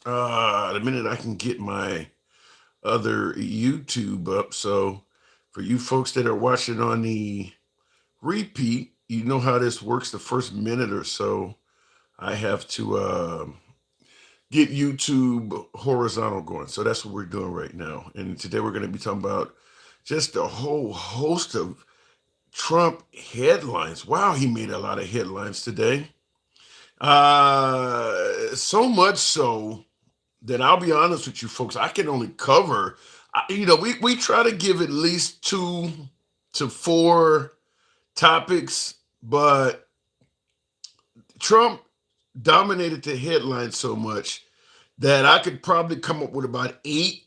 The minute I can get my other YouTube up. So for you folks that are watching on the repeat, you know how this works. The first minute or so, I have to get YouTube horizontal going. So that's what we're doing right now. And today we're going to be talking about just a whole host of Trump headlines. Wow, he made a lot of headlines today. So much so that I'll be honest with you folks, I can only cover, we try to give at least 2 to 4 topics, but Trump dominated the headlines so much that I could probably come up with about 8.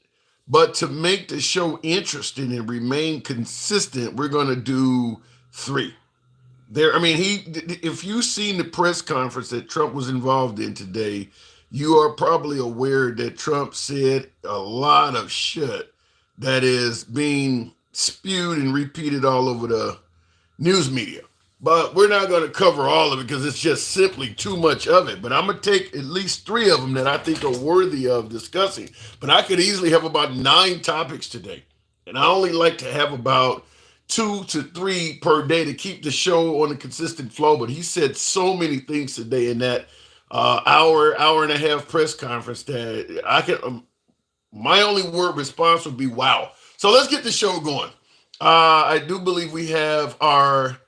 But to make the show interesting and remain consistent, we're going to do 3. There, I mean, if you've seen the press conference that Trump was involved in today, you are probably aware that Trump said a lot of shit that is being spewed and repeated all over the news media. But we're not going to cover all of it because it's just simply too much of it. But I'm going to take at least 3 of them that I think are worthy of discussing. But I could easily have about 9 topics today. And I only like to have about 2 to 3 per day to keep the show on a consistent flow. But he said so many things today in that hour and a half press conference that I can. My only word response would be wow. So let's get the show going. I do believe we have our.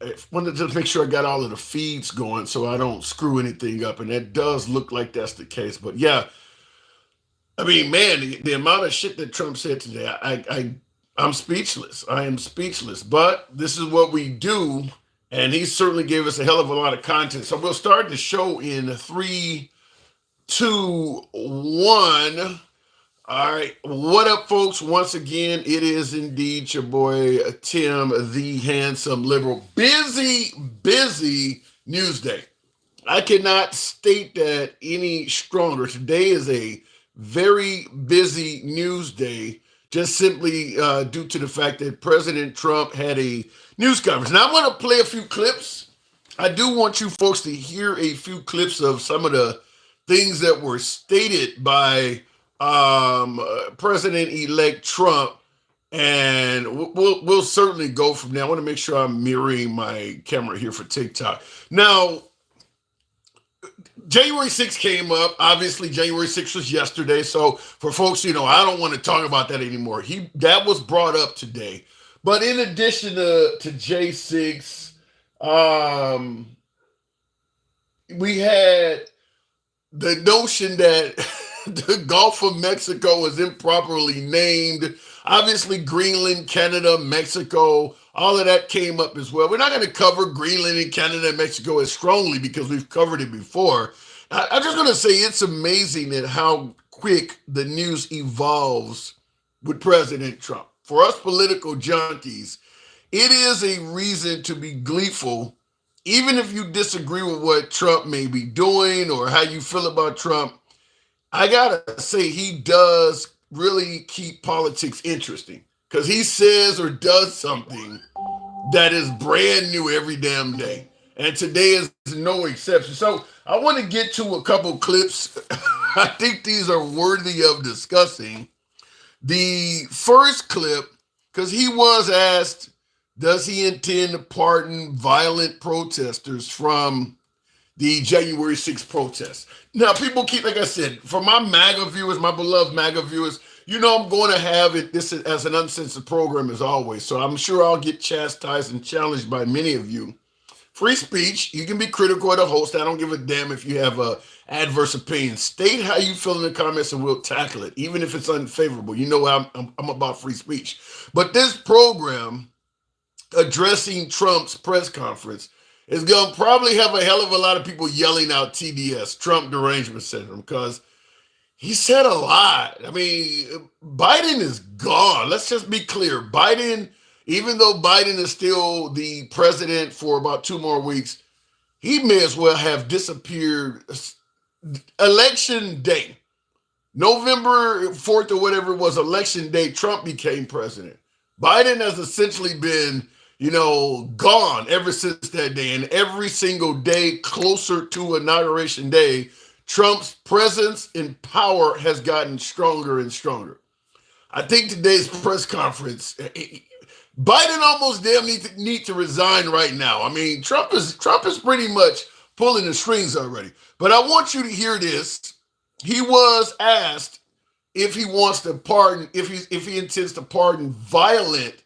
I wanted to make sure I got all of the feeds going so I don't screw anything up, and that does look like that's the case. But yeah, I mean, man, the amount of shit that Trump said today, I'm speechless. I am speechless. But this is what we do, and he certainly gave us a hell of a lot of content. So we'll start the show in 3, 2, 1. All right. What up, folks? Once again, it is indeed your boy, Tim, the handsome liberal. Busy news day. I cannot state that any stronger. Today is a very busy news day, just simply due to the fact that President Trump had a news conference. Now, I want to play a few clips. I do want you folks to hear a few clips of some of the things that were stated by President-elect Trump, and we'll certainly go from there. I want to make sure I'm mirroring my camera here for TikTok. Now, January 6th came up. Obviously, January 6th was yesterday. So for folks, I don't want to talk about that anymore. That was brought up today. But in addition to J6, we had the notion that the Gulf of Mexico is improperly named. Obviously, Greenland, Canada, Mexico, all of that came up as well. We're not going to cover Greenland and Canada and Mexico as strongly because we've covered it before. I'm just going to say it's amazing at how quick the news evolves with President Trump. For us political junkies, it is a reason to be gleeful, even if you disagree with what Trump may be doing or how you feel about Trump. I gotta say, he does really keep politics interesting because he says or does something that is brand new every damn day. And today is no exception. So I want to get to a couple clips. I think these are worthy of discussing. The first clip, because he was asked, does he intend to pardon violent protesters from the January 6th protests? Now, people keep, like I said, for my MAGA viewers, my beloved MAGA viewers, I'm going to have it this as an uncensored program as always. So I'm sure I'll get chastised and challenged by many of you. Free speech. You can be critical of the host. I don't give a damn if you have a adverse opinion. State how you feel in the comments and we'll tackle it, even if it's unfavorable. I'm about free speech. But this program addressing Trump's press conference is going to probably have a hell of a lot of people yelling out TDS, Trump Derangement Syndrome, because he said a lot. I mean, Biden is gone. Let's just be clear. Biden, even though Biden is still the president for about 2 more weeks, he may as well have disappeared. Election day, November 4th or whatever it was, election day, Trump became president. Biden has essentially been gone ever since that day. And every single day closer to Inauguration Day, Trump's presence and power has gotten stronger and stronger. I think today's press conference, Biden almost damn need to resign right now. I mean, Trump is pretty much pulling the strings already. But I want you to hear this. He was asked if he wants to pardon, if he intends to pardon violent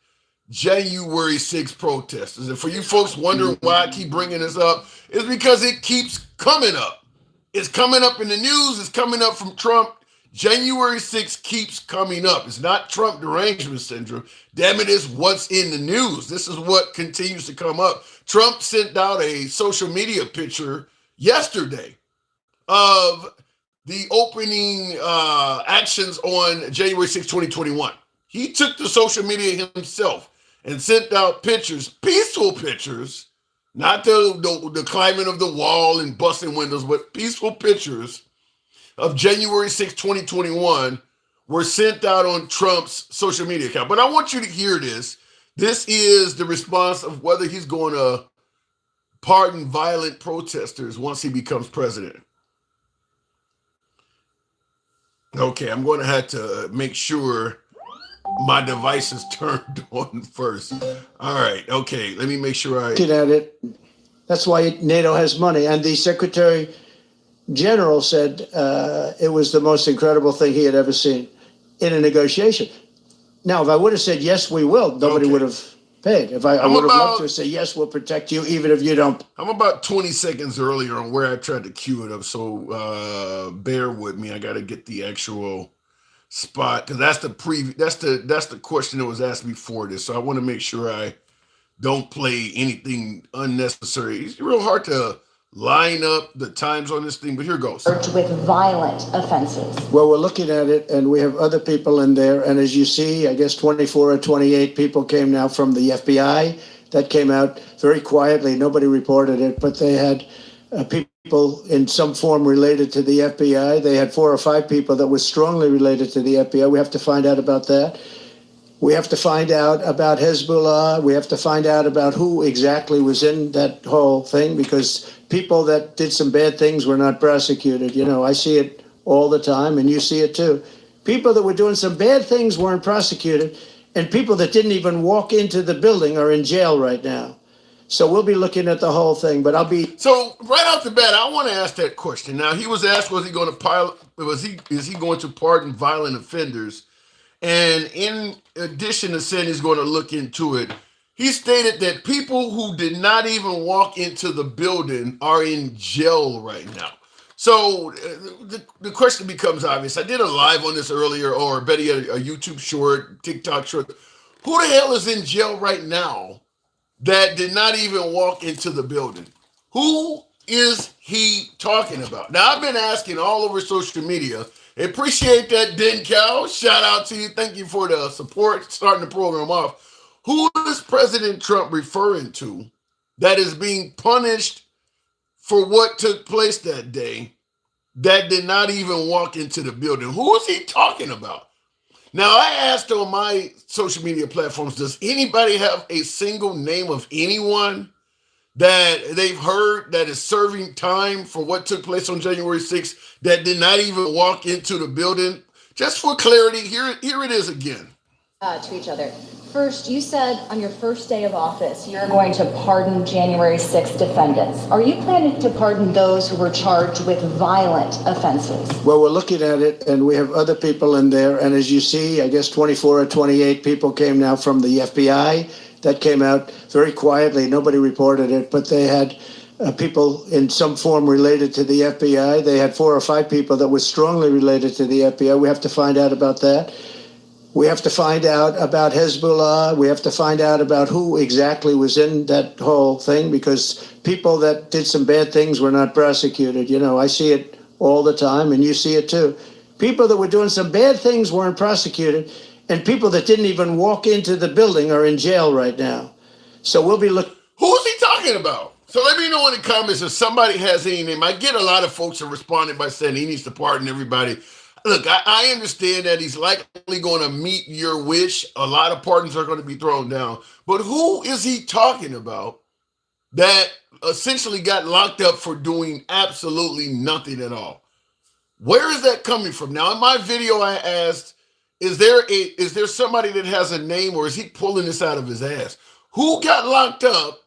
January 6th protesters. And for you folks wondering why I keep bringing this up, it's because it keeps coming up. It's coming up in the news. It's coming up from Trump. January 6th keeps coming up. It's not Trump derangement syndrome. Damn it, is what's in the news. This is what continues to come up. Trump sent out a social media picture yesterday of the opening actions on January 6, 2021. He took to social media himself and sent out pictures, peaceful pictures, not the climbing of the wall and busting windows, but peaceful pictures of January 6, 2021 were sent out on Trump's social media account. But I want you to hear this. This is the response of whether he's going to pardon violent protesters once he becomes president. Okay, I'm going to have to make sure my device is turned on first. All right, okay, let me make sure I... Looking at it, that's why NATO has money. And the Secretary General said it was the most incredible thing he had ever seen in a negotiation. Now, if I would have said, yes, we will, nobody would have paid. If I would have loved to say, yes, we'll protect you, even if you don't. I'm about 20 seconds earlier on where I tried to cue it up, so bear with me. I got to get the actual spot, because that's the preview. That's the question that was asked before this, so I want to make sure I don't play anything unnecessary. It's real hard to line up the times on this thing, but here goes. With violent offenses. Well, we're looking at it, and we have other people in there. And as you see, I guess 24 or 28 people came now from the FBI. That came out very quietly. Nobody reported it, but they had people in some form related to the FBI. They had 4 or 5 people that were strongly related to the FBI. We have to find out about that. We have to find out about Hezbollah. We have to find out about who exactly was in that whole thing, because people that did some bad things were not prosecuted. You know, I see it all the time, and you see it too. People that were doing some bad things weren't prosecuted, and people that didn't even walk into the building are in jail right now. So we'll be looking at the whole thing, but I'll be... So right off the bat, I want to ask that question. Now, he was asked, is he going to pardon violent offenders? And in addition to saying he's going to look into it, he stated that people who did not even walk into the building are in jail right now. So the question becomes obvious. I did a live on this earlier, or better yet, a YouTube short, TikTok short. Who the hell is in jail right now that did not even walk into the building? Who is he talking about? Now, I've been asking all over social media. Appreciate that, Den Cow. Shout out to you. Thank you for the support, starting the program off. Who is President Trump referring to that is being punished for what took place that day that did not even walk into the building? Who is he talking about? Now, I asked on my social media platforms, does anybody have a single name of anyone that they've heard that is serving time for what took place on January 6th that did not even walk into the building? Just for clarity, here it is again. To each other. First, you said on your first day of office, you're going to pardon January 6th defendants. Are you planning to pardon those who were charged with violent offenses? Well, we're looking at it, and we have other people in there. And as you see, I guess 24 or 28 people came now from the FBI. That came out very quietly. Nobody reported it, but they had people in some form related to the FBI. They had 4 or 5 people that were strongly related to the FBI. We have to find out about that. We have to find out about Hezbollah. We have to find out about who exactly was in that whole thing, because people that did some bad things were not prosecuted. You know, I see it all the time, and you see it too. People that were doing some bad things weren't prosecuted, and people that didn't even walk into the building are in jail right now. So we'll be looking. Who's he talking about? So let me know in the comments if somebody has any name. I get a lot of folks that responded by saying he needs to pardon everybody. Look, I understand that he's likely going to meet your wish. A lot of pardons are going to be thrown down. But who is he talking about that essentially got locked up for doing absolutely nothing at all? Where is that coming from? Now, in my video, I asked, is there somebody that has a name, or is he pulling this out of his ass? Who got locked up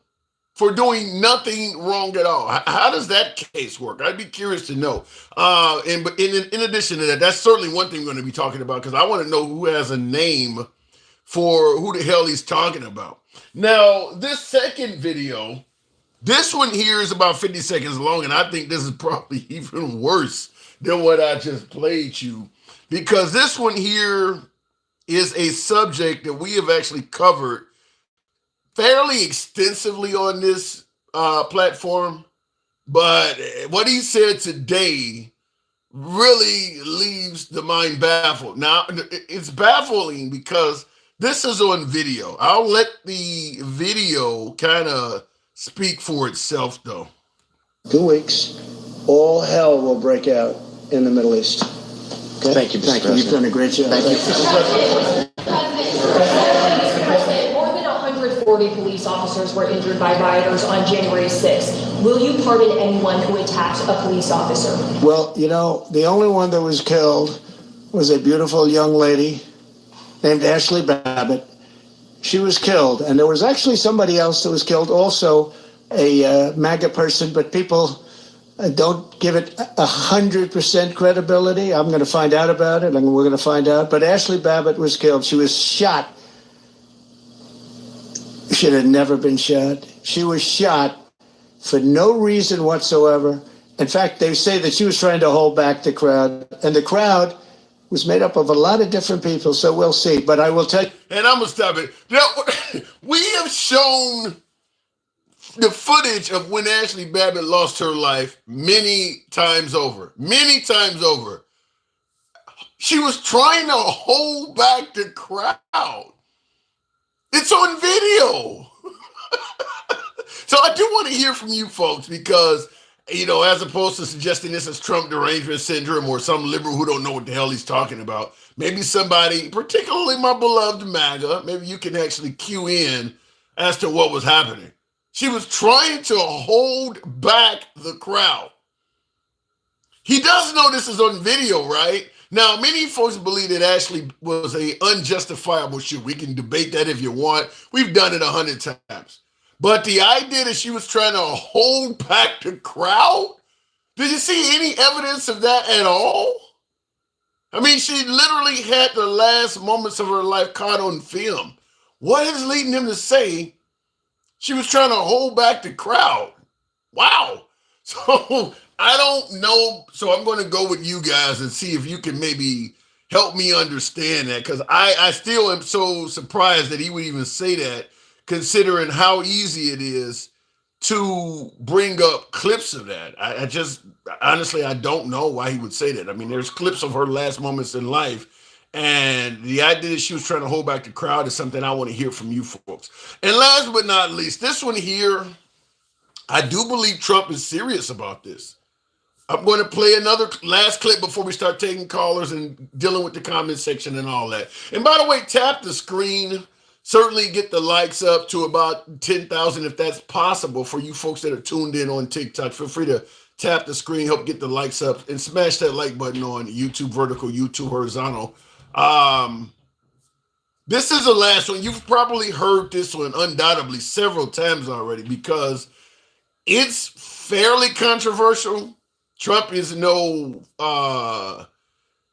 for doing nothing wrong at all? How does that case work? I'd be curious to know. But in addition to that, that's certainly one thing we're going to be talking about, because I want to know who has a name for who the hell he's talking about. Now, this second video, this one here is about 50 seconds long, and I think this is probably even worse than what I just played you, because this one here is a subject that we have actually covered fairly extensively on this platform. But what he said today really leaves the mind baffled. Now, it's baffling because this is on video. I'll let the video kind of speak for itself, though. 2 weeks, all hell will break out in the Middle East. Okay? Thank you, Mr. Thank you. You've done a great job. Thank you. President, more than 140 police officers were injured by rioters on January 6th. Will you pardon anyone who attacked a police officer? Well, you know, the only one that was killed was a beautiful young lady named Ashley Babbitt. She was killed, and there was actually somebody else that was killed, also a MAGA person, but people don't give it 100% credibility. I'm going to find out about it, and we're going to find out. But Ashley Babbitt was killed. She was shot. Should have never been shot. She was shot for no reason whatsoever. In fact, they say that she was trying to hold back the crowd, and the crowd was made up of a lot of different people, so we'll see. But I will tell you. And I'm going to stop it. Now, we have shown the footage of when Ashley Babbitt lost her life many times over. Many times over. She was trying to hold back the crowd. It's on video. So I do want to hear from you folks, because, you know, as opposed to suggesting this is Trump derangement syndrome or some liberal who don't know what the hell he's talking about, maybe somebody, particularly my beloved MAGA, maybe you can actually cue in as to what was happening. She was trying to hold back the crowd. He does know this is on video, right? Now, many folks believe that Ashley was an unjustifiable shooter. We can debate that if you want. We've done it 100 times. But the idea that she was trying to hold back the crowd, did you see any evidence of that at all? I mean, she literally had the last moments of her life caught on film. What is leading him to say she was trying to hold back the crowd? Wow. So I don't know. So I'm going to go with you guys and see if you can maybe help me understand that, because I still am so surprised that he would even say that, considering how easy it is to bring up clips of that. I just, honestly, I don't know why he would say that. I mean, there's clips of her last moments in life, and the idea that she was trying to hold back the crowd is something I want to hear from you folks. And last but not least, this one here, I do believe Trump is serious about this. I'm going to play another last clip before we start taking callers and dealing with the comment section and all that. And by the way, tap the screen. Certainly get the likes up to about 10,000 if that's possible for you folks that are tuned in on TikTok. Feel free to tap the screen, help get the likes up, and smash that like button on YouTube vertical, YouTube horizontal. This is the last one. You've probably heard this one undoubtedly several times already, because it's fairly controversial. Trump is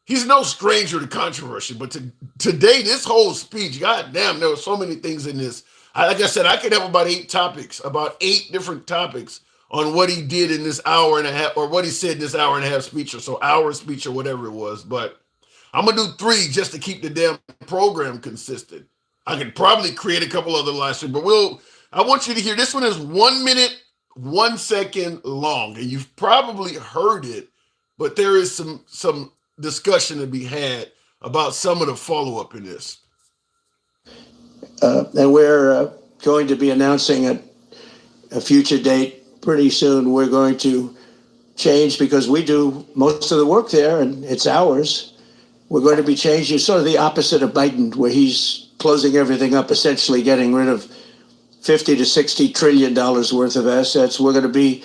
he's no stranger to controversy, but today, this whole speech, goddamn, there were so many things in this. Like I said, I could have about 8 different topics on what he did in this hour and a half, or what he said in this hour and a half speech, or so hour speech, or whatever it was. But I'm going to do 3 just to keep the damn program consistent. I could probably create a couple other live streams, but I want you to hear, this one is 1 minute, 1 second long, and you've probably heard it, but there is some discussion to be had about some of the follow-up in this. And we're going to be announcing a future date pretty soon. We're going to change, because we do most of the work there and it's ours. We're going to be changing sort of the opposite of Biden, where he's closing everything up, essentially getting rid of $50 to $60 trillion worth of assets. We're going to be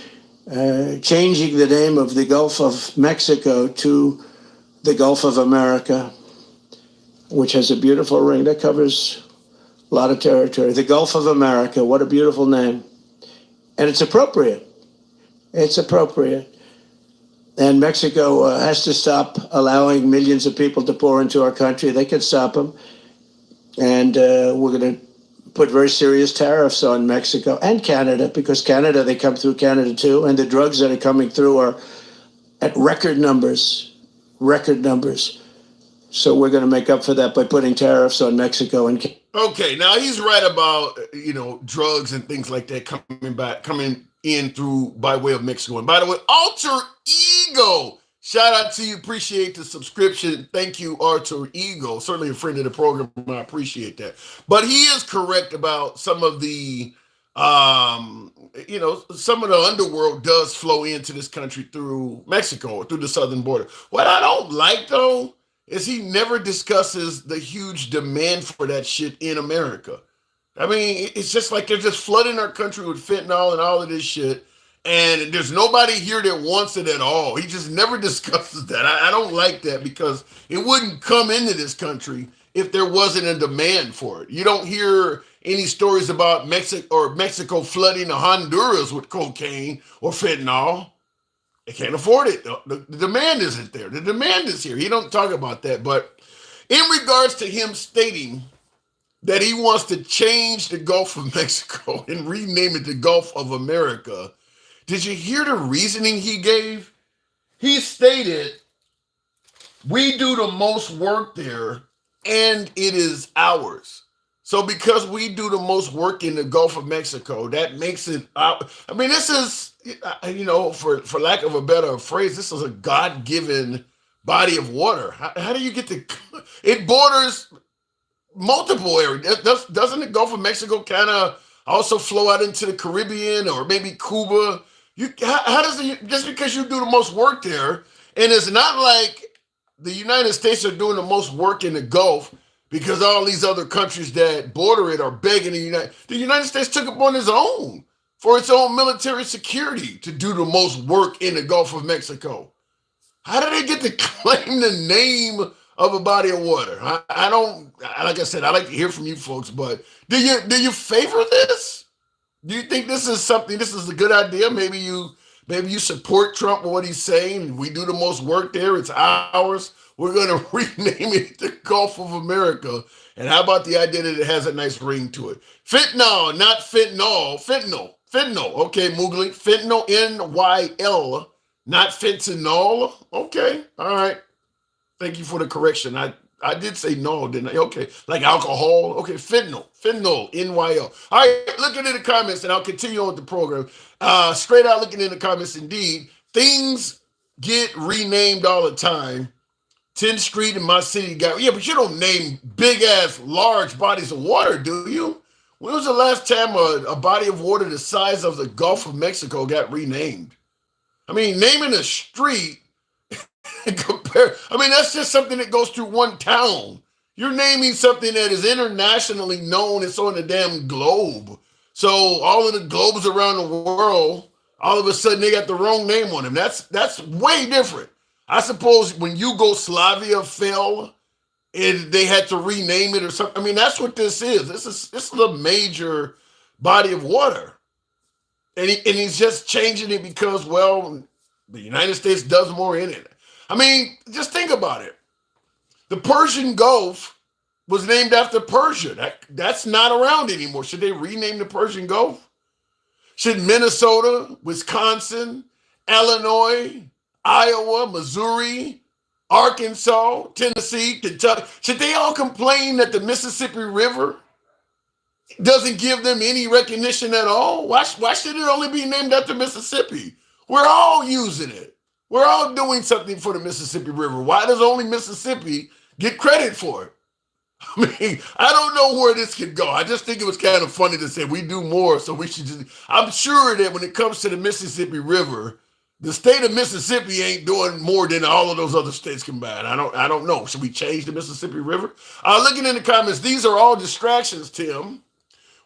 changing the name of the Gulf of Mexico to the Gulf of America, which has a beautiful ring that covers a lot of territory. The Gulf of America, what a beautiful name. And it's appropriate. It's appropriate. And Mexico has to stop allowing millions of people to pour into our country. They can stop them. And we're going to put very serious tariffs on Mexico and Canada, because Canada, they come through Canada too. And the drugs that are coming through are at record numbers, record numbers. So we're going to make up for that by putting tariffs on Mexico and Canada. Okay, now he's right about drugs and things like that coming in through by way of Mexico. And by the way, Alter Ego, shout out to you. Appreciate the subscription. Thank you, Alter Ego. Certainly a friend of the program. I appreciate that. But he is correct about some of the some of the underworld does flow into this country through Mexico or through the southern border. What I don't like though is he never discusses the huge demand for that shit in America. I mean, it's just like they're just flooding our country with fentanyl and all of this shit, and there's nobody here that wants it at all. He just never discusses that. I don't like that, because it wouldn't come into this country if there wasn't a demand for it. You don't hear any stories about Mexico flooding Honduras with cocaine or fentanyl. They can't afford it. The demand isn't there. The demand is here. He don't talk about that. But in regards to him stating that he wants to change the Gulf of Mexico and rename it the Gulf of America, did you hear the reasoning he gave? He stated, we do the most work there and it is ours. So because we do the most work in the Gulf of Mexico, that makes it out. I mean, this is, for lack of a better phrase, this is a God-given body of water. How do you get to, it borders multiple areas. Doesn't the Gulf of Mexico kind of also flow out into the Caribbean or maybe Cuba? How does it, just because you do the most work there, and it's not like the United States are doing the most work in the Gulf because all these other countries that border it are begging the United States took upon its own for its own military security to do the most work in the Gulf of Mexico. How do they get to claim the name of a body of water? I don't, like I said, I like to hear from you folks, but do you favor this? Do you think this is a good idea? Maybe you support Trump with what he's saying. We do the most work there. It's ours. We're going to rename it the Gulf of America. And how about the idea that it has a nice ring to it? Fentanyl, not fentanyl. Fentanyl. Okay, Moogly. Fentanyl, N-Y-L, not fentanyl. Okay, all right. Thank you for the correction. I did say no, didn't I? Okay, like alcohol. Okay, fentanyl, N-Y-L. All right, looking in the comments, and I'll continue on with the program. Straight out looking in the comments, indeed, things get renamed all the time. 10th Street in my city got, yeah, but you don't name big-ass, large bodies of water, do you? When was the last time a body of water the size of the Gulf of Mexico got renamed? I mean, naming a street, that's just something that goes through one town. You're naming something that is internationally known. It's on the damn globe. So all of the globes around the world, all of a sudden they got the wrong name on them. That's way different. I suppose when Yugoslavia fell and they had to rename it or something. I mean, that's what this is. This is a major body of water. And he's just changing it because, well, the United States does more in it. I mean, just think about it. The Persian Gulf was named after Persia. That's not around anymore. Should they rename the Persian Gulf? Should Minnesota, Wisconsin, Illinois, Iowa, Missouri, Arkansas, Tennessee, Kentucky, should they all complain that the Mississippi River doesn't give them any recognition at all? Why should it only be named after Mississippi? We're all using it. We're all doing something for the Mississippi River. Why does only Mississippi get credit for it? I mean, I don't know where this could go. I just think it was kind of funny to say we do more, so we should just, I'm sure that when it comes to the Mississippi River, the state of Mississippi ain't doing more than all of those other states combined. I don't know. Should we change the Mississippi River? Looking in the comments, these are all distractions, Tim.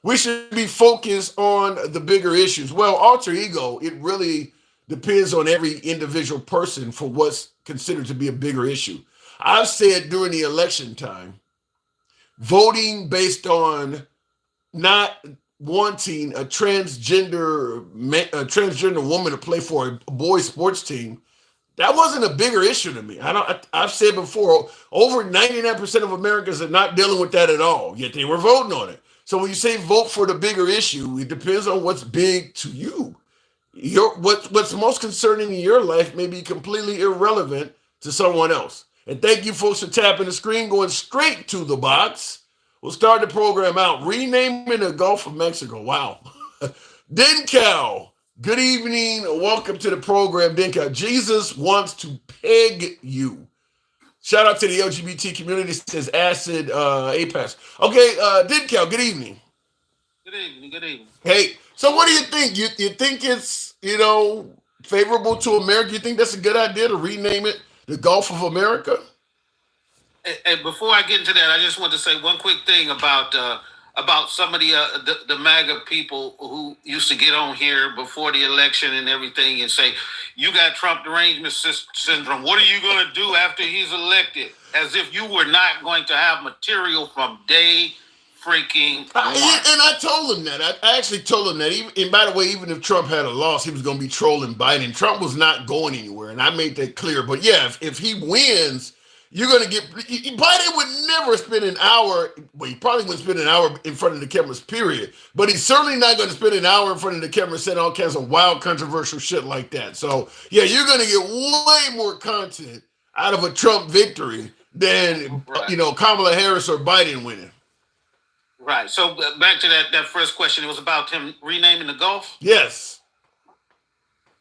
We should be focused on the bigger issues. Well, Alter Ego, it really depends on every individual person for what's considered to be a bigger issue. I've said during the election time, voting based on not wanting a transgender woman to play for a boys sports team, that wasn't a bigger issue to me. I've said before, over 99% of Americans are not dealing with that at all, yet they were voting on it. So when you say vote for the bigger issue, it depends on what's big to you. What's most concerning in your life may be completely irrelevant to someone else. And thank you folks for tapping the screen, going straight to the box. We'll start the program out. Renaming the Gulf of Mexico. Wow. Denkow, good evening. Welcome to the program, Denkow. Jesus wants to peg you. Shout out to the LGBT community, says Acid Apex. Okay, Denkow, good evening. Good evening. Good evening. Hey, so what do you think? You think it's, favorable to America? You think that's a good idea to rename it the Gulf of America? And before I get into that, I just want to say one quick thing about some of the MAGA people who used to get on here before the election and everything and say, "You got Trump derangement syndrome. What are you going to do after he's elected?" As if you were not going to have material from day freaking one. And I told him that. I actually told him that. And by the way, even if Trump had a loss, he was going to be trolling Biden. Trump was not going anywhere, and I made that clear. But yeah, if he wins, you're going to get. Biden would never spend an hour. Well, he probably wouldn't spend an hour in front of the cameras, period. But he's certainly not going to spend an hour in front of the camera saying all kinds of wild, controversial shit like that. So yeah, you're going to get way more content out of a Trump victory than Kamala Harris or Biden winning. Right. So back to that first question. It was about him renaming the Gulf. Yes.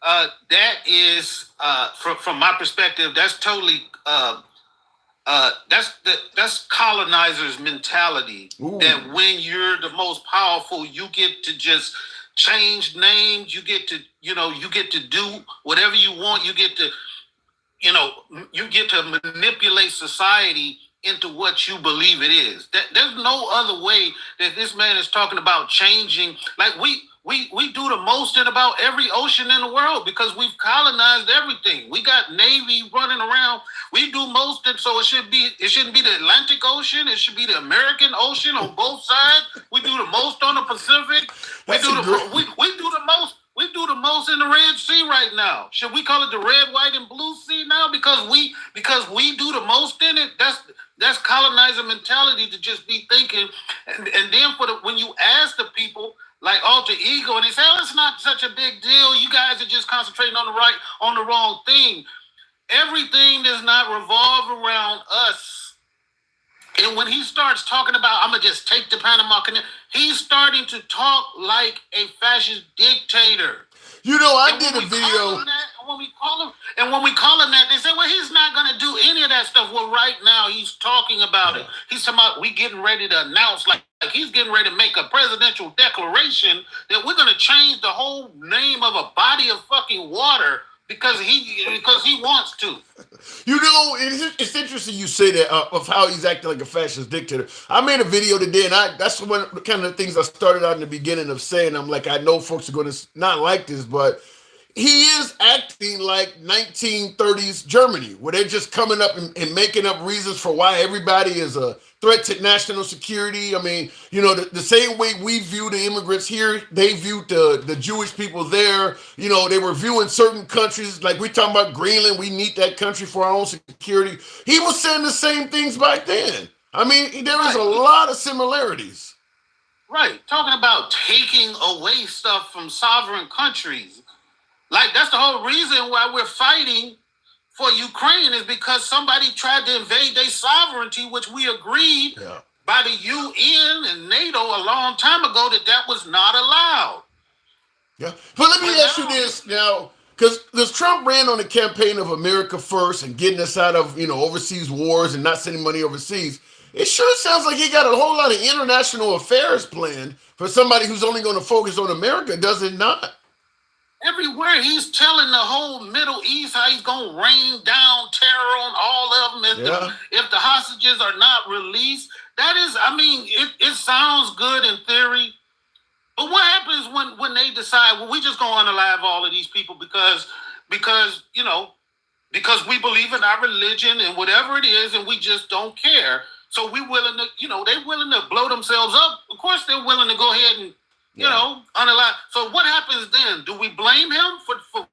That is, from my perspective, that's totally that's colonizers' mentality. Ooh. That when you're the most powerful, you get to just change names. You get to do whatever you want. You get to manipulate society into what you believe it is. There's no other way that this man is talking about changing. Like we do the most in about every ocean in the world because we've colonized everything. We got Navy running around. We do most of it, so it shouldn't be the Atlantic Ocean. It should be the American Ocean on both sides. We do the most on the Pacific. We do the most. We do the most in the Red Sea right now. Should we call it the Red, White, and Blue Sea now? Because we do the most in it. That's colonizer mentality to just be thinking. And then when you ask the people like alter ego, and they say, "Oh, it's not such a big deal. You guys are just concentrating on the wrong thing." Everything does not revolve around us. And when he starts talking about, I'm gonna just take the Panama Canal, he's starting to talk like a fascist dictator. I did a video. When we call him that, they say, "Well, he's not going to do any of that stuff." Well, right now he's talking about it. He's talking about we getting ready to announce, like he's getting ready to make a presidential declaration that we're going to change the whole name of a body of fucking water because he wants to. It's interesting you say that of how he's acting like a fascist dictator. I made a video today, and that's one of the kind of things I started out in the beginning of saying. I'm like, I know folks are going to not like this, but he is acting like 1930s Germany, where they're just coming up and making up reasons for why everybody is a threat to national security. I mean, the same way we view the immigrants here, they viewed the Jewish people there. They were viewing certain countries, like we talking about Greenland, we need that country for our own security. He was saying the same things back then. I mean, there is a lot of similarities. Right. Talking about taking away stuff from sovereign countries. Like, that's the whole reason why we're fighting for Ukraine is because somebody tried to invade their sovereignty, which we agreed by the UN and NATO a long time ago that was not allowed. Yeah. But let me ask you this now, because Trump ran on the campaign of America First and getting us out of, overseas wars and not sending money overseas. It sure sounds like he got a whole lot of international affairs planned for somebody who's only going to focus on America, does it not? Everywhere he's telling the whole Middle East how he's going to rain down terror on all of them if the hostages are not released. That is, it sounds good in theory, But what happens when they decide, well, we just gonna unalive all of these people because because we believe in our religion and whatever it is, and we just don't care. So we willing to, they're willing to blow themselves up. Of course, they're willing to go ahead and, unalive. So what happens then? Do we blame him for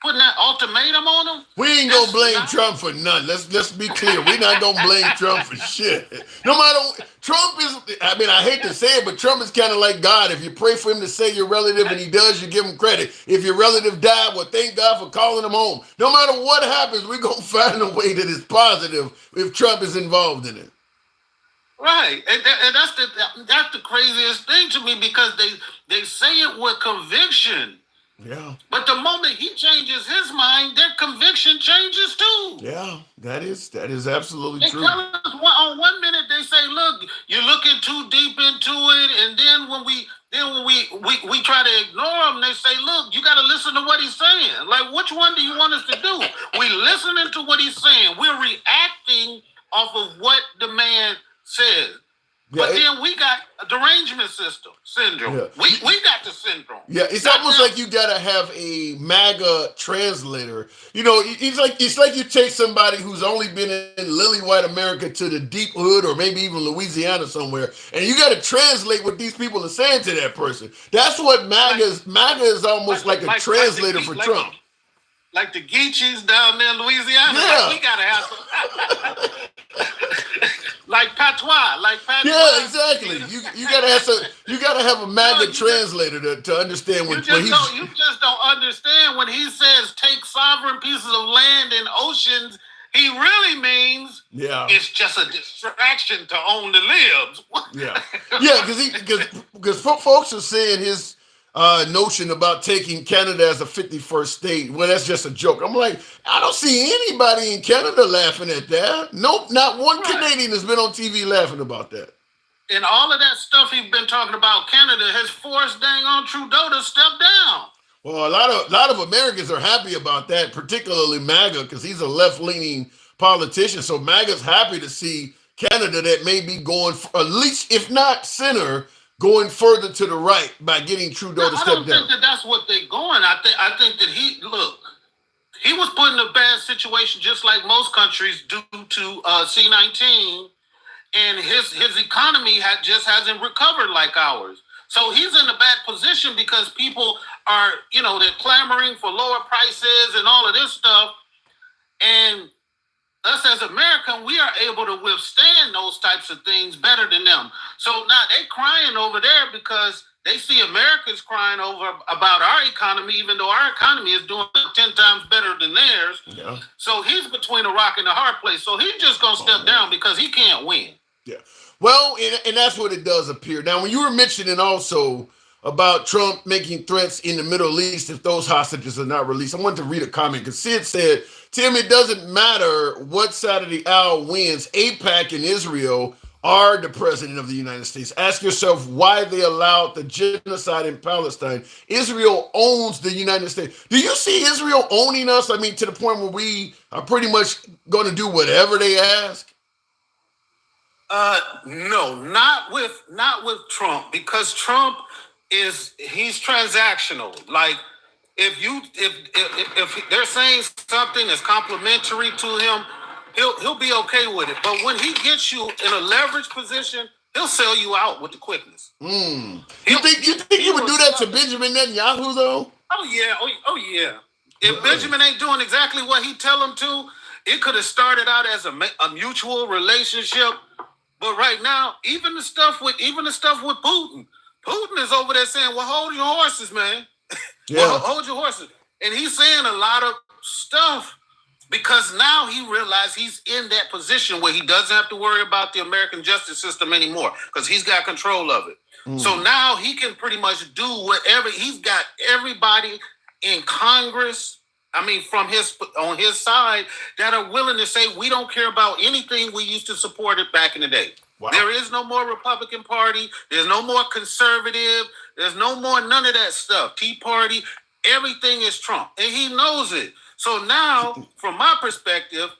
putting that ultimatum on him? We ain't gonna blame Trump for none. Let's be clear. We're not gonna blame Trump for shit. No matter Trump is. I mean, I hate to say it, but Trump is kind of like God. If you pray for him to save your relative and he does, you give him credit. If your relative died, well, thank God for calling him home. No matter what happens, we're gonna find a way that is positive if Trump is involved in it. Right, and that's the craziest thing to me because they say it with conviction. Yeah. But the moment he changes his mind, their conviction changes too. Yeah, that is absolutely true. Tell us on 1 minute they say, "Look, you're looking too deep into it," and then when we try to ignore them, they say, "Look, you got to listen to what he's saying." Like, which one do you want us to do? We listening to what he's saying. We're reacting off of what the man says. Yeah, but then we got a derangement syndrome. Yeah. We got the syndrome. Yeah, it's almost like you gotta have a MAGA translator. It's like you take somebody who's only been in lily white America to the deep hood or maybe even Louisiana somewhere, and you gotta translate what these people are saying to that person. That's what MAGA is almost like a translator for Trump. Like the Geechees down there in Louisiana. Yeah. Like we gotta have some like patois. Yeah, exactly. You gotta have a MAGA translator to understand what he's. You just don't understand when he says take sovereign pieces of land and oceans. He really means it's just a distraction to own the libs. Because folks are saying his notion about taking Canada as a 51st state. Well, that's just a joke. I'm like, I don't see anybody in Canada laughing at that. Nope, not one Canadian has been on TV laughing about that. And all of that stuff he's been talking about Canada has forced dang on Trudeau to step down. Well, a lot of Americans are happy about that, particularly MAGA, because he's a left-leaning politician. So MAGA's happy to see Canada that may be going, at least if not center, going further to the right by getting Trudeau to step down. I don't think that's what they're going. I think that he was put in a bad situation just like most countries due to C-19, and his economy hasn't recovered like ours. So he's in a bad position because people are, they're clamoring for lower prices and all of this stuff. And us as Americans, we are able to withstand those types of things better than them. So now they're crying over there because they see Americans crying over about our economy, even though our economy is doing 10 times better than theirs. Yeah. So he's between a rock and a hard place. So he's just going to step down because he can't win. Yeah. Well, and that's what it does appear. Now, when you were mentioning also about Trump making threats in the Middle East if those hostages are not released, I wanted to read a comment because Sid said, Tim, it doesn't matter what side of the aisle wins. AIPAC and Israel are the president of the United States. Ask yourself why they allowed the genocide in Palestine. Israel owns the United States. Do you see Israel owning us? I mean, to the point where we are pretty much going to do whatever they ask? No, not with Trump, because Trump he's transactional. Like if they're saying something that's complimentary to him, he'll be okay with it. But when he gets you in a leverage position, he'll sell you out with the quickness. You think he would do that to Benjamin Netanyahu though? Oh yeah. If Benjamin ain't doing exactly what he tell him to, it could have started out as a mutual relationship. But right now, even the stuff with Putin is over there saying, "Well, hold your horses, man. Well, hold your horses." And he's saying a lot of stuff because now he realized he's in that position where he doesn't have to worry about the American justice system anymore because he's got control of it. So now he can pretty much do whatever. He's got everybody in Congress, on his side, that are willing to say, we don't care about anything we used to support it back in the day. Wow. There is no more Republican Party. There's no more conservative. There's no more none of that stuff. Tea Party. Everything is Trump. And he knows it. So now, from my perspective,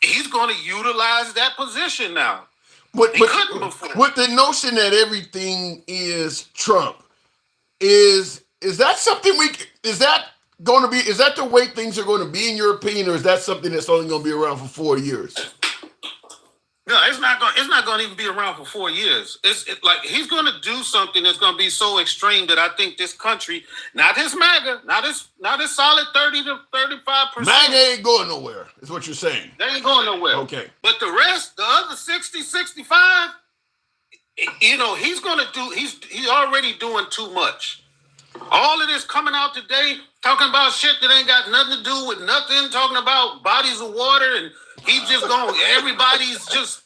he's going to utilize that position now. He couldn't before. With the notion that everything is Trump, is that something is that the way things are going to be in your opinion, or is that something that's only going to be around for 4 years? No, it's not going to even be around for 4 years. It's like he's going to do something that's going to be so extreme that I think this country, not his MAGA, not his solid 30 to 35%. MAGA ain't going nowhere, is what you're saying. They ain't going nowhere. Okay. But the rest, the other 60, 65, he's going to do, he's already doing too much. All of this coming out today, talking about shit that ain't got nothing to do with nothing, talking about bodies of water, and he's just going, everybody's just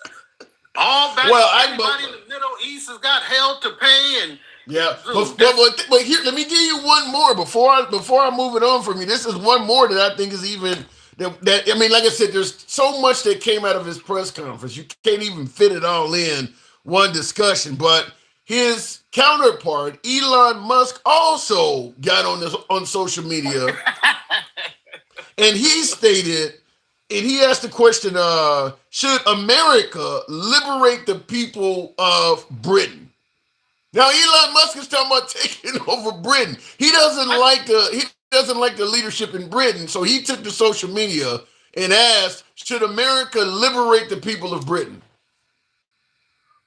all back. Well, everybody in the Middle East has got hell to pay, and yeah. But here, let me give you one more before I move it on from you. This is one more that I think is even that I mean, like I said, there's so much that came out of his press conference. You can't even fit it all in one discussion, but his counterpart, Elon Musk, also got on social media, and he stated, and he asked the question, should America liberate the people of Britain? Now, Elon Musk is talking about taking over Britain. He doesn't like the leadership in Britain, so he took to social media and asked, should America liberate the people of Britain?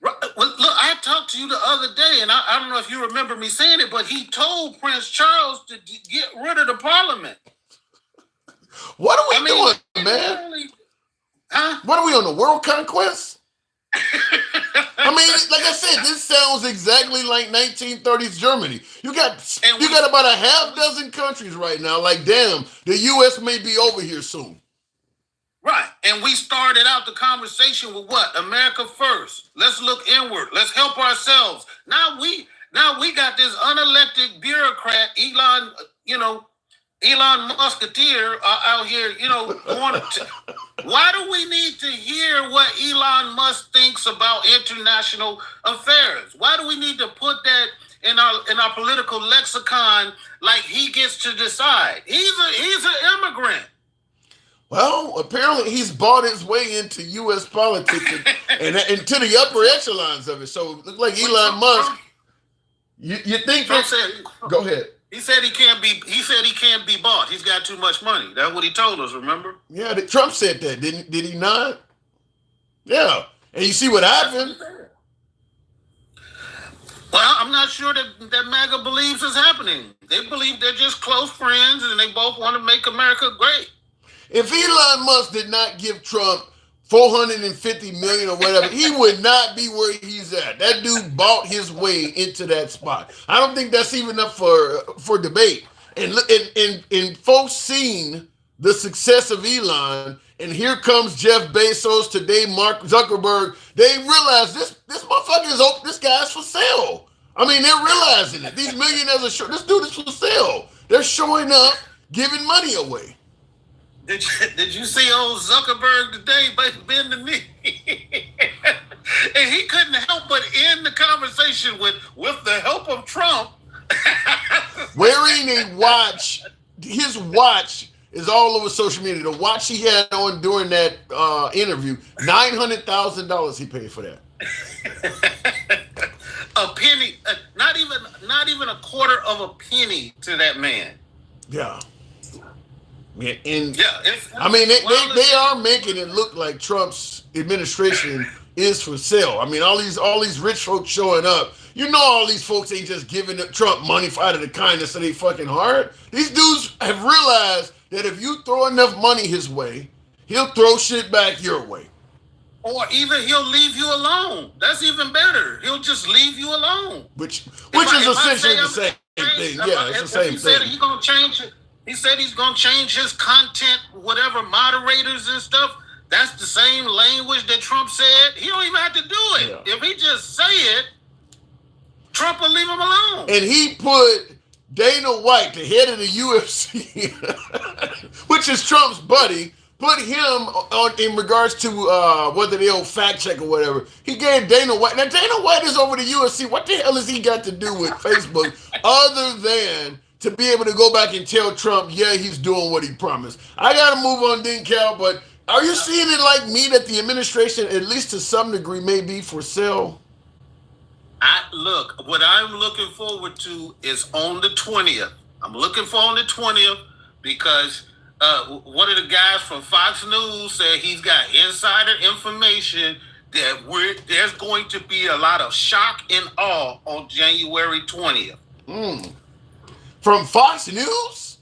Well, look, I talked to you the other day, and I don't know if you remember me saying it, but he told Prince Charles to get rid of the Parliament. What are we doing, man? Really, huh? What are we on, the world conquest? I mean, like I said, this sounds exactly like 1930s Germany. You got about a half dozen countries right now. Like, damn, the U.S. may be over here soon. Right, and we started out the conversation with what? America first. Let's look inward. Let's help ourselves. Now we got this unelected bureaucrat, Elon Musketeer out here, why do we need to hear what Elon Musk thinks about international affairs? Why do we need to put that in our political lexicon like he gets to decide? He's an immigrant. Well, apparently he's bought his way into U.S. politics and to the upper echelons of it. So it looks like Elon Musk. You think Trump said? Go ahead. He said he can't be bought. He's got too much money. That's what he told us. Remember? Yeah, Trump said that, did he not? Yeah, and you see what happened. Well, I'm not sure that MAGA believes is happening. They believe they're just close friends and they both want to make America great. If Elon Musk did not give Trump $450 million or whatever, he would not be where he's at. That dude bought his way into that spot. I don't think that's even up for debate. And folks seen the success of Elon, and here comes Jeff Bezos, today Mark Zuckerberg. They realize this motherfucker is open. This guy's for sale. I mean, they're realizing it. These millionaires are this dude is for sale. They're showing up, giving money away. Did you see old Zuckerberg today bend the knee? And he couldn't help but end the conversation with the help of Trump. Wearing a watch. His watch is all over social media. The watch he had on during that interview, $900,000 he paid for that. A penny, not even a quarter of a penny to that man. Yeah. And yeah, I mean, they are making it look like Trump's administration is for sale. I mean, all these rich folks showing up. You know, all these folks ain't just giving Trump money out of the kindness of their fucking heart. These dudes have realized that if you throw enough money his way, he'll throw shit back your way. Or even he'll leave you alone. That's even better. He'll just leave you alone. Which is essentially the same thing. Yeah, it's the same thing. He's gonna change it. He said he's going to change his content, whatever, moderators and stuff. That's the same language that Trump said. He don't even have to do it. Yeah. If he just say it, Trump will leave him alone. And he put Dana White, the head of the UFC, which is Trump's buddy, put him on in regards to whether they'll fact check or whatever. He gave Dana White. Now, Dana White is over the UFC. What the hell has he got to do with Facebook other than to be able to go back and tell Trump, yeah, he's doing what he promised? I got to move on, Dean Cal, but Are you seeing it like me that the administration, at least to some degree, may be for sale? I look, what I'm looking forward to is on the 20th. I'm looking for on the 20th because one of the guys from Fox News said he's got insider information that there's going to be a lot of shock and awe on January 20th. From Fox News?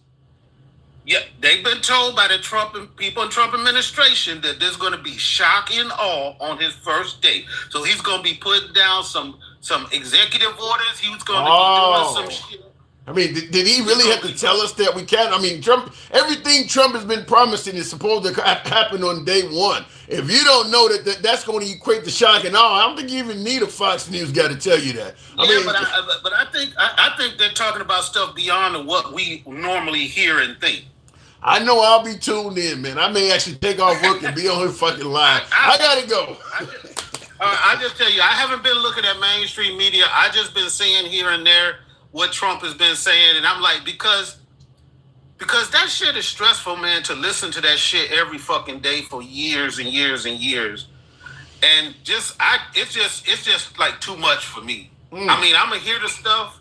Yeah, they've been told by the Trump and people in Trump administration that there's going to be shock and awe on his first day. So he's going to be putting down some executive orders. He was going to be doing some shit. I mean, did he really have to tell us that we can't? I mean, Trump, everything Trump has been promising is supposed to happen on day one. If you don't know that's going to equate to shock and awe, I don't think you even need a Fox News guy to tell you that. But I think they're talking about stuff beyond what we normally hear and think. I know I'll be tuned in, man. I may actually take off work and be on her fucking line. I gotta go. I just tell you, I haven't been looking at mainstream media. I just been seeing here and there what Trump has been saying, and I'm like, because that shit is stressful, man, to listen to that shit every fucking day for years and years and years. And it's just like too much for me. I mean, I'm gonna hear the stuff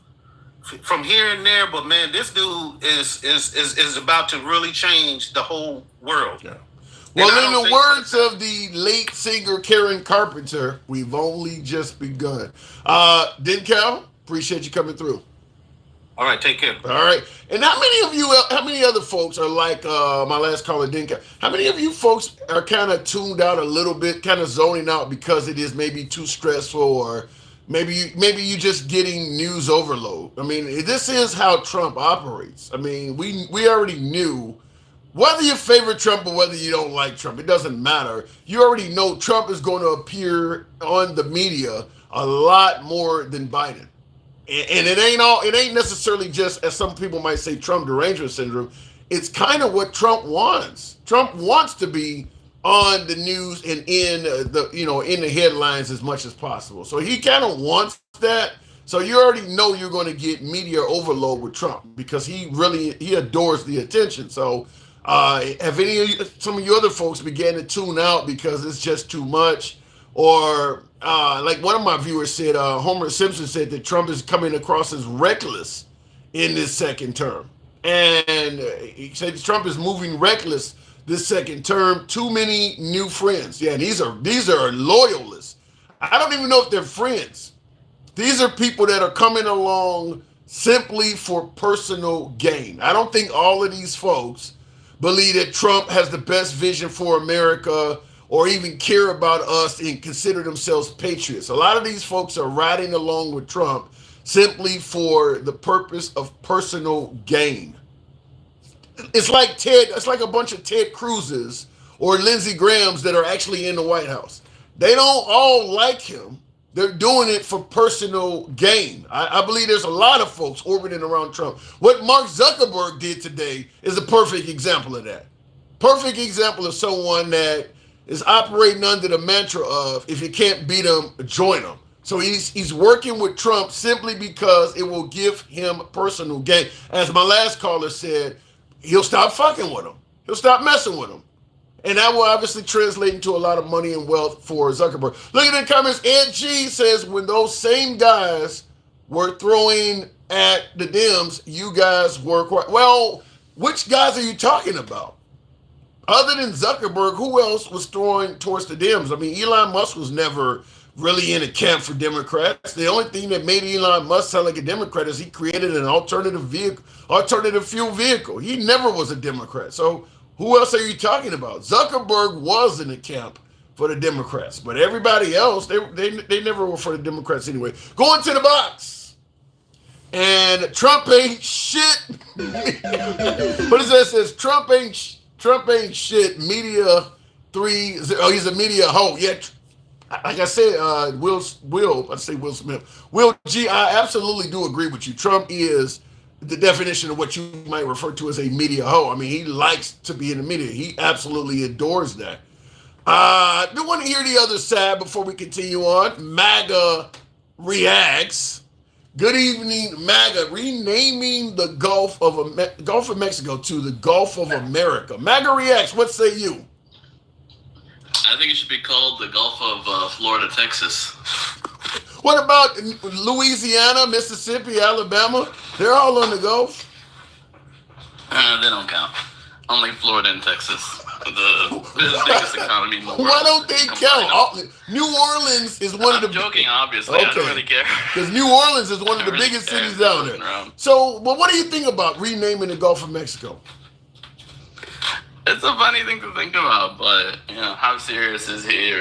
from here and there, but man, this dude is about to really change the whole world. Yeah. Well, in the words of the late singer Karen Carpenter, we've only just begun. Denkel, appreciate you coming through. All right, take care. All right. And how many other folks are like my last caller, Denkel? How many of you folks are kind of tuned out a little bit, kind of zoning out because it is maybe too stressful, or maybe you just getting news overload? I mean, this is how Trump operates. I mean, we already knew. Whether you favor Trump or whether you don't like Trump, it doesn't matter. You already know Trump is going to appear on the media a lot more than Biden. And it ain't necessarily just, as some people might say, Trump derangement syndrome. It's kind of what Trump wants. Trump wants to be on the news and in the headlines as much as possible. So he kind of wants that. So you already know you're going to get media overload with Trump because he adores the attention. So have some of you other folks began to tune out because it's just too much? Or like one of my viewers said, Homer Simpson said that Trump is coming across as reckless in this second term. And he said Trump is moving reckless this second term. Too many new friends. Yeah, and these are loyalists. I don't even know if they're friends. These are people that are coming along simply for personal gain. I don't think all of these folks believe that Trump has the best vision for America or even care about us and consider themselves patriots. A lot of these folks are riding along with Trump simply for the purpose of personal gain. It's like a bunch of Ted Cruz's or Lindsey Graham's that are actually in the White House. They don't all like him. They're doing it for personal gain. I believe there's a lot of folks orbiting around Trump. What Mark Zuckerberg did today is a perfect example of that. Perfect example of someone that is operating under the mantra of, if you can't beat them, join them. So he's working with Trump simply because it will give him personal gain. As my last caller said, he'll stop fucking with him. He'll stop messing with him. And that will obviously translate into a lot of money and wealth for Zuckerberg. Look at the comments. Ed G says, when those same guys were throwing at the Dems, you guys were quite... Well, which guys are you talking about? Other than Zuckerberg, who else was throwing towards the Dems? I mean, Elon Musk was never really in a camp for Democrats. The only thing that made Elon Musk sound like a Democrat is he created an alternative fuel vehicle. He never was a Democrat. So who else are you talking about? Zuckerberg was in the camp for the Democrats, but everybody else, they never were for the Democrats anyway. Going to the box. And Trump ain't shit. What is that? It says Trump ain't shit. Media 3. Oh, he's a media hoe. Yeah. Like I said, Will Smith. Will G, I absolutely do agree with you. Trump is the definition of what you might refer to as a media hoe. I mean, he likes to be in the media. He absolutely adores that. I do want to hear the other side before we continue on. MAGA reacts. Good evening, MAGA. Renaming the Gulf of Mexico to the Gulf of America. MAGA reacts. What say you? I think it should be called the Gulf of Florida, Texas. What about Louisiana, Mississippi, Alabama? They're all on the Gulf. They don't count. Only Florida and Texas. The biggest economy in the world. Why don't they count? New Orleans is one of the. I'm joking, obviously. I don't really care. Because New Orleans is one of the really biggest care. cities down there. So, but what do you think about renaming the Gulf of Mexico? It's a funny thing to think about, but how serious is he?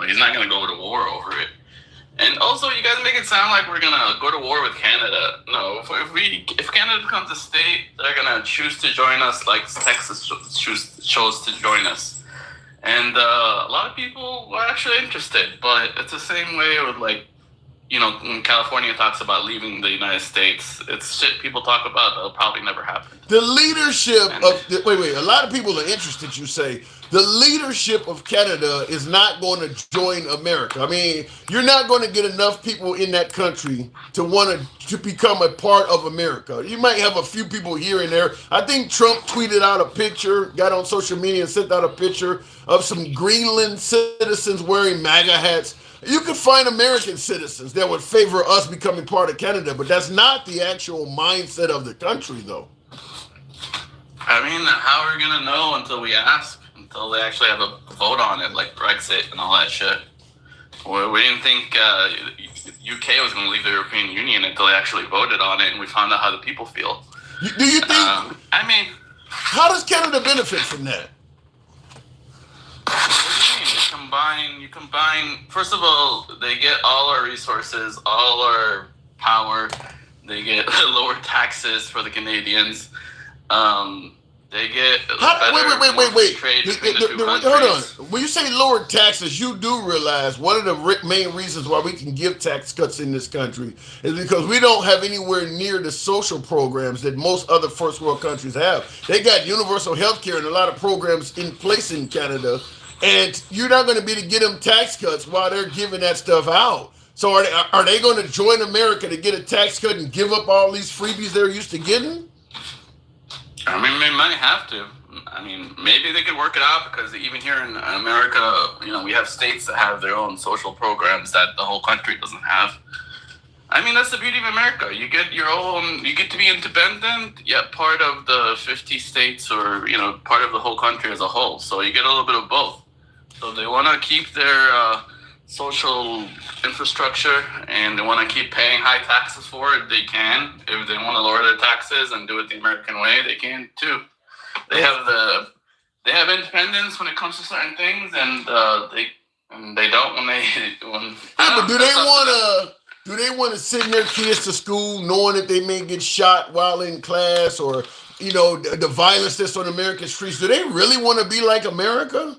He's not going to go to war over it. And also, you guys make it sound like we're gonna go to war with Canada. No, if Canada becomes a state, they're gonna choose to join us, like Texas chose to join us. And a lot of people were actually interested, but it's the same way with when California talks about leaving the United States. It's shit people talk about that'll probably never happen. The leadership wait, a lot of people are interested, you say. The leadership of Canada is not going to join America. I mean, you're not going to get enough people in that country to want to become a part of America. You might have a few people here and there. I think Trump tweeted out a picture, got on social media and sent out a picture of some Greenland citizens wearing MAGA hats. You could find American citizens that would favor us becoming part of Canada, but that's not the actual mindset of the country, though. I mean, how are we going to know until we ask? Until they actually have a vote on it, like Brexit and all that shit. We didn't think UK was going to leave the European Union until they actually voted on it, and we found out how the people feel. Do you think? How does Canada benefit from that? What do you mean? You combine. First of all, they get all our resources, all our power. They get lower taxes for the Canadians. They get wait. Trade between the two countries. Hold on. When you say lower taxes, you do realize one of the main reasons why we can give tax cuts in this country is because we don't have anywhere near the social programs that most other first world countries have. They got universal health care and a lot of programs in place in Canada, and you're not going to be able to get them tax cuts while they're giving that stuff out. So are they going to join America to get a tax cut and give up all these freebies they're used to getting? I mean, they might have to. I mean, maybe they could work it out because even here in America, we have states that have their own social programs that the whole country doesn't have. I mean, that's the beauty of America. You get your own, you get to be independent, yet part of the 50 states or, part of the whole country as a whole. So you get a little bit of both. So they want to keep their social infrastructure and they want to keep paying high taxes for it. They can. If they want to lower their taxes and do it the American way, they can too. They have independence when it comes to certain things, and they don't when they when. But do they want to send their kids to school knowing that they may get shot while in class, or the violence that's on American streets? Do they really want to be like America?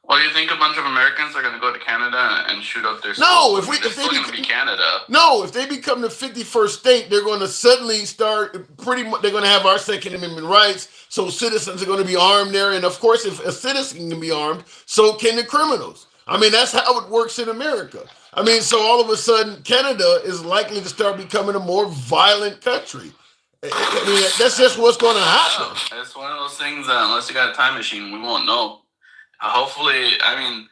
Well, you think a bunch of Americans are going to go to Canada and shoot up their schools? No, if they're going to be Canada. No, if they become the 51st state, they're going to suddenly start they're going to have our Second Amendment rights. So citizens are going to be armed there, and of course, if a citizen can be armed, so can the criminals. I mean, that's how it works in America. I mean, so all of a sudden, Canada is likely to start becoming a more violent country. I mean, that's just what's going to happen. Yeah, it's one of those things that unless you got a time machine, we won't know. Hopefully, I mean,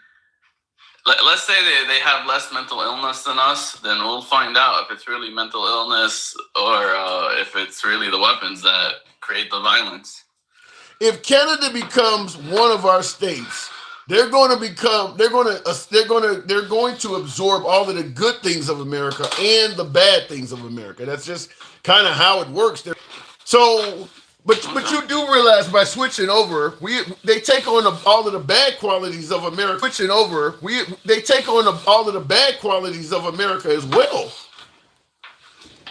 let's say they have less mental illness than us, then we'll find out if it's really mental illness or if it's really the weapons that create the violence. If Canada becomes one of our states, they're going to absorb all of the good things of America and the bad things of America. That's just kind of how it works. But you do realize by switching over, they take on all of the bad qualities of America. Switching over, they take on all of the bad qualities of America as well.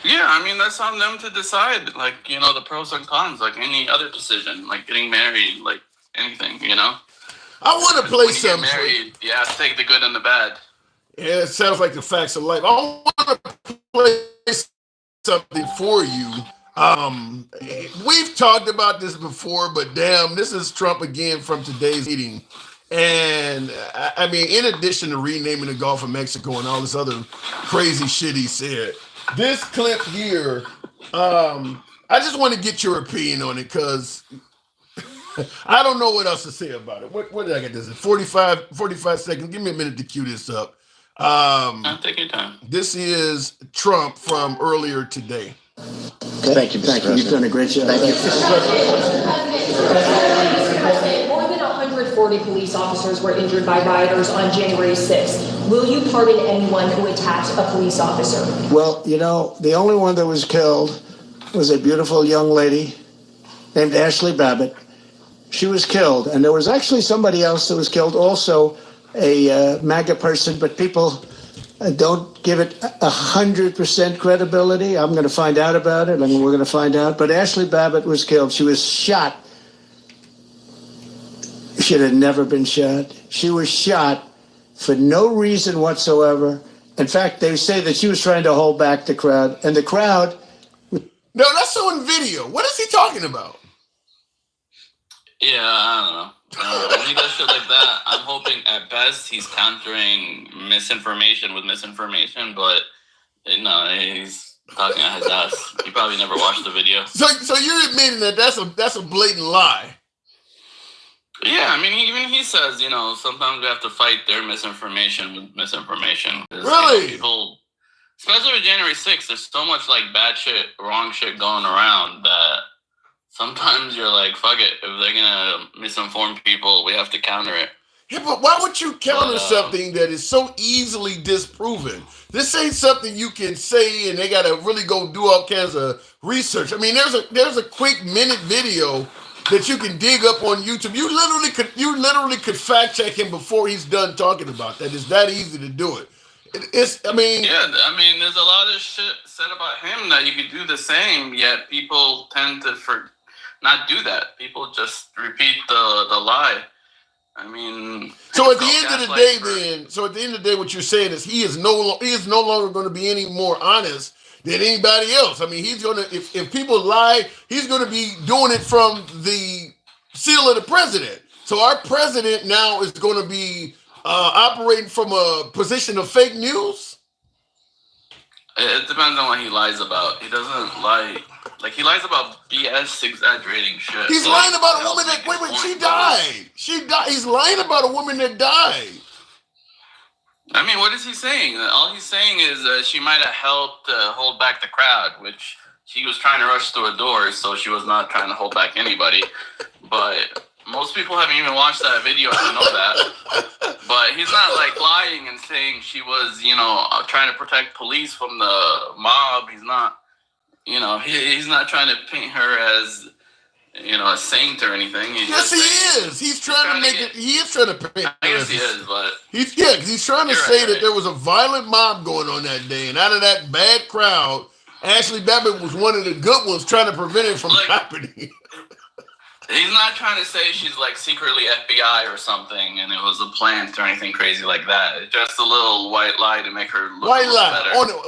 Yeah, I mean, that's on them to decide, like, the pros and cons, like any other decision, like getting married, like anything, I want to play when something. You get married, you have to take the good and the bad. Yeah, it sounds like the facts of life. I want to play something for you. We've talked about this before, but damn, this is Trump again from today's meeting. And I mean, in addition to renaming the Gulf of Mexico and all this other crazy shit he said, this clip here, I just want to get your opinion on it because I don't know what else to say about it. What did I get this in? 45 seconds. Give me a minute to cue this up. Take your time. This is Trump from earlier today. Okay. Thank you, Mr. President. You've done a great job. Mr. President, more than 140 police officers were injured by rioters on January 6th. Will you pardon anyone who attacked a police officer? Well, you know, the only one that was killed was a beautiful young lady named Ashley Babbitt. She was killed, and there was actually somebody else that was killed, also a MAGA person, but people don't give it 100% credibility. I'm going to find out about it, and we're going to find out. But Ashley Babbitt was killed. She was shot. She should have never been shot. She was shot for no reason whatsoever. In fact, they say that she was trying to hold back the crowd, and the crowd... No, that's on video. What is he talking about? Yeah, I don't know. When he does shit like that, I'm hoping at best he's countering misinformation with misinformation, but no, he's talking at his ass. He probably never watched the video. So you're admitting that that's a blatant lie. Yeah, I mean, even he says, you know, sometimes we have to fight their misinformation with misinformation. Really? You know, people, especially with January 6th, there's so much like bad shit, wrong shit going around that sometimes you're like, fuck it. If they're gonna misinform people, we have to counter it. Yeah, but why would you counter something that is so easily disproven? This ain't something you can say, and they gotta really go do all kinds of research. I mean, there's a quick minute video that you can dig up on YouTube. You literally could fact check him before he's done talking about that. It's that easy to do it. There's a lot of shit said about him that you could do the same, yet people tend to not do that. People just repeat the lie. I mean, so at the end of the day, what you're saying is he is no longer going to be any more honest than anybody else. I mean, he's gonna if people lie, he's gonna be doing it from the seal of the president. So our president now is going to be operating from a position of fake news. It depends on what he lies about. He doesn't lie. Like, he lies about BS, exaggerating shit. He's lying about a woman that she died. He's lying about a woman that died. I mean, what is he saying? All he's saying is she might have helped hold back the crowd, which she was trying to rush through a door, so she was not trying to hold back anybody. But most people haven't even watched that video to know that. But he's not like lying and saying she was, you know, trying to protect police from the mob. He's not, you know, he's not trying to paint her as, you know, a saint or anything. Yes, he is. He is trying to paint. I guess he is, but he's trying to say that there was a violent mob going on that day, and out of that bad crowd, Ashley Babbitt was one of the good ones trying to prevent it from happening. He's not trying to say she's like secretly FBI or something, and it was a plant or anything crazy like that. It's just a little white lie to make her look better.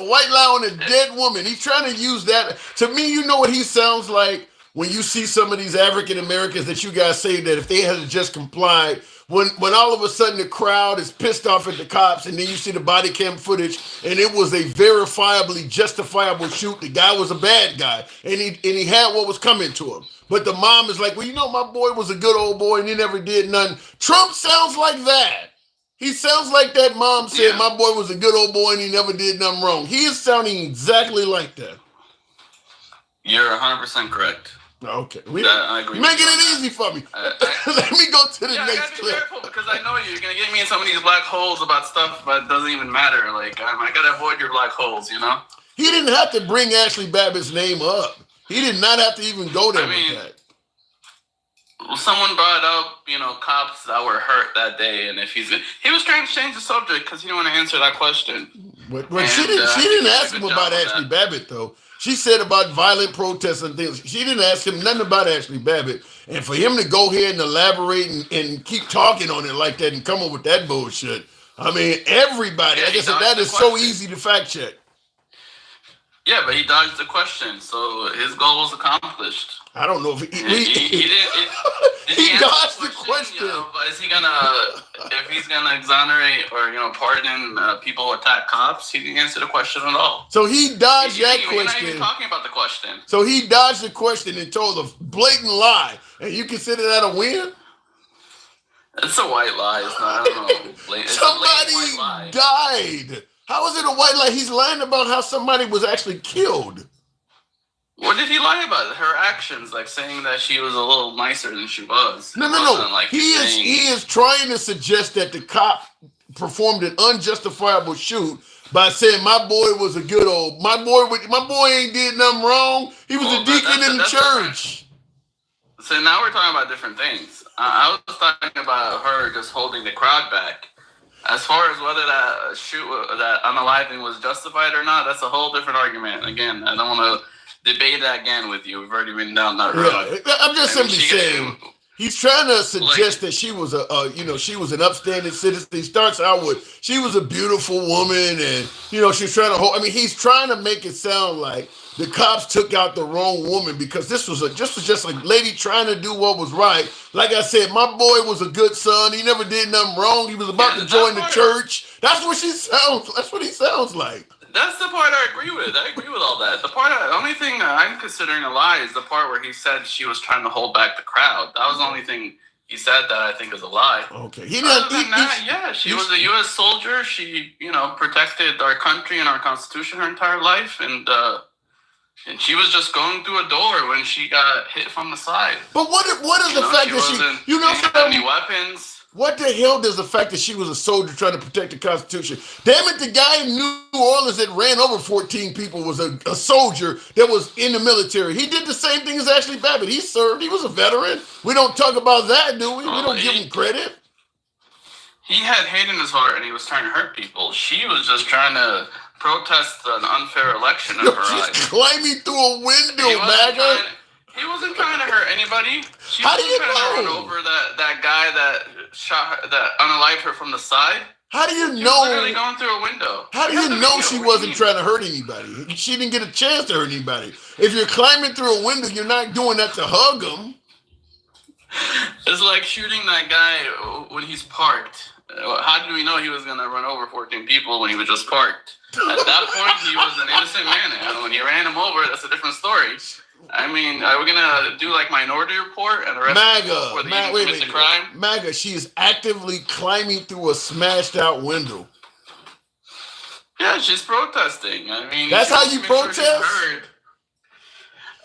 White lie on a dead woman. He's trying to use that. To me, you know what he sounds like when you see some of these African Americans that you guys say that if they had just complied, when all of a sudden the crowd is pissed off at the cops, and then you see the body cam footage, and it was a verifiably justifiable shoot. The guy was a bad guy, and he had what was coming to him. But the mom is like, well, you know, my boy was a good old boy and he never did nothing. Trump sounds like that. He sounds like that mom said, my boy was a good old boy and he never did nothing wrong. He is sounding exactly like that. You're 100% correct. Okay. I agree. Making it easy for me. Let me go to the next clip. Be careful, because I know you're going to get me in some of these black holes about stuff that doesn't even matter. Like, I got to avoid your black holes, you know? He didn't have to bring Ashley Babbitt's name up. He did not have to even go there with that. Someone brought up, you know, cops that were hurt that day, and if he was trying to change the subject because he didn't want to answer that question. But she didn't ask him about Ashley Babbitt, though. She said about violent protests and things. She didn't ask him nothing about Ashley Babbitt. And for him to go ahead and elaborate and keep talking on it like that and come up with that bullshit, I mean, everybody, like I said, that is so easy to fact check. Yeah, but he dodged the question, so his goal was accomplished. I don't know if He didn't. Did he answer dodged the question. Is he gonna, if he's gonna exonerate or pardon people who attack cops? He didn't answer the question at all. So he dodged that We're not question. even talking about the question. So he dodged the question and told a blatant lie, and you consider that a win? It's a white lie. It's not. I don't know. It's Somebody a white lie. died. How is it a white lie? He's lying about how somebody was actually killed. What did he lie about? Her actions, like saying that she was a little nicer than she was. No. Like he is trying to suggest that the cop performed an unjustifiable shoot by saying my boy was a good old my boy ain't did nothing wrong. He was a deacon in the church. So now we're talking about different things. I was talking about her just holding the crowd back. As far as whether that that unaliving was justified or not, that's a whole different argument. Again, I don't want to debate that again with you. We've already been down that road. Yeah, I'm just simply saying he's trying to suggest that she was she was an upstanding citizen. He starts out with she was a beautiful woman, and she's trying to hold. I mean, he's trying to make it sound like the cops took out the wrong woman because this was just a lady trying to do what was right. Like I said, my boy was a good son. He never did nothing wrong. He was about to join the church. That's what he sounds like. That's the part I agree with. I agree with all that. The only thing I'm considering a lie is the part where he said she was trying to hold back the crowd. That was the only thing he said that I think is a lie. Okay. She was a U.S. soldier. She, protected our country and our Constitution her entire life, and she was just going through a door when she got hit from the side. But what is the fact that she had any weapons? What the hell does the fact that she was a soldier trying to protect the Constitution? Damn it, the guy in New Orleans that ran over 14 people was a soldier that was in the military. He did the same thing as Ashley Babbitt. He served. He was a veteran. We don't talk about that, do we? We don't give him credit. He had hate in his heart and he was trying to hurt people. She was just trying to protest an unfair election in her eyes. She's climbing through a window, MAGA. He wasn't trying to hurt anybody. She How do you trying to run over that guy that shot her, that unalived her from the side. How do you know? She was literally going through a window. How do you know she wasn't trying to hurt anybody? She didn't get a chance to hurt anybody. If you're climbing through a window, you're not doing that to hug him. It's like shooting that guy when he's parked. How did we know he was going to run over 14 people when he was just parked? At that point, he was an innocent man. And when you ran him over, that's a different story. I mean, are we gonna do like Minority Report and arrest people before they even commit the crime? MAGA, she is actively climbing through a smashed out window. Yeah, she's protesting. I mean, that's how you protest? Wait,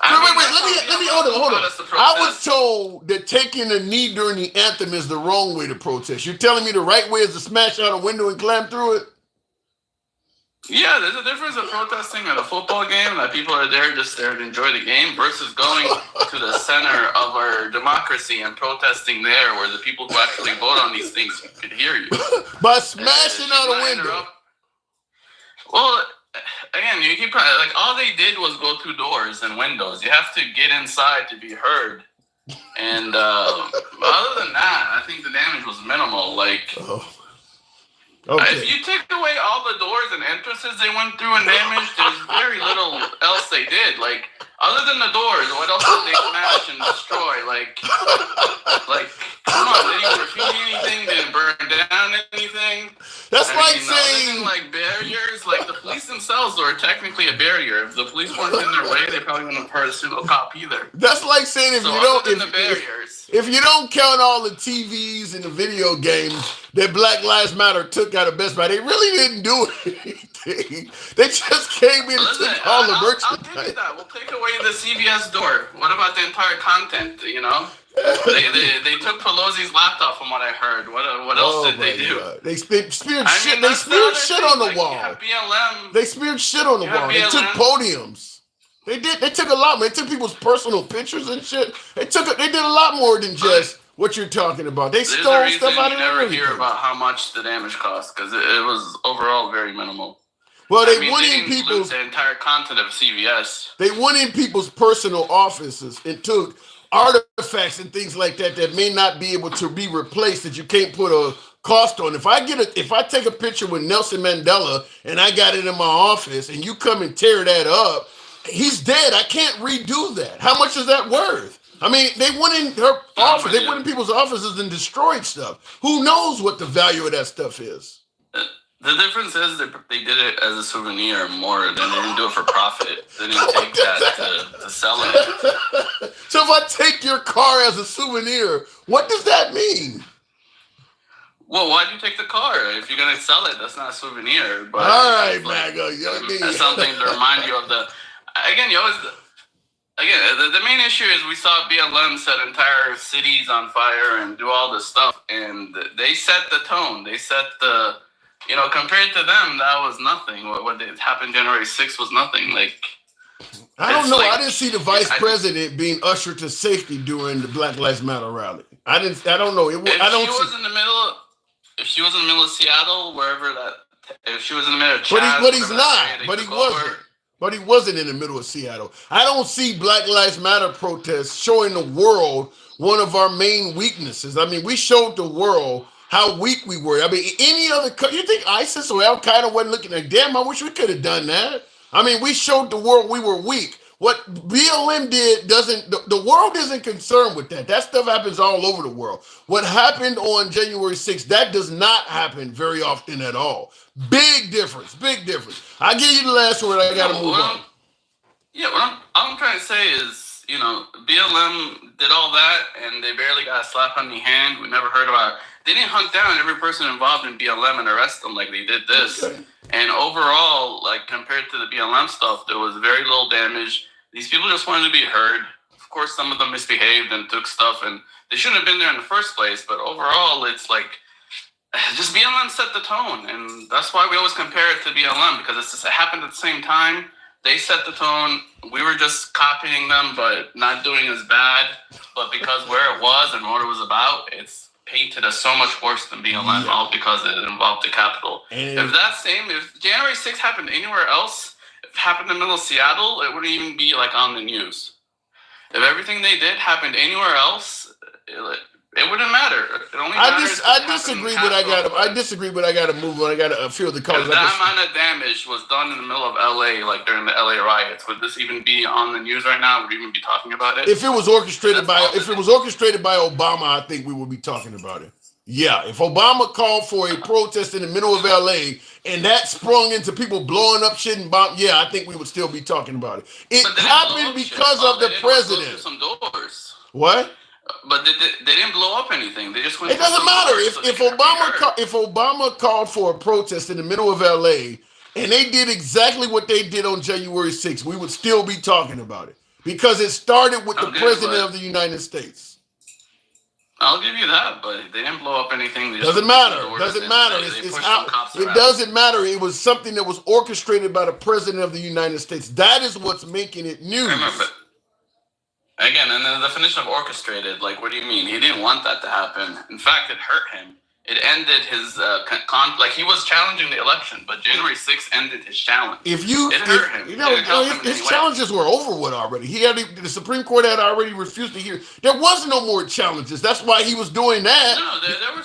let me hold on. I was told that taking a knee during the anthem is the wrong way to protest. You're telling me the right way is to smash out a window and climb through it? Yeah, there's a difference of protesting at a football game that people are there just there to enjoy the game versus going to the center of our democracy and protesting there where the people who actually vote on these things could hear you. By smashing out a window. Well, again, you keep like all they did was go through doors and windows. You have to get inside to be heard. And other than that, I think the damage was minimal. Like. Okay. If you take away all the doors and entrances they went through and damaged, there's very little else they did. Like, other than the doors, what else did they smash and destroy? Like, come on, they didn't graffiti anything, they didn't burn down anything. That's saying, other than, like, barriers, like, the police themselves were technically a barrier. If the police weren't in their way, they probably wouldn't have hurt a single cop either. That's like saying if you don't count all the TVs and the video games that Black Lives Matter took out of Best Buy, they really didn't do anything. They just came in and took all the merchandise. I'll give you that. We'll take away the CVS door. What about the entire content, they took Pelosi's laptop from what I heard. What else did they do? God. They speared shit. They speared shit on the wall. BLM. They speared shit on the wall. They took podiums. They did. They took a lot more. They took people's personal pictures and shit. They did a lot more than just what you're talking about. They stole stuff out of everything. You never hear about how much the damage cost because it was overall very minimal. Well, they went in people's the entire content of CVS. They went in people's personal offices and took artifacts and things like that may not be able to be replaced. That you can't put cost on. If I take a picture with Nelson Mandela and I got it in my office and you come and tear that up, he's dead. I can't redo that. How much is that worth? I mean, they went in her office, they went in people's offices and destroyed stuff. Who knows what the value of that stuff is? The difference is that they did it as a souvenir more than they didn't do it for profit. They didn't take that to sell it. So if I take your car as a souvenir, what does that mean? Well, why do you take the car? If you're going to sell it, that's not a souvenir. But all right, Mago. That's something to remind you of the... Again, the main issue is we saw BLM set entire cities on fire and do all this stuff. And they set the tone. They set the... compared to them, that was nothing. What happened January 6th was nothing. I don't know. I didn't see the vice president being ushered to safety during the Black Lives Matter rally. I don't know. If she was in the middle of Seattle, if she was in the middle of Chad, but he's not. But he wasn't. But he wasn't in the middle of Seattle. I don't see Black Lives Matter protests showing the world one of our main weaknesses. I mean, we showed the world how weak we were. I mean, any other you think ISIS or Al Qaeda wasn't looking like, damn, I wish we could have done that. I mean, we showed the world we were weak. What BLM did the world isn't concerned with that. That stuff happens all over the world. What happened on January 6th, that does not happen very often at all. Big difference. I give you the last word. I got to move on. What I'm trying to say is, BLM did all that and they barely got a slap on the hand. We never heard about it. They didn't hunt down every person involved in BLM and arrest them like they did this. Okay. And overall, compared to the BLM stuff, there was very little damage. These people just wanted to be heard. Of course, some of them misbehaved and took stuff, and they shouldn't have been there in the first place. But overall, it's just BLM set the tone, and that's why we always compare it to BLM, because it happened at the same time. They set the tone. We were just copying them, but not doing as bad. But because where it was and what it was about, it's painted as so much worse than BLM, all because it involved the Capitol. If January 6th happened anywhere else, if it happened in the middle of Seattle, it wouldn't even be on the news. If everything they did happened anywhere else, it wouldn't matter. It only matters. I disagree, but I got to move on. I got to feel the colors. If that amount of damage was done in the middle of LA, during the LA riots, would this even be on the news right now? Would we even be talking about it? If it was orchestrated by Obama, I think we would be talking about it. Yeah, if Obama called for a protest in the middle of LA and that sprung into people blowing up shit and bomb, I think we would still be talking about it. It happened because of the president. Some doors. What? But they didn't blow up anything. They just went. It doesn't matter if Obama called for a protest in the middle of LA and they did exactly what they did on January 6th, we would still be talking about it because it started with the president of the United States. I'll give you that, but they didn't blow up anything. Doesn't matter. It doesn't matter. It was something that was orchestrated by the president of the United States. That is what's making it news. Again, and the definition of orchestrated, what do you mean? He didn't want that to happen. In fact, it hurt him. It ended his he was challenging the election, but January 6th ended his challenge. It hurt him. His challenges were over with already. The Supreme Court had already refused to hear. There was no more challenges. That's why he was doing that. There were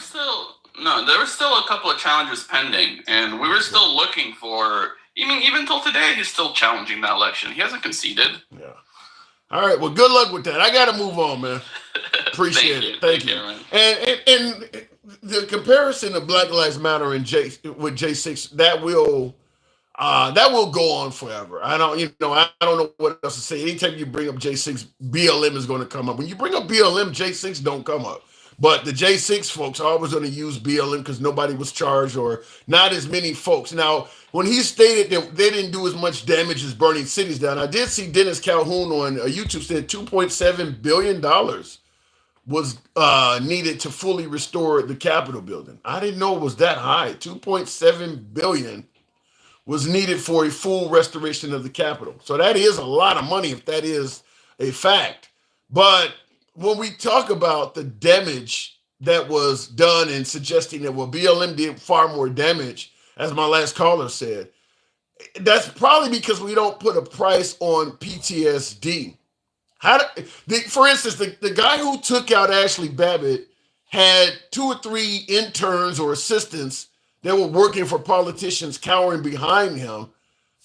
still a couple of challenges pending, and we were still looking for. Even till today, he's still challenging that election. He hasn't conceded. Yeah. All right. Well, good luck with that. I got to move on, man. Appreciate it. Thank you. And the comparison of Black Lives Matter and with J6 that will go on forever. I don't know what else to say. Anytime you bring up J6, BLM is going to come up. When you bring up BLM, J6 don't come up. But the J6 folks are always going to use BLM because nobody was charged or not as many folks. Now, when he stated that they didn't do as much damage as burning cities down, I did see Dennis Calhoun on YouTube said $2.7 billion was needed to fully restore the Capitol building. I didn't know it was that high. $2.7 billion was needed for a full restoration of the Capitol. So that is a lot of money if that is a fact. But when we talk about the damage that was done and suggesting that, BLM did far more damage, as my last caller said, that's probably because we don't put a price on PTSD. For instance, the guy who took out Ashley Babbitt had 2 or 3 interns or assistants that were working for politicians cowering behind him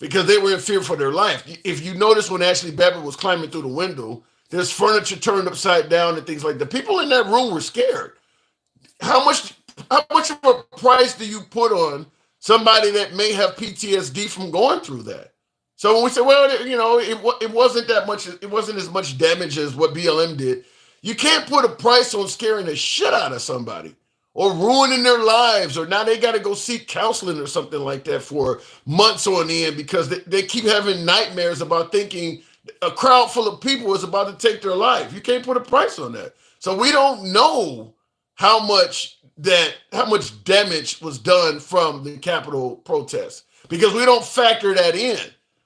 because they were in fear for their life. If you notice when Ashley Babbitt was climbing through the window, there's furniture turned upside down and things like that. People in that room were scared. How much of a price do you put on somebody that may have PTSD from going through that? So when we say, well, it wasn't that much, it wasn't as much damage as what BLM did. You can't put a price on scaring the shit out of somebody or ruining their lives, or now they got to go seek counseling or something like that for months on end because they keep having nightmares about thinking a crowd full of people is about to take their life. You can't put a price on that. So we don't know how much damage was done from the Capitol protests because we don't factor that in.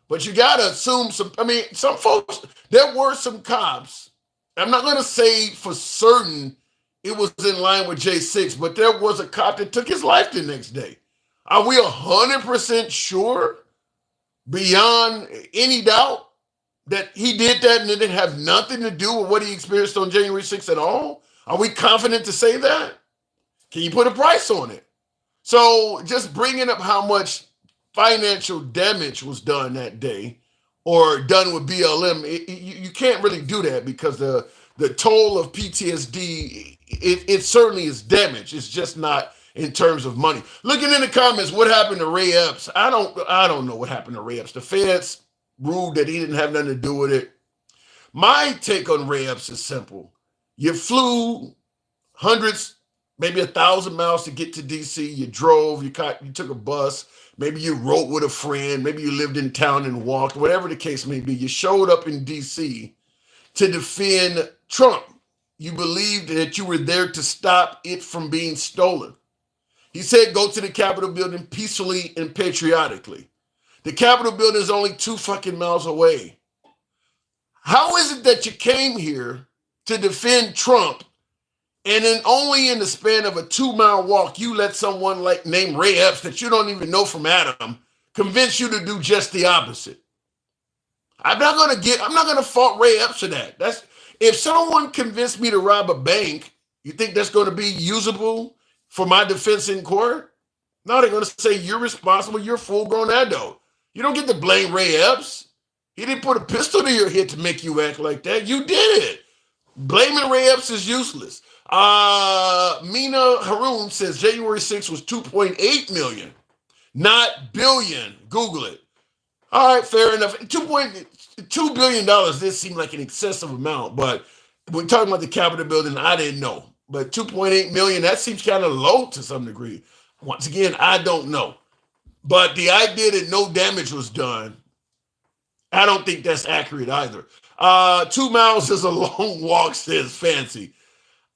But you got to assume some folks, there were some cops. I'm not going to say for certain it was in line with J6, but there was a cop that took his life the next day. Are we 100% sure, beyond any doubt, that he did that and it didn't have nothing to do with what he experienced on January 6th at all? Are we confident to say that? Can you put a price on it? So just bringing up how much financial damage was done that day or done with BLM, you can't really do that because the toll of PTSD, it certainly is damage. It's just not in terms of money. Looking in the comments, what happened to Ray Epps? I don't know what happened to Ray Epps. The feds ruled that he didn't have nothing to do with it. My take on Ray Epps is simple. You flew hundreds, maybe 1,000 miles to get to DC. You drove, you took a bus. Maybe you rode with a friend. Maybe you lived in town and walked, whatever the case may be. You showed up in DC to defend Trump. You believed that you were there to stop it from being stolen. He said, go to the Capitol building peacefully and patriotically. The Capitol building is only 2 fucking miles away. How is it that you came here to defend Trump, and then only in the span of a 2-mile walk, you let someone like named Ray Epps that you don't even know from Adam convince you to do just the opposite? I'm not gonna fault Ray Epps for that. If someone convinced me to rob a bank, you think that's going to be usable for my defense in court? No, they're going to say you're responsible. You're a full-grown adult. You don't get to blame Ray Epps. He didn't put a pistol to your head to make you act like that. You did it. Blaming Ray Epps is useless. Mina Haroon says January 6th was 2.8 million, not billion. Google it. All right, fair enough. $2 billion, this seemed like an excessive amount, but we're talking about the Capitol building, I didn't know. But 2.8 million, that seems kind of low to some degree. Once again, I don't know. But the idea that no damage was done, I don't think that's accurate either. 2 miles is a long walk, says Fancy.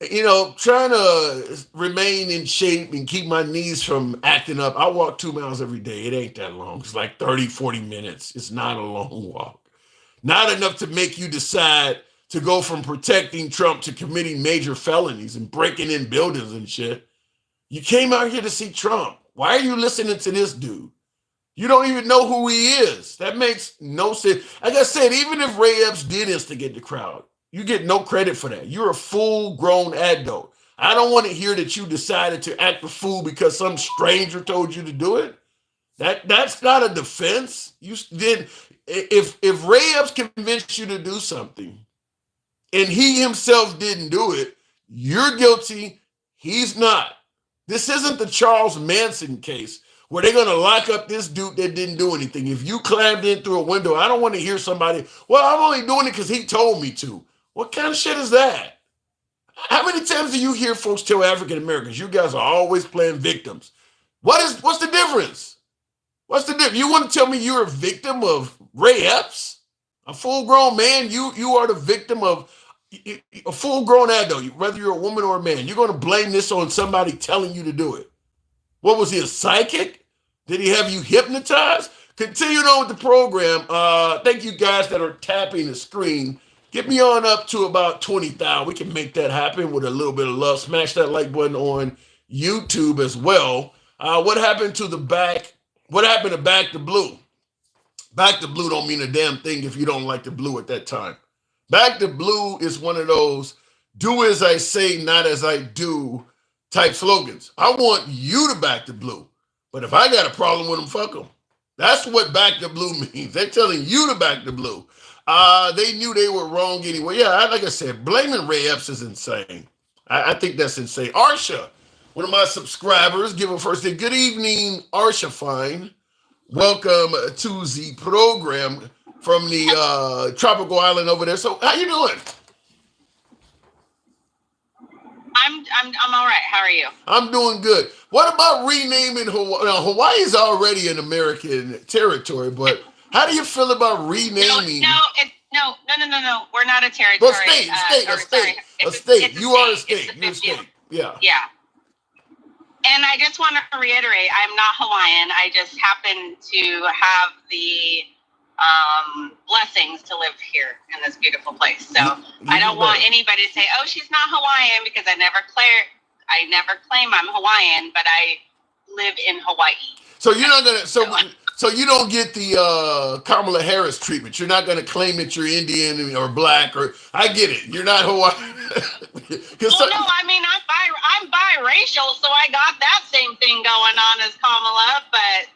Trying to remain in shape and keep my knees from acting up. I walk 2 miles every day. It ain't that long. It's like 30, 40 minutes. It's not a long walk. Not enough to make you decide to go from protecting Trump to committing major felonies and breaking in buildings and shit. You came out here to see Trump. Why are you listening to this dude? You don't even know who he is. That makes no sense. Like I said, even if Ray Epps did instigate the crowd, you get no credit for that. You're a full-grown adult. I don't want to hear that you decided to act a fool because some stranger told you to do it. That's not a defense. You did. If Ray Epps convinced you to do something and he himself didn't do it, you're guilty. He's not. This isn't the Charles Manson case where they're going to lock up this dude that didn't do anything. If you climbed in through a window, I don't want to hear somebody, well, I'm only doing it because he told me to. What kind of shit is that? How many times do you hear folks tell African Americans, you guys are always playing victims? What's the difference? What's the difference? You want to tell me you're a victim of Ray Epps? A full-grown man? You are the victim of a full-grown adult, whether you're a woman or a man. You're going to blame this on somebody telling you to do it. What was he, a psychic? Did he have you hypnotized? Continuing on with the program. Thank you guys that are tapping the screen. Get me on up to about 20,000. We can make that happen with a little bit of love. Smash that like button on YouTube as well. What happened to Back to Blue? Back to Blue don't mean a damn thing if you don't like the blue at that time. Back to Blue is one of those do as I say, not as I do type slogans. I want you to back the blue. But if I got a problem with them, fuck them. That's what back the blue means. They're telling you to back the blue. They knew they were wrong anyway. Yeah, like I said, blaming Ray Epps is insane. I think that's insane. Arsha, one of my subscribers, give a first day. Good evening, Arsha Fine. Welcome to the program from the tropical island over there. So, how you doing? I'm all right. How are you? I'm doing good. What about renaming Hawaii? Now, Hawaii is already an American territory, but how do you feel about renaming? No. We're not a territory. Well, a state. You are a state. You're a state. Yeah. Yeah. And I just want to reiterate, I'm not Hawaiian. I just happen to have the blessings to live here in this beautiful place. So I don't want anybody to say, "Oh, she's not Hawaiian," because I never claim I'm Hawaiian, but I live in Hawaii. So you're not gonna. So you don't get the Kamala Harris treatment. You're not gonna claim that you're Indian or black or. I get it. You're not Hawaiian. Well, no, I mean I'm biracial, so I got that same thing going on as Kamala. But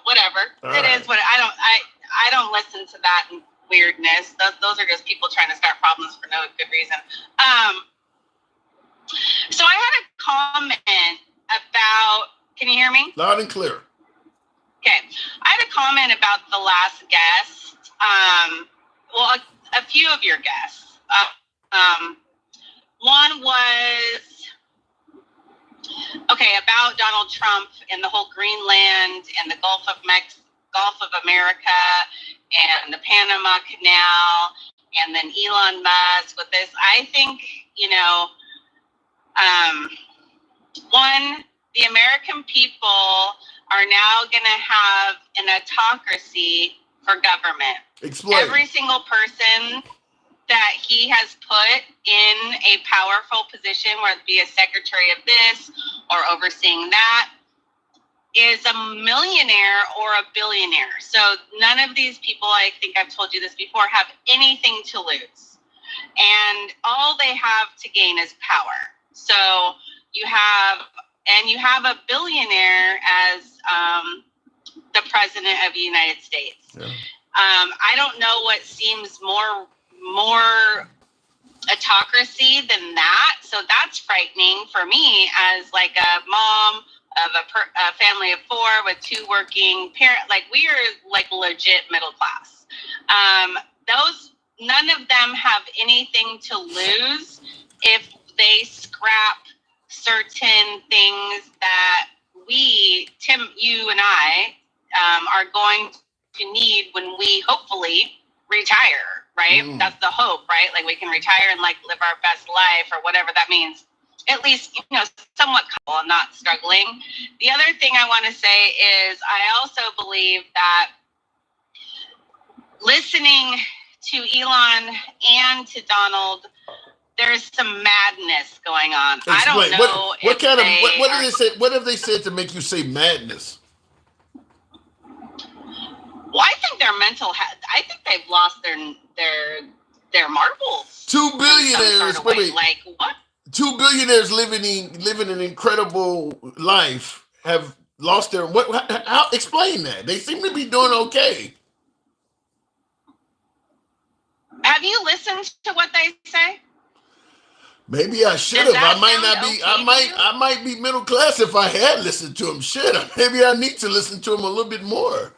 whatever. It is what I don't listen to that weirdness. Those are just people trying to start problems for no good reason. So I had a comment about. Can you hear me? Loud and clear. Okay, I had a comment about the last guest. A few of your guests. One was about Donald Trump and the whole Greenland and the Gulf of America and the Panama Canal, and then Elon Musk with this. I think the American people are now going to have an autocracy for government. Explain. Every single person that he has put in a powerful position, whether it be a secretary of this or overseeing that, is a millionaire or a billionaire. So none of these people, I think I've told you this before, have anything to lose. And all they have to gain is power. So you have a billionaire as the president of the United States. Yeah. I don't know what seems more autocracy than that. So that's frightening for me as like a mom of a family of 4 with 2 working parents. Like we are like legit middle class. None of them have anything to lose if they scrap certain things that we, Tim, you and I, are going to need when we hopefully retire, right? That's the hope, right? Like we can retire and like live our best life or whatever that means. At least, somewhat comfortable and not struggling. The other thing I want to say is I also believe that listening to Elon and to Donald, there's some madness going on. Explain. I don't know what have they said to make you say madness? Well, I think their I think they've lost their marbles. 2 billionaires. Sort of like what? 2 billionaires living an incredible life have lost their how explain that? They seem to be doing okay. Have you listened to what they say? Maybe I should have. I might not be. I might be middle class if I had listened to him. Maybe I need to listen to him a little bit more.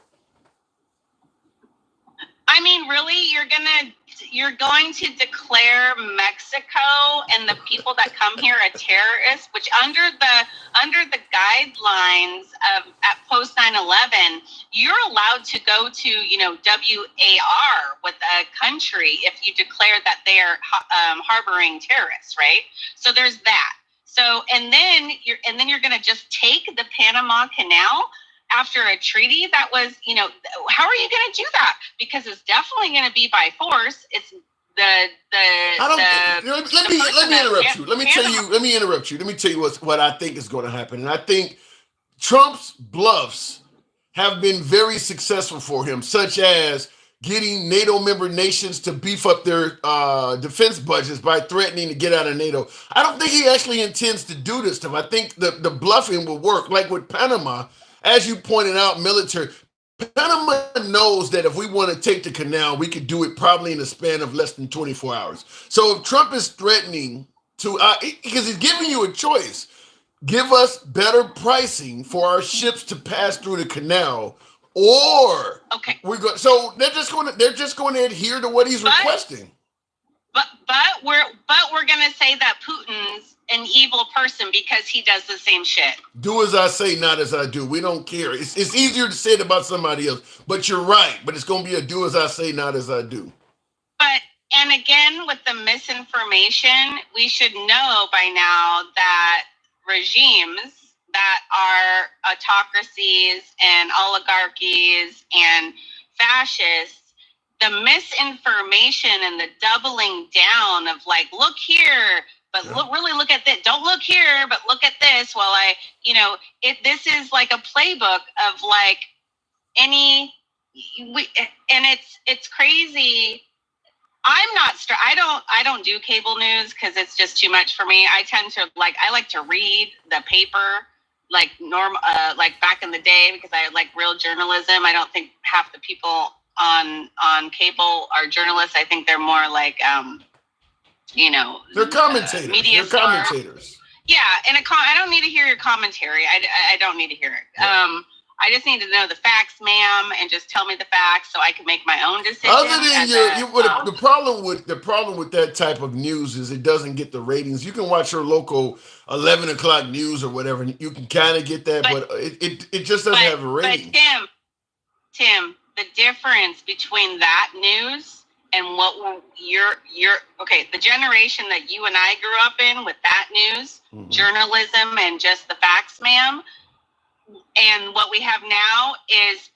I mean, really, you're going to declare Mexico and the people that come here a terrorist, which under the guidelines of at post 9/11, you're allowed to go to WAR with a country if you declare that they are harboring terrorists, right? So there's that. So and then you're going to just take the Panama Canal after a treaty that was, how are you going to do that? Because it's definitely going to be by force. It's let me interrupt you. Let me interrupt you. Let me tell you what I think is going to happen. And I think Trump's bluffs have been very successful for him, such as getting NATO member nations to beef up their defense budgets by threatening to get out of NATO. I don't think he actually intends to do this stuff. I think the bluffing will work. Like with Panama, as you pointed out, military. Panama knows that if we want to take the canal, we could do it probably in a span of less than 24 hours. So if Trump is threatening to, because he's giving you a choice, give us better pricing for our ships to pass through the canal, or Okay. we're going. So they're just going to adhere to what he's requesting. But we're gonna say that Putin's an evil person because he does the same shit. Do as I say, not as I do. We don't care. It's easier to say it about somebody else, but you're right. But it's going to be a do as I say, not as I do. But, and again, with the misinformation, we should know by now that regimes that are autocracies and oligarchies and fascists, the misinformation and the doubling down of like, look here, but look at this. Don't look here, but look at this. While this is like a playbook of like and it's crazy. I don't do cable news because it's just too much for me. I like to read the paper like back in the day because I like real journalism. I don't think half the people on cable are journalists. I think they're more like they're commentators. Media they're commentators. Yeah, and I don't need to hear your commentary. I don't need to hear it. Yeah. I just need to know the facts, ma'am, and just tell me the facts so I can make my own decision. Other than the problem with that type of news is it doesn't get the ratings. You can watch your local 11 o'clock news or whatever, and you can kind of get that, but it just doesn't have a rating. But Tim, the difference between that news and what the generation that you and I grew up in with that news, journalism, and just the facts, ma'am. And what we have now is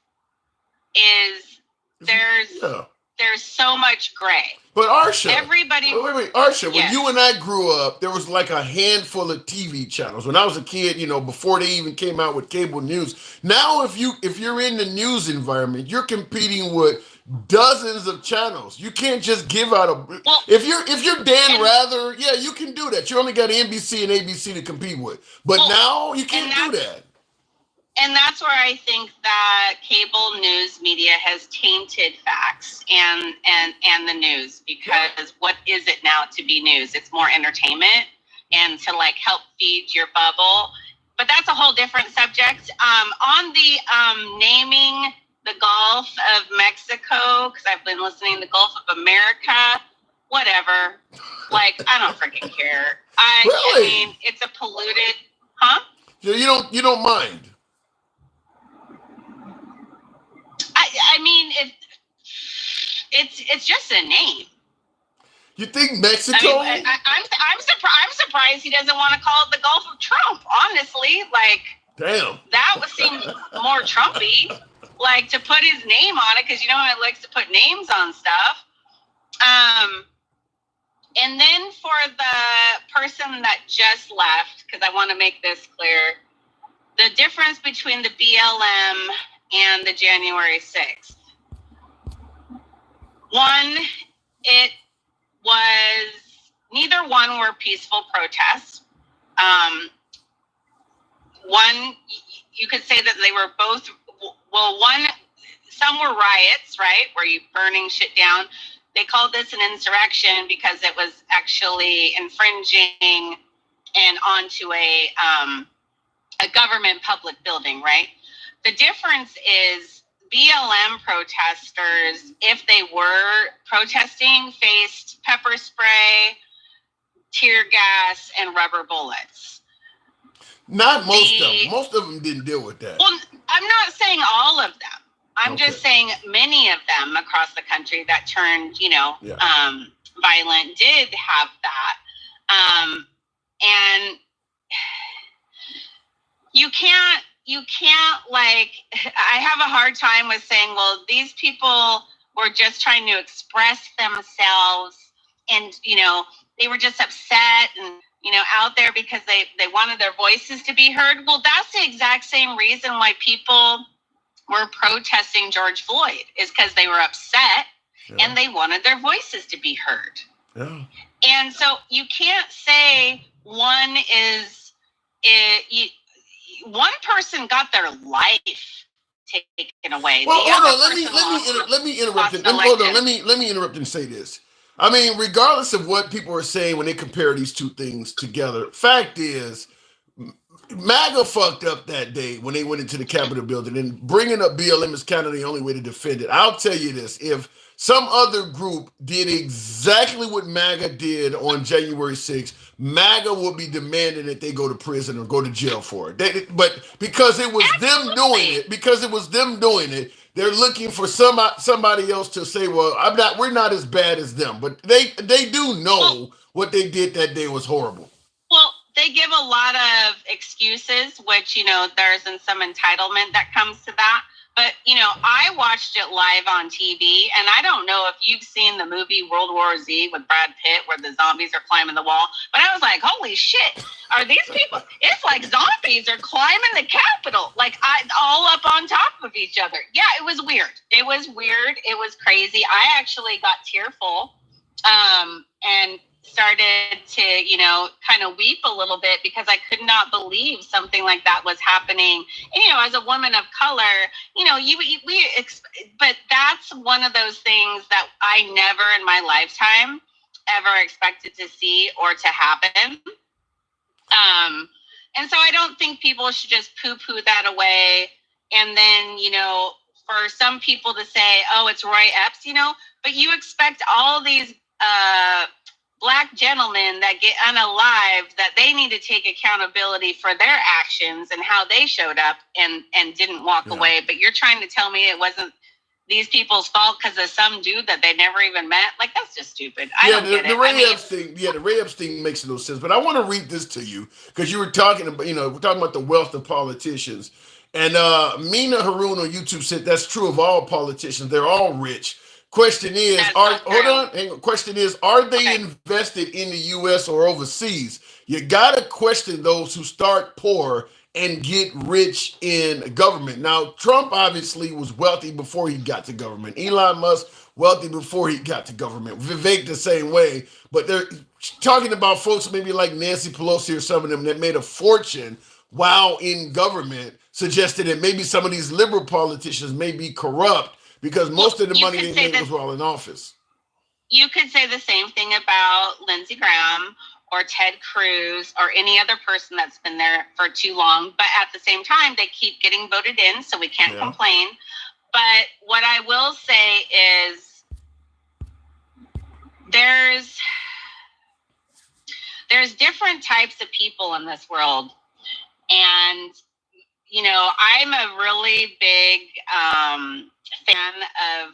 there's so much gray. But Arsha, everybody, wait, Arsha, yes. When you and I grew up, there was like a handful of TV channels. When I was a kid, before they even came out with cable news. Now, if you're in the news environment, you're competing with dozens of channels. You can't just give out if you're Dan Rather, yeah, you can do that. You only got NBC and ABC to compete with. But now you can't do that. And that's where I think that cable news media has tainted facts and the news, because what is it now to be news? It's more entertainment and to like help feed your bubble. But that's a whole different subject. On the naming the Gulf of Mexico, because I've been listening to the Gulf of America, whatever. Like, I don't freaking care. Really? I mean, it's a polluted, huh? So you don't mind. I mean, it's just a name. You think Mexico? I'm surprised he doesn't want to call it the Gulf of Trump. Honestly, like, damn, that would seem more Trumpy. Like to put his name on it, because he likes to put names on stuff. And then for the person that just left, because I want to make this clear, the difference between the BLM and the January 6th. One, neither one were peaceful protests. One, you could say that they were both, some were riots, right, where you're burning shit down. They called this an insurrection because it was actually infringing and onto a government public building, right? The difference is BLM protesters, if they were protesting, faced pepper spray, tear gas, and rubber bullets. Not most of them. Most of them didn't deal with that. Well, I'm not saying all of them. I'm just saying many of them across the country that turned, violent did have that. And you can't like, I have a hard time with saying, well, these people were just trying to express themselves and, they were just upset and, out there because they wanted their voices to be heard. Well, that's the exact same reason why people were protesting George Floyd is because they were upset and they wanted their voices to be heard. Yeah. And so you can't say one one person got their life taken away. Well, The hold other on. Let me interrupt. Hold on. Let me interrupt and say this. I mean, regardless of what people are saying when they compare these two things together, fact is, MAGA fucked up that day when they went into the Capitol building, and bringing up BLM is kind of the only way to defend it. I'll tell you this: if some other group did exactly what MAGA did on January 6th, MAGA would be demanding that they go to prison or go to jail for it. But because it was them doing it, they're looking for somebody else to say, "Well, we're not as bad as them." But they do know what they did that day was horrible. Well, they give a lot of excuses, which, there's some entitlement that comes to that. But, I watched it live on TV, and I don't know if you've seen the movie World War Z with Brad Pitt, where the zombies are climbing the wall. But I was like, holy shit, are these people? It's like zombies are climbing the Capitol, all up on top of each other. Yeah, it was weird. It was crazy. I actually got tearful and started to, kind of weep a little bit because I could not believe something like that was happening. And, as a woman of color, but that's one of those things that I never in my lifetime ever expected to see or to happen. And so I don't think people should just poo-poo that away. And then, for some people to say, oh, it's Roy Epps, but you expect all these, Black gentlemen that get unalived, that they need to take accountability for their actions and how they showed up and didn't walk away. But you're trying to tell me it wasn't these people's fault because of some dude that they never even met? Like, that's just stupid. I don't get it. The Ray Epps thing makes no sense. But I want to read this to you because you were talking about, we're talking about the wealth of politicians. And Mina Haroon on YouTube said that's true of all politicians. They're all rich. Question is, Question is, are they invested in the U.S. or overseas? You gotta question those who start poor and get rich in government. Now, Trump obviously was wealthy before he got to government. Elon Musk, wealthy before he got to government. Vivek the same way. But they're talking about folks maybe like Nancy Pelosi or some of them that made a fortune while in government, suggested that maybe some of these liberal politicians may be corrupt because most of the money they made was while in office. You could say the same thing about Lindsey Graham or Ted Cruz or any other person that's been there for too long. But at the same time, they keep getting voted in, so we can't complain. But what I will say is there's different types of people in this world. And, I'm a really big fan of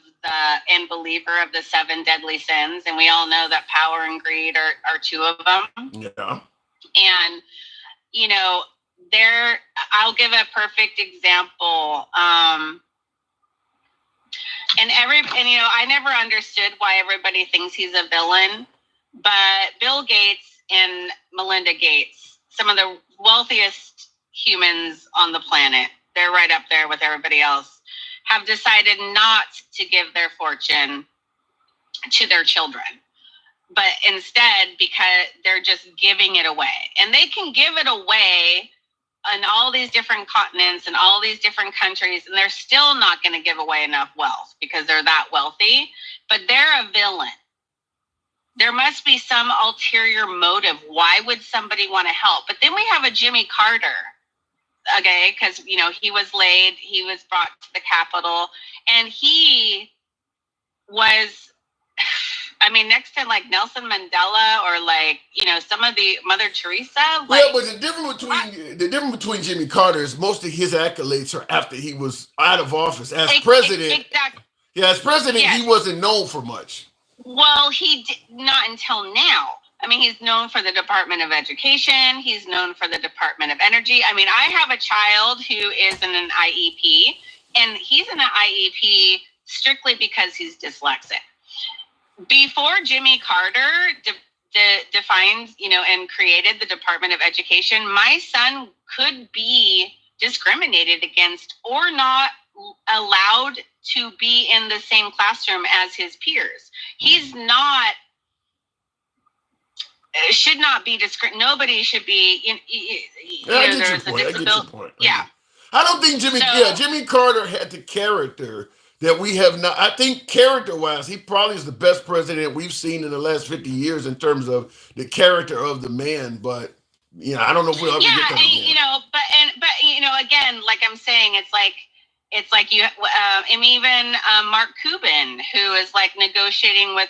and believer of the 7 deadly sins. And we all know that power and greed are 2 of them. Yeah. And, I'll give a perfect example. I never understood why everybody thinks he's a villain, but Bill Gates and Melinda Gates, some of the wealthiest humans on the planet, they're right up there with everybody else, have decided not to give their fortune to their children, but instead because they're just giving it away. And they can give it away on all these different continents and all these different countries, and they're still not going to give away enough wealth because they're that wealthy, but they're a villain. There must be some ulterior motive. Why would somebody want to help? But then we have a Jimmy Carter, okay, because, he was laid, he was brought to the Capitol, and he was, next to like Nelson Mandela or like, some of the Mother Teresa. But the difference between Jimmy Carter is most of his accolades are after he was out of office as president. Exactly. Yeah, as president, he wasn't known for much. Well, he did not until now. He's known for the Department of Education. He's known for the Department of Energy. I have a child who is in an IEP, and he's in an IEP strictly because he's dyslexic. Before Jimmy Carter defined, and created the Department of Education, my son could be discriminated against or not allowed to be in the same classroom as his peers. He's not, should not be nobody should be, I get your point. I get your point. Yeah. I don't think Jimmy Carter had the character that we have not. I think character-wise, he probably is the best president we've seen in the last 50 years in terms of the character of the man. But I don't know if we'll ever get that again. But again, like I'm saying, it's like you, and even Mark Cuban, who is like negotiating with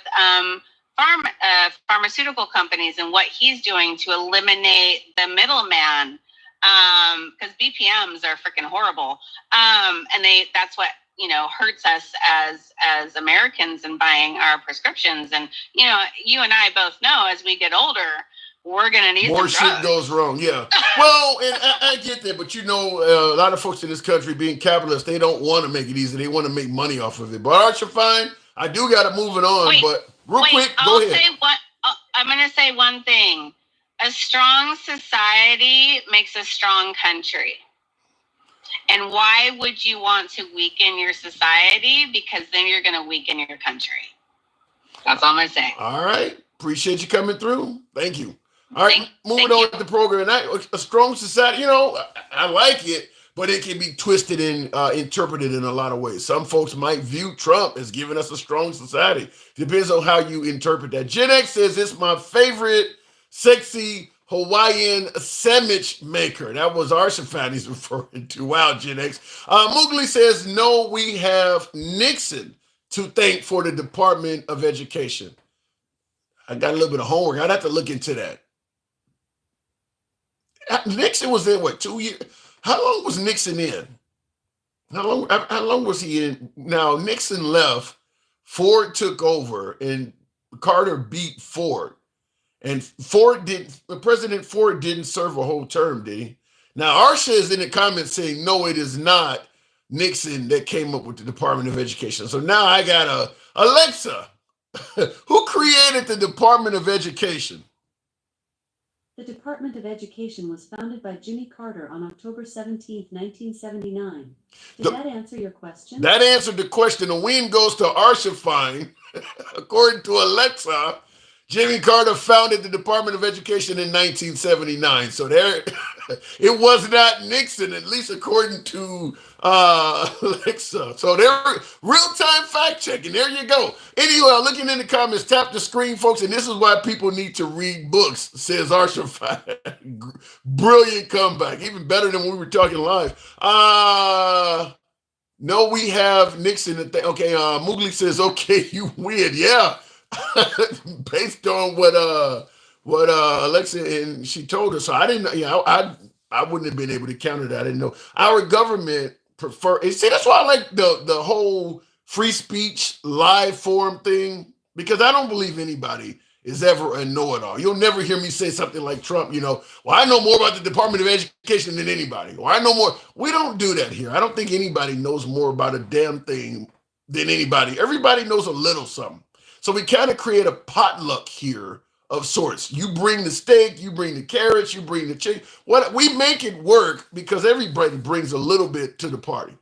pharmaceutical companies and what he's doing to eliminate the middleman, because BPMs are freaking horrible, and that's what hurts us as Americans in buying our prescriptions. And you and I both know, as we get older, we're gonna need more some shit goes wrong. Yeah. Well, and I get that, but a lot of folks in this country, being capitalists, they don't want to make it easy. They want to make money off of it. But Archifine, I do got to move it on. But real quick, go ahead. I'm going to say one thing. A strong society makes a strong country. And why would you want to weaken your society? Because then you're going to weaken your country. That's all I'm saying. All right. Appreciate you coming through. Thank you. All right, moving on with the program. A strong society, I like it, but it can be twisted and interpreted in a lot of ways. Some folks might view Trump as giving us a strong society. Depends on how you interpret that. Gen X says it's my favorite sexy Hawaiian sandwich maker. That was Archifan he's referring to. Wow, Gen X. Mowgli says, no, we have Nixon to thank for the Department of Education. I got a little bit of homework. I'd have to look into that. Nixon was in, 2 years? How long was Nixon in? How long was he in? Now, Nixon left, Ford took over, and Carter beat Ford. And President Ford didn't serve a whole term, did he? Now, Arsha is in the comments saying, no, it is not Nixon that came up with the Department of Education. So now I got Alexa, who created the Department of Education? The Department of Education was founded by Jimmy Carter on October 17, 1979. Did that answer your question? That answered the question. The win goes to Archifine. According to Alexa, Jimmy Carter founded the Department of Education in 1979. So there, it was not Nixon, at least according to Alexa. So they're real-time fact-checking. There you go. Anyway, looking in the comments, tap the screen, folks, and this is why people need to read books, says Archifine. Brilliant comeback. Even better than when we were talking live. No, we have Nixon. Okay, Mowgli says, okay, you win. Yeah. Based on what Alexa and she told us. So I didn't know, I wouldn't have been able to counter that. I didn't know. Our government see, that's why I like the whole free speech live forum thing, because I don't believe anybody is ever a know-it-all. You'll never hear me say something like Trump, well, I know more about the Department of Education than anybody, or I know more. We don't do that here. I don't think anybody knows more about a damn thing than anybody. Everybody knows a little something. So we kind of create a potluck here of sorts. You bring the steak, you bring the carrots, you bring the chicken. We make it work because everybody brings a little bit to the party.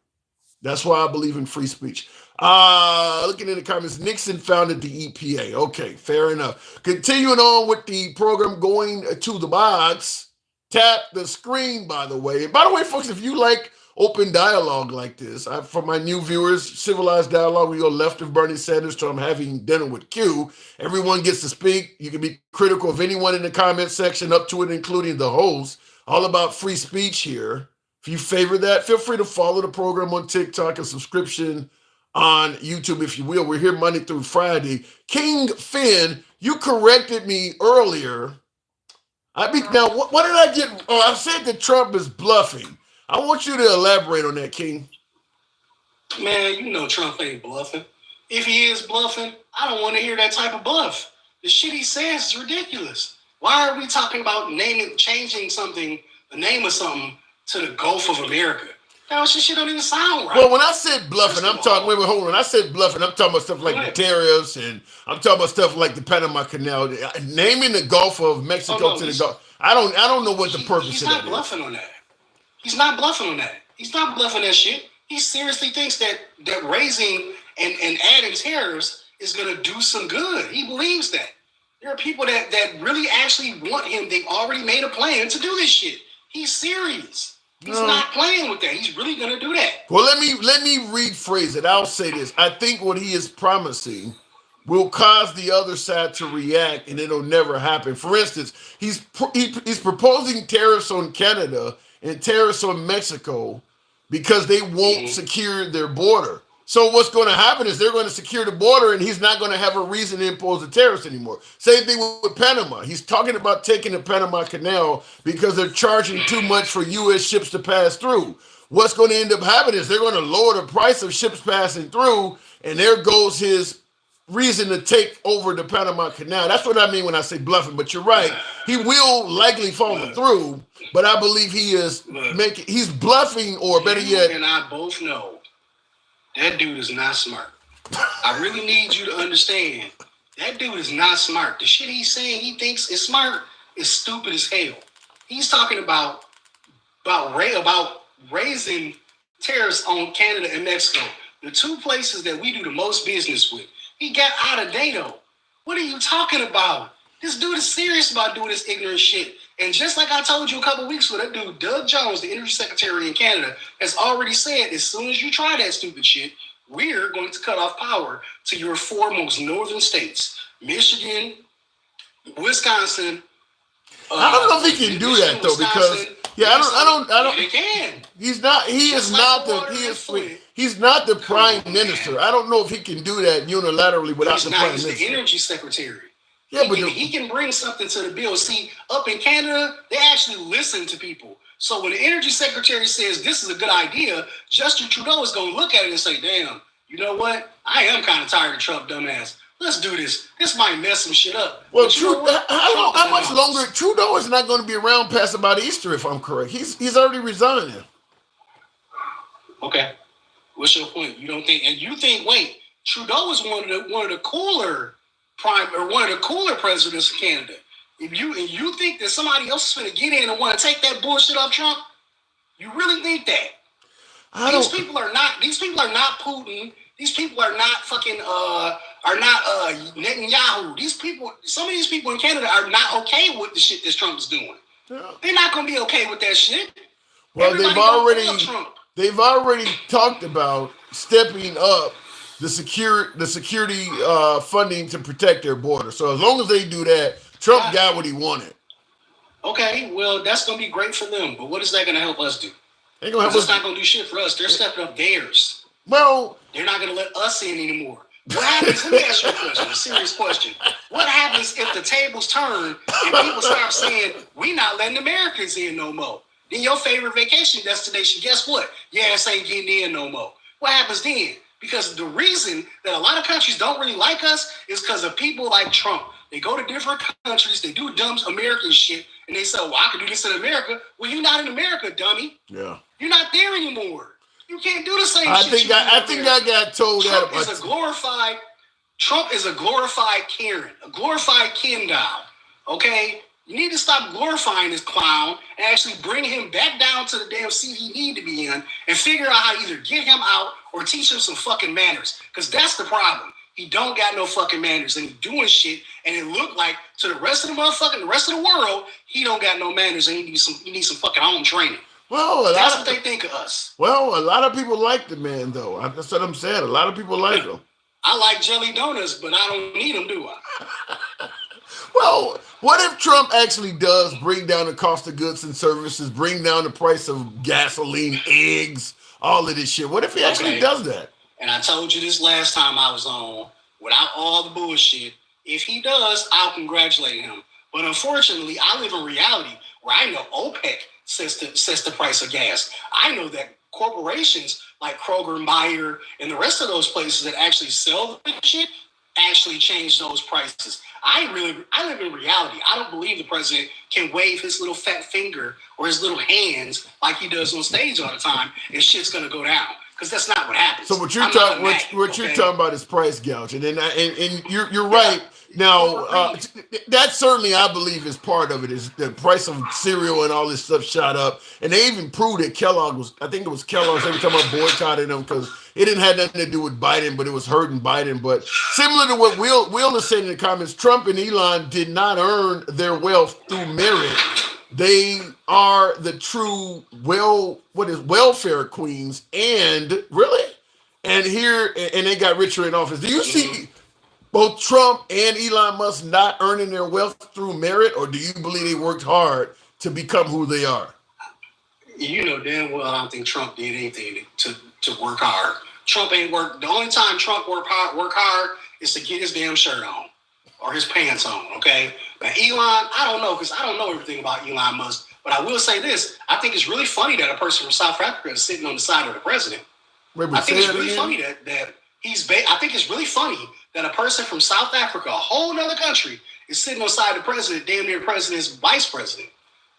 That's why I believe in free speech. Looking in the comments, Nixon founded the EPA. Okay, fair enough. Continuing on with the program, going to the box. Tap the screen, by the way. And by the way, folks, if you like open dialogue like this, for my new viewers, civilized dialogue, we go left of Bernie Sanders to I'm having dinner with Q. Everyone gets to speak. You can be critical of anyone in the comment section, up to it, including the host. All about free speech here. If you favor that, feel free to follow the program on TikTok and subscription on YouTube, if you will. We're here Monday through Friday. King Finn, you corrected me earlier. Now, what did I get? Oh, I said that Trump is bluffing. I want you to elaborate on that, King. Man, Trump ain't bluffing. If he is bluffing, I don't want to hear that type of bluff. The shit he says is ridiculous. Why are we talking about changing something, the name of something, to the Gulf of America? That shit don't even sound right. Well, when I said bluffing, I'm talking, wait, hold on. When I said bluffing, I'm talking about stuff like the tariffs, and I'm talking about stuff like the Panama Canal, naming the Gulf of Mexico to the Gulf. I don't know what the purpose of that is. He's not bluffing on that. He's not bluffing on that. He's not bluffing that shit. He seriously thinks that raising and adding tariffs is going to do some good. He believes that. There are people that really actually want him. They've already made a plan to do this shit. He's serious. He's not playing with that. He's really going to do that. Well, let me rephrase it. I'll say this. I think what he is promising will cause the other side to react, and it'll never happen. For instance, he's proposing tariffs on Canada and tariffs on Mexico because they won't secure their border. So what's going to happen is they're going to secure the border, and he's not going to have a reason to impose the tariffs anymore. Same thing with Panama. He's talking about taking the Panama Canal because they're charging too much for U.S. ships to pass through. What's going to end up happening is they're going to lower the price of ships passing through, and there goes his reason to take over the Panama Canal. That's what I mean when I say bluffing, but you're right. He will likely follow through, but I believe he is he's bluffing, or better yet. And I both know that dude is not smart. I really need you to understand that dude is not smart. The shit he's saying he thinks is smart is stupid as hell. He's talking about raising tariffs on Canada and Mexico, the two places that we do the most business with. He got out of data. What are you talking about? This dude is serious about doing this ignorant shit. And just like I told you a couple weeks ago, that dude, Doug Jones, the Energy Secretary in Canada, has already said, as soon as you try that stupid shit, we're going to cut off power to your four most northern states, Michigan, Wisconsin. I don't know if he can do that though, because I don't. He can. He's not. He's not the prime minister. I don't know if he can do that unilaterally without the prime minister. He's the energy secretary. Yeah, he can bring something to the bill. See, up in Canada, they actually listen to people. So when the energy secretary says this is a good idea, Justin Trudeau is going to look at it and say, damn, you know what? I am kind of tired of Trump, dumbass. Let's do this. This might mess some shit up. Well, how much longer? Trudeau is not going to be around past about Easter, if I'm correct. He's already resigning. Okay. What's your point? You don't think, and you think, wait, Trudeau is one of the cooler presidents of Canada. If you think that somebody else is going to get in and want to take that bullshit off Trump, you really think that? These people are not Putin. These people are not fucking Netanyahu. Some of these people in Canada are not okay with the shit that Trump's doing. Yeah. They're not going to be okay with that shit. Well, they've already talked about stepping up the security funding to protect their border. So as long as they do that, Trump got what he wanted. Okay, well, that's going to be great for them. But what is that going to help us do? It's not going to do shit for us. They're stepping up theirs. Well, they're not going to let us in anymore. What happens? Let me ask you a question, a serious question. What happens if the tables turn and people start saying, we not letting Americans in no more? Then your favorite vacation destination, guess what? Your ass ain't getting in no more. What happens then? Because the reason that a lot of countries don't really like us is because of people like Trump. They go to different countries, they do dumb American shit, and they say, well, I can do this in America. Well, you're not in America, dummy. Yeah. You're not there anymore. You can't do the same I shit. I think I got told Trump that. Trump is a glorified Karen, a glorified Ken doll. Okay? You need to stop glorifying this clown and actually bring him back down to the damn seat he need to be in and figure out how to either get him out or teach him some fucking manners. Because that's the problem. He don't got no fucking manners and he's doing shit, and it look like to the rest of the world, he don't got no manners and he needs some fucking home training. Well, that's what they think of us. Well, a lot of people like the man, though. That's what I'm saying. A lot of people like him. I like jelly donuts, but I don't need them, do I? Well, what if Trump actually does bring down the cost of goods and services, bring down the price of gasoline, eggs, all of this shit? What if he actually does that? And I told you this last time I was on, without all the bullshit, if he does, I'll congratulate him. But unfortunately, I live in reality where I know OPEC sets the price of gas. I know that corporations like Kroger, Meyer, and the rest of those places that actually sell the shit actually change those prices. I live in reality. I don't believe the president can wave his little fat finger or his little hands like he does on stage all the time and shit's gonna go down. because that's not what happens. So what you're I'm not talking a maggot, what you're okay? talking about is price gouging, and you're right. Now that certainly I believe is part of it. Is the price of cereal and all this stuff shot up, and they even proved that Kellogg was. I think it was Kellogg's. Every time I boycotted them because it didn't have nothing to do with Biden, but it was hurting Biden. But similar to what Will is saying in the comments, Trump and Elon did not earn their wealth through merit. They are the true welfare queens, and really, and they got richer in office. Do you see both Trump and Elon Musk not earning their wealth through merit, or do you believe they worked hard to become who they are? You know damn well I don't think Trump did anything to work hard. Trump ain't worked. The only time Trump work hard is to get his damn shirt on or his pants on, okay? But Elon, I don't know, because I don't know everything about Elon Musk. But I will say this. I think it's really funny that a person from South Africa is sitting on the side of the president. I think it's really funny that I think it's really funny that a person from South Africa, a whole other country, is sitting on the side of the president, damn near the president's vice president.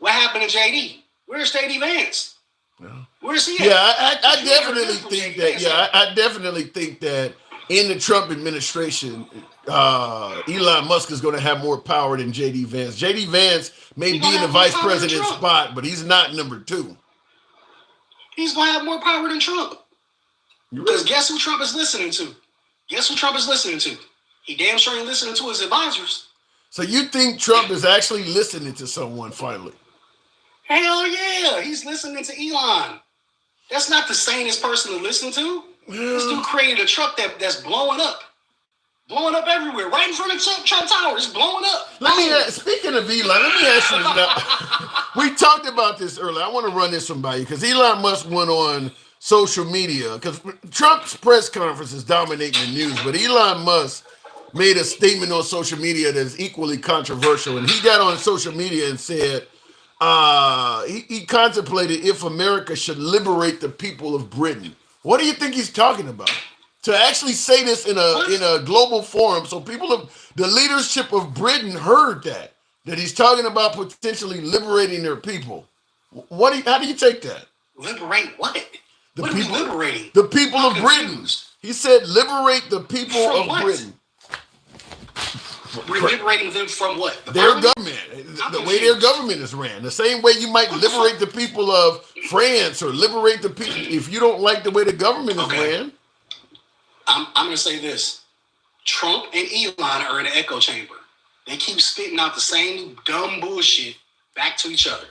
What happened to JD? Where's JD Vance? No. Where's he at? Yeah, I definitely think that. Yeah, I definitely think that in the Trump administration, Elon Musk is going to have more power than JD Vance. JD Vance may be in the vice president spot, but he's not number 2. He's going to have more power than Trump. Because guess who Trump is listening to? Guess who Trump is listening to? He damn sure ain't listening to his advisors. So you think Trump is actually listening to someone finally? Hell yeah, he's listening to Elon. That's not the sanest person to listen to. This dude created a truck that's blowing up everywhere, right in front of Trump Tower. It's blowing up. Speaking of Elon, let me ask you this now. We talked about this earlier. I want to run this one by you because Elon Musk went on social media because Trump's press conference is dominating the news, but Elon Musk made a statement on social media that's equally controversial, and he got on social media and said he contemplated if America should liberate the people of Britain. What do you think he's talking about? To actually say this in a global forum, so people of the leadership of Britain heard that he's talking about potentially liberating their people. How do you take that? Liberate what? What are we liberating? The people of Britain. He said liberate the people of Britain. We're liberating them from what? Their government. The way their government is ran. The same way you might liberate the people of France or liberate the people if you don't like the way the government is ran. I'm going to say this. Trump and Elon are in an echo chamber. They keep spitting out the same dumb bullshit back to each other.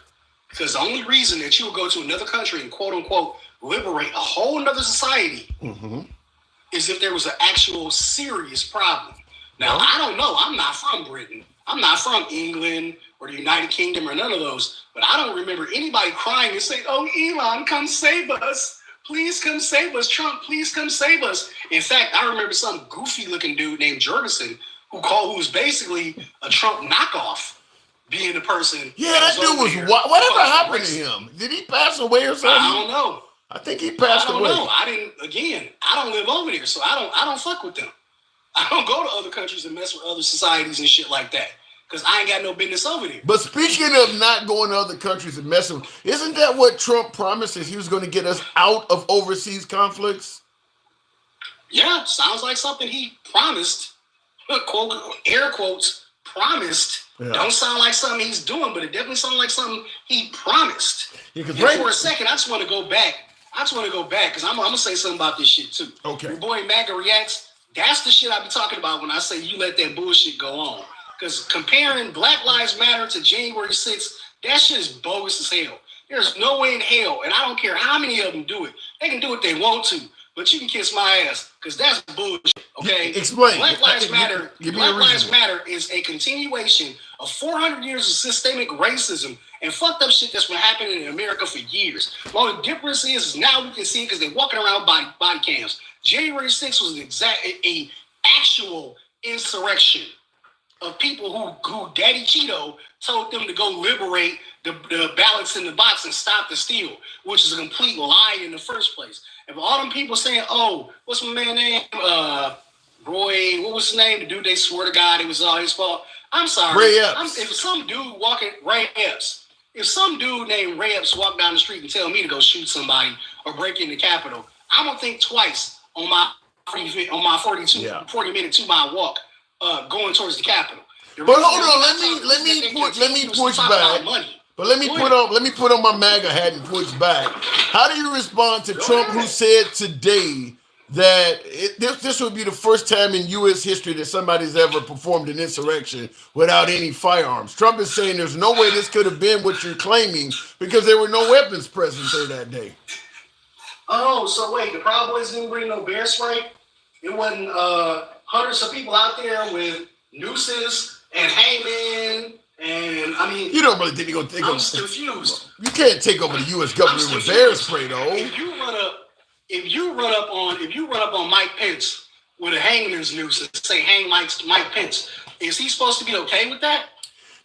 Because the only reason that you would go to another country and quote unquote liberate a whole nother society is if there was an actual serious problem. Now, I don't know. I'm not from Britain. I'm not from England or the United Kingdom or none of those. But I don't remember anybody crying and saying, oh, Elon, come save us. Please come save us. Trump, please come save us. In fact, I remember some goofy looking dude named Jurgensen who was basically a Trump knockoff, being the person. Yeah, that dude was whatever happened to him? Did he pass away or something? I don't know. I think he passed away. I don't live over there, so I don't fuck with them. I don't go to other countries and mess with other societies and shit like that. Because I ain't got no business over there. But speaking of not going to other countries and messing with, isn't that what Trump promised is he was going to get us out of overseas conflicts? Yeah, sounds like something he promised. Quote, air quotes, promised. Yeah. Don't sound like something he's doing, but it definitely sounds like something he promised. Yeah, for a second, I just want to go back. Because I'm going to say something about this shit too. Okay. Your boy MAGA Reacts, that's the shit I be talking about when I say you let that bullshit go on. Because comparing Black Lives Matter to January 6th, that shit is bogus as hell. There's no way in hell, and I don't care how many of them do it. They can do what they want to, but you can kiss my ass, because that's bullshit, okay? Explain. Black Lives Matter is a continuation of 400 years of systemic racism and fucked up shit that's been happening in America for years. Well, the difference is now we can see it because they're walking around body cams. January 6th was an actual insurrection of people who Daddy Cheeto told them to go liberate the ballots in the box and stop the steal, which is a complete lie in the first place. And all them people saying, oh, what's my man name? Roy, what was his name? The dude they swear to God it was all his fault. I'm sorry. Ray Epps. If some dude named Ray Epps walk down the street and tell me to go shoot somebody or break in the Capitol, I'm gonna think twice on my 40 minute 2 mile walk going towards the Capitol. But hold on, let me push back. But let me put on my MAGA hat and push back. How do you respond to Trump, who said today that this would be the first time in U.S. history that somebody's ever performed an insurrection without any firearms? Trump is saying there's no way this could have been what you're claiming because there were no weapons present there that day. Oh, so wait, the Proud Boys didn't bring no bear spray? It wasn't hundreds of people out there with nooses and hangmen, and I mean, you don't really think you're gonna take over? I'm confused. You can't take over the U.S. government with bear spray, though. If you run up on Mike Pence with a hangman's noose and say hang Mike Pence, is he supposed to be okay with that?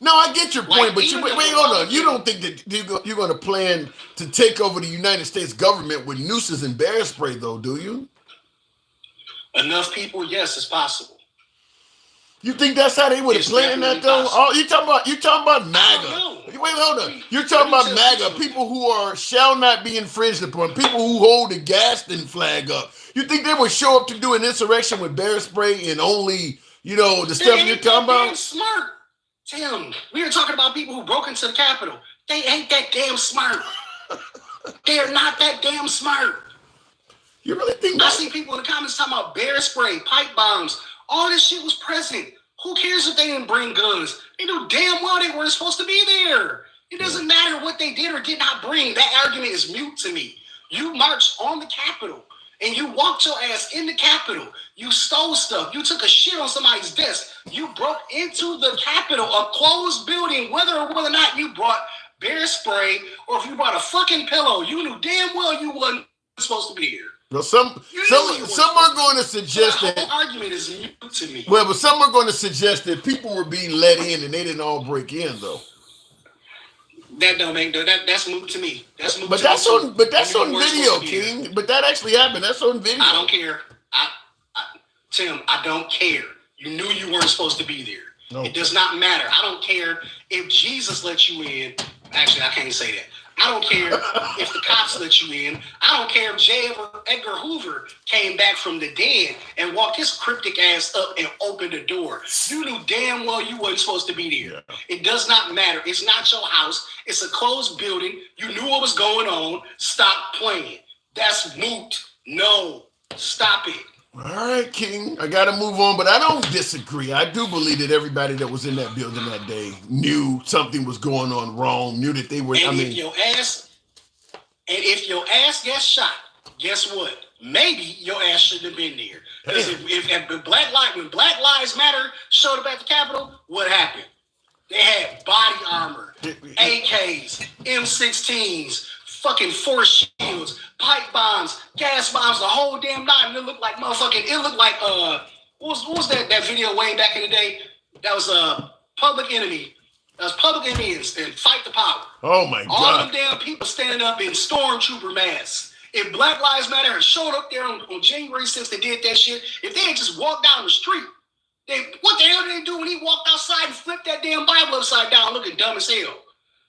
No, I get your point, but wait, hold on. You don't think that you're going to plan to take over the United States government with nooses and bear spray, though, do you? Enough people, yes, it's possible. You think that's how they would have planned that, though? Oh, you talking about MAGA? Wait, hold on. You're talking about MAGA, people who shall not be infringed upon, people who hold the Gaston flag up. You think they would show up to do an insurrection with bear spray and only, the stuff you're talking about? Smart. Tim, we were talking about people who broke into the Capitol. They ain't that damn smart. They're not that damn smart. You really think that? I see people in the comments talking about bear spray, pipe bombs. All this shit was present. Who cares if they didn't bring guns? They knew damn well they weren't supposed to be there. It doesn't matter what they did or did not bring. That argument is mute to me. You marched on the Capitol and you walked your ass in the Capitol. You stole stuff. You took a shit on somebody's desk. You broke into the Capitol, a closed building, whether or not you brought bear spray or if you brought a fucking pillow. You knew damn well you wasn't supposed to be here. Well, some are going to suggest that. The whole argument is new to me. Well, but some are going to suggest that people were being let in and they didn't all break in, though. That don't make that's moot to me. That's moot. But that's on video, King. But that actually happened. That's on video. I don't care. Tim, I don't care. You knew you weren't supposed to be there. Okay. It does not matter. I don't care if Jesus let you in. Actually, I can't say that. I don't care if the cops let you in. I don't care if J. Edgar Hoover came back from the dead and walked his cryptic ass up and opened the door. You knew damn well you wasn't supposed to be there. Yeah. It does not matter. It's not your house. It's a closed building. You knew what was going on. Stop playing. That's moot. No. Stop it. All right, King. I got to move on, but I don't disagree. I do believe that everybody that was in that building that day knew something was going on wrong, knew that they were. If your ass gets shot, guess what? Maybe your ass shouldn't have been there. Because when Black Lives Matter showed up at the Capitol, what happened? They had body armor, AKs, M16s, fucking force shields, pipe bombs, gas bombs, the whole damn nine. It looked like what was that video way back in the day? That was Public Enemy. That was Public Enemy and Fight the Power. Oh my God. All them damn people standing up in stormtrooper masks. If Black Lives Matter had showed up there on January 6th, they did that shit. If they had just walked down the street, what the hell did they do when he walked outside and flipped that damn Bible upside down looking dumb as hell?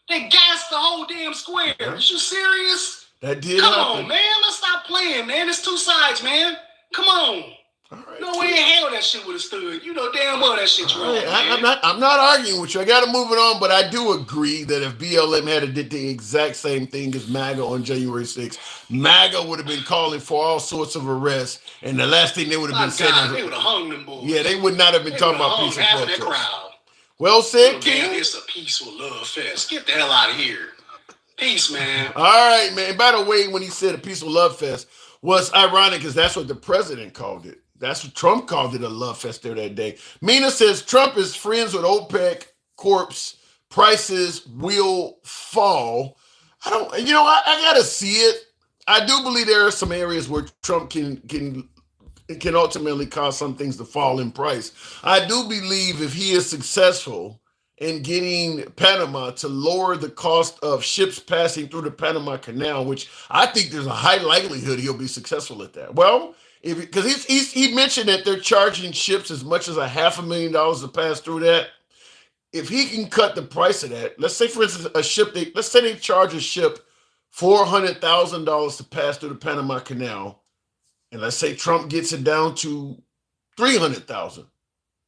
They gassed the whole damn square. Are you serious? That did Come happen. on, man. Let's stop playing, man. It's two sides, man. Come on. All right, no way in hell that shit would have stood. You know damn well that shit's wrong. Right. I'm not arguing with you. I got to move it on, but I do agree that if BLM had did the exact same thing as MAGA on January 6th, MAGA would have been calling for all sorts of arrests, and the last thing they would have been saying, they would have hung them boys. Yeah, they would not have been talking about peace and protest. Crowd. Well said, King. It's a peaceful love fest. Get the hell out of here. Peace, man. All right, man. By the way, when he said a peaceful love fest, was ironic because that's what the president called it. That's what Trump called it, a love fest there that day. Mina says Trump is friends with OPEC Corp's prices will fall. I gotta see it. I do believe there are some areas where Trump can ultimately cause some things to fall in price. I do believe if he is successful in getting Panama to lower the cost of ships passing through the Panama Canal, which I think there's a high likelihood he'll be successful at that. Well, because he mentioned that they're charging ships as much as $500,000 to pass through that. If he can cut the price of that, let's say for instance let's say they charge a ship $400,000 to pass through the Panama Canal. and let's say Trump gets it down to 300,000,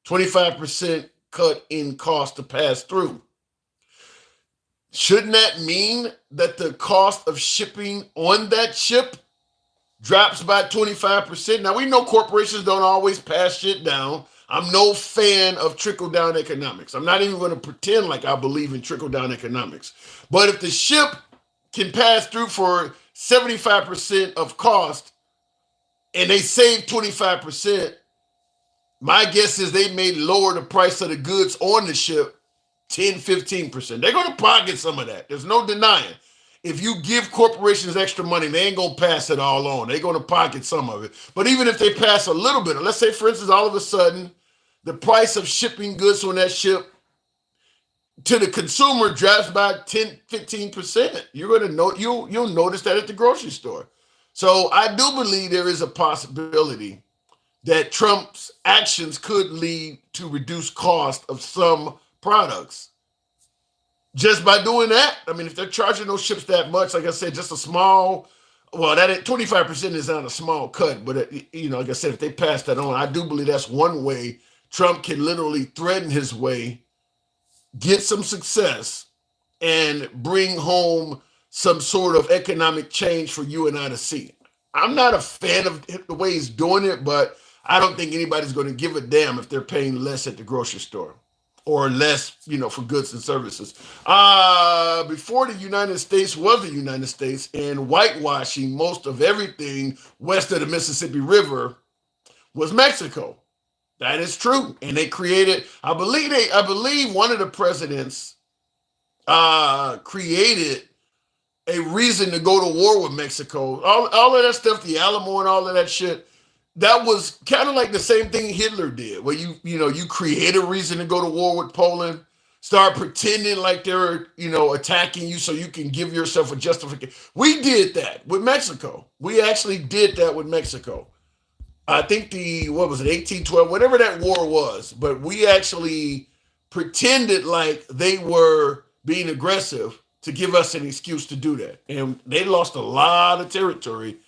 25% cut in cost to pass through. Shouldn't that mean that the cost of shipping on that ship drops by 25%? Now, we know corporations don't always pass shit down. I'm no fan of trickle-down economics. I'm not even going to pretend like I believe in trickle-down economics. But if the ship can pass through for 75% of cost and they save 25%, my guess is they may lower the price of the goods on the ship 10, 15%. They're going to pocket some of that. There's no denying. If you give corporations extra money, they ain't going to pass it all on. They're going to pocket some of it. But even if they pass a little bit, let's say, for instance, all of a sudden, the price of shipping goods on that ship to the consumer drops by 10, 15%. You're going to know, you'll notice that at the grocery store. So I do believe there is a possibility that Trump's actions could lead to reduced cost of some products. Just by doing that, I mean, if they're charging those ships that much, like I said, just a small, well, that 25% is not a small cut, but like I said, if they pass that on, I do believe that's one way Trump can literally threaten his way, get some success, and bring home some sort of economic change for you and I to see. I'm not a fan of the way he's doing it, but I don't think anybody's going to give a damn if they're paying less at the grocery store or less, for goods and services. Before the United States was the United States and whitewashing most of everything west of the Mississippi River was Mexico. That is true. And they created, I believe one of the presidents created a reason to go to war with Mexico. All of that stuff, the Alamo and all of that shit, that was kind of like the same thing Hitler did, where you create a reason to go to war with Poland, start pretending like they're, attacking you so you can give yourself a justification. We did that with Mexico. We actually did that with Mexico. I think 1812, whatever that war was, but we actually pretended like they were being aggressive to give us an excuse to do that. And they lost a lot of territory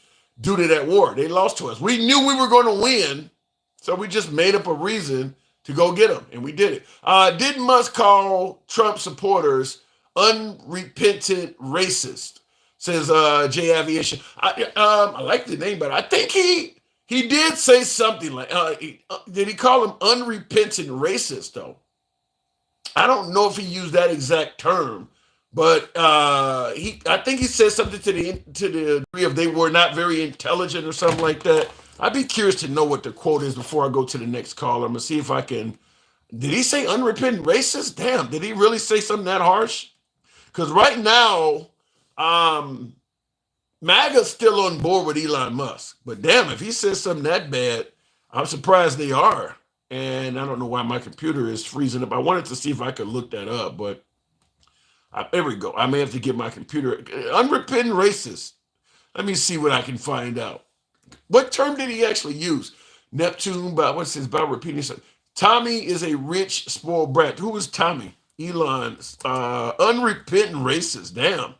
due to that war. They lost to us. We knew we were going to win, so we just made up a reason to go get them, and we did it. Did Musk call Trump supporters unrepentant racist? Says J Aviation. I like the name, but I think he did say something like, did he call him unrepentant racist, though? I don't know if he used that exact term, but I think he said something to the degree of they were not very intelligent or something like that. I'd be curious to know what the quote is before I go to the next caller. I'm going to see if I can. Did he say unrepentant racist? Damn, did he really say something that harsh? Because right now, MAGA's still on board with Elon Musk. But damn, if he says something that bad, I'm surprised they are. And I don't know why my computer is freezing up. I wanted to see if I could look that up, but there we go. I may have to get my computer. Unrepentant racist. Let me see what I can find out. What term did he actually use? Neptune, about repeating something. Tommy is a rich, spoiled brat. Who is Tommy? Elon's unrepentant racist. Damn.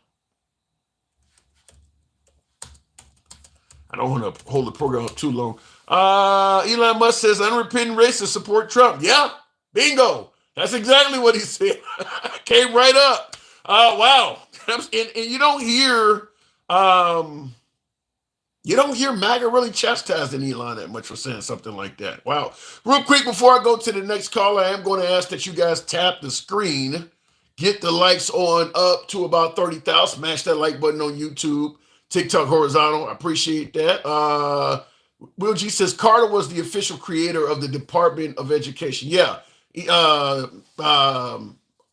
I don't want to hold the program up too long. Elon Musk says unrepentant racists support Trump. Yeah, bingo. That's exactly what he said. Came right up. Wow. And you don't hear MAGA really chastising Elon that much for saying something like that. Wow. Real quick before I go to the next caller, I am going to ask that you guys tap the screen, get the likes on up to about 30,000. Smash that like button on YouTube, TikTok horizontal. I appreciate that. Will G says Carter was the official creator of the Department of Education. Yeah.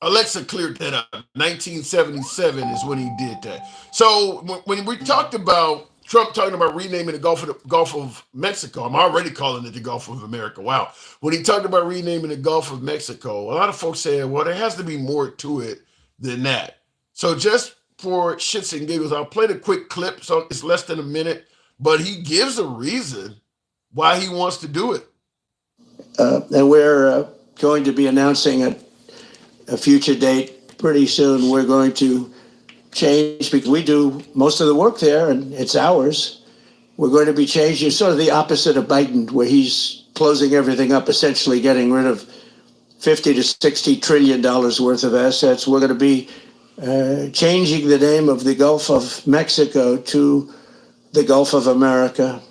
Alexa cleared that up. 1977 is when he did that. So when we talked about Trump talking about renaming the Gulf of Mexico, I'm already calling it the Gulf of America. Wow. When he talked about renaming the Gulf of Mexico, a lot of folks said, well, there has to be more to it than that. So just for shits and giggles, I'll play the quick clip. So it's less than a minute, but he gives a reason why he wants to do it. And we're going to be announcing a future date pretty soon. We're going to change because we do most of the work there and it's ours. We're going to be changing sort of the opposite of Biden, where he's closing everything up, essentially getting rid of 50 to 60 trillion dollars worth of assets. We're going to be changing the name of the Gulf of Mexico to the Gulf of America,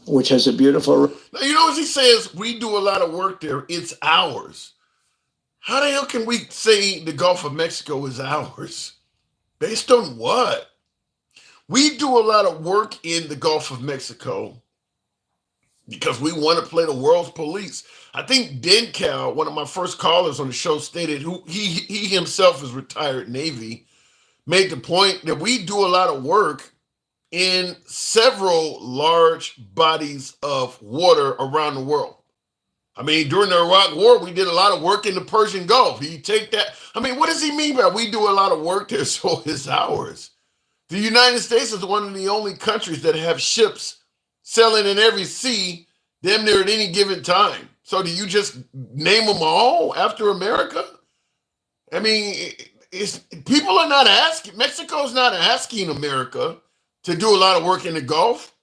which has a beautiful. Now, you know, as he says, we do a lot of work there. It's ours. How the hell can we say the Gulf of Mexico is ours? Based on what? We do a lot of work in the Gulf of Mexico because we want to play the world's police. I think Dencal, one of my first callers on the show, stated who he himself is retired Navy, made the point that we do a lot of work in several large bodies of water around the world. I mean, during the Iraq War, we did a lot of work in the Persian Gulf. You take that. I mean, what does he mean by we do a lot of work there, so it's ours? The United States is one of the only countries that have ships sailing in every sea damn near at any given time. So do you just name them all after America? I mean, people are not asking. Mexico's not asking America to do a lot of work in the Gulf.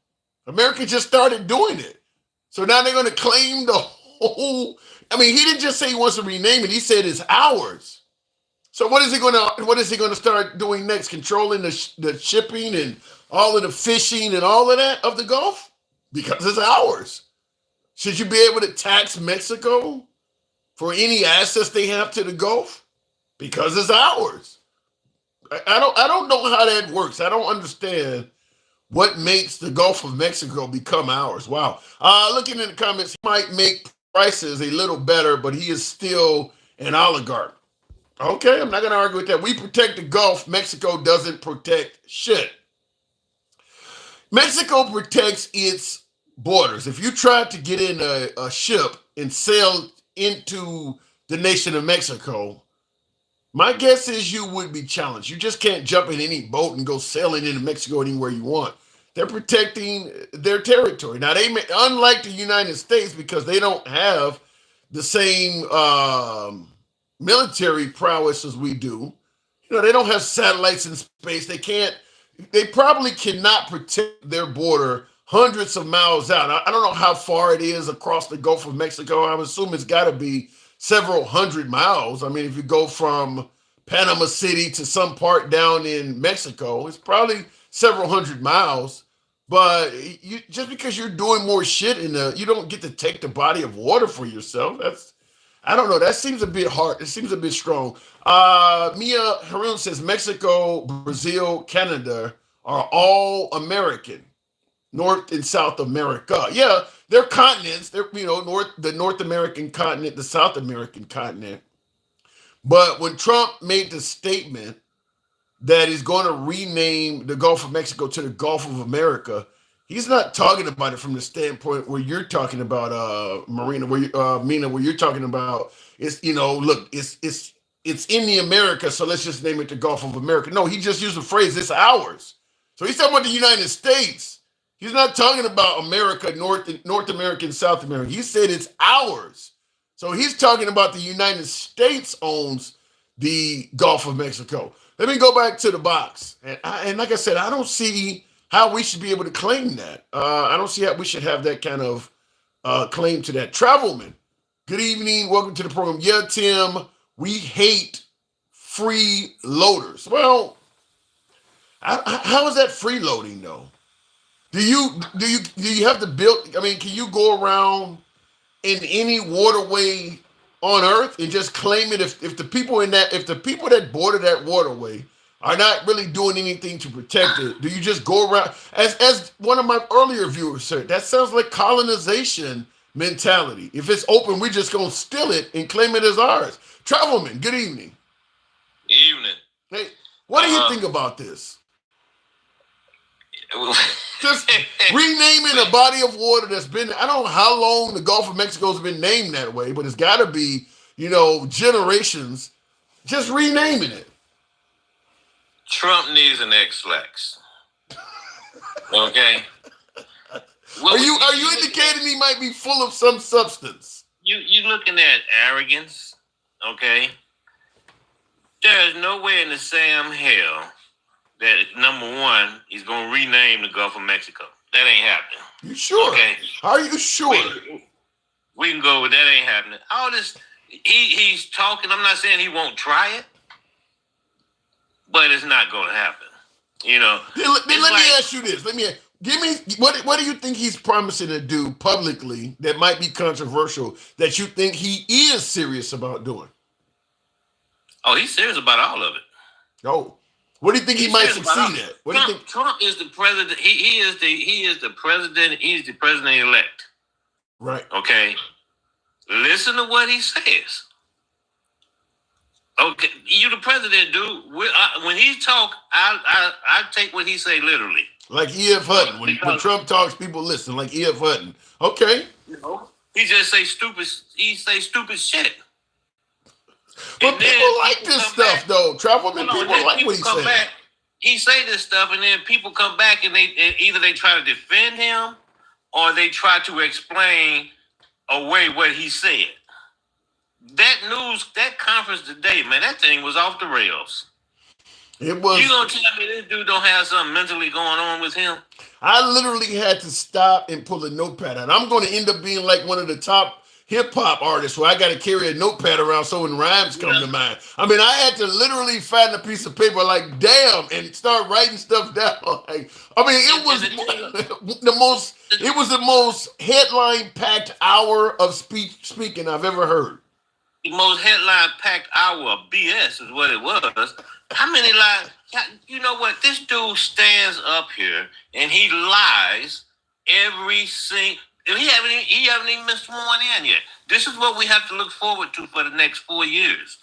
America just started doing it. So now they're going to claim the whole. I mean, he didn't just say he wants to rename it. He said it's ours. So what is he going to start doing next? Controlling the shipping and all of the fishing and all of that of the Gulf? Because it's ours. Should you be able to tax Mexico for any assets they have to the Gulf? Because it's ours. I don't know how that works. I don't understand what makes the Gulf of Mexico become ours. Wow. Looking in the comments, he might make prices a little better, but he is still an oligarch. Okay, I'm not going to argue with that. We protect the Gulf. Mexico doesn't protect shit. Mexico protects its borders. If you try to get in a ship and sail into the nation of Mexico, my guess is you would be challenged. You just can't jump in any boat and go sailing into Mexico anywhere you want. They're protecting their territory. Now, they may, unlike the United States, because they don't have the same military prowess as we do. You know, they don't have satellites in space. They probably cannot protect their border hundreds of miles out. I don't know how far it is across the Gulf of Mexico. I would assume it's got to be several hundred miles. I mean, if you go from Panama City to some part down in Mexico, it's probably several hundred miles. But just because you're doing more shit you don't get to take the body of water for yourself. I don't know. That seems a bit hard. It seems a bit strong. Mia Harun says Mexico, Brazil, Canada are all American, North and South America. Yeah, they're continents. They're the North American continent, the South American continent. But when Trump made the statement that he's going to rename the Gulf of Mexico to the Gulf of America, he's not talking about it from the standpoint where you're talking about, Mina, where you're talking about it's look, it's in the America, so let's just name it the Gulf of America. No, he just used the phrase "it's ours." So he's talking about the United States. He's not talking about America, North America, and South America. He said it's ours. So he's talking about the United States owns the Gulf of Mexico. Let me go back to the box. And like I said, I don't see how we should be able to claim that. I don't see how we should have that kind of claim to that. Travelman, good evening. Welcome to the program. Yeah, Tim, we hate freeloaders. Well, how is that freeloading though? Do you have to build? I mean, can you go around in any waterway on Earth and just claim it if the people that border that waterway are not really doing anything to protect it? Do you just go around as one of my earlier viewers said? That sounds like colonization mentality. If it's open, we're just gonna steal it and claim it as ours. Travelman, good evening. Evening. Hey, what do you think about this? Just renaming a body of water that's been, I don't know how long the Gulf of Mexico has been named that way, but it's got to be, generations. Just renaming it. Trump needs an X-Lax. Okay? Are you indicating he might be full of some substance? You're looking at arrogance, okay? There's no way in the Sam hell that, number one, he's going to rename the Gulf of Mexico. That ain't happening. You sure? Okay. Are you sure? We can go with that ain't happening. All this, he's talking. I'm not saying he won't try it, but it's not going to happen. You know. Then let me ask you this. Give me what do you think he's promising to do publicly that might be controversial that you think he is serious about doing? Oh, he's serious about all of it. Oh, what do you think he might succeed at? What do you think? Trump is the president. He is the president. He's the president elect. Right. Okay. Listen to what he says. Okay, you the president, dude. When he talk, I take what he say literally. Like E.F. Hutton. When Trump talks, people listen. Like E.F. Hutton. Okay. He just say stupid. He say stupid shit. But people like this stuff, though. Travelman people like what he said. He say this stuff, and then people come back, and either they try to defend him, or they try to explain away what he said. That conference today, man, that thing was off the rails. It was. You gonna tell me this dude don't have something mentally going on with him? I literally had to stop and pull a notepad out. I'm going to end up being like one of the top hip hop artists where I got to carry a notepad around so when rhymes come to mind. I mean, I had to literally find a piece of paper like, damn, and start writing stuff down. Like, I mean, it was the most headline-packed hour of speaking I've ever heard. The most headline-packed hour of BS is what it was. How many lies? You know what? This dude stands up here and he lies every single. He haven't even been sworn in yet. This is what we have to look forward to for the next 4 years.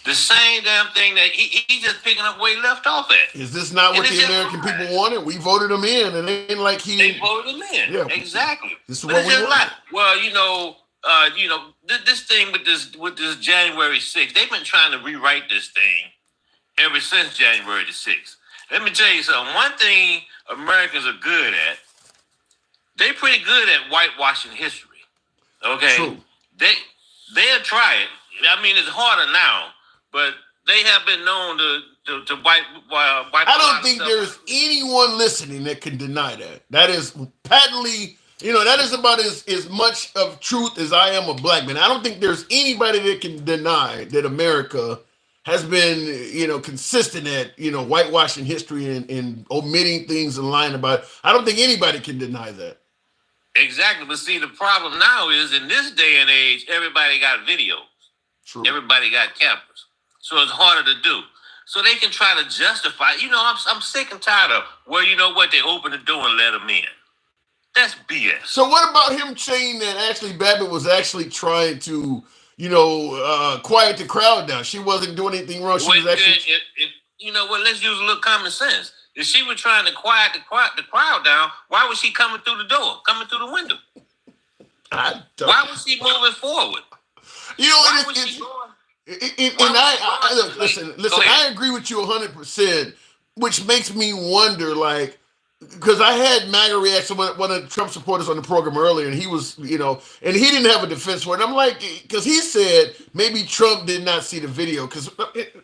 The same damn thing that he just picking up where he left off at. Is this not what the American people wanted? We voted him in, and it ain't like they voted him in. Yeah, exactly. This is what we want. Well, this thing with this January 6th, they've been trying to rewrite this thing ever since January the 6th. Let me tell you something. One thing Americans are good at, they're pretty good at whitewashing history. Okay? True. They'll try it. I mean, it's harder now, but they have been known to wipe I don't think there's anyone listening that can deny that. That is patently, that is about as much of truth as I am a black man. I don't think there's anybody that can deny that America has been, consistent at, whitewashing history and omitting things and lying about it. I don't think anybody can deny that. Exactly. But see, the problem now is in this day and age, everybody got videos. True. Everybody got cameras. So it's harder to do. So they can try to justify. I'm sick and tired of, well, you know what? They open the door and let them in. That's BS. So what about him saying that Ashley Babbitt was actually trying to, quiet the crowd down? She wasn't doing anything wrong. She was actually... You know what? Let's use a little common sense. If she was trying to quiet the crowd down, why was she coming through the door, coming through the window? Why was she moving forward? Listen, I agree with you 100%, which makes me wonder, because I had MAGA reaction, one of the Trump supporters on the program earlier, and he was, and he didn't have a defense for it. And I'm like, because he said maybe Trump did not see the video. Because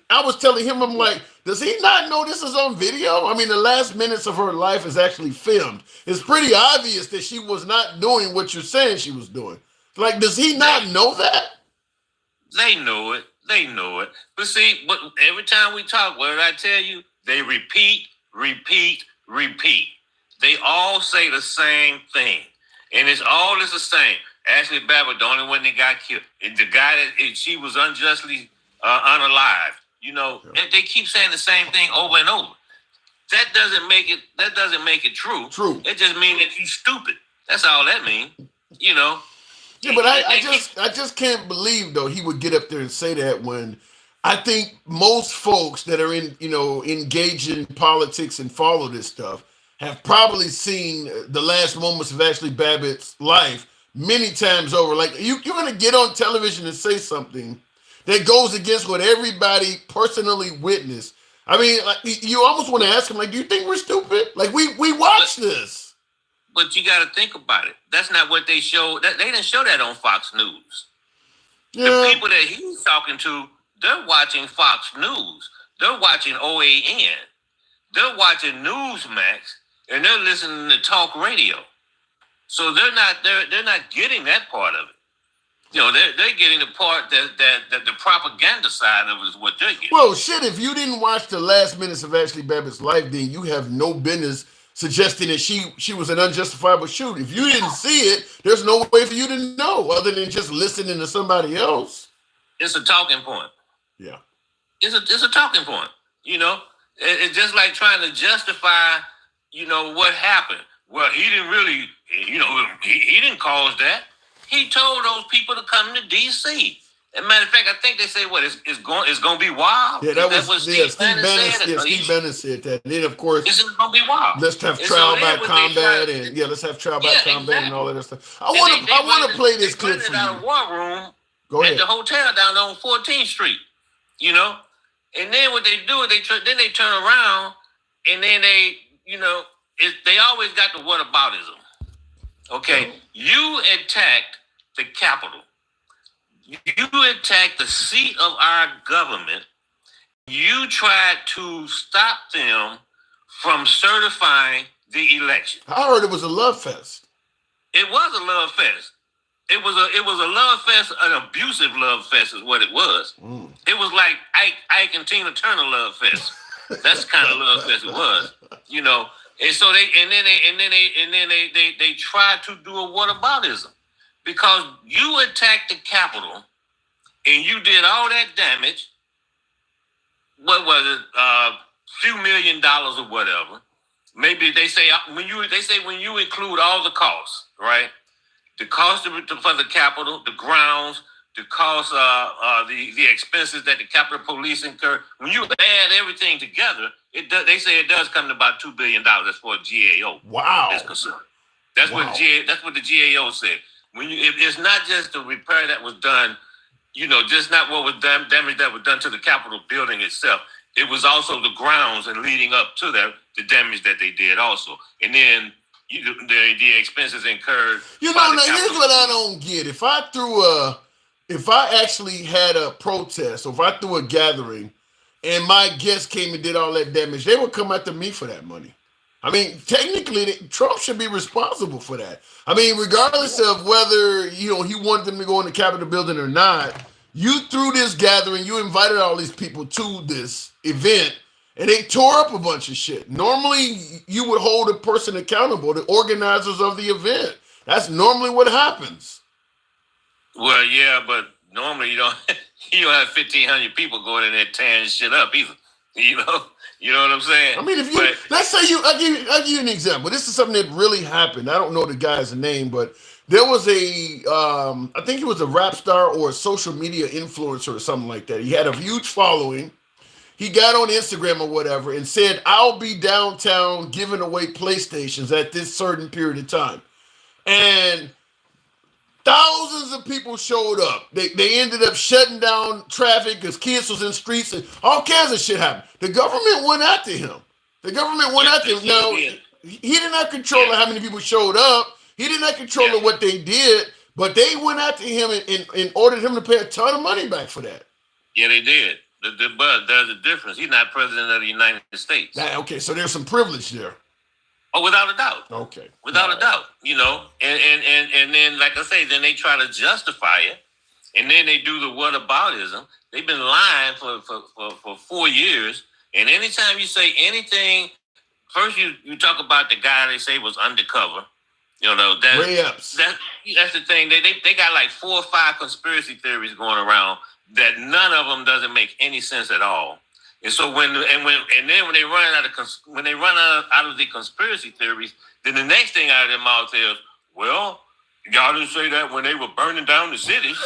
I was telling him, I'm like, does he not know this is on video? I mean, the last minutes of her life is actually filmed. It's pretty obvious that she was not doing what you're saying she was doing. Like, does he not know that? They know it. But see, every time we talk, what did I tell you? They repeat. They all say the same thing. And it's the same. Ashley Babbitt, the only one that got killed. And the guy that she was unjustly unalived. They keep saying the same thing over and over. That doesn't make it true. True. It just means that you're stupid. That's all that means. Yeah, but I just can't believe though he would get up there and say that when I think most folks that are engaged in politics and follow this stuff have probably seen the last moments of Ashley Babbitt's life many times over. Like you're going to get on television and say something that goes against what everybody personally witnessed. I mean, you almost want to ask him, do you think we're stupid? Like we watched this. But you got to think about it. That's not what they showed. They didn't show that on Fox News. Yeah. The people that he's talking to, they're watching Fox News. They're watching OAN. They're watching Newsmax. and they're listening to talk radio. So they're not getting that part of it. They're getting the part that the propaganda side of it is what they're getting. Well, shit, if you didn't watch the last minutes of Ashley Babbitt's life, then you have no business suggesting that she was an unjustifiable shooter. If you didn't see it, there's no way for you to know other than just listening to somebody else. It's a talking point. Yeah. It's a talking point. It's just like trying to justify, what happened. Well, he didn't really, he didn't cause that. He told those people to come to D.C. As a matter of fact, I think they say it's going to be wild. Yeah, that was Steve Bannon said that. And then of course, it's going to be wild. Let's have trial by combat let's have trial by combat and all of that stuff. I want to play this clip for you. Out of war room Go ahead. At the hotel down on 14th Street, and then what they do is they turn around and then they always got the whataboutism. Okay, you attacked the Capitol. You attacked the seat of our government. You tried to stop them from certifying the election. I heard it was a love fest. It was a love fest. It was a love fest, an abusive love fest is what it was. It was like Ike and Tina Turner love fest. That's the kind of love fest it was, And so they tried to do a whataboutism because you attacked the Capitol and you did all that damage. What was it? Few $1 million or whatever. Maybe they say when you include all the costs, right? The cost for the Capitol, the grounds, the cost, the expenses that the Capitol Police incur. When you add everything together, they say it does come to about $2 billion. That's for a GAO. Wow. Is concerned. That's what the GAO said. It's not just the repair that was done, just not what was damage that was done to the Capitol building itself. It was also the grounds and leading up to that, the damage that they did also, and then the expenses incurred. Now here's what I don't get. If I actually had a protest, or if I threw a gathering, and my guests came and did all that damage, they would come after me for that money. I mean, technically, Trump should be responsible for that. I mean, regardless of whether he wanted them to go in the Capitol building or not, you threw this gathering, you invited all these people to this event, and they tore up a bunch of shit. Normally, you would hold a person accountable, the organizers of the event. That's normally what happens. Well, yeah, but normally you don't have 1,500 people going in there tearing shit up either. You know what I'm saying? I mean, let's say I'll give you an example. This is something that really happened. I don't know the guy's name, but there was I think he was a rap star or a social media influencer or something like that. He had a huge following. He got on Instagram or whatever and said, I'll be downtown giving away PlayStations at this certain period of time. And thousands of people showed up. They ended up shutting down traffic because kids was in streets and all kinds of shit happened. The government went after him. Now, he did not control how many people showed up. He did not control what they did, but they went after him and ordered him to pay a ton of money back for that. Yeah, they did. But there's a difference. He's not president of the United States. Okay, so there's some privilege there. Oh, without a doubt. Okay. Without a doubt, and then, like I say, then they try to justify it, and then they do the whataboutism. They've been lying for 4 years, and anytime you say anything, first you talk about the guy they say was undercover. Ray Epps. That's the thing. They got like 4 or 5 conspiracy theories going around that none of them doesn't make any sense at all. And so when they run out of the conspiracy theories, then the next thing out of their mouth is, well, y'all didn't say that when they were burning down the cities.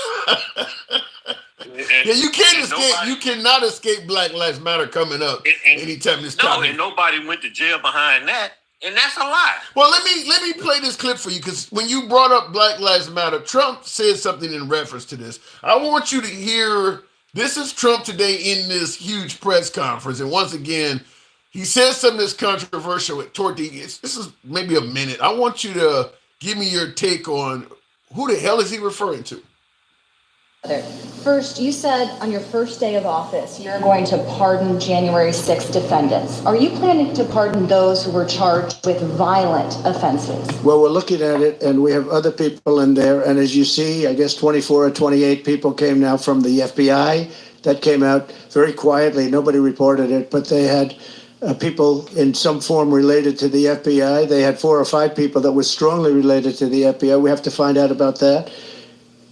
You can't escape. You cannot escape Black Lives Matter coming up anytime this time. No, and nobody went to jail behind that. And that's a lie. Well, let me play this clip for you, because when you brought up Black Lives Matter, Trump said something in reference to this. I want you to hear. This is Trump today in this huge press conference, and once again, he says something that's controversial toward the. This is maybe a minute. I want you to give me your take on who the hell is he referring to. First, you said on your first day of office, you're going to pardon January 6th defendants. Are you planning to pardon those who were charged with violent offenses? Well, we're looking at it, and we have other people in there. And as you see, I guess 24 or 28 people came now from the FBI. That came out very quietly. Nobody reported it, but they had people in some form related to the FBI. They had 4 or 5 people that were strongly related to the FBI. We have to find out about that.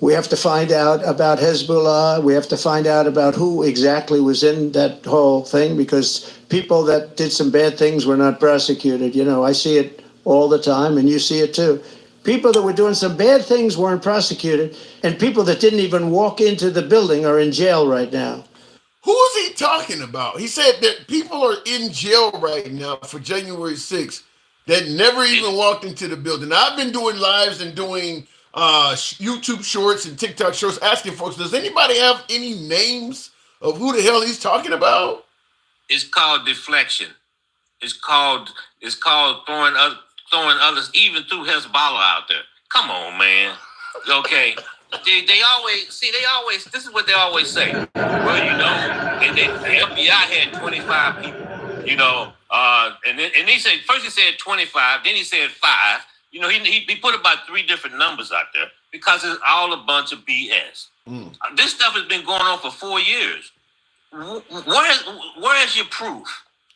We have to find out about Hezbollah. We have to find out about who exactly was in that whole thing, because people that did some bad things were not prosecuted. You know, I see it all the time, and you see it too. People that were doing some bad things weren't prosecuted, and people that didn't even walk into the building are in jail right now. Who is he talking about? He said that people are in jail right now for January 6th that never even walked into the building. Now, I've been doing lives and doing YouTube shorts and TikTok shorts asking folks, does anybody have any names of who the hell he's talking about? It's called deflection. It's called throwing others even through Hezbollah out there. Come on, man. Okay. They always this is what they always say. Well, you know, and the FBI had 25 people, you know, and he said, first he said 25, then he said 5. You know, he put about 3 different numbers out there because it's all a bunch of BS. This stuff has been going on for 4 years. Where is your proof?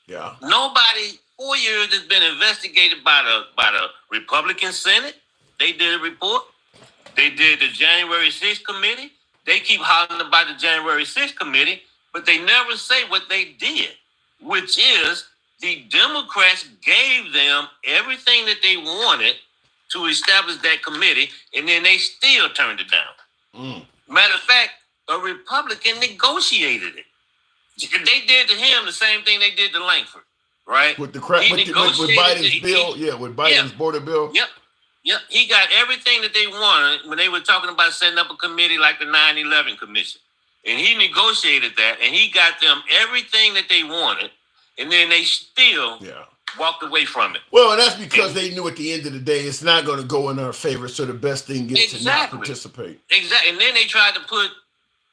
Yeah. Nobody. 4 years has been investigated by the Republican Senate. They did a report. They did the January 6th committee. They keep hollering about the January 6th committee, but they never say what they did, which is the Democrats gave them everything that they wanted to establish that committee, and then they still turned it down. Matter of fact, a Republican negotiated it. They did to him the same thing they did to Langford, right? With the crap, with Biden's bill, with Biden's border bill. Yep, he got everything that they wanted when they were talking about setting up a committee like the 9/11 Commission. And he negotiated that, and he got them everything that they wanted, and then they still walked away from it. Well, and that's because they knew at the end of the day, it's not going to go in our favor, so the best thing gets to not participate. Exactly. And then they tried to put,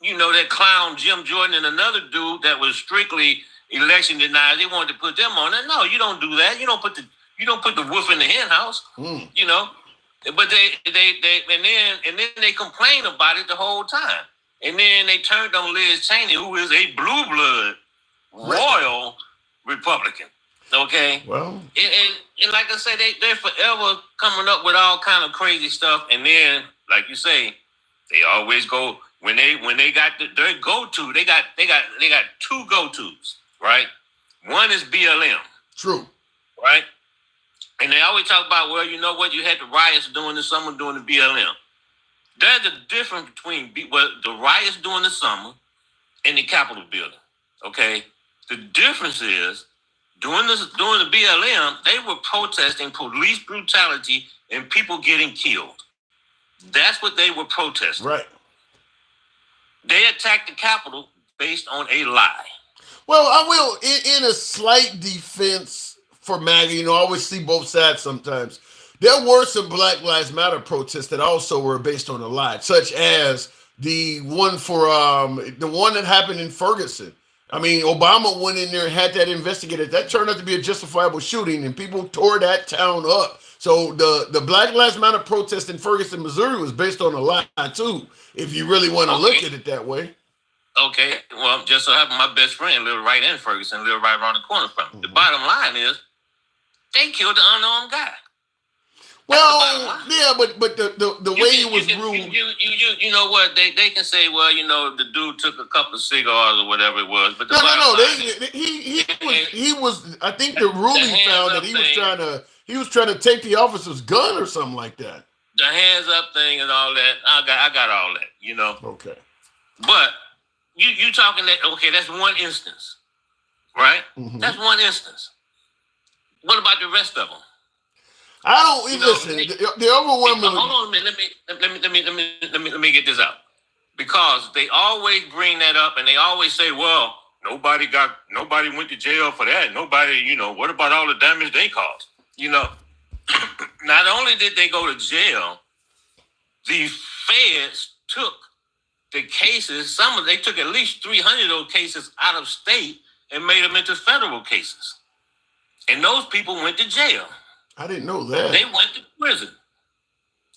you know, that clown Jim Jordan and another dude that was strictly election denied. They wanted to put them on it. No, you don't do that. You don't put the wolf in the hen house. You know. But they and then they complained about it the whole time. And then they turned on Liz Cheney, who is a blue blood royal Republican. Okay. Well, and like I say, they're forever coming up with all kind of crazy stuff. And then, like you say, they always go when they got their go-to. They got 2 go-tos, right? One is BLM. True. Right. And they always talk about, well, you know what? You had the riots during the summer during the BLM. There's a difference between the riots during the summer and the Capitol building. Okay, the difference is during the BLM, they were protesting police brutality and people getting killed. That's what they were protesting. Right. They attacked the Capitol based on a lie. Well, I will, in a slight defense for MAGA, you know, I always see both sides sometimes. There were some Black Lives Matter protests that also were based on a lie, such as the one that happened in Ferguson. I mean, Obama went in there and had that investigated. That turned out to be a justifiable shooting, and people tore that town up. So the Black Lives Matter protest in Ferguson, Missouri was based on a lie too, if you really want to look at it that way. Okay, well, just so happened my best friend lived right in Ferguson, lived right around the corner from me. The bottom line is, they killed the unarmed guy. Well, yeah, but the way it was ruled. You know what? They can say, well, you know, the dude took a couple of cigars or whatever it was. But he was. I think the ruling found that he was trying to take the officer's gun or something like that. The hands up thing and all that. I got all that. You know. Okay. But you talking that? Okay, that's one instance, right? Mm-hmm. That's one instance. What about the rest of them? I don't listen. The overwhelming. Hold on a minute. Let me get this out, because they always bring that up and they always say, "Well, nobody went to jail for that. Nobody, you know, what about all the damage they caused?" You know, not only did they go to jail, the feds took the cases, they took at least 300 of those cases out of state and made them into federal cases. And those people went to jail. I didn't know that. They went to prison.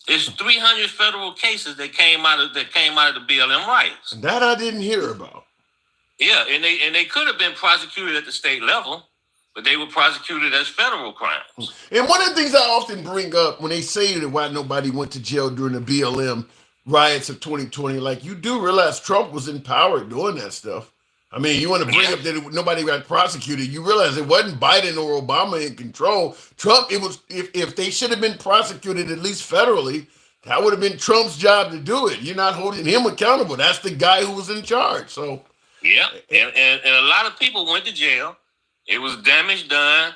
There's 300 federal cases that came out of the BLM riots. That I didn't hear about. Yeah, and they could have been prosecuted at the state level, but they were prosecuted as federal crimes. And one of the things I often bring up when they say that why nobody went to jail during the BLM riots of 2020, like, you do realize Trump was in power doing that stuff. I mean, you want to bring up that nobody got prosecuted. You realize it wasn't Biden or Obama in control. Trump, it was, if they should have been prosecuted at least federally, that would have been Trump's job to do it. You're not holding him accountable. That's the guy who was in charge. So yeah, and a lot of people went to jail. It was damage done.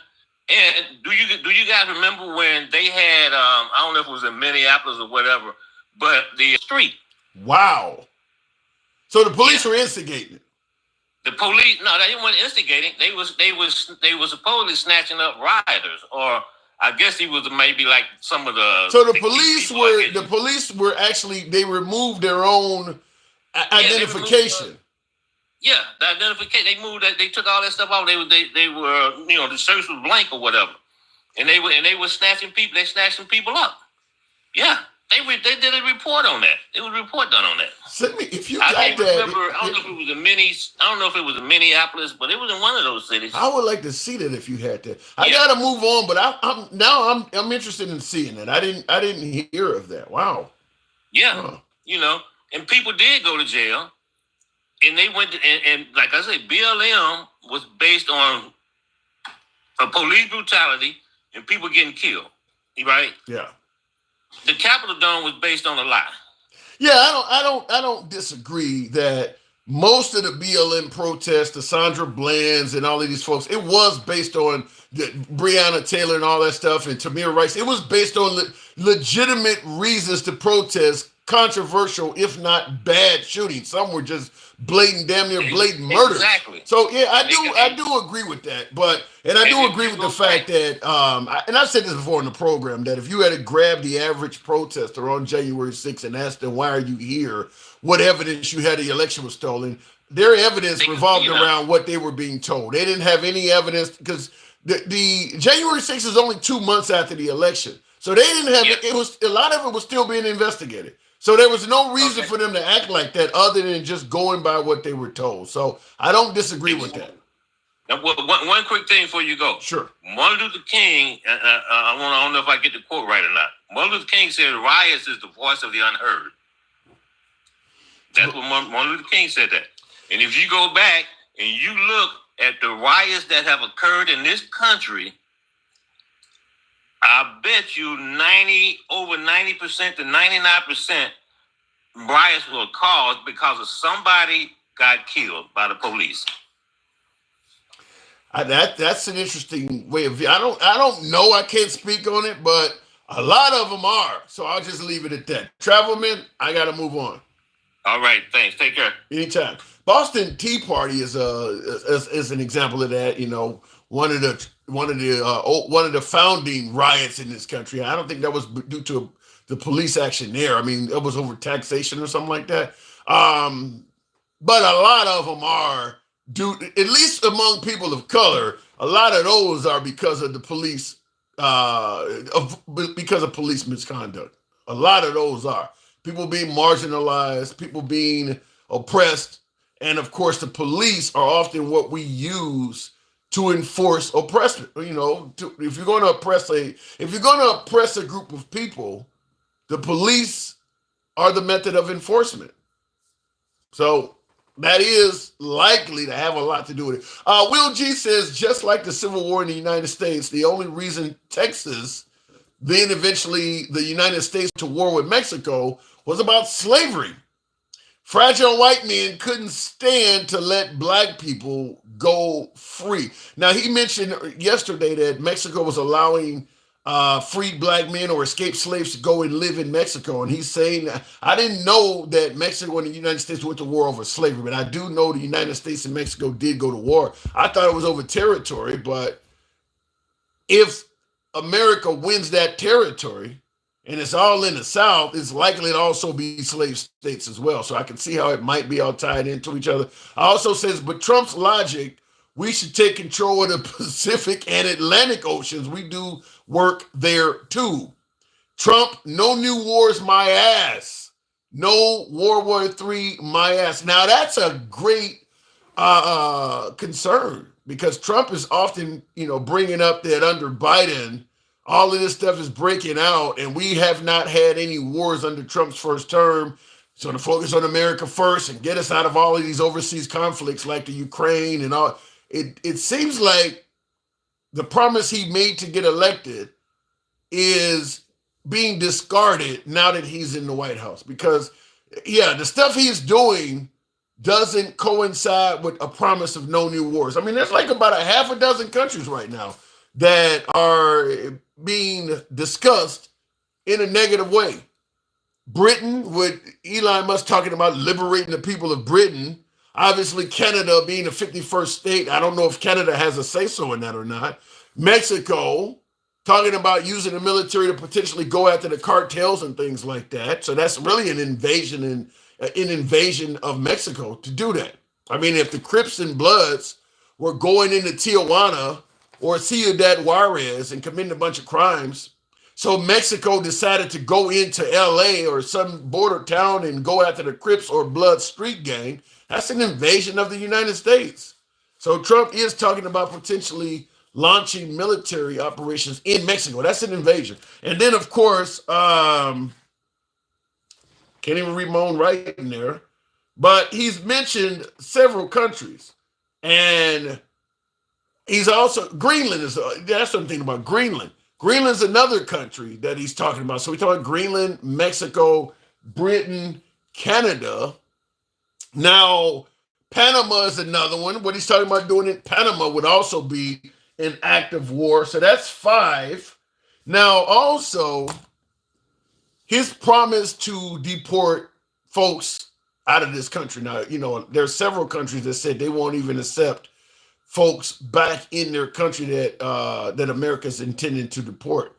And do you guys remember when they had I don't know if it was in Minneapolis or whatever, but the street. Wow. So the police were instigating it. The police, no, they weren't instigating. They was supposedly snatching up rioters, or I guess he was maybe like some of the. So the police were actually, they removed their own identification. The identification. They moved that. They took all that stuff off. They were the search was blank or whatever, and they were snatching people. They snatched some people up. Yeah. They did a report on that. It was a report done on that. Send me if you I got that. Remember, I don't know if it was in Minneapolis, but it was in one of those cities. I would like to see that if you had that. I gotta move on, but I'm interested in seeing it. I didn't hear of that. Wow. Yeah, and people did go to jail, and they went to, and like I said, BLM was based on a police brutality and people getting killed. Right? Yeah. The Capitol Dome was based on a lie. Yeah, I don't disagree that most of the BLM protests, the Sandra Bland's and all of these folks, it was based on Breonna Taylor and all that stuff and Tamir Rice. It was based on legitimate reasons to protest controversial, if not bad shootings. Some were just damn near blatant murders. Exactly. So yeah, I do agree with that. I do agree with the fact that, and I've said this before in the program, that if you had to grab the average protester on January 6th and ask them, why are you here? What evidence you had the election was stolen? Their evidence revolved around what they were being told. They didn't have any evidence because the January 6th is only 2 months after the election. So they didn't have it was a lot of it was still being investigated. So there was no reason for them to act like that other than just going by what they were told. So I don't disagree with that. Now, one quick thing before you go. Sure. Martin Luther King, I don't know if I get the quote right or not. Martin Luther King said, riots is the voice of the unheard. That's what Martin Luther King said that. And if you go back and you look at the riots that have occurred in this country, I bet you over 90% to 99% riots were caused because of somebody got killed by the police. That's an interesting way of view. I don't know. I can't speak on it, but a lot of them are. So I'll just leave it at that. Travelman, I got to move on. All right, thanks. Take care. Anytime. Boston Tea Party is an example of that. One of the founding riots in this country. I don't think that was due to the police action there. I mean, it was over taxation or something like that. But a lot of them are due, at least among people of color. A lot of those are because of the police, because of police misconduct. A lot of those are people being marginalized, people being oppressed, and of course, the police are often what we use to enforce oppression. If you're going to oppress a group of people, the police are the method of enforcement. So that is likely to have a lot to do with it. Will G says, just like the Civil War in the United States, the only reason Texas, then eventually the United States, to war with Mexico was about slavery. Fragile white men couldn't stand to let black people go free. Now, he mentioned yesterday that Mexico was allowing freed black men or escaped slaves to go and live in Mexico. And he's saying, I didn't know that Mexico and the United States went to war over slavery, but I do know the United States and Mexico did go to war. I thought it was over territory, but if America wins that territory, and it's all in the South, it's likely to also be slave states as well. So I can see how it might be all tied into each other. I also says, but Trump's logic, we should take control of the Pacific and Atlantic Oceans. We do work there too. Trump, no new wars, my ass. No World War III, my ass. Now that's a great concern because Trump is often, bringing up that under Biden, all of this stuff is breaking out, and we have not had any wars under Trump's first term. So to focus on America first and get us out of all of these overseas conflicts like the Ukraine and all, it seems like the promise he made to get elected is being discarded now that he's in the White House because, the stuff he's doing doesn't coincide with a promise of no new wars. I mean, there's like about a half a dozen countries right now that are being discussed in a negative way. Britain, with Elon Musk talking about liberating the people of Britain. Obviously, Canada being the 51st state. I don't know if Canada has a say-so in that or not. Mexico, talking about using the military to potentially go after the cartels and things like that. So that's really an invasion of Mexico to do that. I mean, if the Crips and Bloods were going into Tijuana or Ciudad Juarez and committing a bunch of crimes, so Mexico decided to go into LA or some border town and go after the Crips or Blood street gang, that's an invasion of the United States. So Trump is talking about potentially launching military operations in Mexico. That's an invasion. And then, of course, can't even read my own writing there, but he's mentioned several countries. And he's also, Greenland is, that's something about Greenland. Greenland's another country that he's talking about. So we talk about Greenland, Mexico, Britain, Canada. Now, Panama is another one. What he's talking about doing in Panama would also be an act of war. So that's 5. Now, also, his promise to deport folks out of this country. Now, there's several countries that said they won't even accept folks back in their country that America's intending to deport.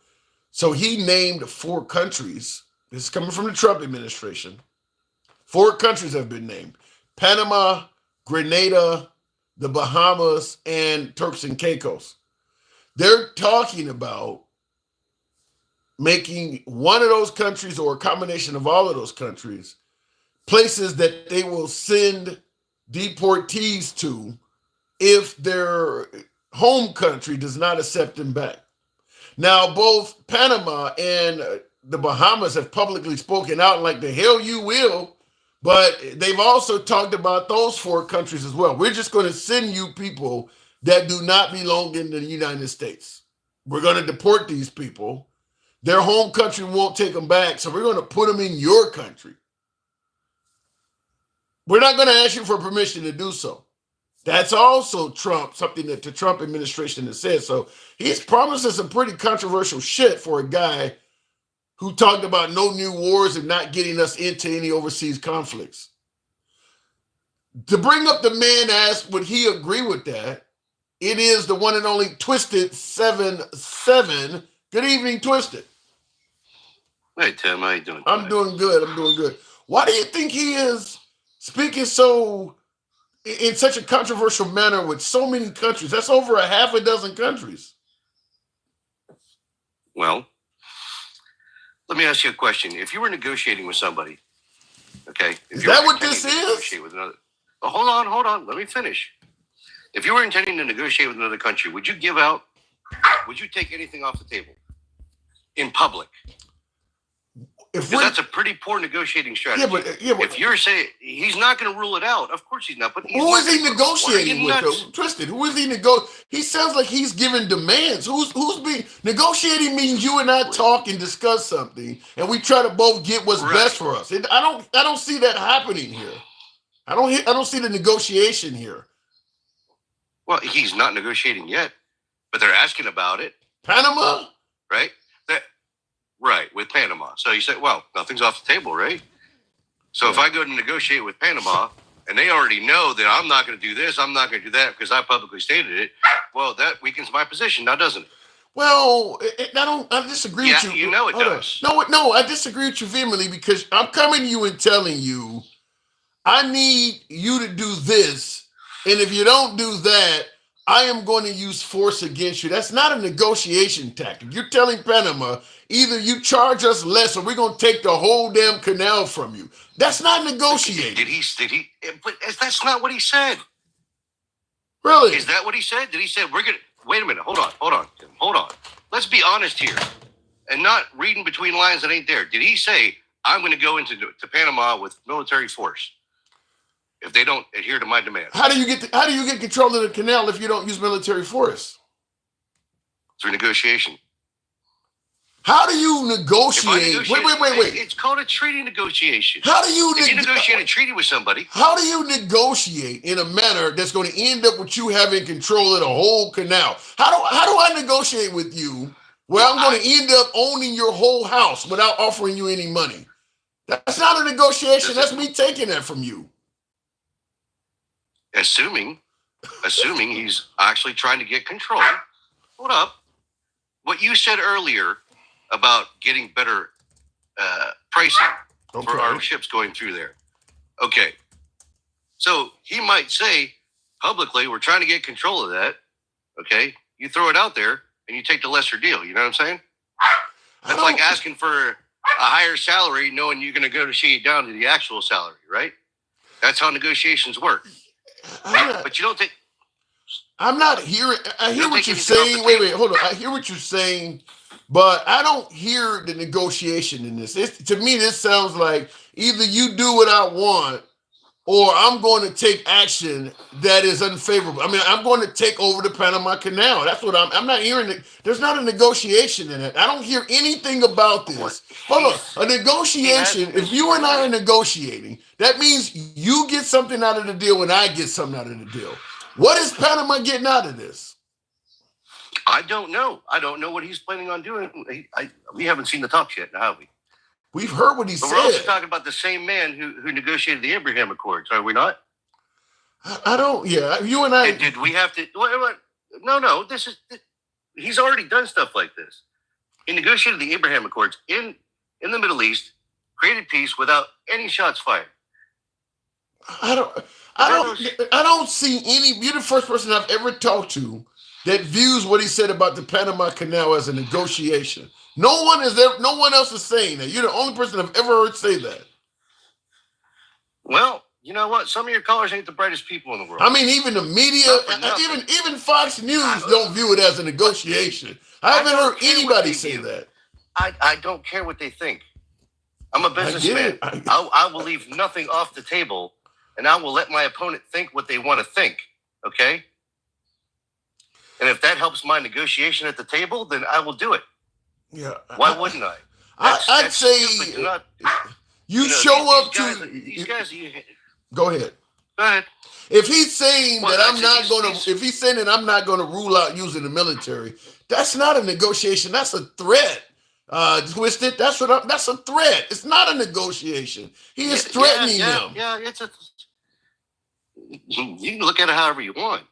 So he named 4 countries. This is coming from the Trump administration. 4 countries have been named: Panama, Grenada, the Bahamas, and Turks and Caicos. They're talking about making one of those countries or a combination of all of those countries places that they will send deportees to if their home country does not accept them back. Now, both Panama and the Bahamas have publicly spoken out like the hell you will, but they've also talked about those 4 countries as well. We're just going to send you people that do not belong in the United States. We're going to deport these people. Their home country won't take them back, so we're going to put them in your country. We're not going to ask you for permission to do so. That's also something that the Trump administration has said. So he's promising some pretty controversial shit for a guy who talked about no new wars and not getting us into any overseas conflicts. To bring up the man asked, would he agree with that? It is the one and only Twisted77. Good evening, Twisted. Hey, Tim, how you doing? I'm doing good. Why do you think he is speaking in such a controversial manner with so many countries? That's over a half a dozen countries. Well, let me ask you a question. If you were negotiating with somebody, okay? Is that what this is? Negotiate with another, hold on. Let me finish. If you were intending to negotiate with another country, would you take anything off the table in public? Because that's a pretty poor negotiating strategy. But if you're saying he's not going to rule it out, of course he's not. But who is he negotiating with? Twisted. Who is he He sounds like he's giving demands. Who's being negotiating? Means you and I talk and discuss something, and we try to both get what's best for us. I don't see that happening here. I don't see the negotiation here. Well, he's not negotiating yet, but they're asking about it. Panama, right? Right, with Panama. So you say, well, nothing's off the table, right? So if I go to negotiate with Panama and they already know that I'm not going to do this, I'm not going to do that because I publicly stated it, well, that weakens my position now, doesn't it? Well, I disagree Yeah, with you. you know it Hold on. does. No, I disagree with you vehemently because I'm coming to you and telling you I need you to do this, and if you don't do that, I am going to use force against you. That's not a negotiation tactic. You're telling Panama either you charge us less or we're going to take the whole damn canal from you. That's not negotiating. Did he? But that's not what he said. Really? Is that what he said? Did he say we're gonna? Wait a minute. Hold on. Let's be honest here, and not reading between lines that ain't there. Did he say I'm going to go into Panama with military force if they don't adhere to my demands? How do you get control of the canal if you don't use military force? Through negotiation. How do you negotiate? Wait. It's called a treaty negotiation. How do you negotiate a treaty with somebody? How do you negotiate in a manner that's going to end up with you having control of the whole canal? How do I negotiate with you where I'm going to end up owning your whole house without offering you any money? That's not a negotiation. That's me taking that from you. Assuming he's actually trying to get control. Hold up. What you said earlier about getting better pricing for our ships going through there. Okay. So he might say publicly, we're trying to get control of that. Okay. You throw it out there and you take the lesser deal. You know what I'm saying? That's like asking for a higher salary knowing you're going to negotiate down to the actual salary, right? That's how negotiations work. But you don't take... I'm not hearing... I hear what you're saying. Wait, hold on. I hear what you're saying, but I don't hear the negotiation in this. To me, this sounds like either you do what I want or I'm going to take action that is unfavorable. I mean, I'm going to take over the Panama Canal. That's what I'm not hearing. There's not a negotiation in it. I don't hear anything about this. Hold on. A negotiation, if you and I are negotiating, that means you get something out of the deal and I get something out of the deal. What is Panama getting out of this? I don't know. I don't know what he's planning on doing. We haven't seen the talks yet, have we? We've heard what he said. We're also talking about the same man who negotiated the Abraham Accords, are we not? I don't. Yeah, you and I. And did we have to? What? No. He's already done stuff like this. He negotiated the Abraham Accords in the Middle East, created peace without any shots fired. I don't see any. You're the first person I've ever talked to that views what he said about the Panama Canal as a negotiation. No one else is saying that. You're the only person I've ever heard say that. Well, you know what? Some of your callers ain't the brightest people in the world. I mean, even the media, even Fox News don't view it as a negotiation. I haven't heard anybody say that. I don't care what they think. I'm a businessman. I will leave nothing off the table, and I will let my opponent think what they want to think. Okay? And if that helps my negotiation at the table, then I will do it. Yeah. Why wouldn't I? I'd say you show up to these guys. Go ahead. Go ahead. If he's saying that I'm not going to rule out using the military, that's not a negotiation. That's a threat. Twisted. That's a threat. It's not a negotiation. He is threatening them. Yeah, you can look at it however you want.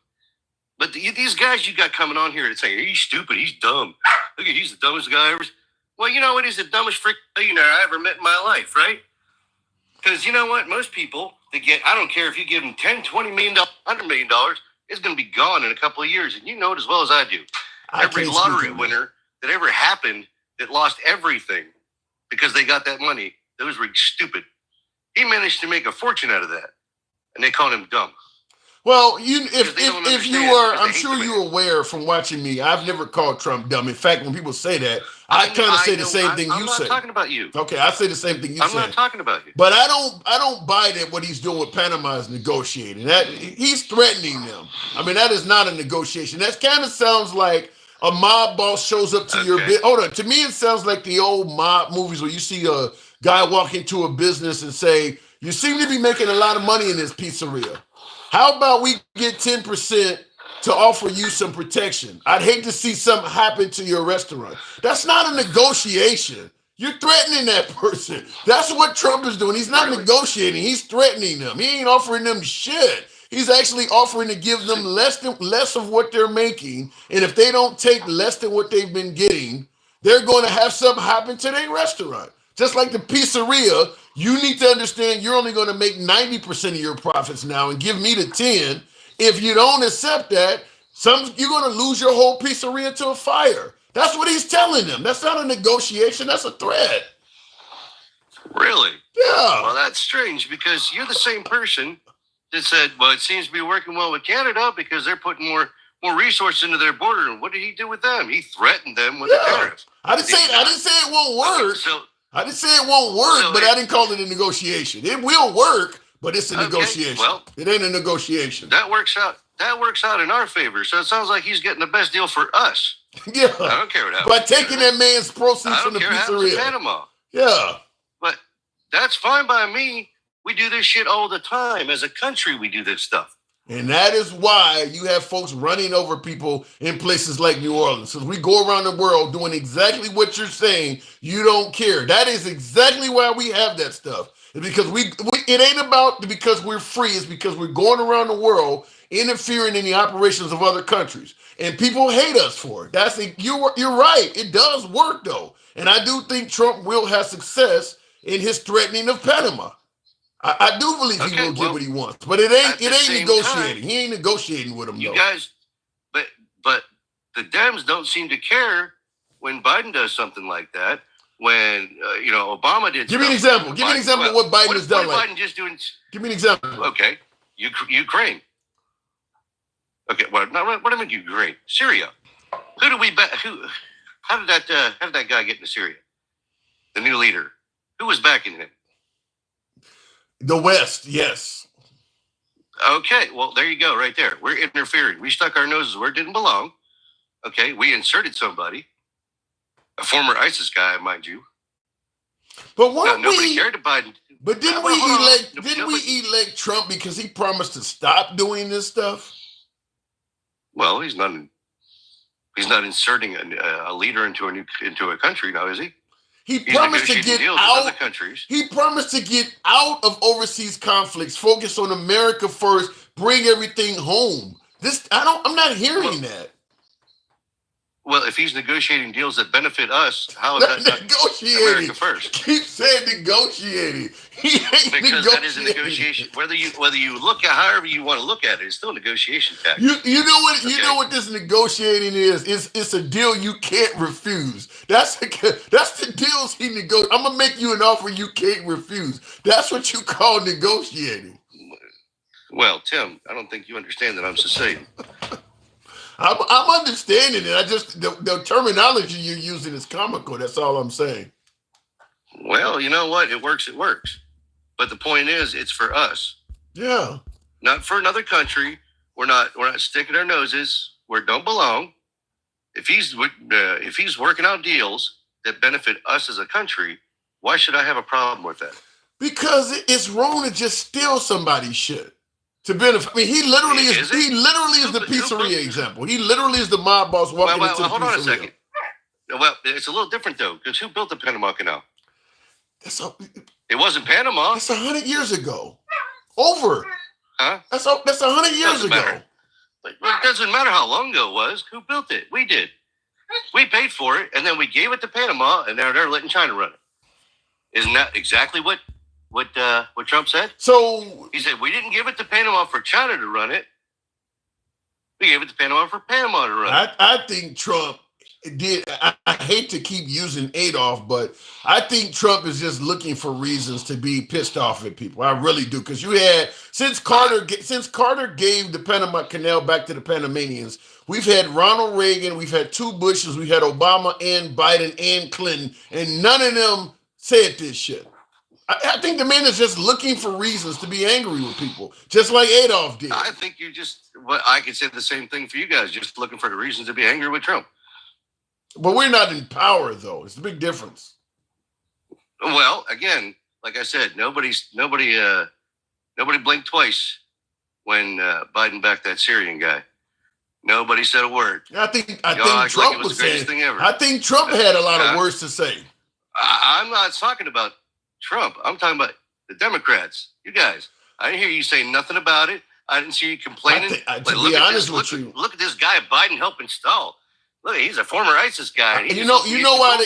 But these guys you got coming on here and saying, he's stupid, he's dumb. Look at, he's the dumbest guy ever. Well, you know what? He's the dumbest freaking billionaire I ever met in my life, right? Because you know what? Most people, I don't care if you give them $10, $20 million, $100 million, it's going to be gone in a couple of years. And you know it as well as I do. Every lottery winner that ever happened that lost everything because they got that money, those were stupid. He managed to make a fortune out of that. And they called him dumb. Well, if you are, I'm sure you're aware from watching me, I've never called Trump dumb. In fact, when people say that, I kind of say the same thing you say. I'm not talking about you. Okay, I say the same thing you say. I'm not talking about you. But I don't buy that what he's doing with Panama is negotiating. That he's threatening them. I mean, that is not a negotiation. That kind of sounds like a mob boss shows up to your business. Hold on. To me, it sounds like the old mob movies where you see a guy walk into a business and say, "You seem to be making a lot of money in this pizzeria. How about we get 10% to offer you some protection? I'd hate to see something happen to your restaurant." That's not a negotiation. You're threatening that person. That's what Trump is doing. He's not negotiating. He's threatening them. He ain't offering them shit. He's actually offering to give them less of what they're making, and if they don't take less than what they've been getting, they're going to have something happen to their restaurant. Just like the pizzeria, you need to understand you're only going to make 90% of your profits now and give me the 10. If you don't accept that, you're going to lose your whole pizzeria to a fire. That's what he's telling them. That's not a negotiation. That's a threat. Really? Yeah. Well, that's strange because you're the same person that said, well, it seems to be working well with Canada because they're putting more resources into their border. And what did he do with them? He threatened them with a tariff. I didn't say it won't work. I didn't say it won't work, but I didn't call it a negotiation. It will work, but it's a negotiation. Well, it ain't a negotiation. That works out. That works out in our favor. So it sounds like he's getting the best deal for us. Yeah. I don't care what happens. By taking that man's proceeds from the pizzeria. In Panama. Yeah. But that's fine by me. We do this shit all the time. As a country, we do this stuff. And that is why you have folks running over people in places like New Orleans. So we go around the world doing exactly what you're saying. You don't care. That is exactly why we have that stuff. It's because it ain't about because we're free. It's because we're going around the world interfering in the operations of other countries. And people hate us for it. You're right. It does work, though. And I do think Trump will have success in his threatening of Panama. I do believe he will get what he wants, but it ain't negotiating. He ain't negotiating with him. You guys, but the Dems don't seem to care when Biden does something like that. When Obama did. Give me an example. Give me an example of what Biden has done. What Biden just doing? Give me an example. Okay, Ukraine. Okay, well, not what I mean Ukraine, Syria. Who do we bet? How did that guy get into Syria? The new leader. Who was backing him? The West, yes. Okay, well, there you go, right there. We're interfering. We stuck our noses where it didn't belong. Okay, we inserted somebody, a former ISIS guy, mind you. But nobody cared about Biden. But didn't we elect Trump because he promised to stop doing this stuff? Well, he's not inserting a leader into a country now, is he? He's promised to get out. Other countries. He promised to get out of overseas conflicts, focus on America first, bring everything home. I'm not hearing that. Well, if he's negotiating deals that benefit us, how is that negotiating? America first? Keep saying negotiating. Because that is a negotiation. Whether you look at however you want to look at it, it's still a negotiation tactic. You know what this negotiating is? It's a deal you can't refuse. That's the deals he negotiates. I'm gonna make you an offer you can't refuse. That's what you call negotiating. Well, Tim, I don't think you understand that I'm Sicilian. I'm understanding it. The terminology you're using is comical. That's all I'm saying. Well, you know what? It works. But the point is, it's for us. Yeah. Not for another country. We're not sticking our noses where it don't belong. If he's working out deals that benefit us as a country, why should I have a problem with that? Because it's wrong to just steal somebody's shit. To benefit, I mean, he literally is the pizzeria example. He literally is the mob boss walking into the pizzeria. Hold on a second. Well, it's a little different though, because who built the Panama Canal? It wasn't Panama. That's 100 years ago. Over. Huh? That's 100 years ago. It doesn't matter how long ago it was. Who built it? We did. We paid for it, and then we gave it to Panama, and they're letting China run it. Isn't that exactly what Trump said? So he said we didn't give it to Panama for China to run it. We gave it to Panama for Panama to run it. I think Trump did. I hate to keep using Adolf, but I think Trump is just looking for reasons to be pissed off at people. I really do, because you had since Carter gave the Panama Canal back to the Panamanians, we've had Ronald Reagan, we've had two Bushes, we had Obama and Biden and Clinton, and none of them said this shit. I think the man is just looking for reasons to be angry with people, just like Adolf did. I think I could say the same thing for you guys, just looking for the reasons to be angry with Trump. But we're not in power, though. It's a big difference. Well, again, like I said, nobody blinked twice when Biden backed that Syrian guy. Nobody said a word. I think Trump was saying. I think Trump had a lot of words to say. I'm not talking about Trump. I'm talking about the Democrats. You guys. I didn't hear you say nothing about it. I didn't see you complaining. To be honest with you, look at this guy Biden helping stall. Look, he's a former ISIS guy. And you know why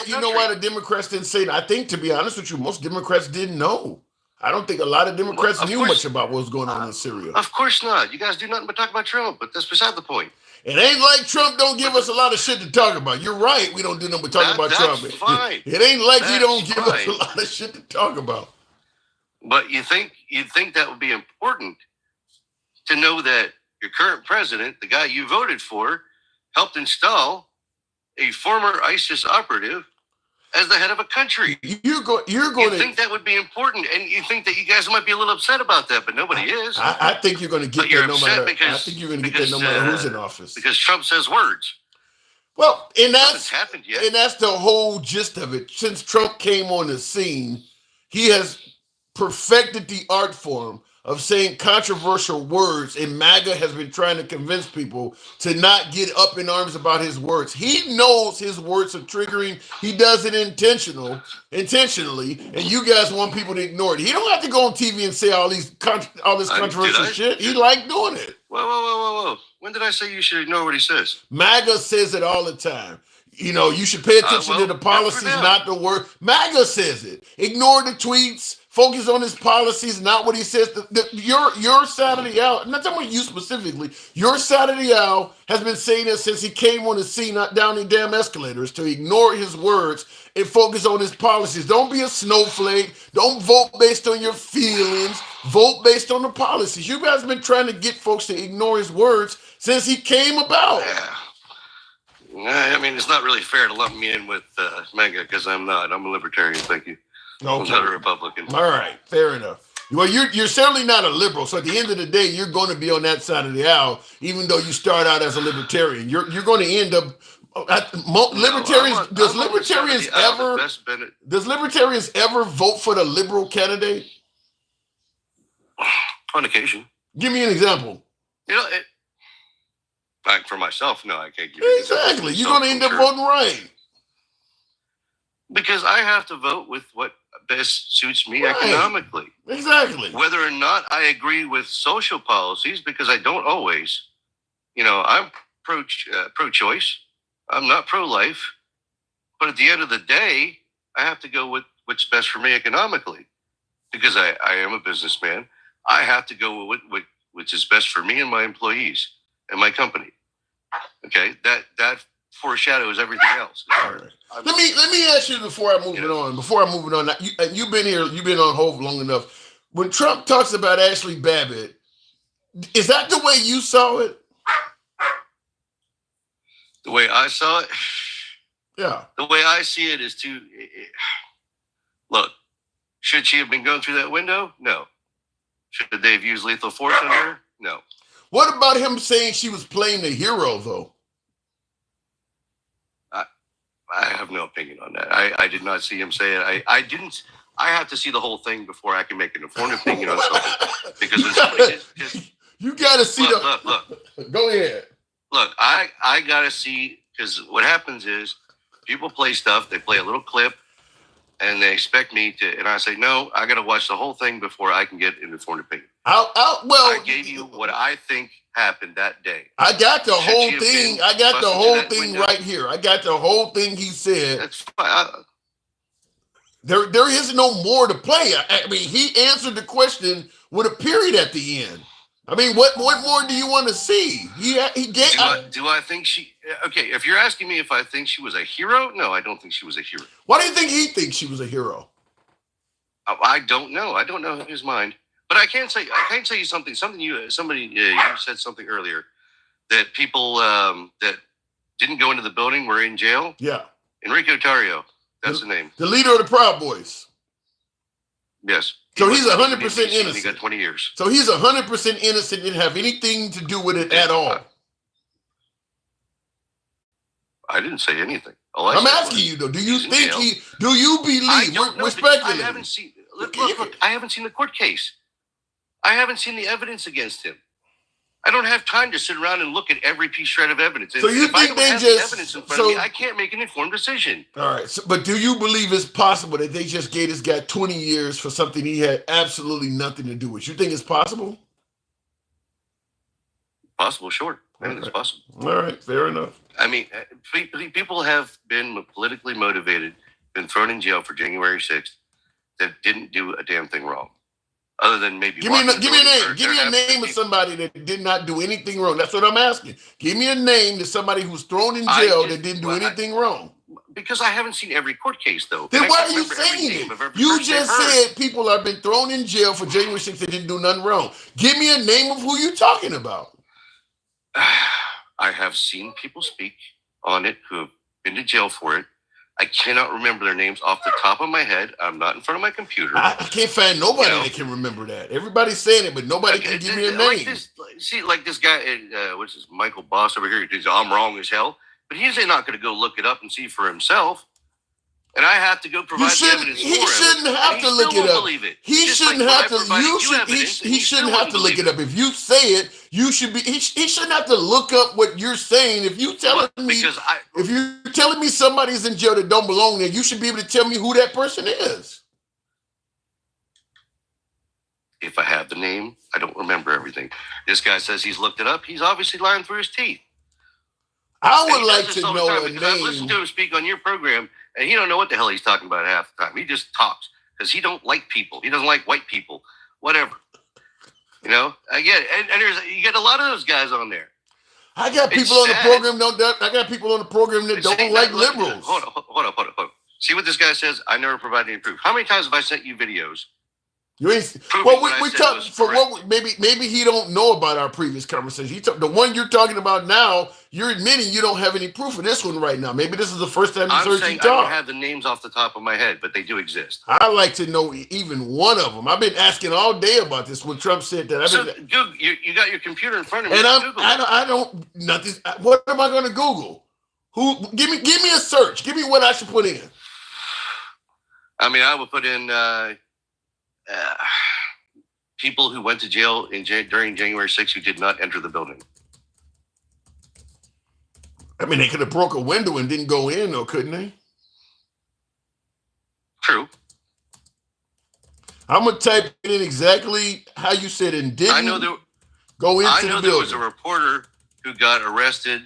the Democrats didn't say that. I think, to be honest with you, most Democrats didn't know. I don't think a lot of Democrats knew much about what was going on in Syria. Of course not. You guys do nothing but talk about Trump, but that's beside the point. It ain't like Trump don't give us a lot of shit to talk about. You're right. We don't do nothing but talk about Trump. Fine. It ain't like he don't give us a lot of shit to talk about. But you'd think that would be important to know that your current president, the guy you voted for, helped install a former ISIS operative as the head of a country. You're going to think that would be important, and you think that you guys might be a little upset about that, but nobody is. I think you're going to get there no matter. I think you're going to get there no matter who's in office. Because Trump says words. Well, and that's happened yet. And that's the whole gist of it. Since Trump came on the scene, he has perfected the art form of saying controversial words, and MAGA has been trying to convince people to not get up in arms about his words. He knows his words are triggering. He does it intentionally, and you guys want people to ignore it. He don't have to go on TV and say all this controversial shit. He like doing it. Whoa. When did I say you should ignore what he says? MAGA says it all the time. You know, you should pay attention to the policies, not the word. MAGA says it. Ignore the tweets. Focus on his policies, not what he says. Your Saturday Owl, I'm not talking about you specifically, your Saturday Owl has been saying that since he came on the scene, not down the damn escalators, to ignore his words and focus on his policies. Don't be a snowflake. Don't vote based on your feelings. Vote based on the policies. You guys have been trying to get folks to ignore his words since he came about. Yeah. I mean, it's not really fair to lump me in with MAGA because I'm not. I'm a libertarian, thank you. Okay. I'm not a Republican. All right, fair enough. Well, you're certainly not a liberal, so at the end of the day, you're going to be on that side of the aisle, even though you start out as a libertarian. You're going to end up. Libertarians. Does libertarians ever vote for the liberal candidate? On occasion. Give me an example. Like for myself, no, I can't give you exactly. You're going to end up voting right. Because I have to vote with what best suits me economically. Exactly. Whether or not I agree with social policies, because I don't always. I'm pro-choice. I'm not pro-life. But at the end of the day, I have to go with what's best for me economically. Because I am a businessman. I have to go with which is best for me and my employees and my company. Okay? That foreshadows everything else. All right. Let me ask you before I move it on. You've been here. You've been on hold long enough. When Trump talks about Ashley Babbitt, is that the way you saw it? The way I saw it, yeah. The way I see it is look. Should she have been going through that window? No. Should they have used lethal force on her? No. What about him saying she was playing the hero, though? I have no opinion on that. I did not see him say it. I didn't. I have to see the whole thing before I can make an informed opinion on something. Because you got to see look. Go ahead. Look, I got to see, because what happens is people play stuff. They play a little clip, and they expect me to. And I say, no, I got to watch the whole thing before I can get an informed opinion. I gave you what I think happened that day. I got the whole thing. I got the whole thing right here. I got the whole thing he said. That's fine. There is no more to play. I mean, he answered the question with a period at the end. I mean, what more do you want to see? He gave. Do I think she? Okay, if you're asking me if I think she was a hero, no, I don't think she was a hero. Why do you think he thinks she was a hero? I don't know. I don't know his mind. But I can tell you something. You said something earlier that people that didn't go into the building were in jail. Yeah. Enrico Tarrio, that's the name. The leader of the Proud Boys. Yes. So he's 100% innocent. He got 20 years. So he's 100% innocent. Didn't have anything to do with it at all. I didn't say anything. I'm asking you though. Do you think do you believe? We're speculating. I haven't seen. Look, I haven't seen the court case. I haven't seen the evidence against him. I don't have time to sit around and look at every piece shred of evidence. So you think they just the evidence in front of me, I can't make an informed decision. All right, but do you believe it's possible that they just gave this guy 20 years for something he had absolutely nothing to do with? You think it's possible? Possible, sure. I think it's possible. All right, fair enough. I mean, people have been politically motivated, been thrown in jail for January 6th that didn't do a damn thing wrong. Other than maybe give me a name. Give me a name of somebody that did not do anything wrong. That's what I'm asking. Give me a name to somebody who's thrown in jail that didn't do anything wrong. Because I haven't seen every court case, though. Then why are you saying it? You just said people have been thrown in jail for January 6th that didn't do nothing wrong. Give me a name of who you're talking about. I have seen people speak on it who have been to jail for it. I cannot remember their names off the top of my head. I'm not in front of my computer. I can't find nobody that can remember that. Everybody's saying it, but nobody can give me a name. Like this guy, what's his Michael Boss over here? He's I'm wrong as hell, but he's not going to go look it up and see for himself. And I have to go provide the evidence for him. He shouldn't have to look it up. He shouldn't have to. He shouldn't have to look it up. If you say it, you should be. He shouldn't have to look up what you're saying. If you telling me, if you're telling me somebody's in jail that don't belong there, you should be able to tell me who that person is. If I have the name, I don't remember everything. This guy says he's looked it up. He's obviously lying through his teeth. I would like to know a name. I've listened to him speak on your program, and he don't know what the hell he's talking about half the time. He just talks because he don't like people. He doesn't like white people. Whatever. You know, I get it. And you get a lot of those guys on there. I got people on the program that don't like liberals. Hold on. See what this guy says? I never provided any proof. How many times have I sent you videos? You ain't. Well, we talked for what? Maybe he don't know about our previous conversation. The one you're talking about now. You're admitting you don't have any proof of this one right now. Maybe this is the first time you heard you talk. I don't have the names off the top of my head, but they do exist. I like to know even one of them. I've been asking all day about this when Trump said that. Google, you got your computer in front of me. And I don't nothing. What am I going to Google? Give me a search. Give me what I should put in. I mean, I would put in people who went to jail during January 6th who did not enter the building. I mean, they could have broke a window and didn't go in, though, couldn't they? True. I'm going to type in exactly how you said and didn't go into the building. I know there was a reporter who got arrested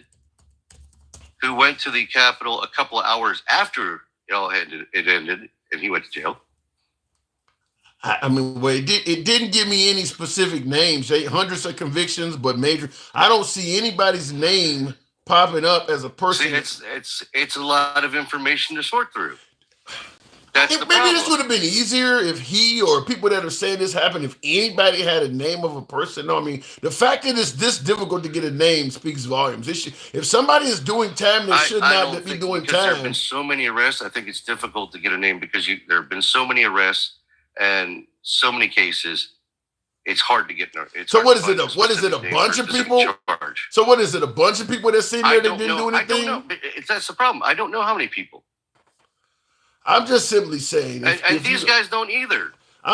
who went to the Capitol a couple of hours after it ended, and he went to jail. I mean, well, it didn't give me any specific names. Hundreds of convictions, but major. I don't see anybody's name popping up as a person. See, it's a lot of information to sort through. That's the maybe problem. This would have been easier if he or people that are saying this happened, if anybody had a name of a person. No, I mean, the fact that it's this difficult to get a name speaks volumes. If somebody is doing time, they should not be doing time. There have been so many arrests. I think it's difficult to get a name because there have been so many arrests and so many cases. It's hard to get. So what is it? What is it? A bunch of people? So what is it? A bunch of people that sitting there that didn't do anything? I don't know. That's the problem. I don't know how many people. I'm just simply saying. And these guys don't either.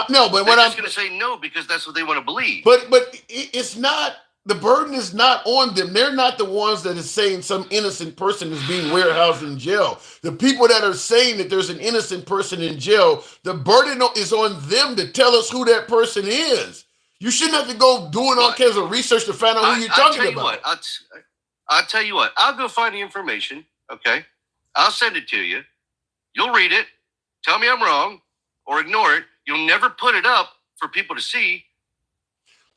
No, but they're just going to say no because that's what they want to believe. But it's not. The burden is not on them. They're not the ones that is saying some innocent person is being warehoused in jail. The people that are saying that there's an innocent person in jail, the burden is on them to tell us who that person is. You shouldn't have to go doing all kinds of research to find out who you're talking about. I'll tell you what. I'll go find the information. Okay, I'll send it to you. You'll read it. Tell me I'm wrong, or ignore it. You'll never put it up for people to see.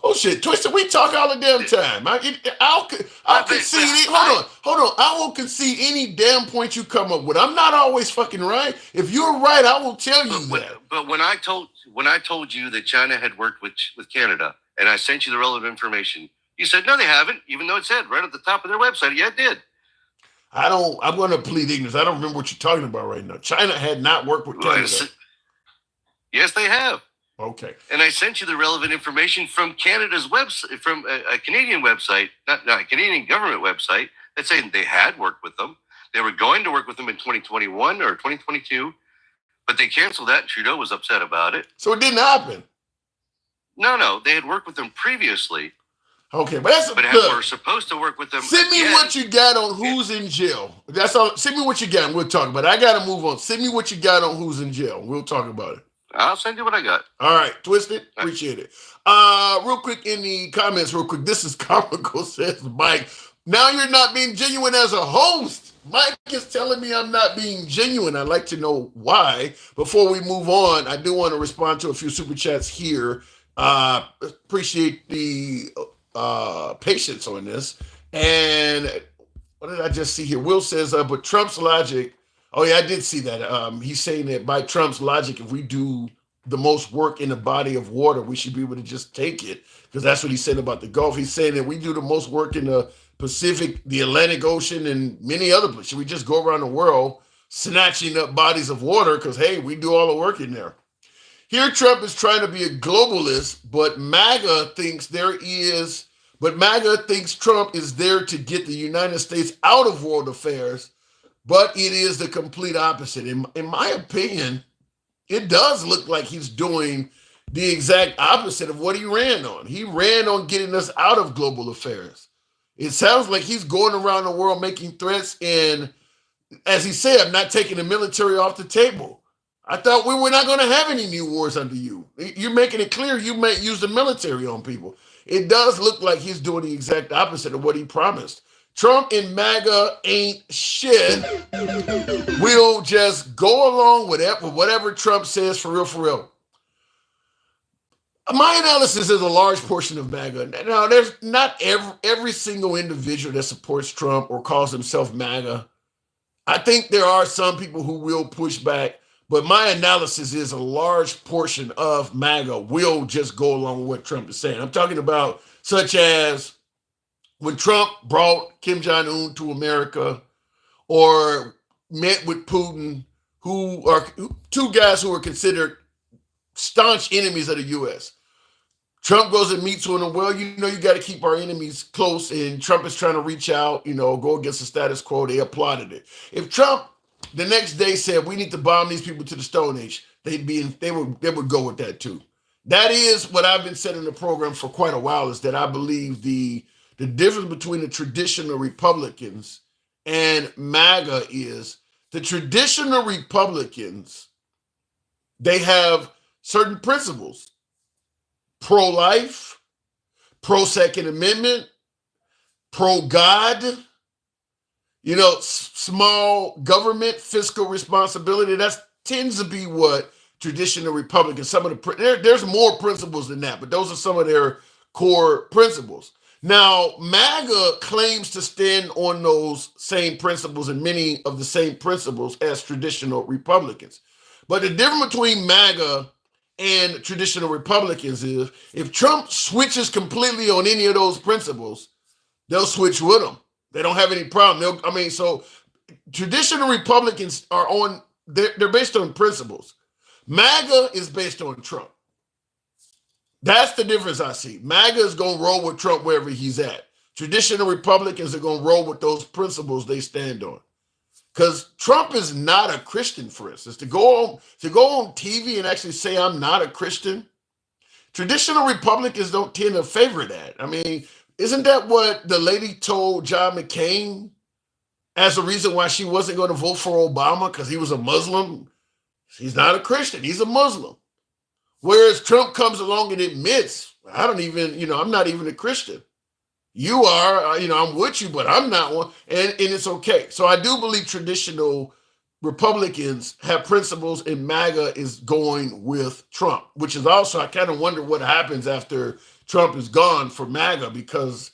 Oh shit, Twister, we talk all the damn time. I'll concede. Hold on. I will concede any damn point you come up with. I'm not always fucking right. If you're right, I will tell you that. But when I told you that China had worked with Canada, and I sent you the relevant information, you said no, they haven't, even though it said right at the top of their website, yeah, it did. I'm going to plead ignorance. I don't remember what you're talking about right now. China had not worked with Canada. Yes, they have. Okay. And I sent you the relevant information from Canada's website, from a Canadian website, not a Canadian government website, that said they had worked with them. They were going to work with them in 2021 or 2022, but they canceled that. Trudeau was upset about it. So it didn't happen. No, they had worked with them previously. Okay, but we're supposed to work with them. Send me what you got on who's in jail. That's all. Send me what you got, and we'll talk about it. I got to move on. Send me what you got on who's in jail. We'll talk about it. I'll send you what I got. All right, Twisted. Appreciate it. Real quick in the comments, real quick. This is comical, says Mike. Now you're not being genuine as a host. Mike is telling me I'm not being genuine. I'd like to know why. Before we move on, I do want to respond to a few super chats here. Appreciate the patience on this. And what did I just see here? Will says, but Trump's logic. Oh, yeah, I did see that. He's saying that by Trump's logic, if we do the most work in a body of water, we should be able to just take it, because that's what he's saying about the Gulf. He's saying that we do the most work in the Pacific, the Atlantic Ocean, and many other places. Should we just go around the world snatching up bodies of water because, hey, we do all the work in there? Here, Trump is trying to be a globalist, but MAGA thinks Trump is there to get the United States out of world affairs, but it is the complete opposite. In my opinion, it does look like he's doing the exact opposite of what he ran on. He ran on getting us out of global affairs. It sounds like he's going around the world making threats, and as he said, I'm not taking the military off the table. I thought we were not going to have any new wars under you. You're making it clear you may use the military on people. It does look like he's doing the exact opposite of what he promised. Trump and MAGA ain't shit. We'll just go along with whatever Trump says, for real, for real. My analysis is a large portion of MAGA. Now, there's not every single individual that supports Trump or calls himself MAGA. I think there are some people who will push back, but my analysis is a large portion of MAGA will just go along with what Trump is saying. I'm talking about such as when Trump brought Kim Jong-un to America or met with Putin, who are two guys who are considered staunch enemies of the U.S. Trump goes and meets with them. Well, you got to keep our enemies close, and Trump is trying to reach out, go against the status quo. They applauded it. If Trump the next day said we need to bomb these people to the Stone Age, they would go with that too. That is what I've been saying in the program for quite a while, is that I believe the difference between the traditional Republicans and MAGA is the traditional Republicans, they have certain principles: pro-life, pro-Second Amendment, pro-God, small government, fiscal responsibility. That tends to be what traditional Republicans, there's more principles than that, but those are some of their core principles. Now, MAGA claims to stand on those same principles and many of the same principles as traditional Republicans. But the difference between MAGA and traditional Republicans is if Trump switches completely on any of those principles, they'll switch with him. They don't have any problem. So traditional Republicans they're based on principles. MAGA is based on Trump. That's the difference I see. MAGA is going to roll with Trump wherever he's at. Traditional Republicans are going to roll with those principles they stand on. Because Trump is not a Christian, for instance. To go on TV and actually say I'm not a Christian, traditional Republicans don't tend to favor that. Isn't that what the lady told John McCain as a reason why she wasn't going to vote for Obama? Because he was a Muslim. He's not a Christian. He's a Muslim. Whereas Trump comes along and admits, I'm not even a Christian. You are, I'm with you, but I'm not one. And it's okay. So I do believe traditional Republicans have principles, and MAGA is going with Trump, which is also, I kind of wonder what happens after Trump is gone for MAGA, because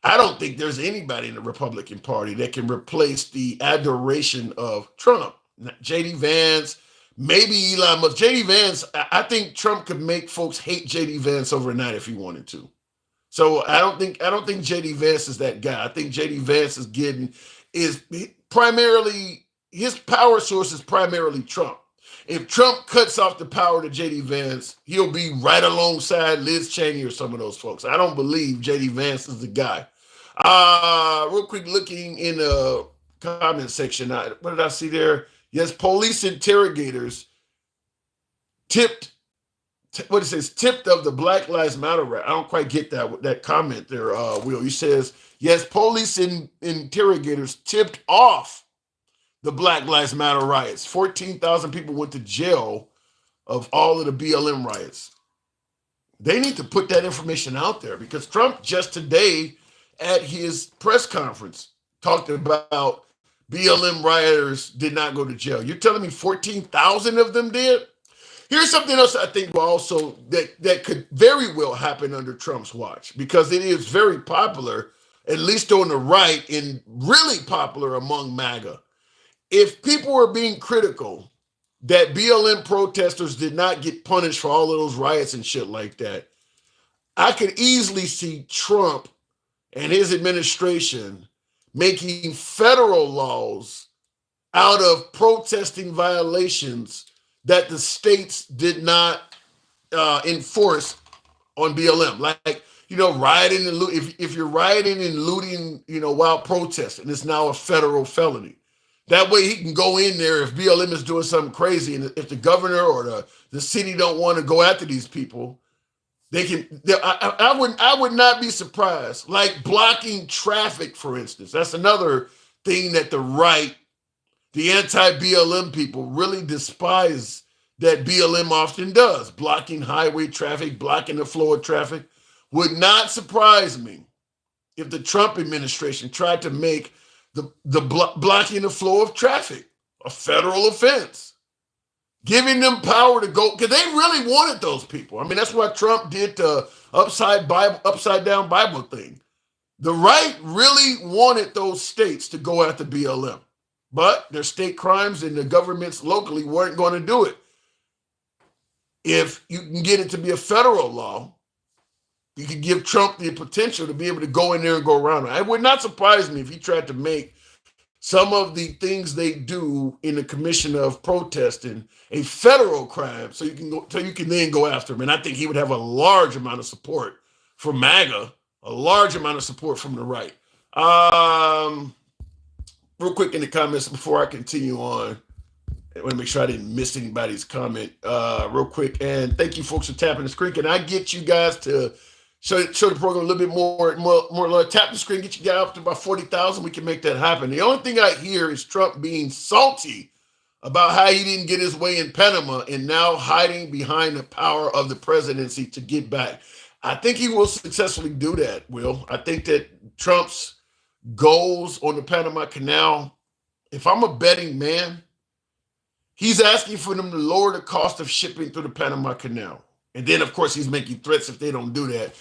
I don't think there's anybody in the Republican Party that can replace the adoration of Trump. J.D. Vance, maybe Elon Musk. J.D. Vance, I think Trump could make folks hate J.D. Vance overnight if he wanted to. So I don't think J.D. Vance is that guy. I think J.D. Vance is primarily, his power source is primarily Trump. If Trump cuts off the power to J.D. Vance, he'll be right alongside Liz Cheney or some of those folks. I don't believe J.D. Vance is the guy. Real quick, looking in the comment section, what did I see there? Yes, police interrogators tipped of the Black Lives Matter rally. I don't quite get that comment there, Will. He says, yes, police interrogators tipped off the Black Lives Matter riots. 14,000 people went to jail of all of the BLM riots. They need to put that information out there because Trump just today at his press conference talked about BLM rioters did not go to jail. You're telling me 14,000 of them did? Here's something else I think will also that could very well happen under Trump's watch because it is very popular, at least on the right, and really popular among MAGA. If people were being critical that BLM protesters did not get punished for all of those riots and shit like that, I could easily see Trump and his administration making federal laws out of protesting violations that the states did not enforce on BLM. Like, rioting and if you're rioting and looting, while protesting, it's now a federal felony. That way he can go in there if BLM is doing something crazy, and if the governor or the city don't want to go after these people, they can. I would not be surprised. Like blocking traffic, for instance. That's another thing that the right, the anti-BLM people really despise that BLM often does. Blocking highway traffic, blocking the flow of traffic. Would not surprise me if the Trump administration tried to make the blocking the flow of traffic a federal offense, giving them power to go, because they really wanted those people. I mean, that's what Trump did to upside down Bible thing. The right really wanted those states to go after BLM, but their state crimes and the governments locally weren't going to do it. If you can get it to be a federal law, you could give Trump the potential to be able to go in there and go around it. It would not surprise me if he tried to make some of the things they do in the commission of protesting a federal crime, so you can then go after him. And I think he would have a large amount of support from MAGA, a large amount of support from the right. Real quick in the comments before I continue on, I want to make sure I didn't miss anybody's comment real quick. And thank you folks for tapping the screen. Can I get you guys to show the program a little bit more tap the screen, get you guys up to about 40,000. We can make that happen. The only thing I hear is Trump being salty about how he didn't get his way in Panama and now hiding behind the power of the presidency to get back. I think he will successfully do that, Will. I think that Trump's goals on the Panama Canal, if I'm a betting man, he's asking for them to lower the cost of shipping through the Panama Canal. And then, of course, he's making threats if they don't do that.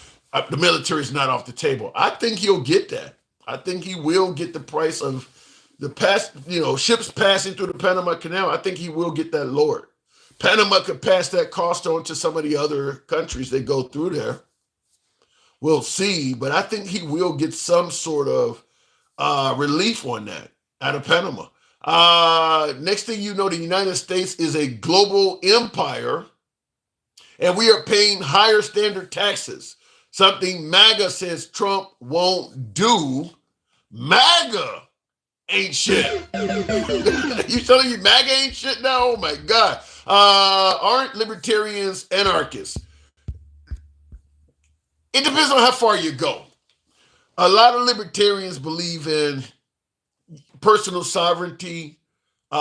The military is not off the table. I think he'll get that. I think he will get the price of the ships passing through the Panama Canal. I think he will get that lowered. Panama could pass that cost on to some of the other countries that go through there. We'll see, but I think he will get some sort of relief on that out of Panama. Next thing you know, the United States is a global empire, and we are paying higher standard taxes. Something MAGA says Trump won't do. MAGA ain't shit. You telling me MAGA ain't shit now? Oh my God. Aren't libertarians anarchists? It depends on how far you go. A lot of libertarians believe in personal sovereignty. They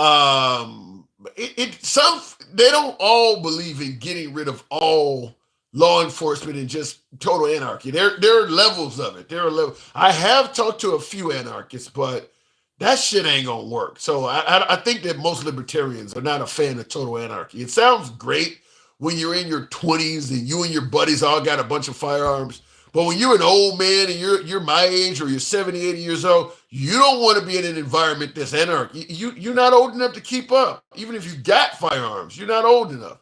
don't all believe in getting rid of all law enforcement and just total anarchy. There are levels of it. I have talked to a few anarchists, but that shit ain't gonna work. So I think that most libertarians are not a fan of total anarchy. It sounds great when you're in your 20s and you and your buddies all got a bunch of firearms. But when you're an old man and you're my age or you're 70, 80 years old, you don't want to be in an environment that's anarchy. You're not old enough to keep up. Even if you got firearms, you're not old enough.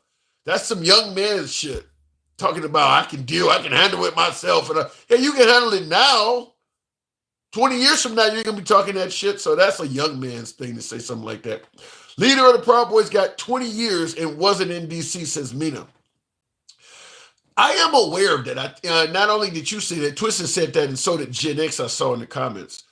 That's some young man shit. Talking about I can handle it myself. And you can handle it now. 20 years from now, you're going to be talking that shit. So that's a young man's thing to say something like that. Leader of the Proud Boys got 20 years and wasn't in D.C., says Mina. I am aware of that. Not only did you say that, Twisted said that, and so did Gen X, I saw in the comments.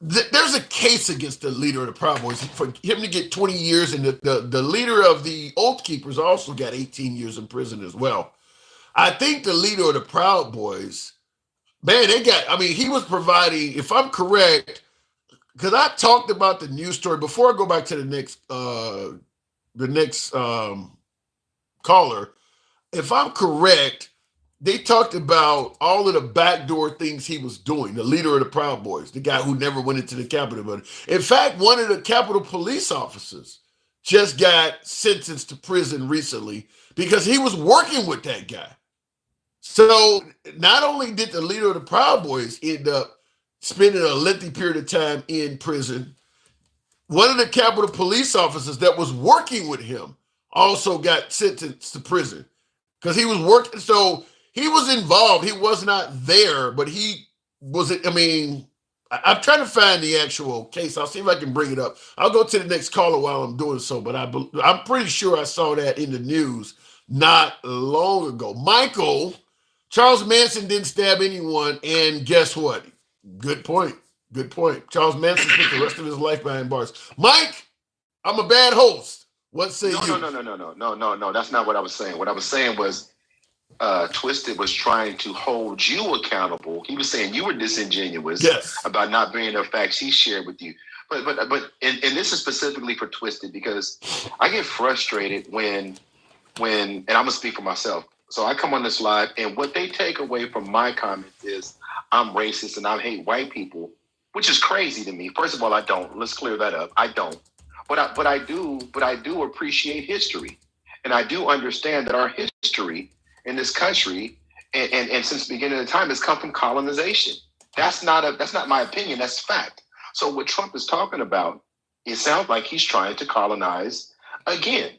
There's a case against the leader of the Proud Boys for him to get 20 years, and the leader of the Oath Keepers also got 18 years in prison as well. I think the leader of the Proud Boys, man, he was providing, if I'm correct, because I talked about the news story before I go back to the next caller, if I'm correct, they talked about all of the backdoor things he was doing. The leader of the Proud Boys, the guy who never went into the Capitol building. In fact, one of the Capitol police officers just got sentenced to prison recently because he was working with that guy. So not only did the leader of the Proud Boys end up spending a lengthy period of time in prison, one of the Capitol police officers that was working with him also got sentenced to prison because he was working. So he was involved. He was not there, but he was. I mean, I'm trying to find the actual case. I'll see if I can bring it up. I'll go to the next caller while I'm doing so, but I'm pretty sure I saw that in the news not long ago. Michael, Charles Manson didn't stab anyone, and guess what? Good point. Good point. Charles Manson spent the rest of his life behind bars. Mike, I'm a bad host. What say you? No. That's not what I was saying. What I was saying was Twisted was trying to hold you accountable. He was saying you were disingenuous about not bringing the facts he shared with you. But and this is specifically for Twisted because I get frustrated when and I'm gonna speak for myself. So I come on this live, and what they take away from my comments is I'm racist and I hate white people, which is crazy to me. First of all, I don't. Let's clear that up. I don't. But I do appreciate history, and I do understand that our history in this country and since the beginning of the time has come from colonization. That's not my opinion. That's fact. So what Trump is talking about, it sounds like he's trying to colonize again.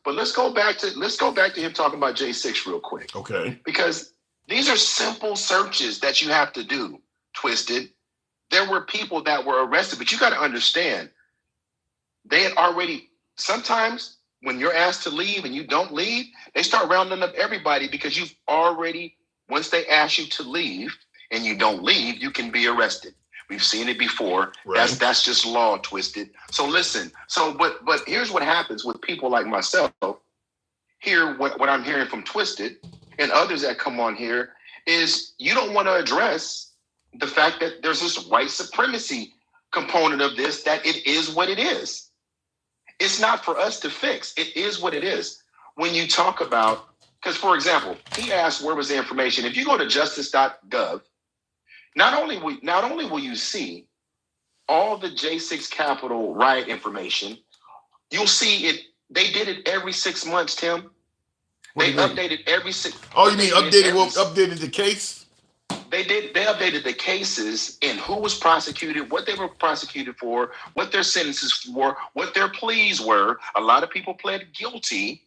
But let's go back to him talking about J6 real quick. Okay. Because these are simple searches that you have to do, Twisted. There were people that were arrested, but you got to understand, they had already, sometimes when you're asked to leave and you don't leave, they start rounding up everybody because you've already, once they ask you to leave and you don't leave, you can be arrested. We've seen it before. Right. That's just law, Twisted. So listen. So but here's what happens with people like myself. Here, what I'm hearing from Twisted and others that come on here is you don't want to address the fact that there's this white supremacy component of this, that it is what it is. It's not for us to fix. It is what it is. When you talk about, because for example, he asked where was the information. If you go to justice.gov, not only will you see all the J6 Capitol riot information, you'll see it. They did it every 6 months, Tim. They updated every 6. Oh, you mean updated the case? They did. They updated the cases and who was prosecuted, what they were prosecuted for, what their sentences were, what their pleas were. A lot of people pled guilty,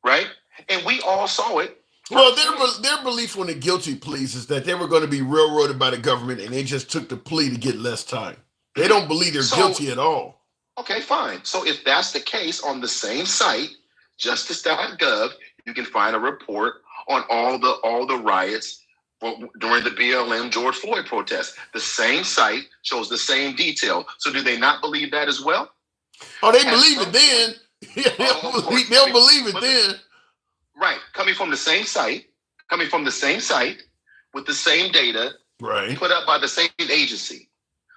right? And we all saw it. Well, their belief when the guilty pleas is that they were going to be railroaded by the government and they just took the plea to get less time. They don't believe they're guilty at all. Okay, fine. So if that's the case, on the same site, justice.gov, you can find a report on all the riots during the BLM George Floyd protest. The same site shows the same detail. So do they not believe that as well? Oh, they believe it then. They'll believe it then. Right. Coming from the same site with the same data, right, put up by the same agency.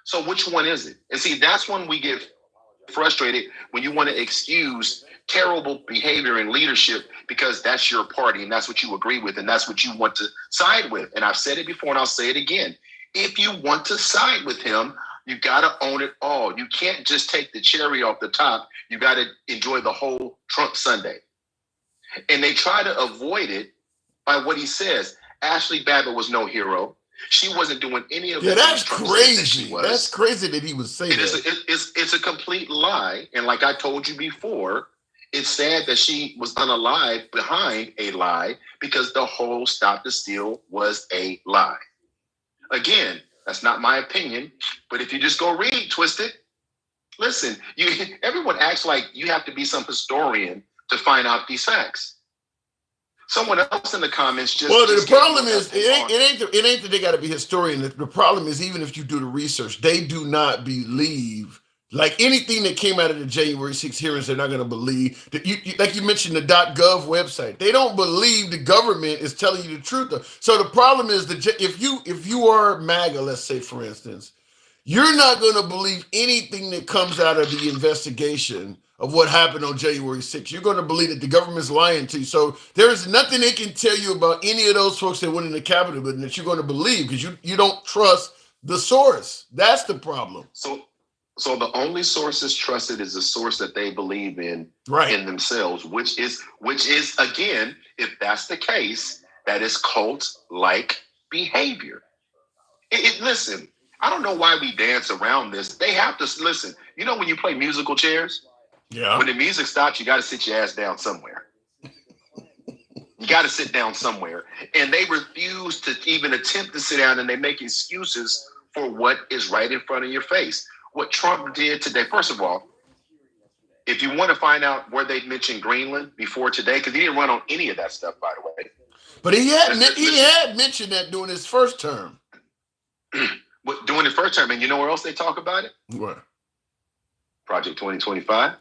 So which one is it? And see, that's when we get frustrated, when you want to excuse terrible behavior and leadership because that's your party and that's what you agree with and that's what you want to side with. And I've said it before and I'll say it again. If you want to side with him, you got to own it all. You can't just take the cherry off the top. You got to enjoy the whole Trump sundae. And they try to avoid it by what he says. Ashley Babbitt was no hero. She wasn't doing any of that. Yeah, that's crazy. That's crazy that he would say that. It's a complete lie. And like I told you before, it's sad that she was unalive behind a lie because the whole Stop the Steal was a lie. Again, that's not my opinion. But if you just go read Twisted, listen, everyone acts like you have to be some historian to find out these facts. Someone else in the comments just. Well, the problem is it ain't that they got to be historian. The problem is even if you do the research, they do not believe like anything that came out of the January 6th hearings. They're not going to believe that like you mentioned the .gov website. They don't believe the government is telling you the truth. So the problem is that if you are MAGA, let's say for instance, you're not going to believe anything that comes out of the investigation of what happened on January 6th. You're going to believe that the government's lying to you. So there is nothing they can tell you about any of those folks that went in the Capitol building that you're going to believe because you don't trust the source. That's the problem. So the only sources trusted is the source that they believe in themselves, which is again, if that's the case, that is cult-like behavior. Listen, I don't know why we dance around this. They have to listen. You know when you play musical chairs? Yeah. When the music stops, you got to sit your ass down somewhere. You got to sit down somewhere. And they refuse to even attempt to sit down, and they make excuses for what is right in front of your face. What Trump did today, first of all, if you want to find out where they mentioned Greenland before today, because he didn't run on any of that stuff, by the way. But he had mentioned that during his first term. During his first term, and you know where else they talk about it? Where? Project 2025.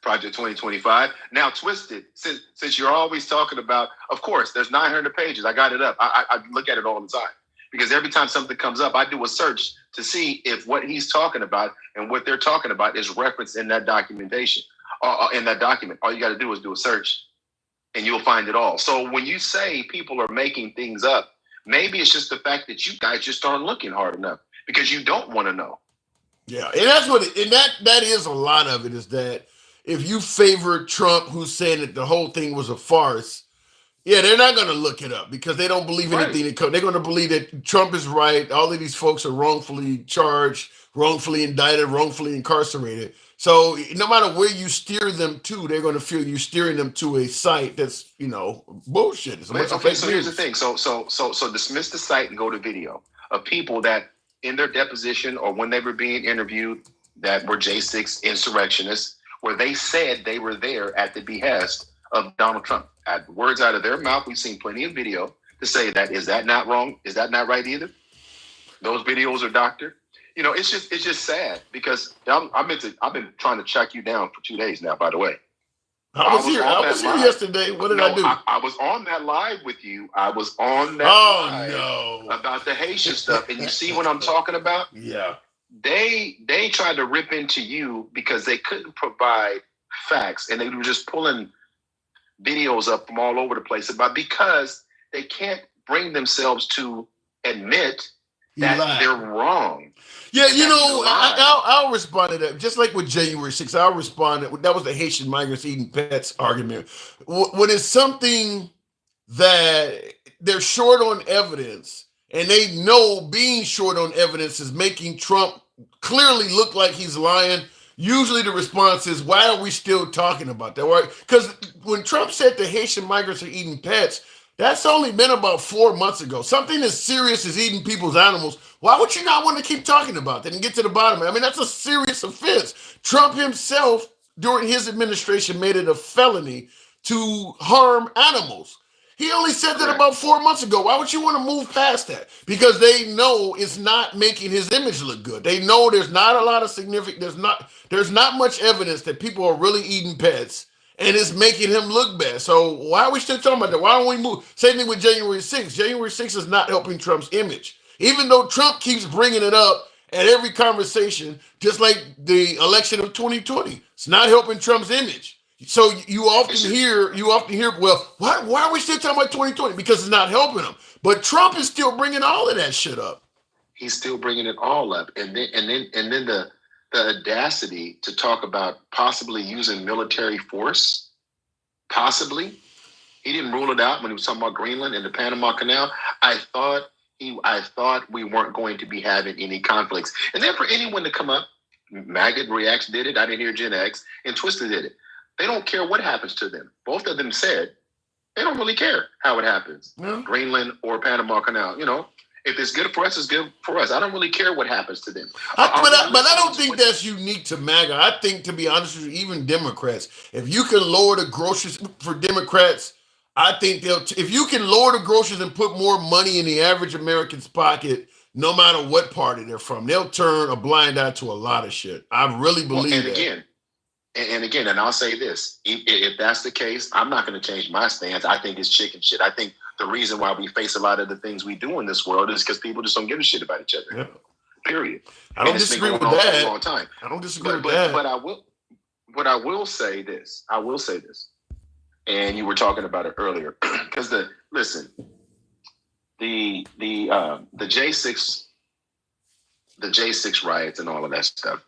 Project 2025. Now, Twisted, since you're always talking about, of course, there's 900 pages. I got it up. I look at it all the time. Because every time something comes up, I do a search to see if what he's talking about and what they're talking about is referenced in that documentation, in that document. All you got to do is do a search and you'll find it all. So when you say people are making things up, maybe it's just the fact that you guys just aren't looking hard enough because you don't want to know. Yeah, and that's what that is a lot of it is that if you favor Trump, who's saying that the whole thing was a farce, yeah, they're not going to look it up because they don't believe anything. They're going to believe that Trump is right. All of these folks are wrongfully charged, wrongfully indicted, wrongfully incarcerated. So no matter where you steer them to, they're going to feel you steering them to a site that's, bullshit. It's okay, so here's the thing. So dismiss the site and go to video of people that in their deposition or when they were being interviewed that were J6 insurrectionists, where they said they were there at the behest of Donald Trump. At words out of their mouth, we've seen plenty of video to say that is that not wrong? Is that not right either? Those videos are doctored. It's just sad because I've been trying to track you down for 2 days now. By the way, I was here yesterday. What did I do? I was on that live with you. I was on that live about the Haitian stuff, and you see what I'm talking about? Yeah. They tried to rip into you because they couldn't provide facts, and they were just pulling videos up from all over the place because they can't bring themselves to admit that they're wrong. Yeah, I'll respond to that. Just like with January 6th, I'll respond. That was the Haitian migrants eating pets argument. When it's something that they're short on evidence and they know being short on evidence is making Trump clearly look like he's lying, usually the response is, why are we still talking about that? Right? Because when Trump said the Haitian migrants are eating pets, that's only been about 4 months ago. Something as serious as eating people's animals, why would you not want to keep talking about that and get to the bottom of it? I mean, that's a serious offense. Trump himself, during his administration, made it a felony to harm animals. He only said that about 4 months ago. Why would you want to move past that? Because they know it's not making his image look good. They know there's not a lot of there's not much evidence that people are really eating pets and it's making him look bad. So why are we still talking about that? Why don't we move? Same thing with January 6th. January 6th is not helping Trump's image. Even though Trump keeps bringing it up at every conversation, just like the election of 2020. It's not helping Trump's image. So you often hear, well, why are we still talking about 2020? Because it's not helping him. But Trump is still bringing all of that shit up. He's still bringing it all up. And then the audacity to talk about possibly using military force, possibly. He didn't rule it out when he was talking about Greenland and the Panama Canal. I thought we weren't going to be having any conflicts. And then for anyone to come up, Maggot Reacts did it, I didn't hear Gen X, and Twisted did it. They don't care what happens to them. Both of them said they don't really care how it happens. Yeah. Greenland or Panama Canal. If it's good for us, it's good for us. I don't really care what happens to them. But I don't think that's unique to MAGA. I think, to be honest with you, even Democrats, if you can lower the groceries for Democrats, I think if you can lower the groceries and put more money in the average American's pocket, no matter what party they're from, they'll turn a blind eye to a lot of shit. I really believe that. And again, I'll say this, if that's the case, I'm not going to change my stance. I think it's chicken shit. I think the reason why we face a lot of the things we do in this world is because people just don't give a shit about each other. Period. I don't And it's been disagree going with on for a that. long time. I don't disagree with that. But I will say this. I will say this. And you were talking about it earlier. Because the J6 riots and all of that stuff,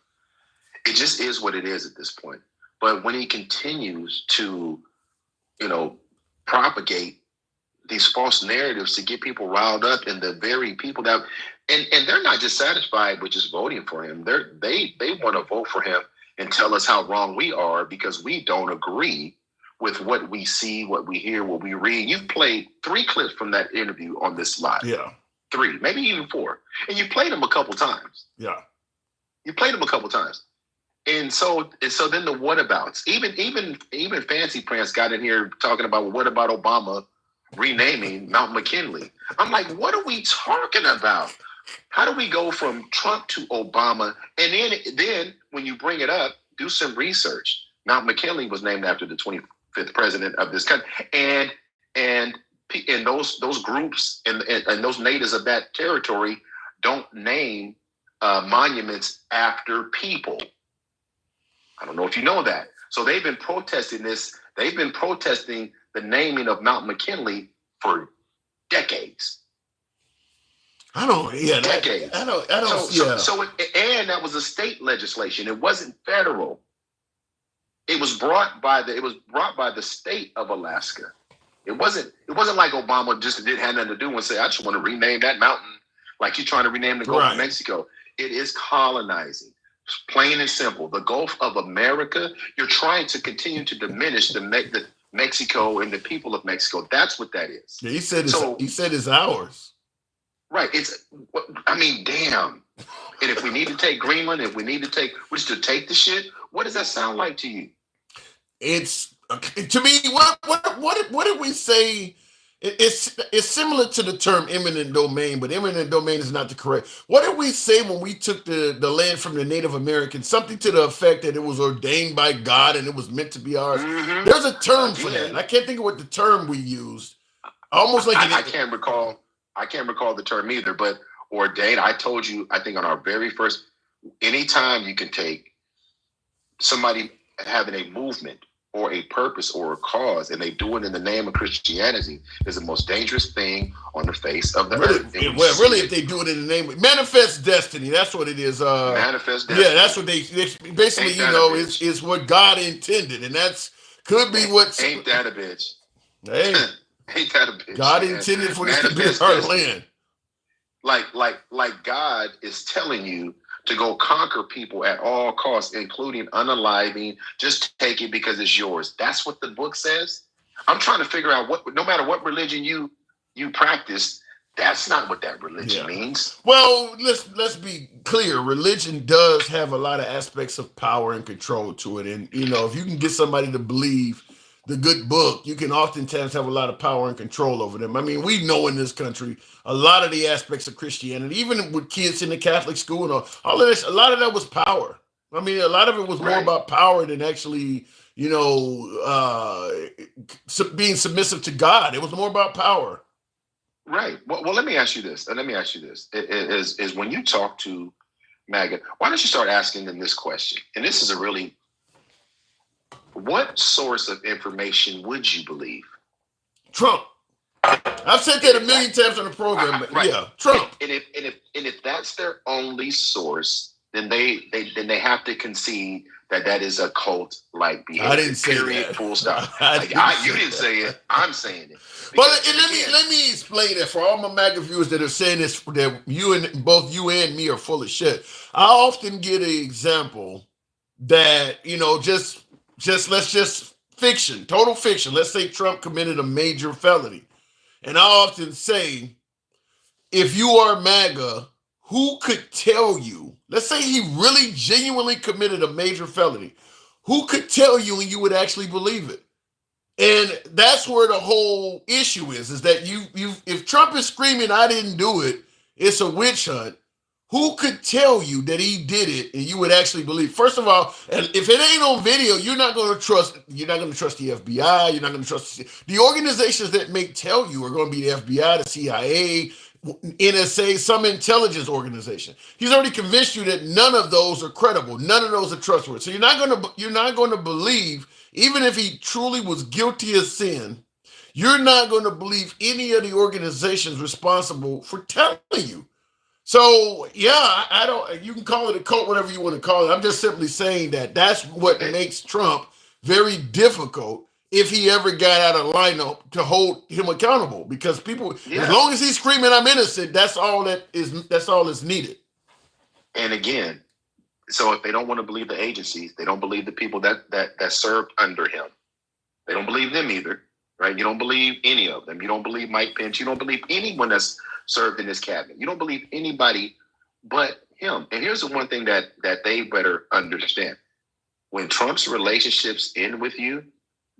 it just is what it is at this point. But when he continues to, propagate these false narratives to get people riled up, and the very people that, and they're not just satisfied with just voting for him. They want to vote for him and tell us how wrong we are because we don't agree with what we see, what we hear, what we read. You've played 3 clips from that interview on this live. Yeah. 3, maybe even 4. And you played them a couple times. Yeah. You played them a couple times. And so then the whatabouts, even Fancy Pants got in here talking about, well, what about Obama renaming Mount McKinley? I'm like, what are we talking about? How do we go from Trump to Obama? And then when you bring it up, do some research. Mount McKinley was named after the 25th president of this country, and those groups and those natives of that territory don't name monuments after people. I don't know if you know that. So they've been protesting this. They've been protesting the naming of Mount McKinley for decades. Decades. I don't. So and that was a state legislation. It wasn't federal. It was brought by the state of Alaska. It wasn't like Obama just didn't have nothing to do and say, I just want to rename that mountain like you're trying to rename the Gulf of Mexico. It is colonizing. Plain and simple. The Gulf of America, you're trying to continue to diminish the Mexico and the people of Mexico. That's what that is. Yeah, he said it's ours. Right. Damn. And if we need to take Greenland, we should take the shit. What does that sound like to you? It's to me. What did we say? It's similar to the term eminent domain, but eminent domain is not the correct. What did we say when we took the land from the Native Americans? Something to the effect that it was ordained by God and it was meant to be ours. Mm-hmm. There's a term for that. I can't think of what the term we used. Almost like I can't recall. I can't recall the term either. But ordained. I told you. I think on our very first. Anytime you can take somebody having a movement or a purpose or a cause, and they do it in the name of Christianity, is the most dangerous thing on the face of the earth. Really, if they do it in the name of manifest destiny, that's what it is. Manifest destiny. Yeah, that's what they basically. Is what God intended, and could be what. Ain't that a bitch? Hey, ain't that a bitch? God intended for this to be our land. Like God is telling you to go conquer people at all costs, including unaliving. Just take it because it's yours. That's what the book says. I'm trying to figure out no matter what religion you practice, that's not what that religion means. Well, let's be clear. Religion does have a lot of aspects of power and control to it. And, if you can get somebody to believe the good book, you can oftentimes have a lot of power and control over them. I mean, we know in this country, a lot of the aspects of Christianity, even with kids in the Catholic school and all of this, a lot of that was power. I mean, a lot of it was more about power than actually, being submissive to God. It was more about power. Right. Well, let me ask you this. Is when you talk to MAGA, why don't you start asking them this question? And this is what source of information would you believe? Trump. I've said that a million times on the program, but yeah, Trump. And if that's their only source, then they have to concede that is a cult-like behavior. I didn't say period, that. Full stop. You didn't say it. I'm saying it. But let me explain that for all my MAGA viewers that are saying this, that both you and me are full of shit. I often get an example that just fiction, total fiction. Let's say Trump committed a major felony. And I often say, if you are MAGA, who could tell you, let's say he really genuinely committed a major felony, who could tell you and you would actually believe it? And that's where the whole issue is that if Trump is screaming, I didn't do it, it's a witch hunt. Who could tell you that he did it and you would actually believe? First of all, and if it ain't on video, you're not going to trust the FBI. You're not going to trust the organizations that may tell you are going to be the FBI, the CIA, NSA, some intelligence organization. He's already convinced you that none of those are credible. None of those are trustworthy. So you're not going to believe, even if he truly was guilty of sin, you're not going to believe any of the organizations responsible for telling you. So yeah, I don't. You can call it a cult, whatever you want to call it. I'm just simply saying that that's what makes Trump very difficult if he ever got out of lineup to hold him accountable. Because people, as long as he's screaming, "I'm innocent," that's all that's needed. And again, so if they don't want to believe the agencies, they don't believe the people that served under him. They don't believe them either, right? You don't believe any of them. You don't believe Mike Pence. You don't believe anyone that's served in his cabinet. You don't believe anybody but him. And here's the one thing that they better understand. When Trump's relationships end with you,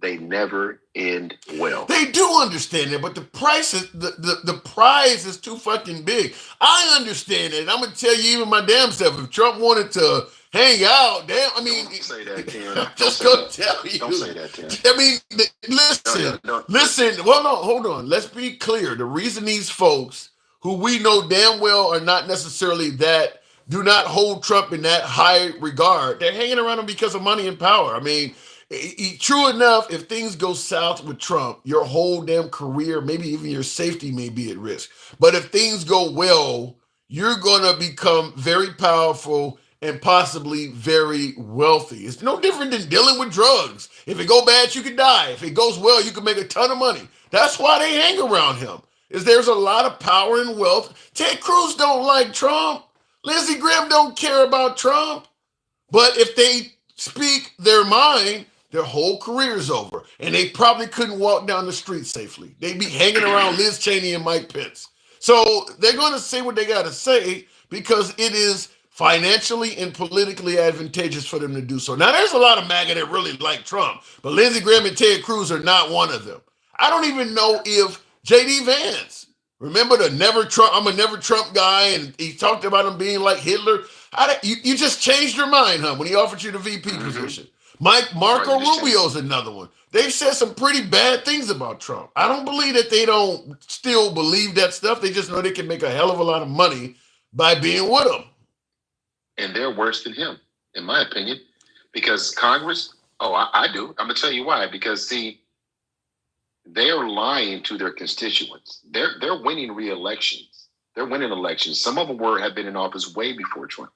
they never end well. They do understand that, but the price is the prize is too fucking big. I understand it. I'm gonna tell you, even my damn self, if Trump wanted to hang out, damn, I mean, don't say that, Ken. I'm just gonna tell you. Don't say that, Ken. I mean, listen. Hold on. Let's be clear. The reason these folks, who we know damn well are not necessarily that, do not hold Trump in that high regard, they're hanging around him because of money and power. I mean, true enough, if things go south with Trump, your whole damn career, maybe even your safety may be at risk. But if things go well, you're going to become very powerful and possibly very wealthy. It's no different than dealing with drugs. If it go bad, you could die. If it goes well, you can make a ton of money. That's why they hang around him, is there's a lot of power and wealth. Ted Cruz don't like Trump. Lindsey Graham don't care about Trump. But if they speak their mind, their whole career is over. And they probably couldn't walk down the street safely. They'd be hanging around Liz Cheney and Mike Pence. So they're going to say what they got to say because it is financially and politically advantageous for them to do so. Now, there's a lot of MAGA that really like Trump, but Lindsey Graham and Ted Cruz are not one of them. I don't even know if J.D. Vance, remember the never Trump, I'm a never Trump guy, and he talked about him being like Hitler. You just changed your mind, huh, when he offered you the VP position. Marco Rubio's another one. They've said some pretty bad things about Trump. I don't believe that they don't still believe that stuff. They just know they can make a hell of a lot of money by being with him. And they're worse than him, in my opinion, because Congress, I do. I'm going to tell you why. Because, see, they're lying to their constituents. They're winning re-elections. They're winning elections. Some of them have been in office way before Trump.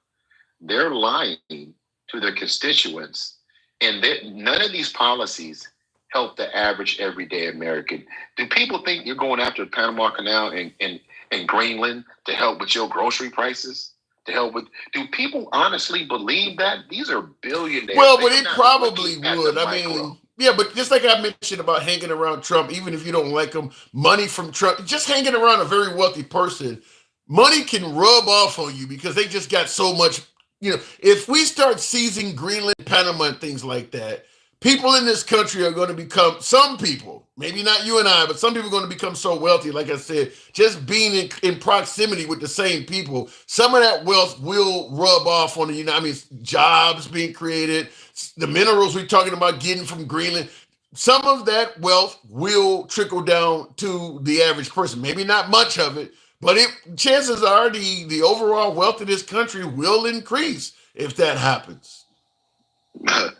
They're lying to their constituents. And none of these policies help the average everyday American. Do people think you're going after the Panama Canal and Greenland to help with your grocery prices? Do people honestly believe that? These are billionaires. Well, but it probably would. I mean, yeah, but just like I mentioned about hanging around Trump, even if you don't like him, money from Trump, just hanging around a very wealthy person, money can rub off on you because they just got so much. If we start seizing Greenland, Panama, and things like that, people in this country are going to become, some people, maybe not you and I, but some people are going to become so wealthy, like I said, just being in proximity with the same people, some of that wealth will rub off on jobs being created, the minerals we're talking about getting from Greenland, some of that wealth will trickle down to the average person. Maybe not much of it, but chances are the overall wealth of this country will increase if that happens.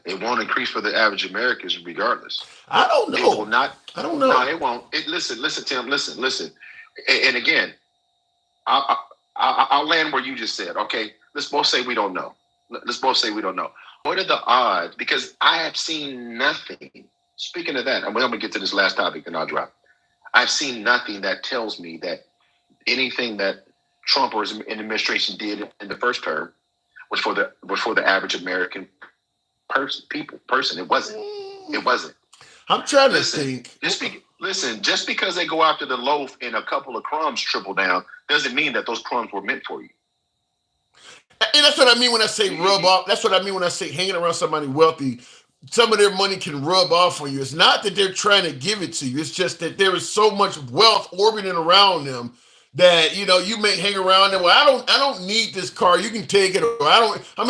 It won't increase for the average Americans regardless. I don't know. It will not. I don't know. No, it won't. Listen, Tim, listen. And again, I'll land where you just said, okay, let's both say we don't know. What are the odds? Because I have seen nothing. Speaking of that, I'm going to get to this last topic and I'll drop. I've seen nothing that tells me that anything that Trump or his administration did in the first term was for the average American person. It wasn't. I'm trying to think. Just because they go after the loaf and a couple of crumbs triple down doesn't mean that those crumbs were meant for you. And that's what I mean when I say rub off. That's what I mean when I say hanging around somebody wealthy. Some of their money can rub off on you. It's not that they're trying to give it to you. It's just that there is so much wealth orbiting around them that you may hang around them. Well, I don't need this car. You can take it, or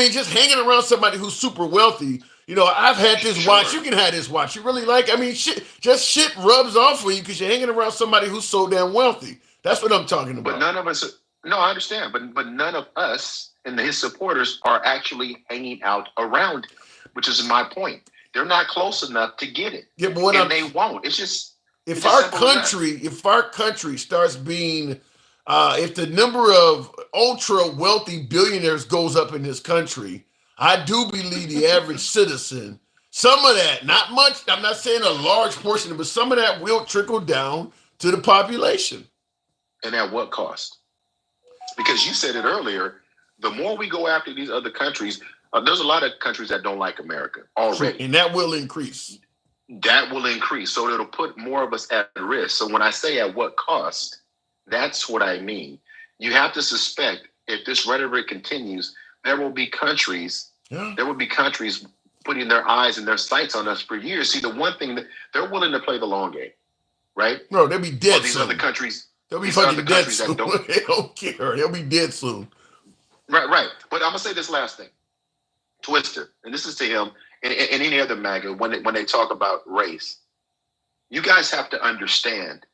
just hanging around somebody who's super wealthy. I've had this watch. You can have this watch. You really like? Shit rubs off on you because you're hanging around somebody who's so damn wealthy. That's what I'm talking about. But none of us. No, I understand. But none of us and his supporters are actually hanging out around him, which is my point. They're not close enough to get it. Yeah, but what they won't. It's just if our country starts being if the number of ultra wealthy billionaires goes up in this country, I do believe the average citizen, some of that, not much, I'm not saying a large portion, but some of that will trickle down to the population. And at what cost? Because you said it earlier, the more we go after these other countries, there's a lot of countries that don't like America already. And that will increase. That will increase. So it'll put more of us at risk. So when I say at what cost, that's what I mean. You have to suspect if this rhetoric continues, there will be countries putting their eyes and their sights on us for years. See, the one thing that they're willing to play the long game, right? Bro, they'll be dead these soon. Other countries, they'll be fucking dead soon. They don't care. They'll be dead soon. Right. But I'm gonna say this last thing. Twister, and this is to him and any other MAGA when they talk about race. You guys have to understand,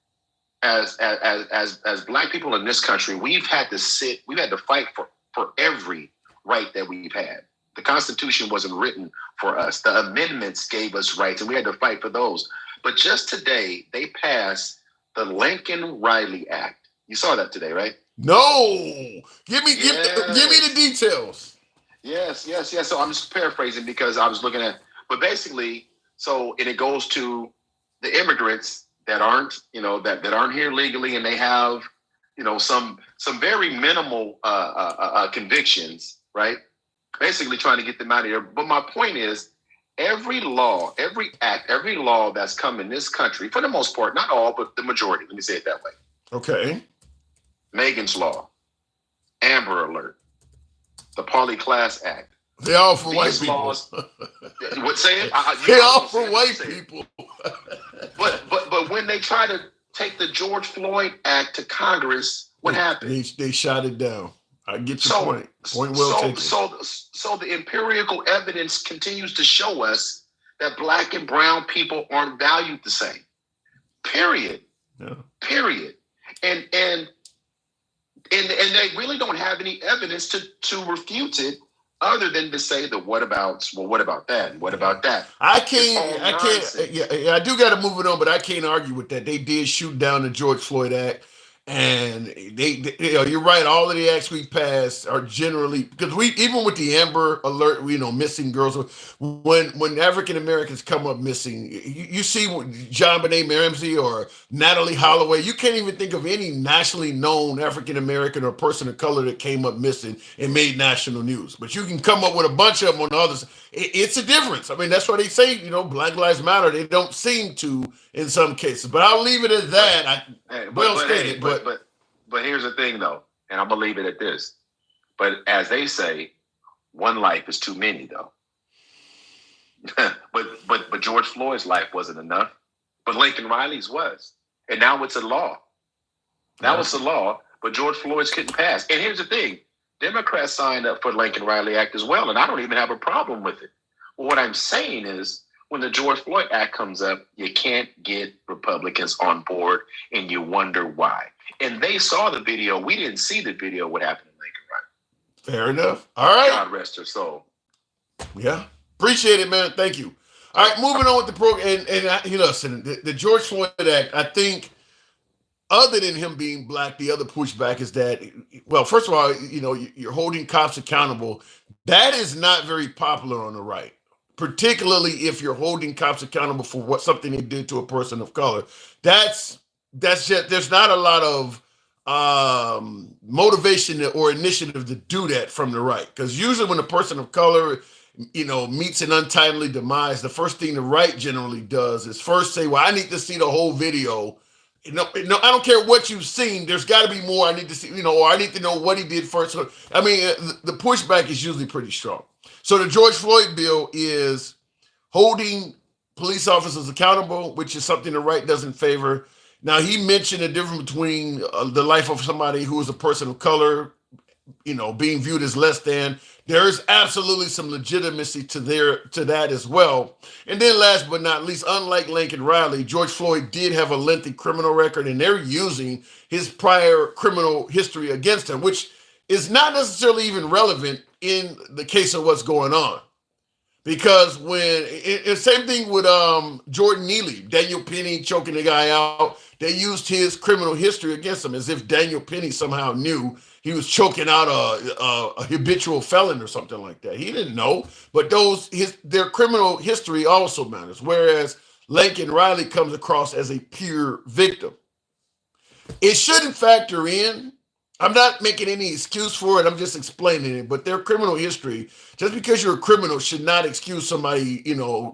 as Black people in this country, we've had to fight for every right that we've had. The Constitution wasn't written for us. The amendments gave us rights, and we had to fight for those. But just today, they passed the Lincoln-Riley Act. You saw that today, right? No. Give me the details. Yes. So I'm just paraphrasing because I was looking at, but basically, and it goes to the immigrants that aren't here legally, and they have, some very minimal convictions, right? Basically trying to get them out of here. But my point is, every law, every act, every law that's come in this country, for the most part, not all, but the majority, let me say it that way. Okay. Megan's Law, Amber Alert, the Poly-Class Act. They all for white people. Laws, what say it? They all for white people. But when they try to take the George Floyd Act to Congress, what happened? They shot it down. I get your point. Point well taken. So the empirical evidence continues to show us that Black and brown people aren't valued the same. Period. Yeah. Period. And they really don't have any evidence to refute it, other than to say the what about that? And what about that? I do got to move it on, but I can't argue with that. They did shoot down the George Floyd Act, and you're right. All of the acts we passed are generally, because even with the Amber Alert, missing girls, when African Americans come up missing, you see John Benet Ramsey or Natalie Holloway. You can't even think of any nationally known African American or person of color that came up missing and made national news. But you can come up with a bunch of them on the others. It's a difference. I mean, that's why they say, Black Lives Matter. They don't seem to in some cases, but I'll leave it at that. But here's the thing, though, and I'm gonna leave it at this. But as they say, one life is too many, though. but George Floyd's life wasn't enough. But Lincoln Riley's was, and now it's a law. Now it's a law, but George Floyd's couldn't pass. And here's the thing: Democrats signed up for the Lincoln Riley Act as well, and I don't even have a problem with it. Well, what I'm saying is, when the George Floyd Act comes up, you can't get Republicans on board, and you wonder why. And they saw the video. We didn't see the video. What happened to Lincoln Riley? Fair enough. All right. God rest her soul. Yeah. Appreciate it, man. Thank you. All right, moving on with the program. And listen, the George Floyd Act, I think, other than him being Black, the other pushback is that, well, first of all, you're holding cops accountable. That is not very popular on the right, particularly if you're holding cops accountable for something they did to a person of color. That's just, there's not a lot of motivation or initiative to do that from the right. Because usually when a person of color, meets an untimely demise, the first thing the right generally does is first say, well, I need to see the whole video. I don't care what you've seen. There's got to be more I need to see, or I need to know what he did first. So, I mean, the pushback is usually pretty strong. So the George Floyd bill is holding police officers accountable, which is something the right doesn't favor. Now, he mentioned the difference between the life of somebody who is a person of color being viewed as less than. There is absolutely some legitimacy to that as well. And then last but not least, unlike Lincoln Riley, George Floyd did have a lengthy criminal record, and they're using his prior criminal history against him, which is not necessarily even relevant in the case of what's going on. Because same thing with Jordan Neely, Daniel Penny choking the guy out. They used his criminal history against him as if Daniel Penny somehow knew he was choking out a habitual felon or something like that. He didn't know, but their criminal history also matters. Whereas Lincoln Riley comes across as a pure victim. It shouldn't factor in. I'm not making any excuse for it. I'm just explaining it. But their criminal history, just because you're a criminal, should not excuse somebody,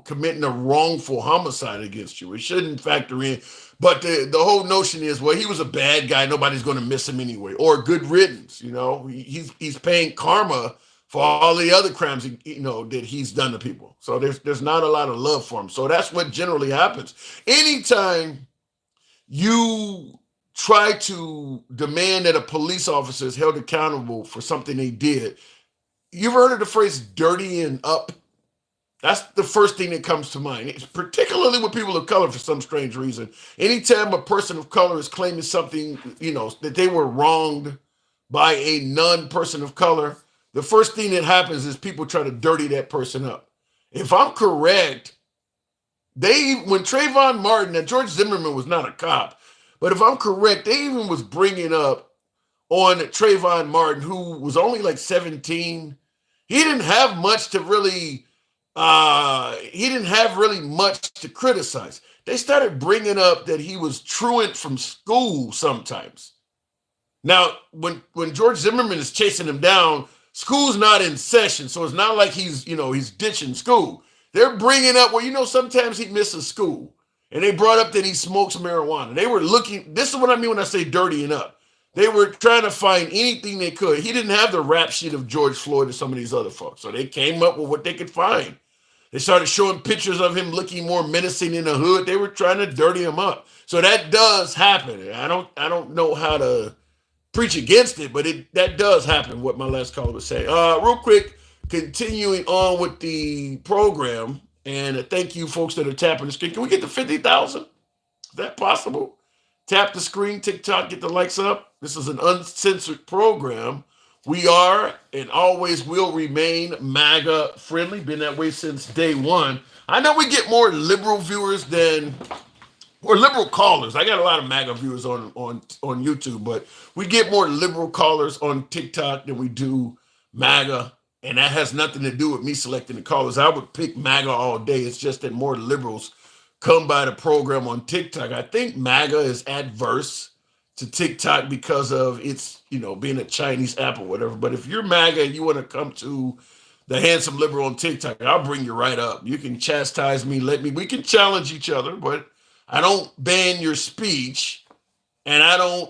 committing a wrongful homicide against you. It shouldn't factor in. But the whole notion is, well, he was a bad guy. Nobody's going to miss him anyway. Or good riddance. He's paying karma for all the other crimes, that he's done to people. So there's not a lot of love for him. So that's what generally happens. Anytime you try to demand that a police officer is held accountable for something they did, you've heard of the phrase dirtying up? That's the first thing that comes to mind. It's particularly with people of color for some strange reason. Anytime a person of color is claiming something, that they were wronged by a non-person of color, the first thing that happens is people try to dirty that person up. If I'm correct, when Trayvon Martin, and George Zimmerman was not a cop, but if I'm correct, they even was bringing up on Trayvon Martin, who was only like 17. He didn't have much to really, much to criticize. They started bringing up that he was truant from school sometimes. Now, when George Zimmerman is chasing him down, school's not in session, so it's not like he's ditching school. They're bringing up, well, sometimes he misses school. And they brought up that he smokes marijuana. They were looking, this is what I mean when I say dirtying up. They were trying to find anything they could. He didn't have the rap sheet of George Floyd or some of these other folks. So they came up with what they could find. They started showing pictures of him looking more menacing in the hood. They were trying to dirty him up. So that does happen. I don't know how to preach against it, but that does happen, what my last caller was saying. Real quick, continuing on with the program. And thank you, folks that are tapping the screen. Can we get to 50,000? Is that possible? Tap the screen, TikTok, get the likes up. This is an uncensored program. We are and always will remain MAGA friendly. Been that way since day one. I know we get more liberal viewers or liberal callers. I got a lot of MAGA viewers on YouTube, but we get more liberal callers on TikTok than we do MAGA. And that has nothing to do with me selecting the callers. I would pick MAGA all day. It's just that more liberals come by the program on TikTok. I think MAGA is adverse to TikTok because of its, being a Chinese app or whatever. But if you're MAGA and you want to come to the Handsome Liberal on TikTok, I'll bring you right up. You can chastise me, we can challenge each other, but I don't ban your speech. And I don't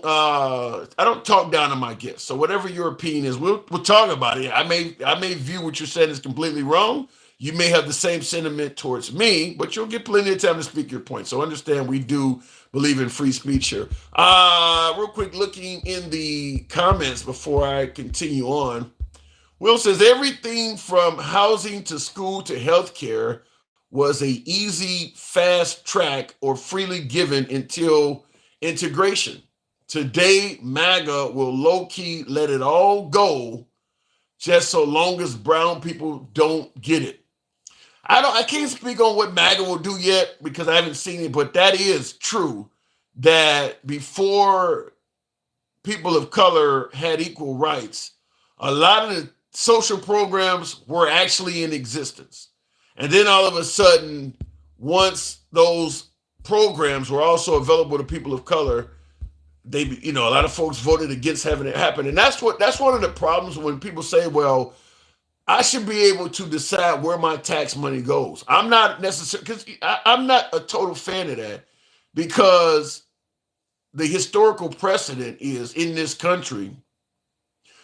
talk down on my guests. So whatever your opinion is, we'll talk about it. I may view what you're saying as completely wrong. You may have the same sentiment towards me, but you'll get plenty of time to speak your point. So understand we do believe in free speech here. Real quick, looking in the comments before I continue on. Will says everything from housing to school to healthcare was a easy, fast track or freely given until integration. Today, MAGA will low-key let it all go just so long as brown people don't get it. I can't speak on what MAGA will do yet because I haven't seen it, but that is true that before people of color had equal rights, a lot of the social programs were actually in existence. And then all of a sudden, once those programs were also available to people of color, a lot of folks voted against having it happen. And that's one of the problems when people say, well, I should be able to decide where my tax money goes. I'm not necessarily, because I'm not a total fan of that, because the historical precedent is in this country,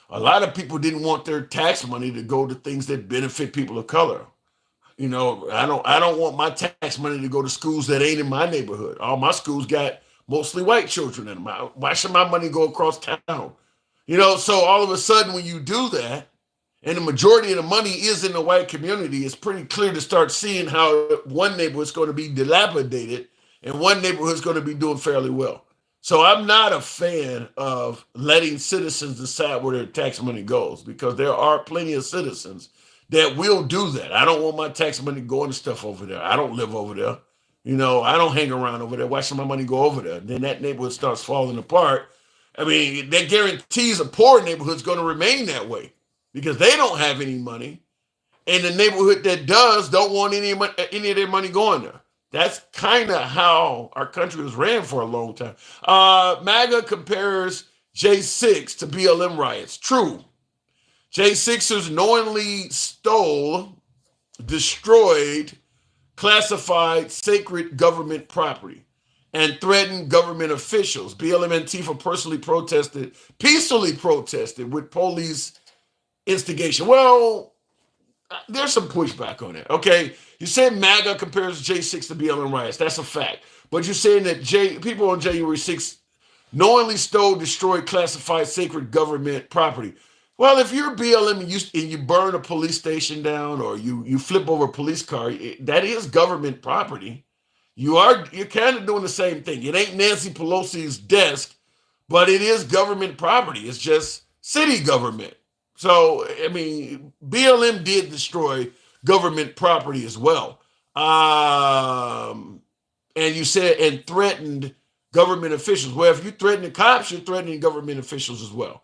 a lot of people didn't want their tax money to go to things that benefit people of color. I don't want my tax money to go to schools that ain't in my neighborhood. All my schools got mostly white children in them. Why should my money go across town? So all of a sudden when you do that, and the majority of the money is in the white community, it's pretty clear to start seeing how one neighborhood's going to be dilapidated and one neighborhood's going to be doing fairly well. So I'm not a fan of letting citizens decide where their tax money goes, because there are plenty of citizens that will do that. I don't want my tax money going to stuff over there. I don't live over there. I don't hang around over there. Why should my money go over there? Then that neighborhood starts falling apart. I mean, that guarantees a poor neighborhood's going to remain that way because they don't have any money, and the neighborhood that does don't want any of their money going there. That's kind of how our country was ran for a long time. MAGA compares J6 to BLM riots. True. J6ers knowingly stole, destroyed, classified sacred government property, and threatened government officials. BLM and Antifa peacefully protested with police instigation. Well, there's some pushback on that. Okay, you said MAGA compares J6 to BLM riots. That's a fact. But you're saying that people on January 6th knowingly stole, destroyed, classified sacred government property. Well, if you're BLM and you burn a police station down, or you flip over a police car, that is government property. You're kind of doing the same thing. It ain't Nancy Pelosi's desk, but it is government property. It's just city government. So, I mean, BLM did destroy government property as well. And you said, and threatened government officials. Well, if you threaten the cops, you're threatening government officials as well.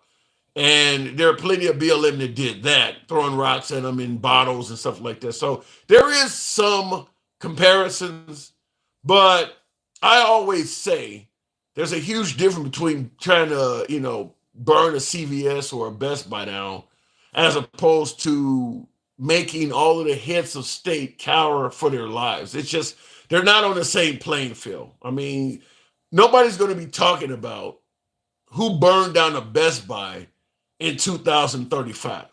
And there are plenty of BLM that did that, throwing rocks at them in bottles and stuff like that. So there is some comparisons, but I always say there's a huge difference between trying to, burn a CVS or a Best Buy down, as opposed to making all of the heads of state cower for their lives. It's just, they're not on the same playing field. I mean, nobody's going to be talking about who burned down a Best Buy in 2035.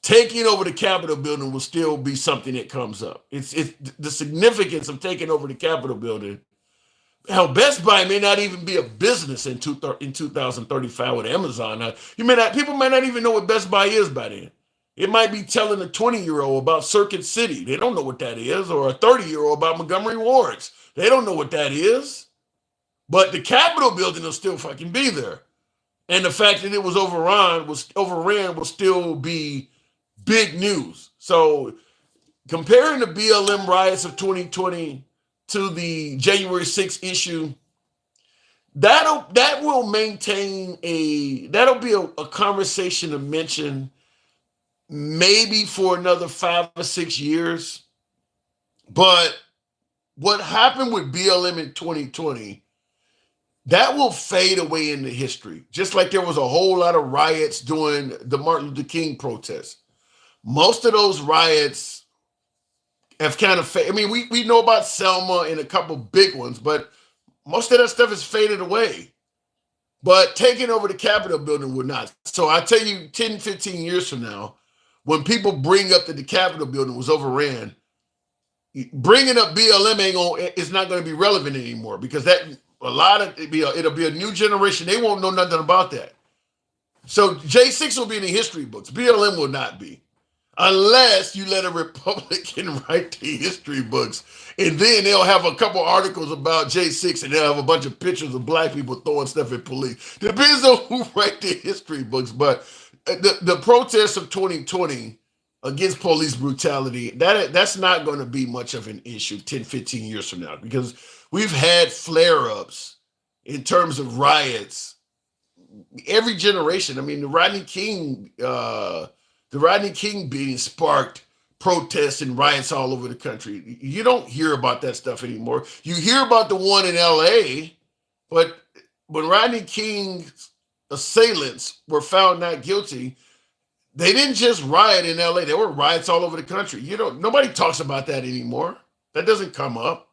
Taking over the Capitol building will still be something that comes up. It's the significance of taking over the Capitol building. Hell, Best Buy may not even be a business in 2035 with Amazon. People might not even know what Best Buy is by then. It might be telling a 20-year-old about Circuit City. They don't know what that is. Or a 30-year-old about Montgomery Ward's. They don't know what that is. But the Capitol building will still fucking be there. And the fact that it was overran will still be big news. So comparing the BLM riots of 2020 to the January 6th issue, that'll be a conversation to mention maybe for another 5 or 6 years. But what happened with BLM in 2020, that will fade away into history. Just like there was a whole lot of riots during the Martin Luther King protests. Most of those riots have kind of faded. I mean, we know about Selma and a couple big ones, but most of that stuff has faded away. But taking over the Capitol building would not. So I tell you, 10, 15 years from now, when people bring up that the Capitol building was overran, bringing up BLM is not going to be relevant anymore, because it'll be a new generation. They won't know nothing about that. So J6 will be in the history books. BLM will not be. Unless you let a Republican write the history books. And then they'll have a couple articles about J6 and they'll have a bunch of pictures of black people throwing stuff at police. Depends on who write the history books. But the protests of 2020 against police brutality, that's not going to be much of an issue 10, 15 years from now, because we've had flare-ups in terms of riots every generation. I mean, the Rodney King beating sparked protests and riots all over the country. You don't hear about that stuff anymore. You hear about the one in LA, but when Rodney King's assailants were found not guilty, they didn't just riot in LA. There were riots all over the country. Nobody talks about that anymore. That doesn't come up.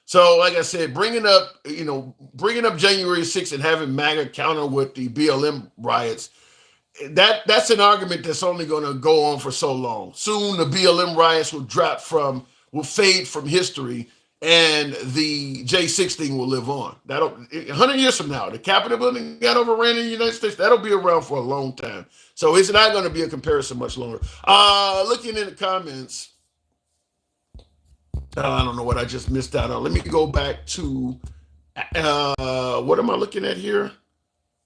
So, like I said, bringing up January 6th and having MAGA counter with the BLM riots, that's an argument that's only going to go on for so long. Soon the BLM riots will fade from history, and the J6 thing will live on. That'll 100 years from now, the Capitol building got overran in the United States. That'll be around for a long time. So it's not going to be a comparison much longer. Looking in the comments, I don't know what I just missed out on. Let me go back to what am I looking at here?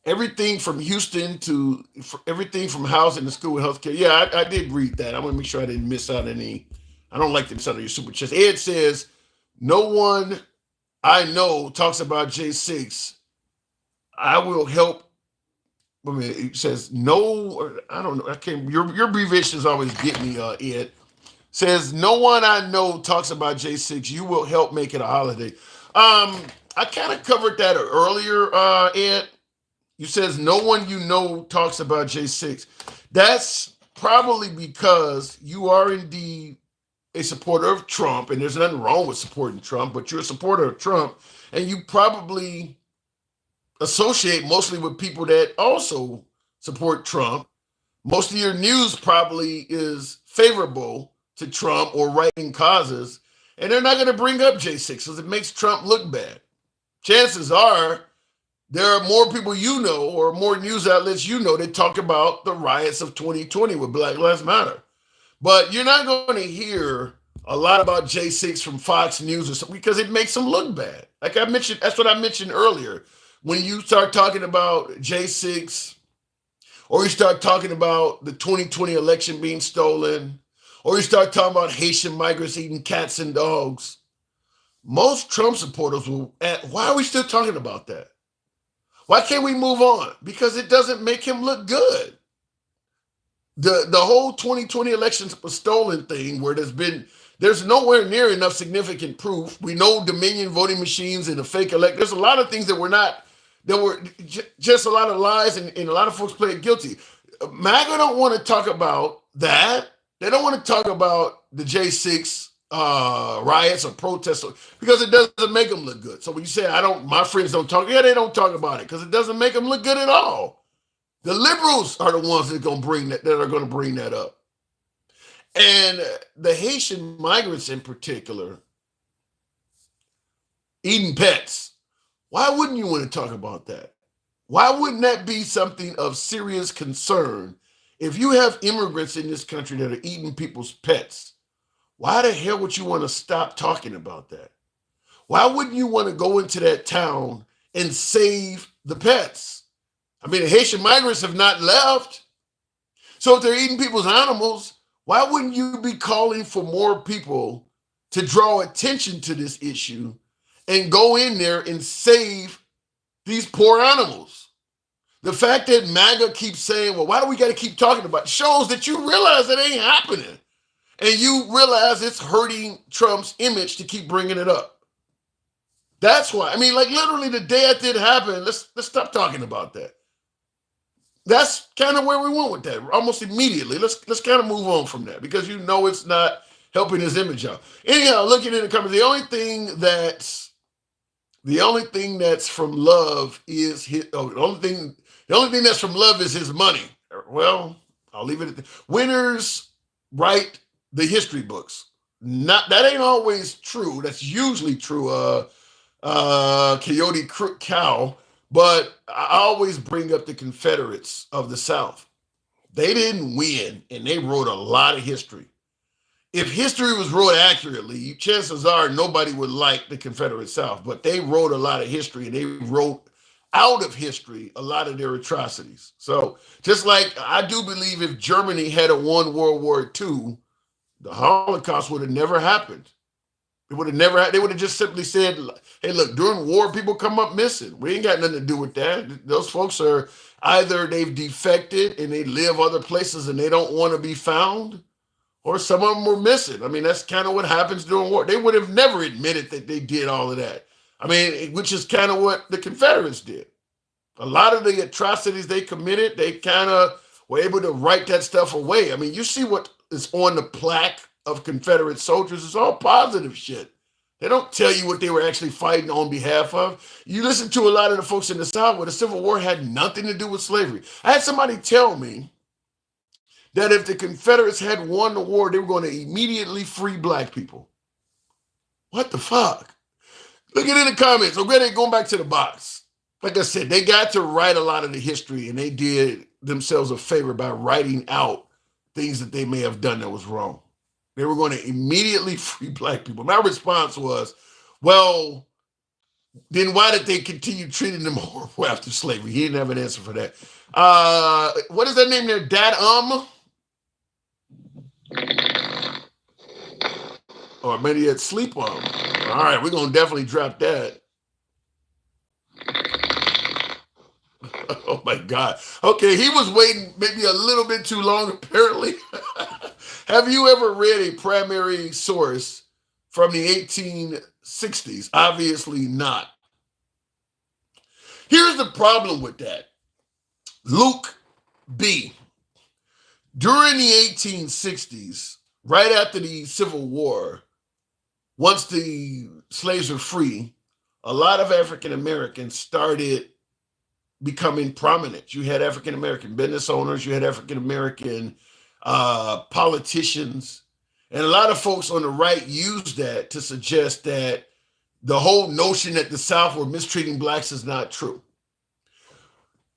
Everything from Houston to everything from housing to school and healthcare. Yeah, I did read that. I want to make sure I didn't miss out any. I don't like to miss out on your super chats. Ed says, no one I know talks about J6. I will help. I mean, it says no. I don't know. I can't. Your abbreviations always get me. Ed says no one I know talks about J6. You will help make it a holiday. I kind of covered that earlier. Ed, you says no one you know talks about J6. That's probably because you are indeed a supporter of Trump, and there's nothing wrong with supporting Trump, but you're a supporter of Trump, and you probably associate mostly with people that also support Trump. Most of your news probably is favorable to Trump or right-wing causes, and they're not going to bring up J6 because it makes Trump look bad. Chances are there are more people you know or more news outlets you know that talk about the riots of 2020 with Black Lives Matter. But you're not going to hear a lot about J6 from Fox News or something because it makes them look bad. Like I mentioned, that's what I mentioned earlier. When you start talking about J6 or you start talking about the 2020 election being stolen or you start talking about Haitian migrants eating cats and dogs, most Trump supporters will ask, why are we still talking about that? Why can't we move on? Because it doesn't make him look good. The whole 2020 elections was stolen thing where there's nowhere near enough significant proof. We know Dominion voting machines and the fake there's a lot of things that were just a lot of lies and a lot of folks played guilty. MAGA don't want to talk about that. They don't want to talk about the J6 riots or protests because it doesn't make them look good. So when you say my friends don't talk, they don't talk about it because it doesn't make them look good at all. The liberals are the ones that are going to bring that up. And the Haitian migrants in particular, eating pets. Why wouldn't you want to talk about that? Why wouldn't that be something of serious concern if you have immigrants in this country that are eating people's pets? Why the hell would you want to stop talking about that? Why wouldn't you want to go into that town and save the pets? I mean, the Haitian migrants have not left. So if they're eating people's animals, why wouldn't you be calling for more people to draw attention to this issue and go in there and save these poor animals? The fact that MAGA keeps saying, well, why do we got to keep talking about it, shows that you realize it ain't happening. And you realize it's hurting Trump's image to keep bringing it up. That's why. I mean, like literally the day after it happened, let's stop talking about that. That's kind of where we went with that. Almost immediately. Let's kind of move on from that because it's not helping his image out. Anyhow, looking in the comments, the only thing that's from love is the only thing that's from love is his money. Well, I'll leave it at that. Winners write the history books. That ain't always true. That's usually true. Coyote Cow. But I always bring up the Confederates of the South. They didn't win, and they wrote a lot of history. If history was wrote accurately, chances are nobody would like the Confederate South, but they wrote a lot of history, and they wrote out of history a lot of their atrocities. So just like I do believe if Germany had won World War II, the Holocaust would have never happened. It would have never. They would have just simply said, "Hey, look, during war, people come up missing. We ain't got nothing to do with that. Those folks are either they've defected and they live other places and they don't want to be found, or some of them were missing. I mean, that's kind of what happens during war. They would have never admitted that they did all of that. I mean, which is kind of what the Confederates did. A lot of the atrocities they committed, they kind of were able to write that stuff away. I mean, you see what is on the plaque of Confederate soldiers, it's all positive shit. They don't tell you what they were actually fighting on behalf of. You listen to a lot of the folks in the South where the Civil War had nothing to do with slavery. I had somebody tell me that if the Confederates had won the war, they were going to immediately free black people. What the fuck? Look at it in the comments. Already going back to the box. Like I said, they got to write a lot of the history, and they did themselves a favor by writing out things that they may have done that was wrong. They were going to immediately free black people. My response was, well, then why did they continue treating them horrible after slavery? He didn't have an answer for that. What is that name there? Dad Or maybe it's sleep All right, we're going to definitely drop that. Oh my God. Okay, he was waiting maybe a little bit too long, apparently. Have you ever read a primary source from the 1860s? Obviously not. Here's the problem with that. Luke B. During the 1860s, right after the Civil War, once the slaves were free, a lot of African Americans started becoming prominent. You had African American business owners, you had African American politicians, and a lot of folks on the right used that to suggest that the whole notion that the South were mistreating blacks is not true.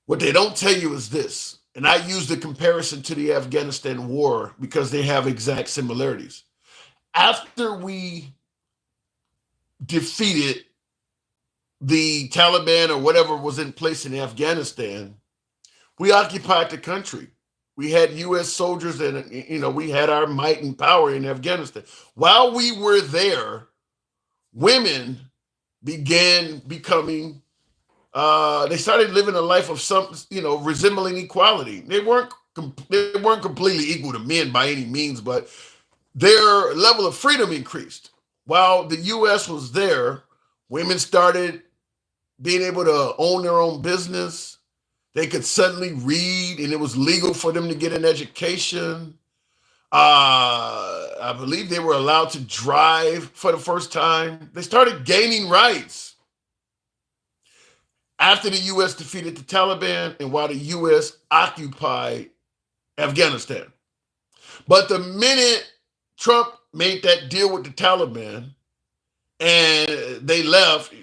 What they don't tell you is this, and I use the comparison to the Afghanistan war because they have exact similarities. After we defeated the Taliban or whatever was in place in Afghanistan, we occupied the country. We had U.S. soldiers and, we had our might and power in Afghanistan. While we were there, women began becoming, they started living a life of some, resembling equality. They weren't completely equal to men by any means, but their level of freedom increased. While the U.S. was there, women started being able to own their own business. They could suddenly read, and it was legal for them to get an education. I believe they were allowed to drive for the first time. They started gaining rights after the U.S. defeated the Taliban and while the U.S. occupied Afghanistan. But the minute Trump made that deal with the Taliban and they left,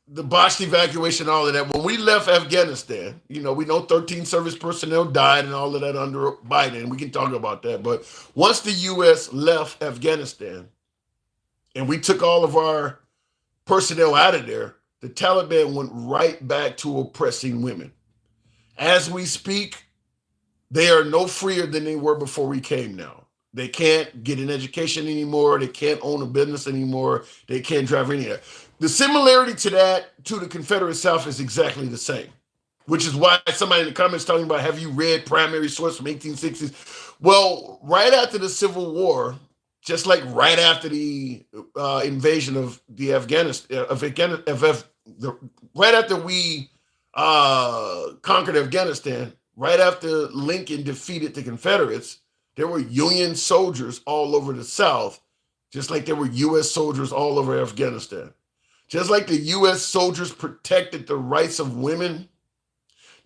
the botched evacuation, all of that. When we left Afghanistan, we know 13 service personnel died and all of that under Biden. We can talk about that. But once the U.S. left Afghanistan and we took all of our personnel out of there, the Taliban went right back to oppressing women. As we speak, they are no freer than they were before we came now. They can't get an education anymore. They can't own a business anymore. They can't drive anywhere. The similarity to that, to the Confederate South, is exactly the same, which is why somebody in the comments talking about, have you read primary source from 1860s? Well, right after the Civil War, just like right after the invasion of the right after we conquered Afghanistan, right after Lincoln defeated the Confederates, there were Union soldiers all over the South, just like there were U.S. soldiers all over Afghanistan. Just like the U.S. soldiers protected the rights of women,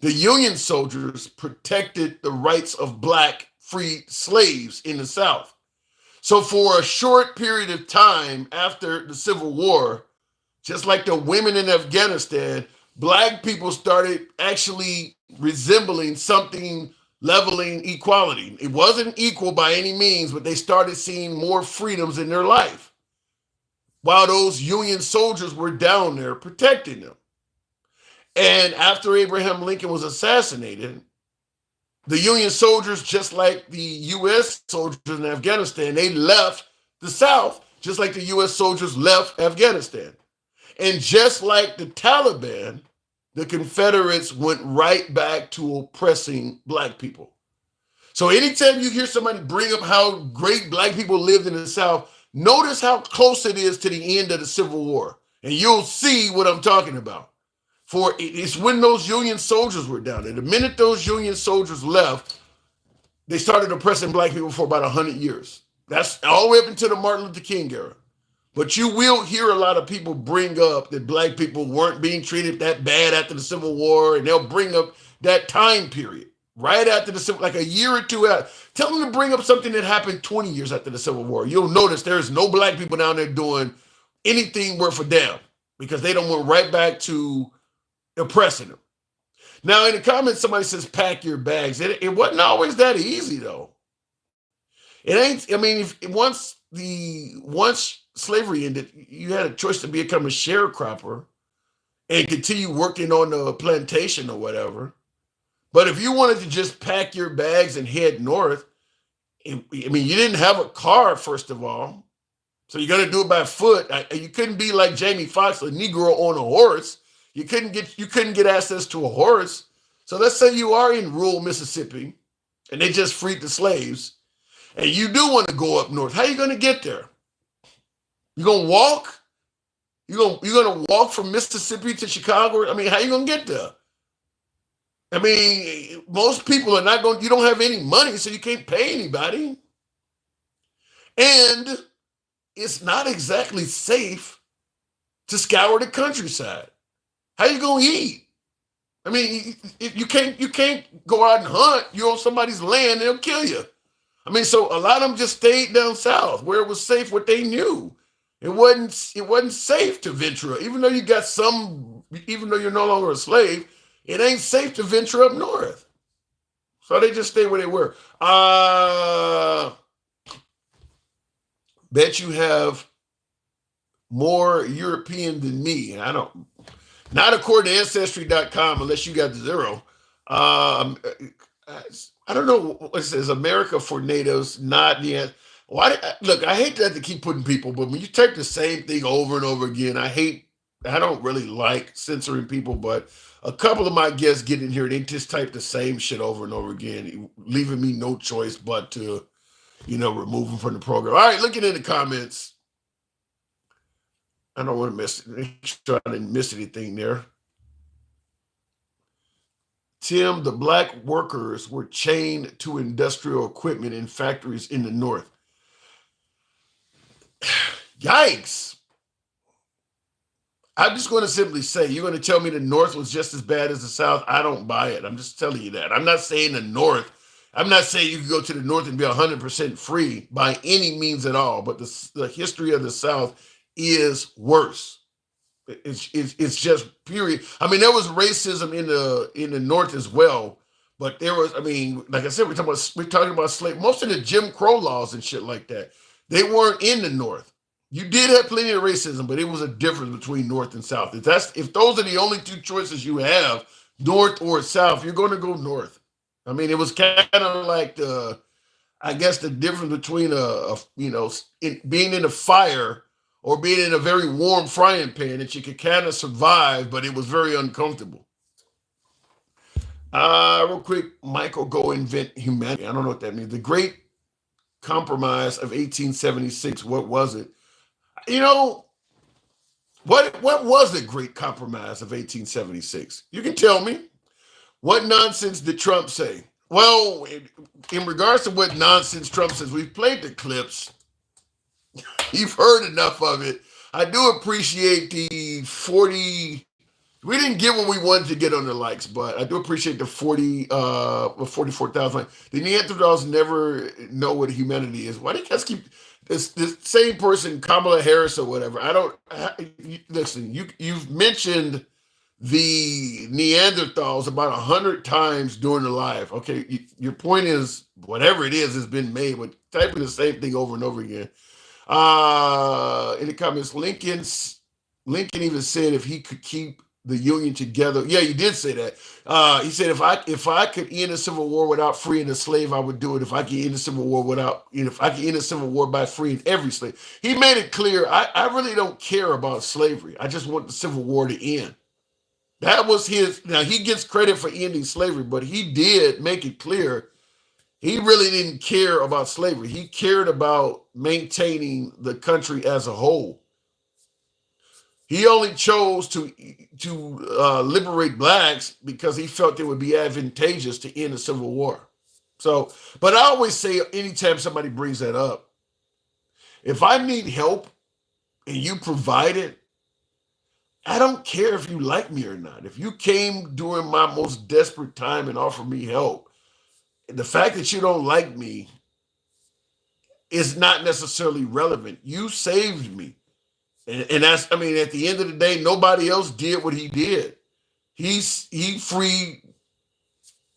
the Union soldiers protected the rights of black freed slaves in the South. So for a short period of time after the Civil War, just like the women in Afghanistan, black people started actually resembling something leveling equality. It wasn't equal by any means, but they started seeing more freedoms in their life while those Union soldiers were down there protecting them. And after Abraham Lincoln was assassinated, the Union soldiers, just like the U.S. soldiers in Afghanistan, they left the South, just like the U.S. soldiers left Afghanistan. And just like the Taliban, the Confederates went right back to oppressing black people. So anytime you hear somebody bring up how great black people lived in the South, notice how close it is to the end of the Civil War, and you'll see what I'm talking about. For it's when those Union soldiers were down there. The minute those Union soldiers left, they started oppressing black people for about 100 years. That's all the way up until the Martin Luther King era. But you will hear a lot of people bring up that black people weren't being treated that bad after the Civil War, and they'll bring up that time period right after the Civil, like a year or two out. Tell them to bring up something that happened 20 years after the Civil War. You'll notice there's no black people down there doing anything worth a damn because they don't went right back to oppressing them. Now, in the comments, somebody says pack your bags. It wasn't always that easy though. It ain't. I mean, once slavery ended, you had a choice to become a sharecropper and continue working on the plantation or whatever. But if you wanted to just pack your bags and head north, I mean, you didn't have a car first of all, so you're gonna do it by foot. You couldn't be like Jamie Foxx, a Negro on a horse. You couldn't get access to a horse. So let's say you are in rural Mississippi, and they just freed the slaves, and you do want to go up north. How are you gonna get there? You gonna walk? You gonna walk from Mississippi to Chicago? I mean, how you gonna get there? I mean, most people are not going. You don't have any money, so you can't pay anybody, and it's not exactly safe to scour the countryside. How you gonna eat? I mean, you can't go out and hunt. You're on somebody's land, they'll kill you. I mean, so a lot of them just stayed down south where it was safe, what they knew. It wasn't safe to venture, even though you got some, even though you're no longer a slave, it ain't safe to venture up north. So they just stay where they were. Bet you have more European than me. Not according to ancestry.com, unless you got the zero. I don't know what it says. America for natives, not yet. Why? Look, I hate to have to keep putting people, but when you take the same thing over and over again, I don't really like censoring people, but a couple of my guests get in here, they just type the same shit over and over again, leaving me no choice but to, remove them from the program. All right, looking in the comments. I don't want to make sure I didn't miss anything there. Tim, the black workers were chained to industrial equipment in factories in the North. Yikes. I'm just going to simply say, you're going to tell me the North was just as bad as the South? I don't buy it. I'm just telling you that. I'm not saying the North. I'm not saying you can go to the North and be 100% free by any means at all, but the history of the South is worse. It's just period. I mean, there was racism in the North as well, but there was. I mean, like I said, we're talking about slave. Most of the Jim Crow laws and shit like that, they weren't in the North. You did have plenty of racism, but it was a difference between North and South. If those are the only two choices you have, North or South, you're going to go North. I mean, it was kind of like I guess the difference between being in a fire or being in a very warm frying pan that you could kind of survive, but it was very uncomfortable. Real quick, Michael, go invent humanity. I don't know what that means. The Great Compromise of 1876. What was it? What was the Great Compromise of 1876? You can tell me. What nonsense did Trump say? Well, in regards to what nonsense Trump says, we've played the clips. You've heard enough of it. I do appreciate the 40. We didn't get what we wanted to get on the likes, but I do appreciate the 44,000. The Neanderthals never know what humanity is. Why do you guys keep this same person, Kamala Harris or whatever? Listen, you've mentioned the Neanderthals about 100 times during the live. Okay, your point is whatever it is has been made, but typing the same thing over and over again. In the comments, Lincoln even said if he could keep the Union together. Yeah, he did say that. He said if I could end a civil war without freeing a slave, I would do it. If I could end a civil war by freeing every slave. He made it clear, I really don't care about slavery. I just want the Civil War to end. That was his. Now he gets credit for ending slavery, but he did make it clear he really didn't care about slavery. He cared about maintaining the country as a whole. He only chose to liberate blacks because he felt it would be advantageous to end the Civil War. So, but I always say anytime somebody brings that up, if I need help and you provide it, I don't care if you like me or not. If you came during my most desperate time and offered me help, the fact that you don't like me is not necessarily relevant. You saved me. And that's, I mean, at the end of the day, nobody else did what he did. He freed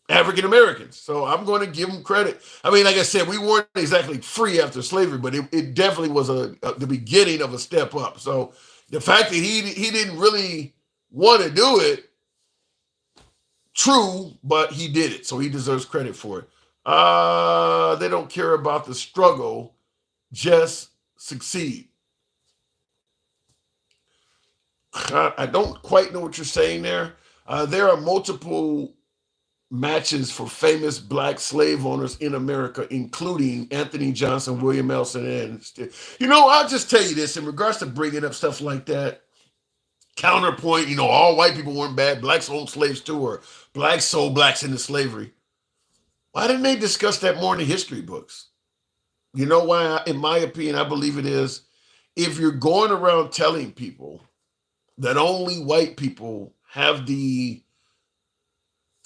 African Americans. So I'm going to give him credit. I mean, like I said, we weren't exactly free after slavery, but it definitely was the beginning of a step up. So the fact that he didn't really want to do it, true, but he did it. So he deserves credit for it. They don't care about the struggle, just succeed. I don't quite know what you're saying there. There are multiple matches for famous black slave owners in America, including Anthony Johnson, William Elson, and I'll just tell you this in regards to bringing up stuff like that. Counterpoint, all white people weren't bad. Blacks owned slaves too, or blacks sold blacks into slavery. Why didn't they discuss that more in the history books? You know why? In my opinion, I believe it is. If you're going around telling people that only white people have the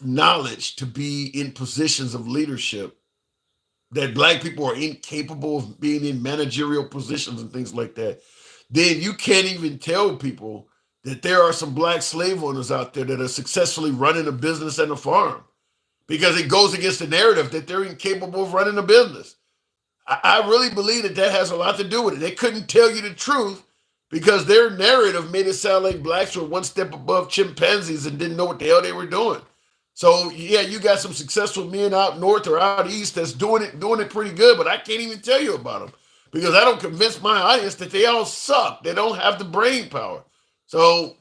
knowledge to be in positions of leadership, that black people are incapable of being in managerial positions and things like that, then you can't even tell people that there are some black slave owners out there that are successfully running a business and a farm, because it goes against the narrative that they're incapable of running a business. I really believe that has a lot to do with it. They couldn't tell you the truth because their narrative made it sound like blacks were one step above chimpanzees and didn't know what the hell they were doing. So yeah, you got some successful men out north or out east that's doing it pretty good, but I can't even tell you about them because I don't convince my audience that they all suck. They don't have the brain power. So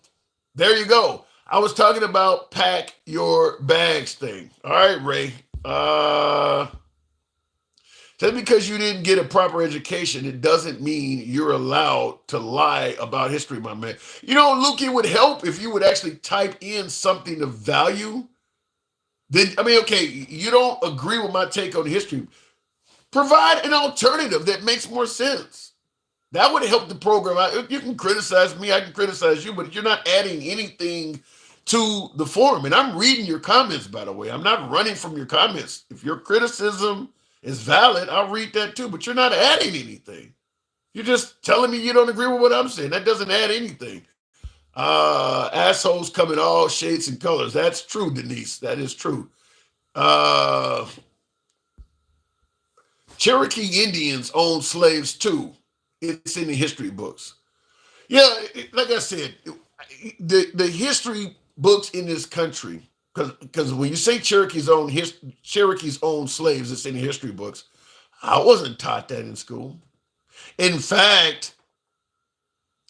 there you go. I was talking about pack your bags thing. All right, Ray. Just because you didn't get a proper education, it doesn't mean you're allowed to lie about history, my man. Luke, it would help if you would actually type in something of value. Then, I mean, okay, you don't agree with my take on history. Provide an alternative that makes more sense. That would help the program out. You can criticize me, I can criticize you, but you're not adding anything to the forum. And I'm reading your comments, by the way. I'm not running from your comments. If your criticism is valid, I'll read that too, but you're not adding anything. You're just telling me you don't agree with what I'm saying. That doesn't add anything. Assholes come in all shades and colors. That's true, Denise. That is true. Cherokee Indians owned slaves too. It's in the history books. Yeah, like I said, the history books in this country, because when you say Cherokees own slaves, it's in the history books. I wasn't taught that in school. In fact,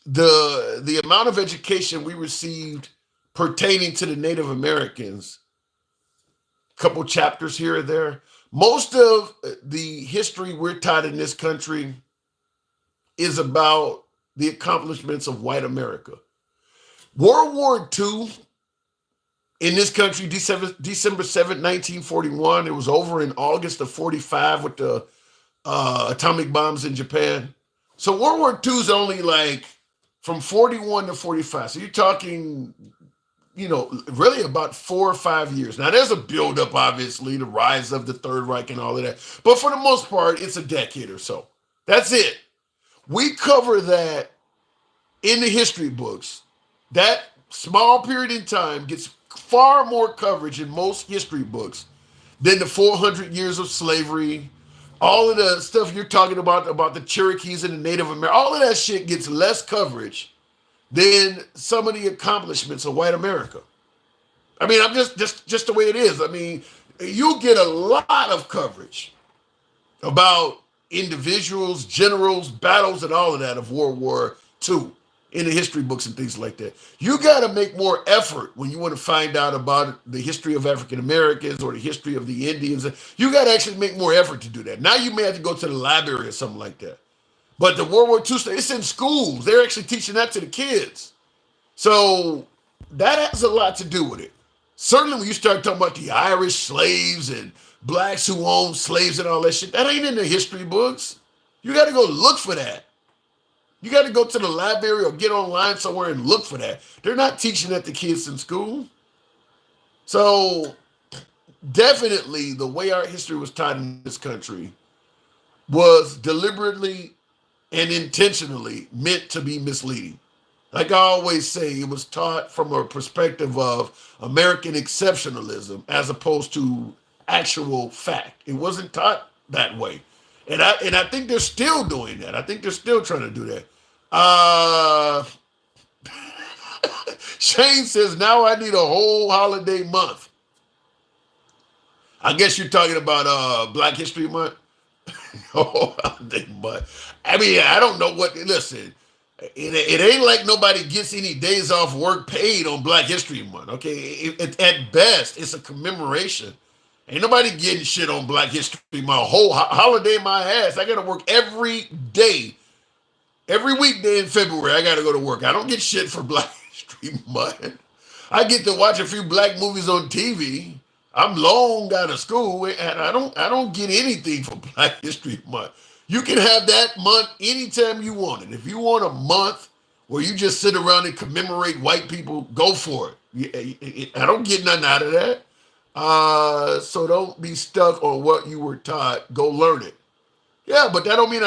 the amount of education we received pertaining to the Native Americans, a couple chapters here or there, most of the history we're taught in this country is about the accomplishments of white America. World War II in this country, December 7th, 1941. It was over in August of 45 with the atomic bombs in Japan. So World War II is only like from 41 to 45. So you're talking, really about 4 or 5 years. Now there's a buildup, obviously, the rise of the Third Reich and all of that. But for the most part, it's a decade or so. That's it. We cover that in the history books. That small period in time gets far more coverage in most history books than the 400 years of slavery. All of the stuff you're talking about the Cherokees and the Native Americans, all of that shit gets less coverage than some of the accomplishments of white America. I mean, I'm just the way it is. I mean, you get a lot of coverage about individuals, generals, battles, and all of that of World War II in the history books and things like that. You got to make more effort when you want to find out about the history of African Americans or the history of the Indians. You got to actually make more effort to do that. Now you may have to go to the library or something like that. But the World War II stuff, it's in schools. They're actually teaching that to the kids. So that has a lot to do with it. Certainly when you start talking about the Irish slaves and blacks who owned slaves and all that shit, that ain't in the history books. You got to go look for that. You got to go to the library or get online somewhere and look for that. They're not teaching that to kids in school. So definitely the way our history was taught in this country was deliberately and intentionally meant to be misleading. Like I always say, it was taught from a perspective of American exceptionalism as opposed to actual fact. It wasn't taught that way. And I think they're still doing that. I think they're still trying to do that. Uh Shane says now I need a whole holiday month. I guess you're talking about Black History Month. Oh, but I mean, I don't know what. Listen, it ain't like nobody gets any days off work paid on Black History Month. Okay, at best, it's a commemoration. Ain't nobody getting shit on Black History Month. Whole holiday my ass. I gotta work every day, every weekday in February. I gotta go to work. I don't get shit for Black History Month. I get to watch a few black movies on TV. I'm long out of school, and I don't get anything for Black History Month. You can have that month anytime you want it. If you want a month where you just sit around and commemorate white people, go for it. I don't get nothing out of that. So don't be stuck on what you were taught. Go learn it. Yeah, but that don't mean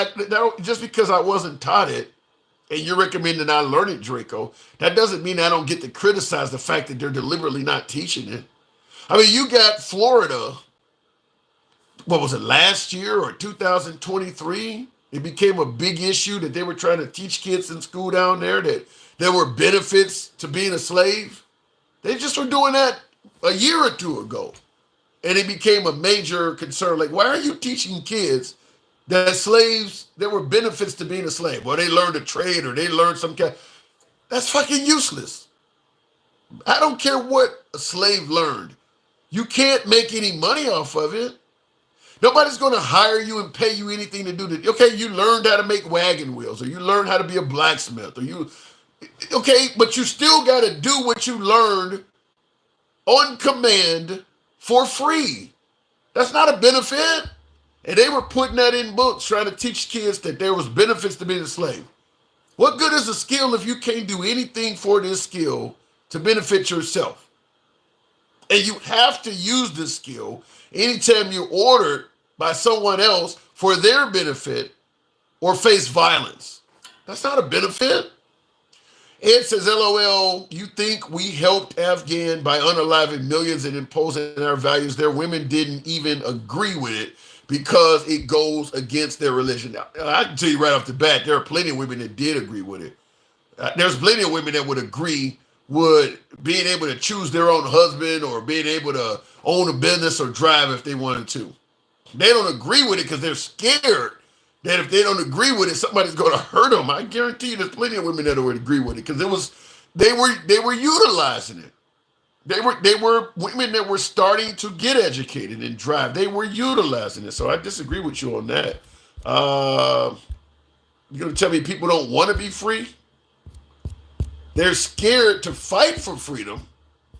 just because I wasn't taught it and you're recommending I learn it, Draco, that doesn't mean I don't get to criticize the fact that they're deliberately not teaching it. I mean, you got Florida, what was it, last year or 2023? It became a big issue that they were trying to teach kids in school down there that there were benefits to being a slave. They just were doing that a year or two ago. And it became a major concern. Like, why are you teaching kids that slaves, there were benefits to being a slave? Well, they learned a trade or they learned some kind. That's fucking useless. I don't care what a slave learned. You can't make any money off of it. Nobody's going to hire you and pay you anything to do that. Okay, you learned how to make wagon wheels, or you learned how to be a blacksmith, okay, but you still got to do what you learned on command for free. That's not a benefit. And they were putting that in books, trying to teach kids that there was benefits to being a slave. What good is a skill if you can't do anything for this skill to benefit yourself? And you have to use this skill anytime you're ordered by someone else for their benefit or face violence. That's not a benefit. Ed says, LOL, you think we helped Afghan by unaliving millions and imposing our values? Their women didn't even agree with it because it goes against their religion. Now, I can tell you right off the bat, there are plenty of women that did agree with it. There's plenty of women that would agree with being able to choose their own husband or being able to own a business or drive if they wanted to. They don't agree with it because they're scared that if they don't agree with it, somebody's going to hurt them. I guarantee you, there's plenty of women that would agree with it because they were utilizing it. They were women that were starting to get educated and drive. They were utilizing it. So I disagree with you on that. You're going to tell me people don't want to be free? They're scared to fight for freedom,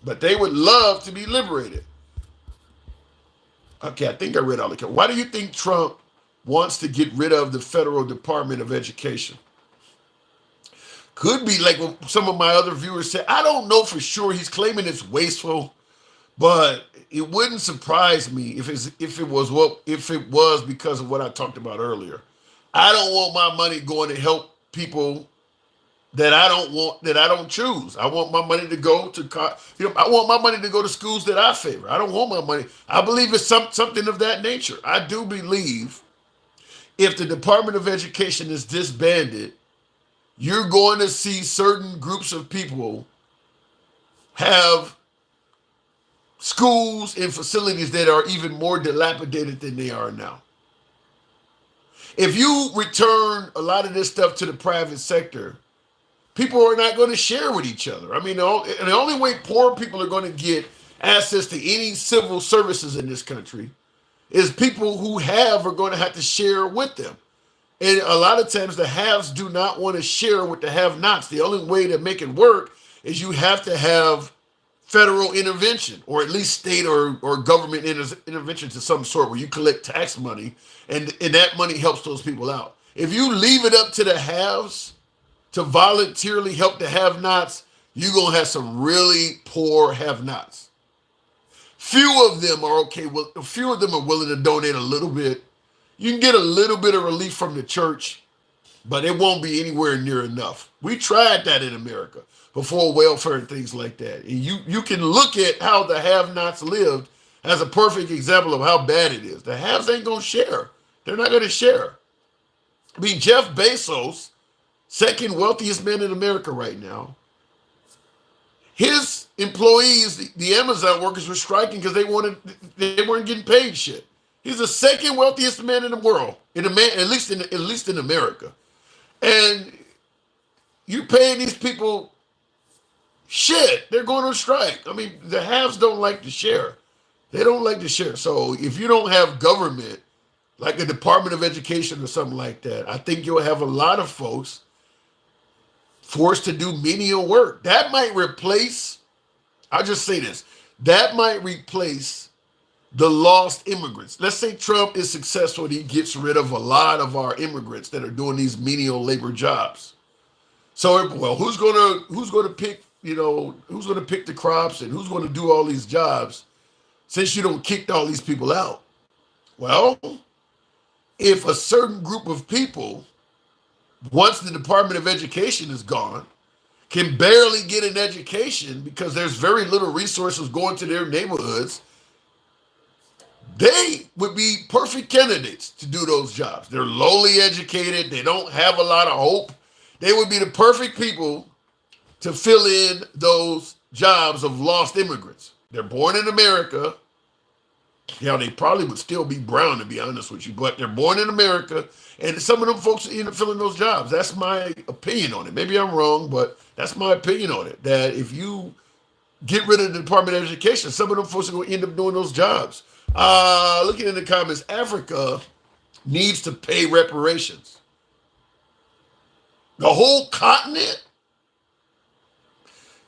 but they would love to be liberated. Okay, I think I read all the. Why do you think Trump wants to get rid of the Federal Department of Education? Could be like what some of my other viewers said. I don't know for sure. He's claiming it's wasteful, but it wouldn't surprise me if it was because of what I talked about earlier. I don't want my money going to help people that I don't choose. I want my money to go to, I want my money to go to schools that I favor. I don't want my money. I believe it's something of that nature. I do believe if the Department of Education is disbanded, you're going to see certain groups of people have schools and facilities that are even more dilapidated than they are now. If you return a lot of this stuff to the private sector, people are not going to share with each other. I mean, the only way poor people are going to get access to any civil services in this country is people who are going to have to share with them. And a lot of times the haves do not want to share with the have-nots. The only way to make it work is you have to have federal intervention or at least state or government intervention to some sort where you collect tax money and that money helps those people out. If you leave it up to the haves to voluntarily help the have-nots, you're going to have some really poor have-nots. Few of them are okay. Well, few of them are willing to donate a little bit. You can get a little bit of relief from the church, but it won't be anywhere near enough. We tried that in America before welfare and things like that. And you can look at how the have-nots lived as a perfect example of how bad it is. The haves ain't gonna share. They're not gonna share. I mean, Jeff Bezos, second wealthiest man in America right now, his employees, the Amazon workers, were striking because they weren't getting paid shit. He's the second wealthiest man in the world, at least in America. And you're paying these people shit. They're going on strike. I mean, the haves don't like to share. They don't like to share. So if you don't have government, like a Department of Education or something like that, I think you'll have a lot of folks forced to do menial work. That might replace, I'll just say this, that might replace the lost immigrants. Let's say Trump is successful and he gets rid of a lot of our immigrants that are doing these menial labor jobs. So, well, who's gonna pick, who's gonna pick the crops and who's gonna do all these jobs since you don't kicked all these people out? Well, if a certain group of people, once the Department of Education is gone, can barely get an education because there's very little resources going to their neighborhoods, they would be perfect candidates to do those jobs. They're lowly educated. They don't have a lot of hope. They would be the perfect people to fill in those jobs of lost immigrants. They're born in America. They probably would still be brown, to be honest with you, but they're born in America, and some of them folks end up filling those jobs. That's my opinion on it. Maybe I'm wrong, but that's my opinion on it, that if you get rid of the Department of Education, some of them folks are going to end up doing those jobs. Looking in the comments, Africa needs to pay reparations. The whole continent?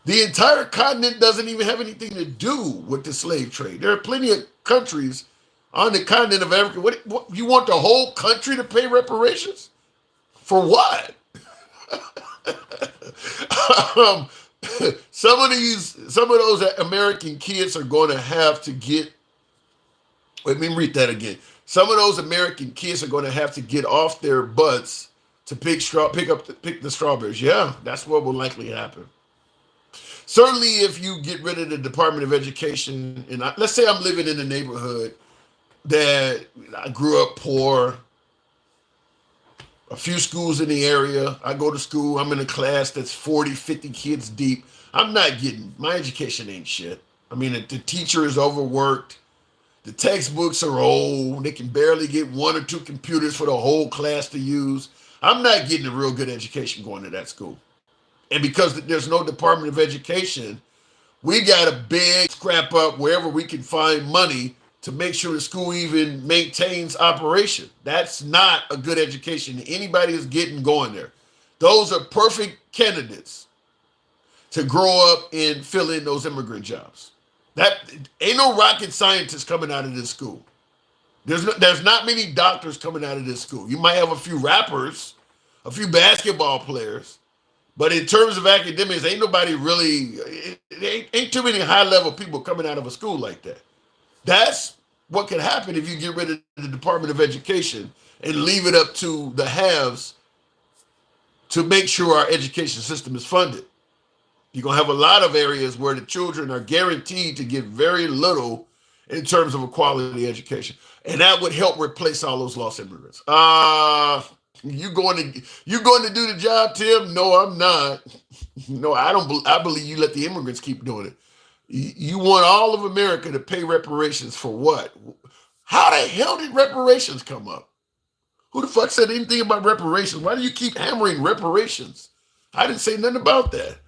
The entire continent doesn't even have anything to do with the slave trade. There are plenty of countries on the continent of Africa. What you want the whole country to pay reparations? For what? Some of those American kids are going to have to get. Let me read that again. Some of those American kids are going to have to get off their butts to pick the strawberries. Yeah, that's what will likely happen. Certainly, if you get rid of the Department of Education, and let's say I'm living in a neighborhood that I grew up poor, a few schools in the area. I go to school, I'm in a class that's 40, 50 kids deep. My education ain't shit. I mean, the teacher is overworked. The textbooks are old. They can barely get one or two computers for the whole class to use. I'm not getting a real good education going to that school. And because there's no Department of Education, we got to beg, scrap up wherever we can find money to make sure the school even maintains operation. That's not a good education anybody is getting going there. Those are perfect candidates to grow up and fill in those immigrant jobs. That ain't no rocket scientists coming out of this school. There's not many doctors coming out of this school. You might have a few rappers, a few basketball players, but in terms of academics, ain't nobody really, ain't too many high-level people coming out of a school like that. That's what could happen if you get rid of the Department of Education and leave it up to the haves to make sure our education system is funded. You're going to have a lot of areas where the children are guaranteed to get very little in terms of a quality education. And that would help replace all those lost immigrants. You going to do the job, Tim? No, I'm not. No, I don't. I believe you let the immigrants keep doing it. You want all of America to pay reparations for what? How the hell did reparations come up? Who the fuck said anything about reparations? Why do you keep hammering reparations? I didn't say nothing about that.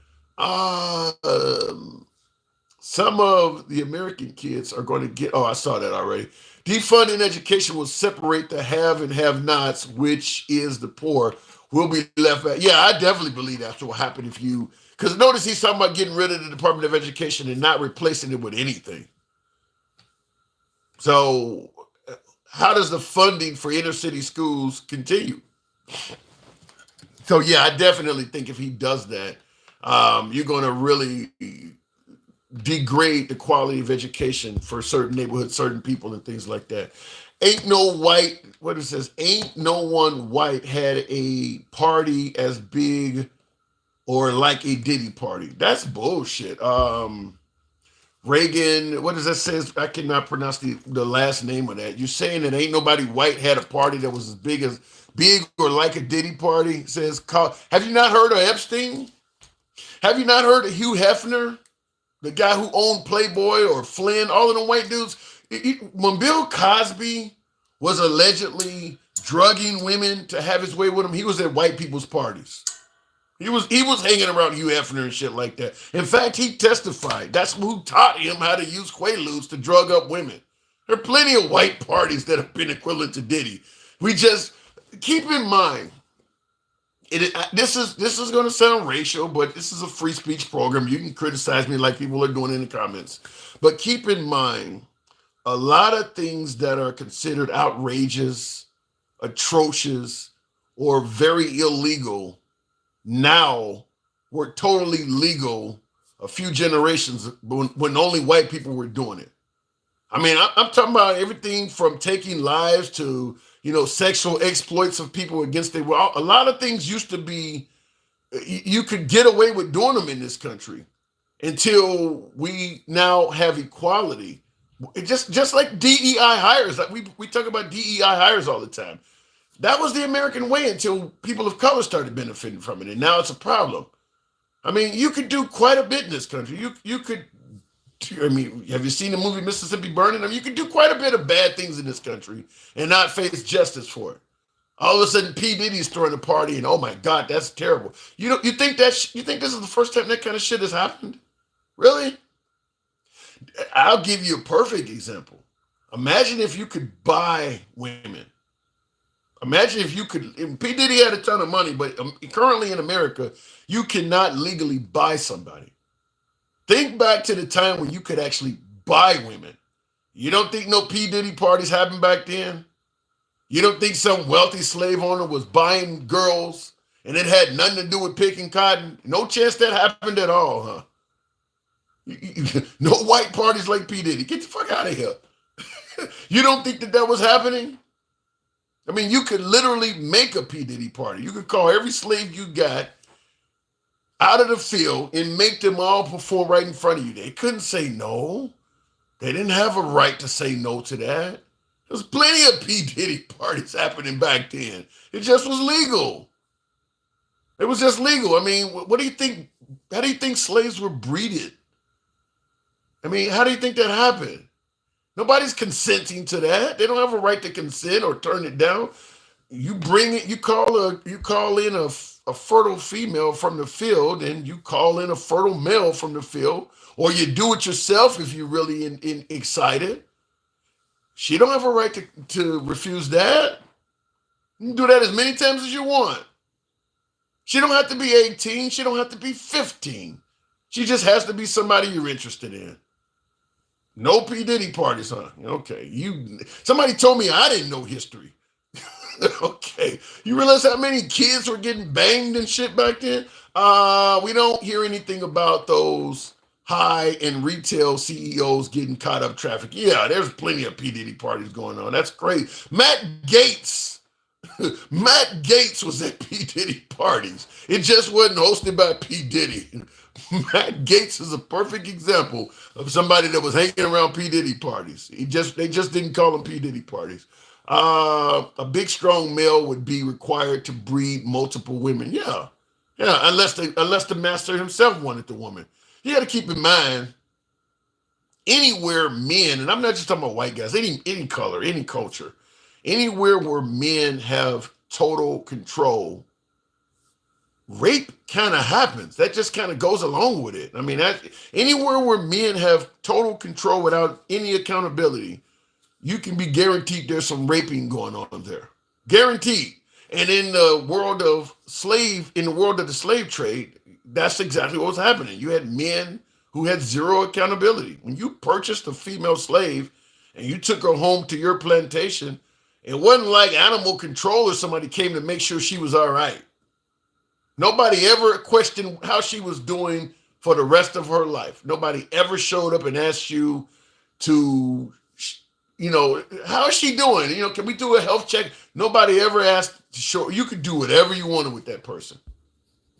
Some of the American kids are going to get, I saw that already. Defunding education will separate the have and have-nots, which is the poor, will be left back. Yeah, I definitely believe that's what will happen because notice he's talking about getting rid of the Department of Education and not replacing it with anything. So how does the funding for inner city schools continue? So yeah, I definitely think if he does that, you're going to really degrade the quality of education for certain neighborhoods, certain people, and things like that. Ain't no white, what it says, ain't no one white had a party as big or like a Diddy party. That's bullshit. Reagan, what does that say? I cannot pronounce the last name of that. You're saying that ain't nobody white had a party that was as big or like a Diddy party? It says, have you not heard of Epstein? Have you not heard of Hugh Hefner, the guy who owned Playboy, or Flynn, all of them white dudes? When Bill Cosby was allegedly drugging women to have his way with him, he was at white people's parties. He was hanging around Hugh Hefner and shit like that. In fact, he testified. That's who taught him how to use Quaaludes to drug up women. There are plenty of white parties that have been equivalent to Diddy. We just keep in mind, this is going to sound racial, but this is a free speech program. You can criticize me like people are doing in the comments. But keep in mind, a lot of things that are considered outrageous, atrocious, or very illegal now were totally legal a few generations when only white people were doing it. I mean, I'm talking about everything from taking lives to, sexual exploits of people against their will. A lot of things used to be, you could get away with doing them in this country until we now have equality. Just like DEI hires, like we talk about DEI hires all the time. That was the American way until people of color started benefiting from it, and now it's a problem. I mean, you could do quite a bit in this country. You could, I mean, have you seen the movie Mississippi Burning? I mean, you could do quite a bit of bad things in this country and not face justice for it. All of a sudden, P. Diddy's throwing a party, and oh my God, that's terrible. You think this is the first time that kind of shit has happened? Really? I'll give you a perfect example. Imagine if you could buy women. Imagine if you could. P. Diddy had a ton of money, but currently in America, you cannot legally buy somebody. Think back to the time when you could actually buy women. You don't think no P. Diddy parties happened back then? You don't think some wealthy slave owner was buying girls and it had nothing to do with picking cotton? No chance that happened at all, huh? No white parties like P. Diddy. Get the fuck out of here. You don't think that was happening? I mean, you could literally make a P. Diddy party. You could call every slave you got out of the field and make them all perform right in front of you. They couldn't say no. They didn't have a right to say no to that. There's plenty of P. Diddy parties happening back then. It just was legal. It was just legal. I mean, what do you think? How do you think slaves were breeded? I mean, how do you think that happened? Nobody's consenting to that. They don't have a right to consent or turn it down. You bring it. You call in a fertile female from the field, and you call in a fertile male from the field, or you do it yourself if you're really excited. She don't have a right to refuse that. You can do that as many times as you want. She don't have to be 18. She don't have to be 15. She just has to be somebody you're interested in. No P. Diddy parties, huh? Okay. Somebody told me I didn't know history. Okay. You realize how many kids were getting banged and shit back then? We don't hear anything about those high-end retail CEOs getting caught up trafficking. Yeah, there's plenty of P. Diddy parties going on. That's crazy. Matt Gaetz was at P. Diddy parties. It just wasn't hosted by P. Diddy. Matt Gaetz is a perfect example of somebody that was hanging around P. Diddy parties. They just didn't call them P. Diddy parties. A big, strong male would be required to breed multiple women. Yeah, unless the master himself wanted the woman. You got to keep in mind, anywhere men, and I'm not just talking about white guys, any color, any culture, anywhere where men have total control, rape kind of happens. That just kind of goes along with it. I mean, anywhere where men have total control without any accountability, you can be guaranteed there's some raping going on there. Guaranteed. And in the world of the slave trade, that's exactly what was happening. You had men who had zero accountability. When you purchased a female slave and you took her home to your plantation, it wasn't like animal control or somebody came to make sure she was all right. Nobody ever questioned how she was doing for the rest of her life. Nobody ever showed up and asked you to, how is she doing? Can we do a health check? Nobody ever asked to show. You could do whatever you wanted with that person.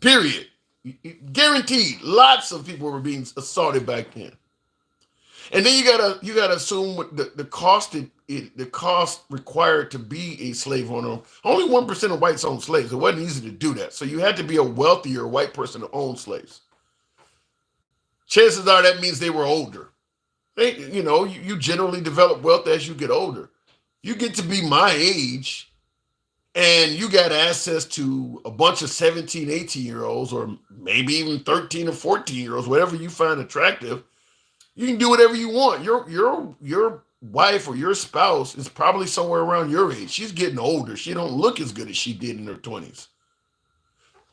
Period. Guaranteed. Lots of people were being assaulted back then. And then you gotta assume what the cost required to be a slave owner. Only 1% of whites owned slaves. It wasn't easy to do that. So you had to be a wealthier white person to own slaves. Chances are that means they were older. You generally develop wealth as you get older. You get to be my age and you got access to a bunch of 17, 18-year-olds, or maybe even 13 or 14-year-olds, whatever you find attractive. You can do whatever you want. Your wife or your spouse is probably somewhere around your age. She's getting older. She don't look as good as she did in her 20s.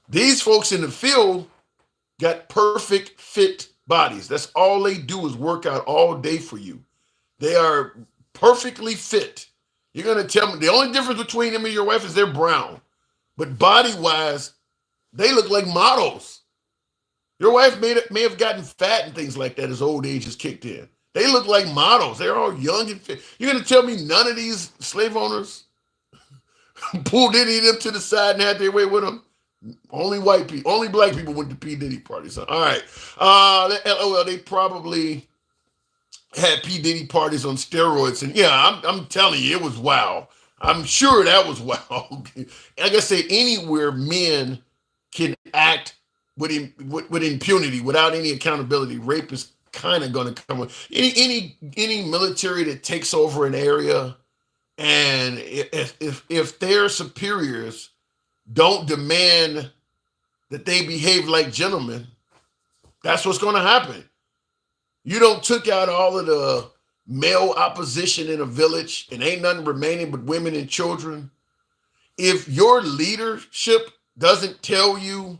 These folks in the field got perfect fit bodies. That's all they do is work out all day for you. They are perfectly fit. You're going to tell me the only difference between them and your wife is they're brown. But body-wise, they look like models. Your wife may have gotten fat and things like that as old age has kicked in. They look like models. They're all young and fit. You're going to tell me none of these slave owners pulled any of them to the side and had their way with them? Only white people, only black people went to P. Diddy parties. All right. LOL, they probably had P. Diddy parties on steroids. And yeah, I'm telling you, it was wow. I'm sure that was wow. Like I say, anywhere men can act with impunity, without any accountability, rape is kind of going to come with any military that takes over an area, and if their superiors don't demand that they behave like gentlemen, that's what's going to happen. You don't took out all of the male opposition in a village and ain't nothing remaining but women and children. If your leadership doesn't tell you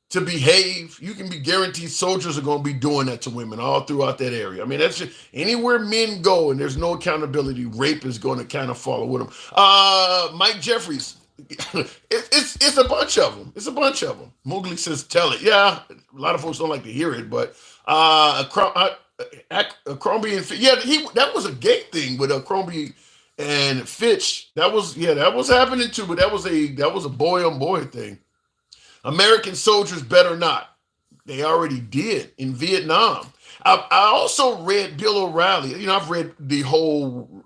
to behave, you can be guaranteed soldiers are going to be doing that to women all throughout that area. I mean, that's just anywhere men go and there's no accountability, rape is going to kind of follow with them. Mike Jeffries, it's a bunch of them. It's a bunch of them. Mowgli says, tell it. Yeah, a lot of folks don't like to hear it, but Crombie and Fitch, yeah, that was a gay thing with Crombie and Fitch. That was happening too, but that was a boy on boy thing. American soldiers better not. They already did in Vietnam. I also read Bill O'Reilly. I've read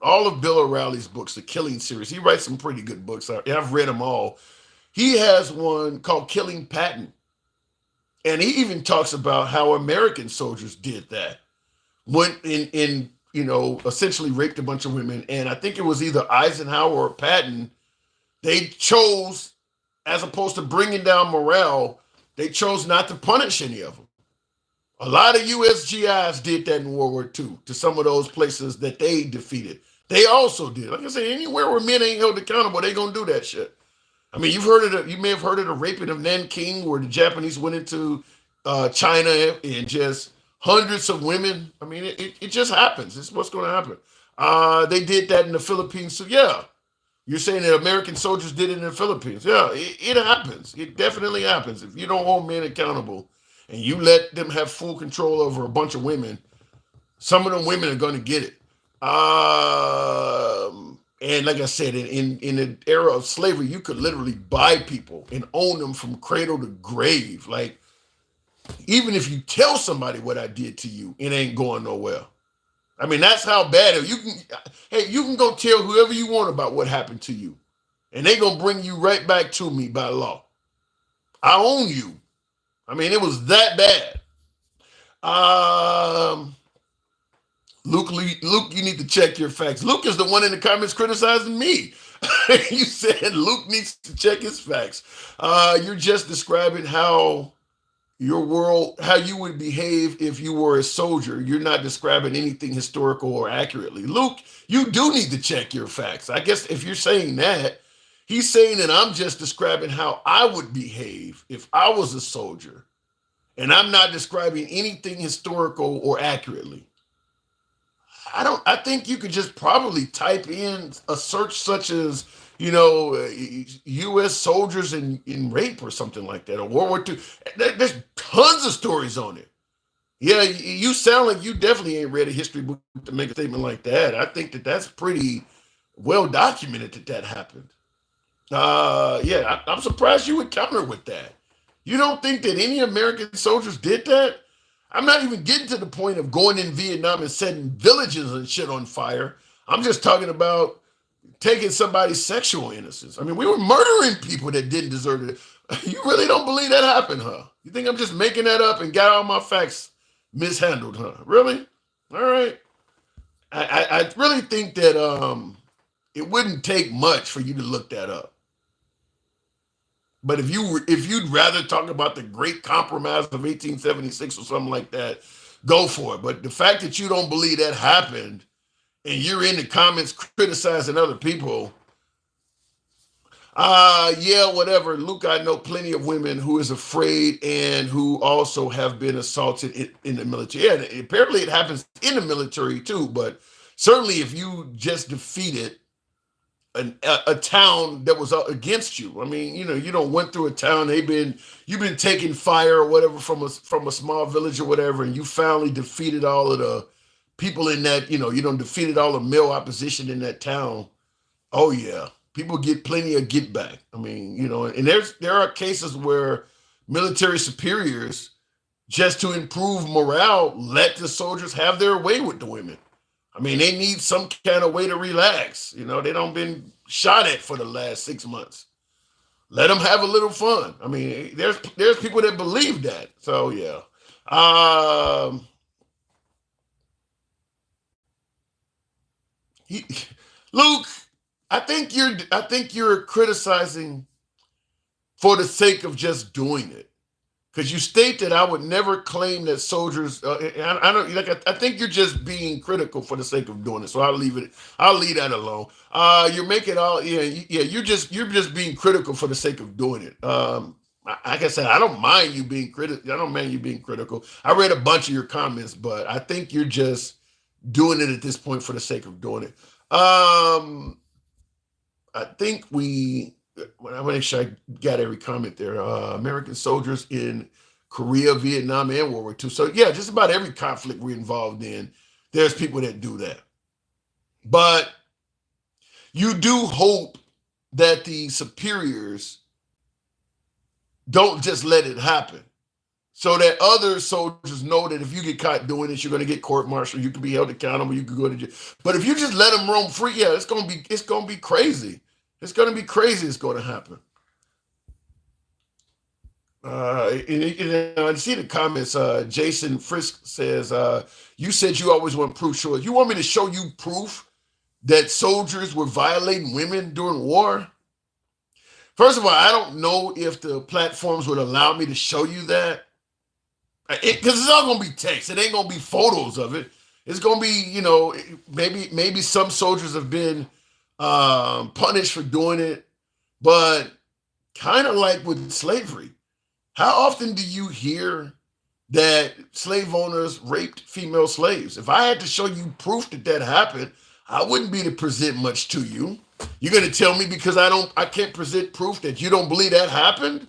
all of Bill O'Reilly's books, the Killing series. He writes some pretty good books. I've read them all. He has one called Killing Patton. And he even talks about how American soldiers did that. Went in essentially raped a bunch of women. And I think it was either Eisenhower or Patton. They chose, as opposed to bringing down morale, they chose not to punish any of them. A lot of USGIs did that in World War II to some of those places that they defeated. They also did. Like I say, anywhere where men ain't held accountable, they gonna do that shit. I mean, you may have heard of the raping of Nanking, where the Japanese went into China and just hundreds of women. I mean, it just happens. It's what's going to happen. They did that in the Philippines. So yeah, you're saying that American soldiers did it in the Philippines. Yeah, it happens. It definitely happens. If you don't hold men accountable and you let them have full control over a bunch of women, some of them women are going to get it. And like I said, in the era of slavery, you could literally buy people and own them from cradle to grave. Like, even if you tell somebody what I did to you, it ain't going nowhere. I mean, that's how bad it is. You can go tell whoever you want about what happened to you, and they gonna bring you right back to me by law. I own you. I mean, it was that bad. Luke, you need to check your facts. Luke is the one in the comments criticizing me. You said Luke needs to check his facts. You're just describing how you would behave if you were a soldier. You're not describing anything historical or accurately. Luke, you do need to check your facts. I guess if you're saying that, he's saying that I'm just describing how I would behave if I was a soldier, and I'm not describing anything historical or accurately. I think you could just probably type in a search such as, U.S. soldiers in rape or something like that, or World War II. There's tons of stories on it. Yeah, you sound like you definitely ain't read a history book to make a statement like that. I think that that's pretty well documented that that happened. Yeah, I'm surprised you would counter with that. You don't think that any American soldiers did that? I'm not even getting to the point of going in Vietnam and setting villages and shit on fire. I'm just talking about taking somebody's sexual innocence. I mean, we were murdering people that didn't deserve it. You really don't believe that happened, huh? You think I'm just making that up and got all my facts mishandled, huh? Really? All right. I really think that it wouldn't take much for you to look that up. But if you'd rather talk about the Great Compromise of 1876 or something like that, go for it. But the fact that you don't believe that happened and you're in the comments criticizing other people, yeah, whatever. Luke, I know plenty of women who is afraid and who also have been assaulted in the military. Yeah, apparently it happens in the military too, but certainly if you just defeated a town that was against you. I mean, you don't went through a town. You've been taking fire or whatever from a small village or whatever, and you finally defeated all of the people in that. You don't defeated all the male opposition in that town. Oh yeah, people get plenty of get back. I mean, and there are cases where military superiors, just to improve morale, let the soldiers have their way with the women. I mean, they need some kind of way to relax. They don't been shot at for the last 6 months. Let them have a little fun. I mean, there's people that believe that. So yeah. Luke, I think you're criticizing for the sake of just doing it. Because you state that I would never claim that soldiers. I don't like. I think you're just being critical for the sake of doing it. So I'll leave it. I'll leave that alone. You're making all. Yeah. You're just being critical for the sake of doing it. Like I said, I don't mind you being critical. I don't mind you being critical. I read a bunch of your comments, but I think you're just doing it at this point for the sake of doing it. I think I want to make sure I got every comment there. American soldiers in Korea, Vietnam, and World War II. So yeah, just about every conflict we're involved in, there's people that do that. But you do hope that the superiors don't just let it happen, so that other soldiers know that if you get caught doing this, you're going to get court-martialed, you can be held accountable, you can go to jail. But if you just let them roam free, yeah, it's going to be crazy. It's going to be crazy. It's going to happen. I see the comments. Jason Frisk says, you said you always want proof. Sure. You want me to show you proof that soldiers were violating women during war? First of all, I don't know if the platforms would allow me to show you that. Because it's all going to be text. It ain't going to be photos of it. It's going to be, maybe some soldiers have been punished for doing it, but kind of like with slavery. How often do you hear that slave owners raped female slaves? If I had to show you proof that happened, I wouldn't be to present much to you. You're going to tell me because I can't present proof that you don't believe that happened?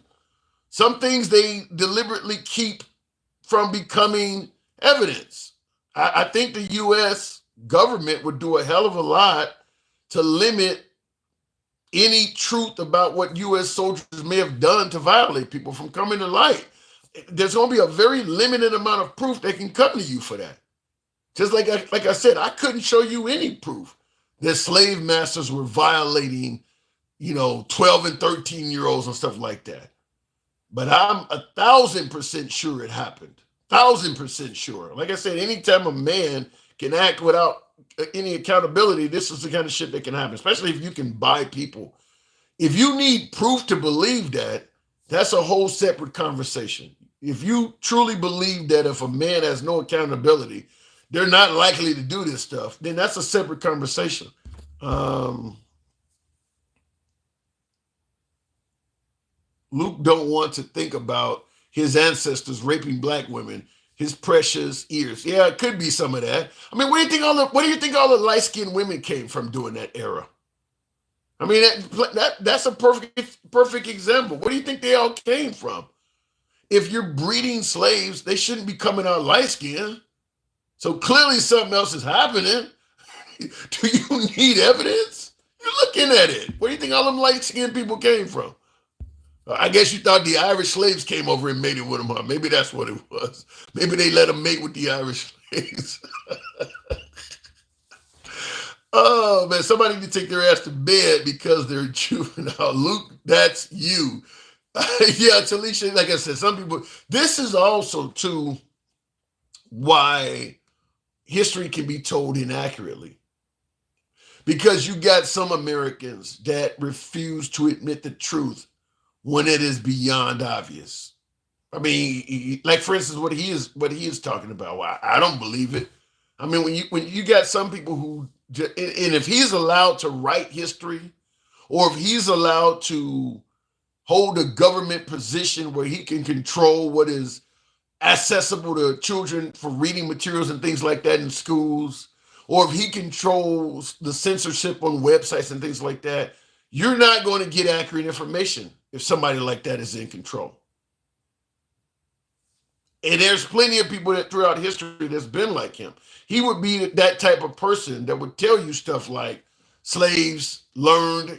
Some things they deliberately keep from becoming evidence. I think the U.S. government would do a hell of a lot to limit any truth about what U.S. soldiers may have done to violate people from coming to light. There's going to be a very limited amount of proof that can come to you for that. Just like I said, I couldn't show you any proof that slave masters were violating, 12 and 13-year-olds and stuff like that. But I'm 1,000% sure it happened. 1,000% sure. Like I said, anytime a man can act without any accountability, this is the kind of shit that can happen, especially if you can buy people. If you need proof to believe that, that's a whole separate conversation. If you truly believe that if a man has no accountability, they're not likely to do this stuff, then that's a separate conversation. Luke don't want to think about his ancestors raping black women, his precious ears. Yeah, it could be some of that. I mean, where do you think all the light-skinned women came from during that era? I mean, that's a perfect example. Where do you think they all came from? If you're breeding slaves, they shouldn't be coming out light skinned. So clearly something else is happening. Do you need evidence? You're looking at it. Where do you think all them light skinned people came from? I guess you thought the Irish slaves came over and mated with them, huh? Maybe that's what it was. Maybe they let them mate with the Irish slaves. Oh, man, somebody need to take their ass to bed because they're juvenile. Luke, that's you. Yeah, Talisha, like I said, some people, this is also, too, why history can be told inaccurately. Because you got some Americans that refuse to admit the truth when it is beyond obvious. I mean, like for instance, what he is talking about. Well, I don't believe it. I mean, when you got some people who, and if he's allowed to write history, or if he's allowed to hold a government position where he can control what is accessible to children for reading materials and things like that in schools, or if he controls the censorship on websites and things like that, you're not going to get accurate information if somebody like that is in control. And there's plenty of people that throughout history that's been like him. He would be that type of person that would tell you stuff like slaves learned,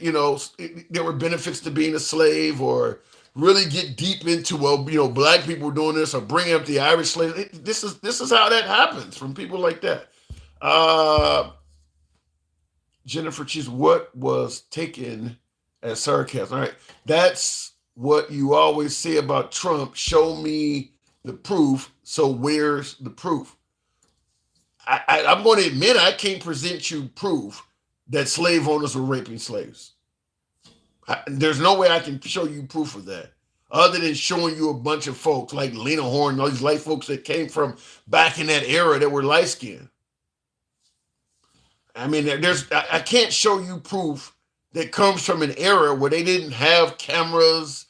there were benefits to being a slave, or really get deep into, well, black people were doing this, or bring up the Irish slaves. This is how that happens from people like that. Jennifer Cheese, what was taken as sarcasm? All right, that's what you always say about Trump. Show me the proof. So where's the proof? I'm going to admit I can't present you proof that slave owners were raping slaves. There's no way I can show you proof of that, other than showing you a bunch of folks like Lena Horne and all these light folks that came from back in that era that were light skinned. I mean, I can't show you proof that comes from an era where they didn't have cameras.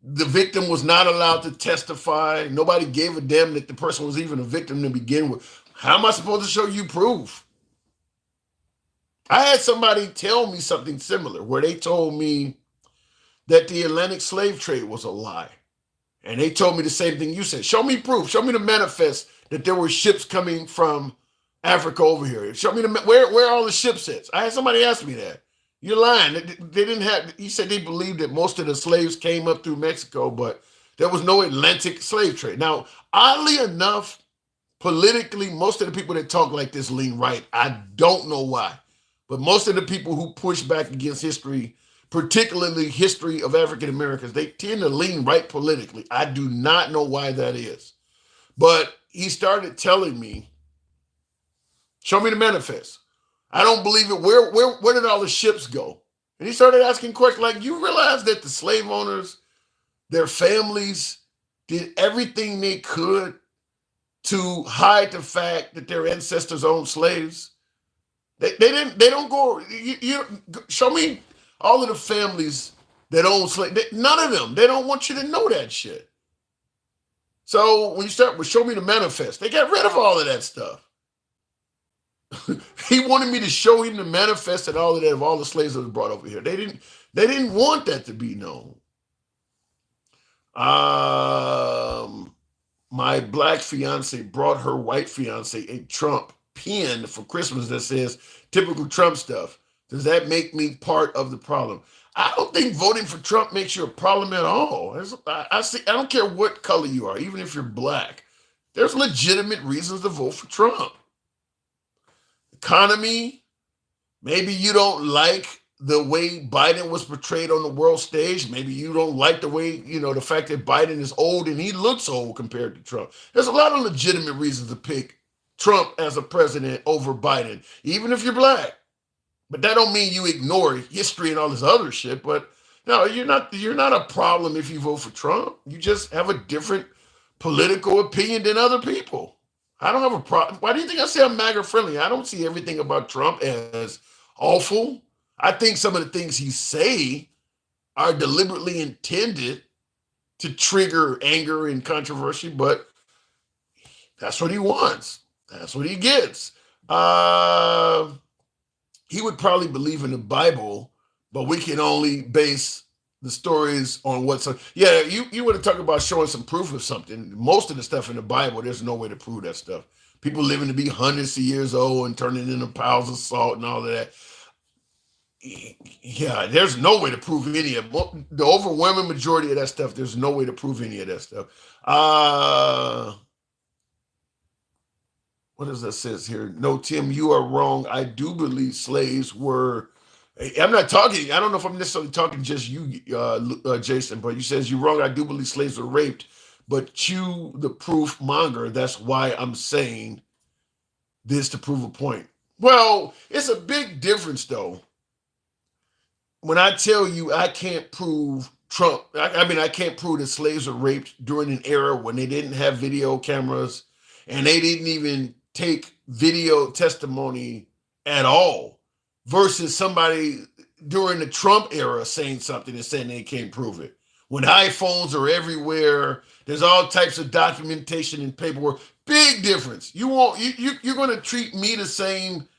The victim was not allowed to testify. Nobody gave a damn that the person was even a victim to begin with. How am I supposed to show you proof? I had somebody tell me something similar where they told me that the Atlantic slave trade was a lie. And they told me the same thing you said. Show me proof. Show me the manifest that there were ships coming from Africa over here. Show me where all the ships at. I had somebody ask me that. You're lying. They didn't have. He said they believed that most of the slaves came up through Mexico, but there was no Atlantic slave trade. Now, oddly enough, politically, most of the people that talk like this lean right. I don't know why, but most of the people who push back against history, particularly history of African Americans, they tend to lean right politically. I do not know why that is, but he started telling me, show me the manifest. I don't believe it. Where did all the ships go? And he started asking questions like, you realize that the slave owners, their families did everything they could to hide the fact that their ancestors owned slaves? They don't go, show me all of the families that own slaves. None of them. They don't want you to know that shit. So when you start with show me the manifest, they got rid of all of that stuff. He wanted me to show him the manifest and all of that of all the slaves that was brought over here. They didn't want that to be known. My black fiance brought her white fiance a Trump pin for Christmas that says typical Trump stuff. Does that make me part of the problem? I don't think voting for Trump makes you a problem at all. I don't care what color you are, even if you're black. There's legitimate reasons to vote for Trump. Economy, maybe you don't like the way Biden was portrayed on the world stage. Maybe you don't like the way, the fact that Biden is old and he looks old compared to Trump. There's a lot of legitimate reasons to pick Trump as a president over Biden, even if you're black. But that don't mean you ignore history and all this other shit. But no, you're not a problem if you vote for Trump. You just have a different political opinion than other people. I don't have a problem. Why do you think I say I'm MAGA friendly? I don't see everything about Trump as awful. I think some of the things he say are deliberately intended to trigger anger and controversy, but that's what he wants. That's what he gets. He would probably believe in the Bible, but we can only base the stories on what's yeah, you want to talk about showing some proof of something. Most of the stuff in the Bible, there's no way to prove that stuff. People living to be hundreds of years old and turning into piles of salt and all of that. Yeah, there's no way to prove any of the overwhelming majority of that stuff. There's no way to prove any of that stuff. What does that says here? No, Tim, you are wrong. I do believe slaves were. I'm not talking. I don't know if I'm necessarily talking just you, Jason, but you says you're wrong. I do believe slaves were raped, but you, the proof monger. That's why I'm saying this to prove a point. Well, it's a big difference, though. When I tell you I can't prove Trump, I mean, I can't prove that slaves were raped during an era when they didn't have video cameras and they didn't even take video testimony at all, versus somebody during the Trump era saying something and saying they can't prove it. When iPhones are everywhere, there's all types of documentation and paperwork. Big difference. You're going to treat me the same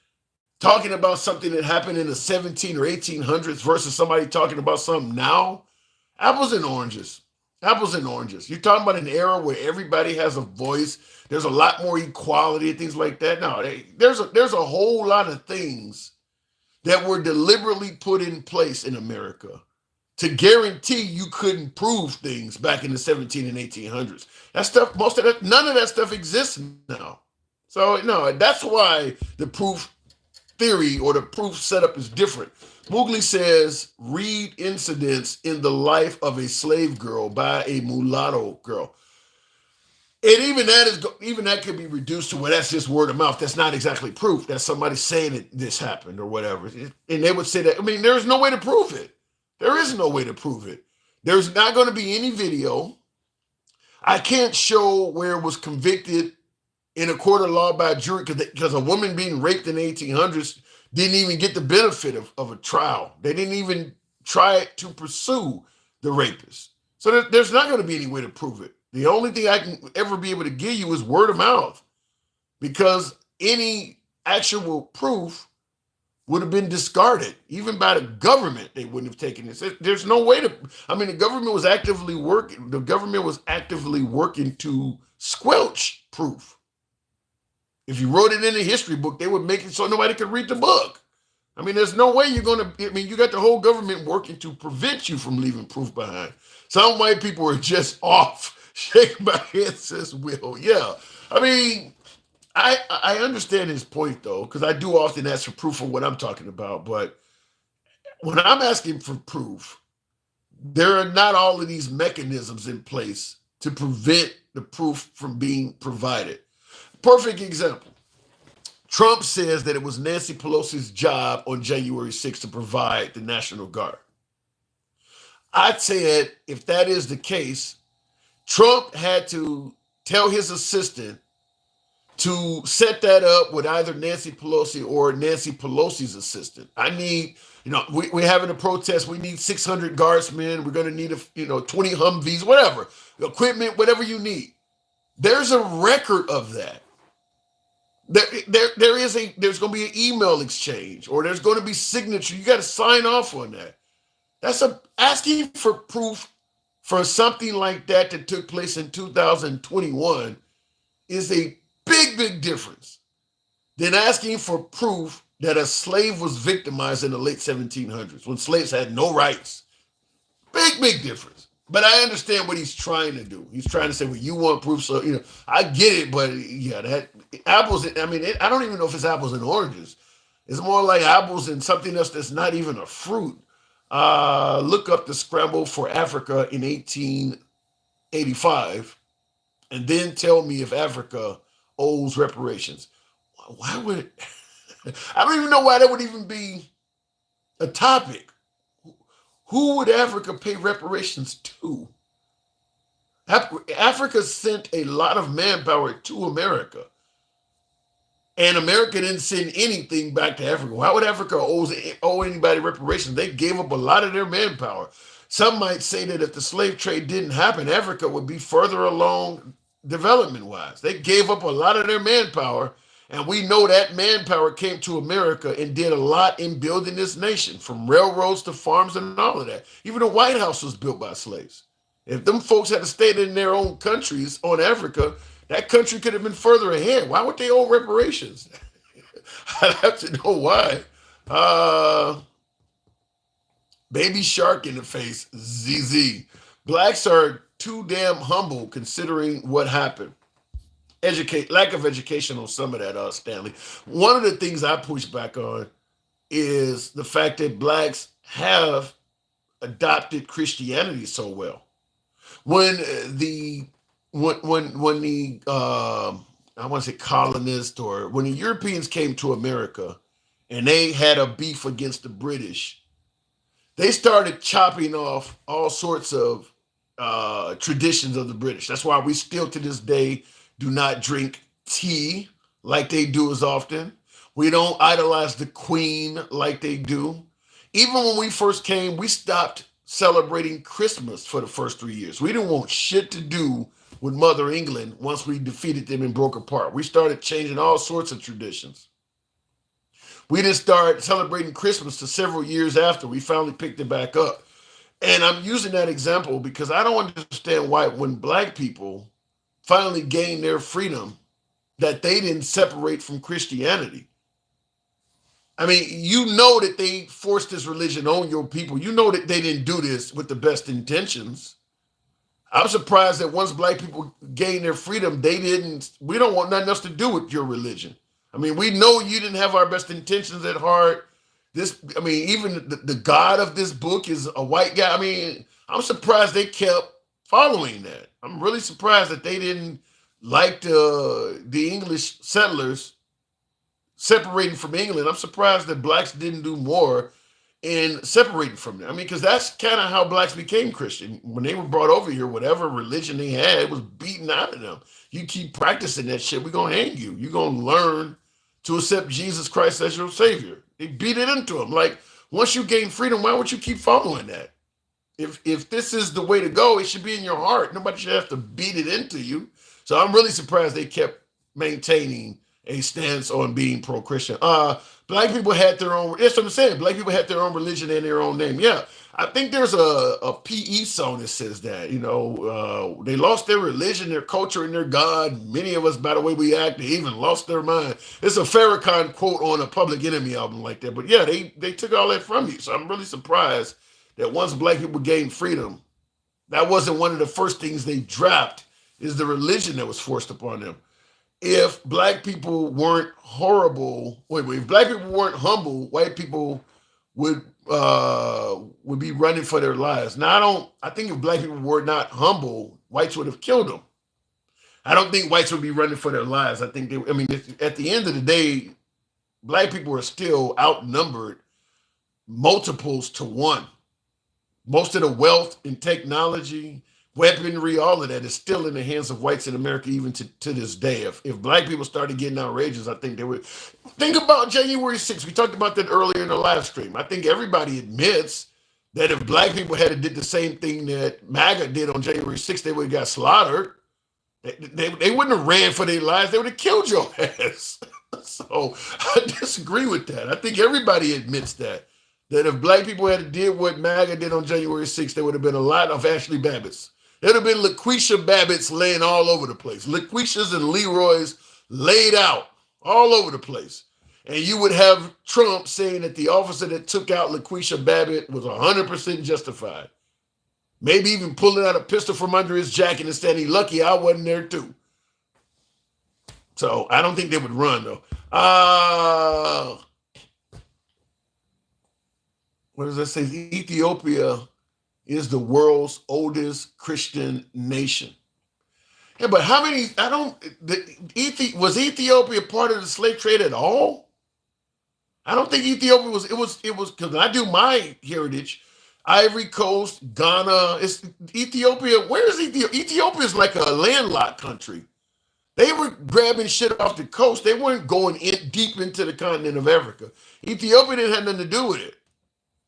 talking about something that happened in the 17 or 1800s versus somebody talking about something now. Apples and oranges. Apples and oranges. You're talking about an era where everybody has a voice. There's a lot more equality and things like that. No, there's a whole lot of things that were deliberately put in place in America to guarantee you couldn't prove things back in the 17 and 1800s. That stuff, most of that, none of that stuff exists now. So no, that's why the proof theory or the proof setup is different. Mowgli says, read incidents in the life of a slave girl by a mulatto girl. And even that could be reduced to, well, that's just word of mouth. That's not exactly proof. That's somebody saying that this happened or whatever. And they would say that. I mean, there's no way to prove it. There is no way to prove it. There's not going to be any video. I can't show where it was convicted in a court of law by a jury because a woman being raped in the 1800s didn't even get the benefit of a trial. They didn't even try to pursue the rapist. So there's not going to be any way to prove it. The only thing I can ever be able to give you is word of mouth, because any actual proof would have been discarded. Even by the government, they wouldn't have taken this. There's no way to, I mean, the government was actively working to squelch proof. If you wrote it in a history book, they would make it so nobody could read the book. I mean, there's no way you're going to, I mean, you got the whole government working to prevent you from leaving proof behind. Some white people are just off. Shaking my head, says Will. Yeah. I mean, I understand his point, though, because I do often ask for proof of what I'm talking about. But when I'm asking for proof, there are not all of these mechanisms in place to prevent the proof from being provided. Perfect example. Trump says that it was Nancy Pelosi's job on January 6th to provide the National Guard. I said, if that is the case, Trump had to tell his assistant to set that up with either Nancy Pelosi or Nancy Pelosi's assistant. I need, we're having a protest. We need 600 guardsmen. We're going to need 20 Humvees, whatever, equipment, whatever you need. There's a record of that. There's going to be an email exchange, or there's going to be signature. You got to sign off on that. That's asking for proof for something like that took place in 2021 is a big difference than asking for proof that a slave was victimized in the late 1700s when slaves had no rights. Big difference. But I understand what he's trying to do. He's trying to say, well, you want proof, so, I get it, but yeah, that apples, I mean, I don't even know if it's apples and oranges. It's more like apples and something else that's not even a fruit. Look up the scramble for Africa in 1885 and then tell me if Africa owes reparations. Why would it? I don't even know why that would even be a topic. Who would Africa pay reparations to? Africa sent a lot of manpower to America. And America didn't send anything back to Africa. Why would Africa owe anybody reparations? They gave up a lot of their manpower. Some might say that if the slave trade didn't happen, Africa would be further along development-wise. They gave up a lot of their manpower, And we know that manpower came to America and did a lot in building this nation, from railroads to farms and all of that. Even the White House was built by slaves. If them folks had stayed in their own countries on Africa, that country could have been further ahead. Why would they owe reparations? I'd have to know why. Baby shark in the face, ZZ. Blacks are too damn humble considering what happened. Lack of education on some of that, Stanley. One of the things I push back on is the fact that blacks have adopted Christianity so well. When the I want to say colonists, or when the Europeans came to America and they had a beef against the British, they started chopping off all sorts of traditions of the British. That's why we still to this day do not drink tea like they do as often. We don't idolize the Queen like they do. Even when we first came, we stopped celebrating Christmas for the first 3 years. We didn't want shit to do with Mother England once we defeated them and broke apart. We started changing all sorts of traditions. We didn't start celebrating Christmas to several years after we finally picked it back up. And I'm using that example because I don't understand why, when black people finally gained their freedom, that they didn't separate from Christianity. I mean, you know that they forced this religion on your people. You know that they didn't do this with the best intentions. I'm surprised that once black people gained their freedom, we don't want nothing else to do with your religion. I mean, we know you didn't have our best intentions at heart. Even the God of this book is a white guy. I mean, I'm surprised they kept following that. I'm really surprised that they didn't, like the English settlers, separating from England. I'm surprised that blacks didn't do more in separating from them. I mean, because that's kind of how blacks became Christian. When they were brought over here, whatever religion they had was beaten out of them. You keep practicing that shit, we're going to hang you. You're going to learn to accept Jesus Christ as your savior. They beat it into them. Like, once you gain freedom, why would you keep following that? If this is the way to go, it should be in your heart. Nobody should have to beat it into you. So I'm really surprised they kept maintaining a stance on being pro-Christian. Black people had their own, that's what I'm saying. Black people had their own religion and their own name. Yeah, I think there's a PE song that says that, they lost their religion, their culture, and their God. Many of us, by the way we act, they even lost their mind. It's a Farrakhan quote on a Public Enemy album like that. But yeah, they took all that from you. So I'm really surprised that once black people gained freedom, that wasn't one of the first things they dropped, is the religion that was forced upon them. If black people weren't if black people weren't humble, white people would be running for their lives. Now, I think if black people were not humble, whites would have killed them. I don't think whites would be running for their lives. I think at the end of the day, black people are still outnumbered multiples to one. Most of the wealth and technology, weaponry, all of that is still in the hands of whites in America, even to this day. If black people started getting outrageous, I think they would. Think about January 6th. We talked about that earlier in the live stream. I think everybody admits that if black people had did the same thing that MAGA did on January 6th, they would have got slaughtered. They wouldn't have ran for their lives. They would have killed your ass. So I disagree with that. I think everybody admits that if black people had did what MAGA did on January 6th, there would have been a lot of Ashley Babbitts. There'd have been LaQuisha Babbitts laying all over the place. LaQuishas and Leroy's laid out all over the place. And you would have Trump saying that the officer that took out LaQuisha Babbitt was 100% justified. Maybe even pulling out a pistol from under his jacket and saying, lucky I wasn't there too. So I don't think they would run, though. What does that say? Ethiopia is the world's oldest Christian nation. Yeah, but how many? Was Ethiopia part of the slave trade at all? I don't think Ethiopia was. It was because I do my heritage. Ivory Coast, Ghana. It's Ethiopia. Where is Ethiopia? Ethiopia is like a landlocked country. They were grabbing shit off the coast. They weren't going deep into the continent of Africa. Ethiopia didn't have nothing to do with it.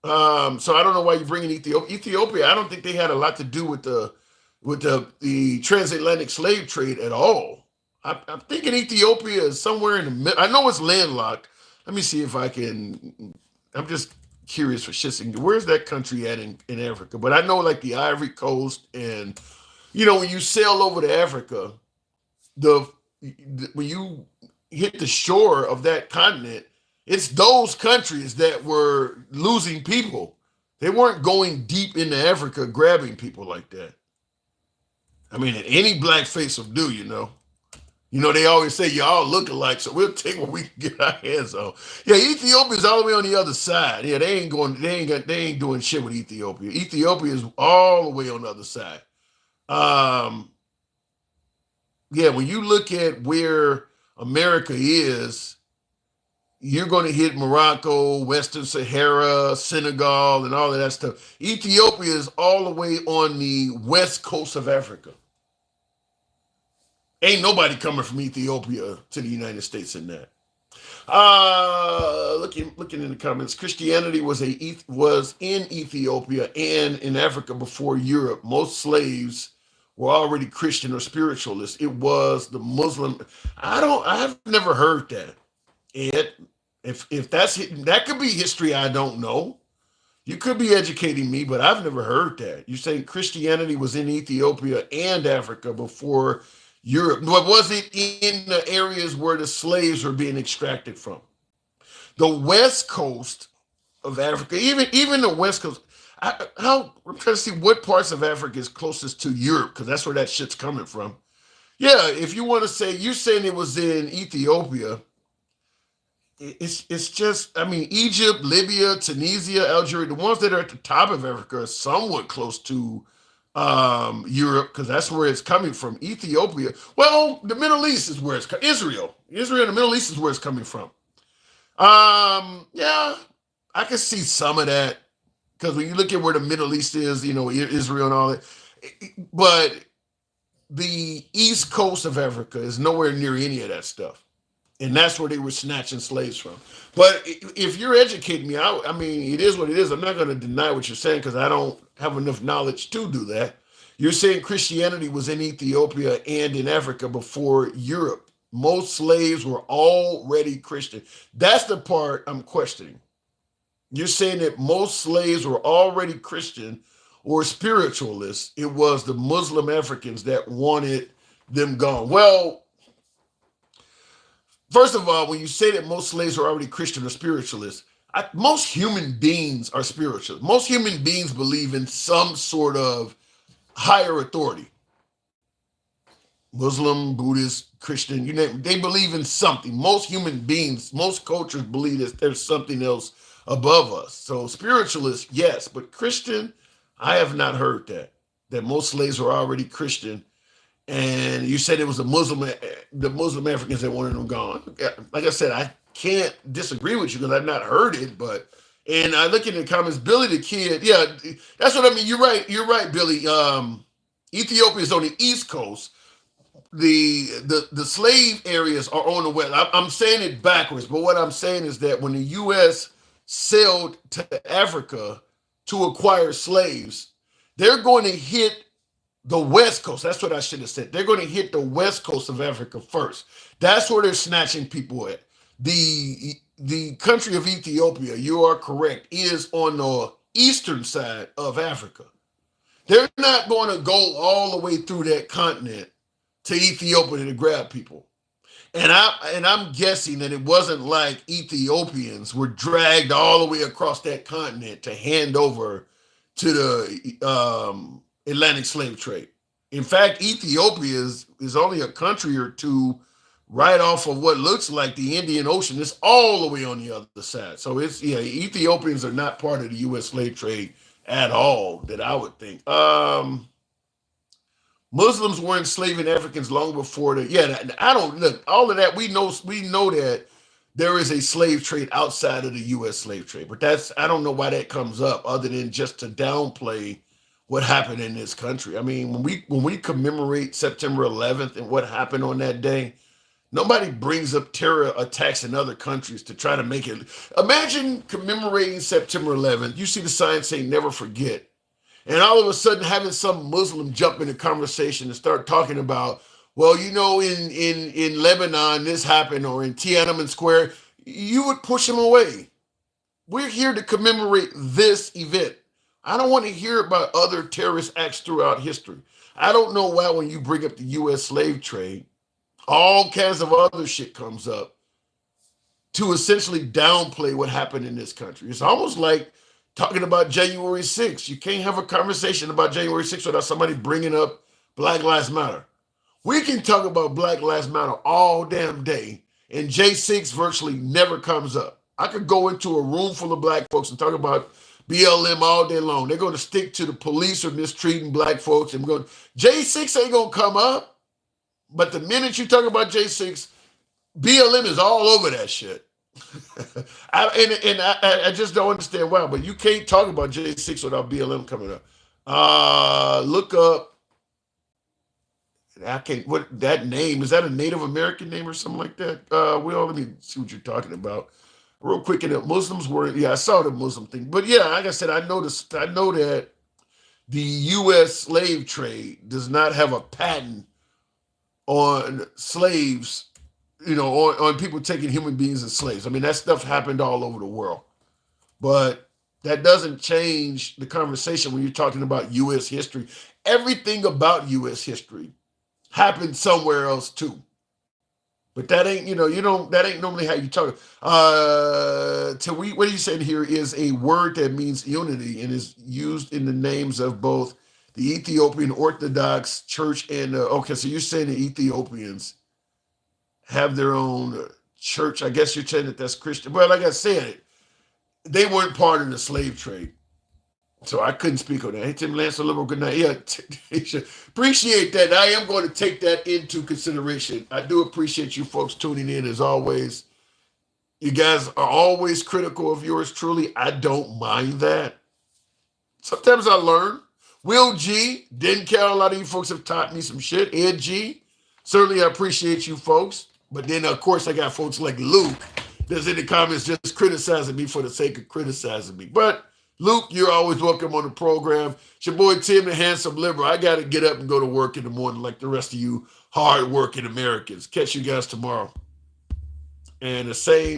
So I don't know why you're bringing Ethiopia. Ethiopia, I don't think they had a lot to do with the transatlantic slave trade at all. I'm thinking Ethiopia is somewhere in the middle. I know it's landlocked. Let me see if I can. I'm just curious for shits and where's that country at in Africa? But I know like the Ivory Coast, and when you sail over to Africa, the when you hit the shore of that continent, it's those countries that were losing people. They weren't going deep into Africa grabbing people like that. I mean, any black face will do, they always say y'all look alike, so we'll take what we can get our hands on. Yeah, Ethiopia's all the way on the other side. Yeah, they ain't doing shit with Ethiopia. Ethiopia is all the way on the other side. Yeah, when you look at where America is, you're going to hit Morocco, Western Sahara, Senegal, and all of that stuff. Ethiopia is all the way on the west coast of Africa. Ain't nobody coming from Ethiopia to the United States in that. Looking in the comments, Christianity was in Ethiopia and in Africa before Europe. Most slaves were already Christian or spiritualists. It was the Muslim. I've never heard that. If that could be history, I don't know. You could be educating me, but I've never heard that. You're saying Christianity was in Ethiopia and Africa before Europe. But was it in the areas where the slaves were being extracted from? The west coast of Africa, even the west coast. I'm trying to see what parts of Africa is closest to Europe, because that's where that shit's coming from. Yeah, if you want to say, you're saying it was in Ethiopia. It's just, I mean, Egypt, Libya, Tunisia, Algeria, the ones that are at the top of Africa are somewhat close to Europe, because that's where it's coming from. Ethiopia, well, the Middle East is where it's Israel and the Middle East is where it's coming from. Yeah, I can see some of that, because when you look at where the Middle East is, Israel and all that, but the east coast of Africa is nowhere near any of that stuff. And that's where they were snatching slaves from. But if you're educating me, I mean, it is what it is. I'm not going to deny what you're saying, because I don't have enough knowledge to do that. You're saying Christianity was in Ethiopia and in Africa before Europe. Most slaves were already Christian. That's the part I'm questioning. You're saying that most slaves were already Christian or spiritualists. It was the Muslim Africans that wanted them gone. Well, first of all, when you say that most slaves are already Christian or spiritualists, most human beings are spiritual. Most human beings believe in some sort of higher authority. Muslim, Buddhist, Christian, you name it, they believe in something. Most human beings, most cultures believe that there's something else above us. So spiritualists, yes, but Christian, I have not heard that most slaves were already Christian. And you said it was the Muslim Africans that wanted them gone. Like I said, I can't disagree with you because I've not heard it, and I look in the comments, Billy the Kid, yeah, that's what I mean. You're right, Billy. Ethiopia is on the East Coast. The slave areas are on the west. I'm saying it backwards, but what I'm saying is that when the U.S. sailed to Africa to acquire slaves, they're going to hit the west coast. That's what I should have said. They're going to hit the west coast of Africa first. That's where they're snatching people at. The country of Ethiopia, you are correct, is on the eastern side of Africa. They're not going to go all the way through that continent to Ethiopia to grab people. And I'm guessing that it wasn't like Ethiopians were dragged all the way across that continent to hand over to the Atlantic slave trade. In fact, Ethiopia is only a country or two right off of what looks like the Indian Ocean. It's all the way on the other side. So Ethiopians are not part of the U.S. slave trade at all, that I would think. Muslims were enslaving Africans long before I don't look, all of that. We know that there is a slave trade outside of the U.S. slave trade, but I don't know why that comes up other than just to downplay what happened in this country. I mean, when we commemorate September 11th and what happened on that day, nobody brings up terror attacks in other countries to try to make it. Imagine commemorating September 11th. You see the sign saying never forget. And all of a sudden having some Muslim jump in the conversation and start talking about well, you know, in Lebanon this happened, or in Tiananmen Square, you would push them away. We're here to commemorate this event. I don't want to hear about other terrorist acts throughout history. I don't know why when you bring up the U.S. slave trade, all kinds of other shit comes up to essentially downplay what happened in this country. It's almost like talking about January 6th. You can't have a conversation about January 6th without somebody bringing up Black Lives Matter. We can talk about Black Lives Matter all damn day, and J6 virtually never comes up. I could go into a room full of black folks and talk about BLM all day long. They're going to stick to the police are mistreating black folks. And we're going, J6 ain't going to come up. But the minute you talk about J6, BLM is all over that shit. I just don't understand why. But you can't talk about J6 without BLM coming up. Look up. I can't. What that name is? That a Native American name or something like that? Well, let me see what you're talking about real quick. And the Muslims were, yeah, I saw the Muslim thing, but yeah, like I said, I know that the U.S. slave trade does not have a patent on slaves, you know, on people taking human beings as slaves. I mean, that stuff happened all over the world, but that doesn't change the conversation when you're talking about U.S. history. Everything about U.S. history happened somewhere else too. But that ain't, that ain't normally how you talk. What are you saying here is a word that means unity and is used in the names of both the Ethiopian Orthodox Church and, okay, so you're saying the Ethiopians have their own church. I guess you're saying that that's Christian. Well, like I said, they weren't part of the slave trade. So I couldn't speak on that. Hey, Tim Lance, a liberal, good night. Yeah, appreciate that. I am going to take that into consideration. I do appreciate you folks tuning in as always. You guys are always critical of yours truly. I don't mind that. Sometimes I learn. Will G, didn't care. A lot of you folks have taught me some shit. Ed G, certainly I appreciate you folks. But then, of course, I got folks like Luke that's in the comments just criticizing me for the sake of criticizing me. But Luke, you're always welcome on the program. It's your boy Tim, the handsome liberal. I got to get up and go to work in the morning like the rest of you hard-working Americans. Catch you guys tomorrow. And the same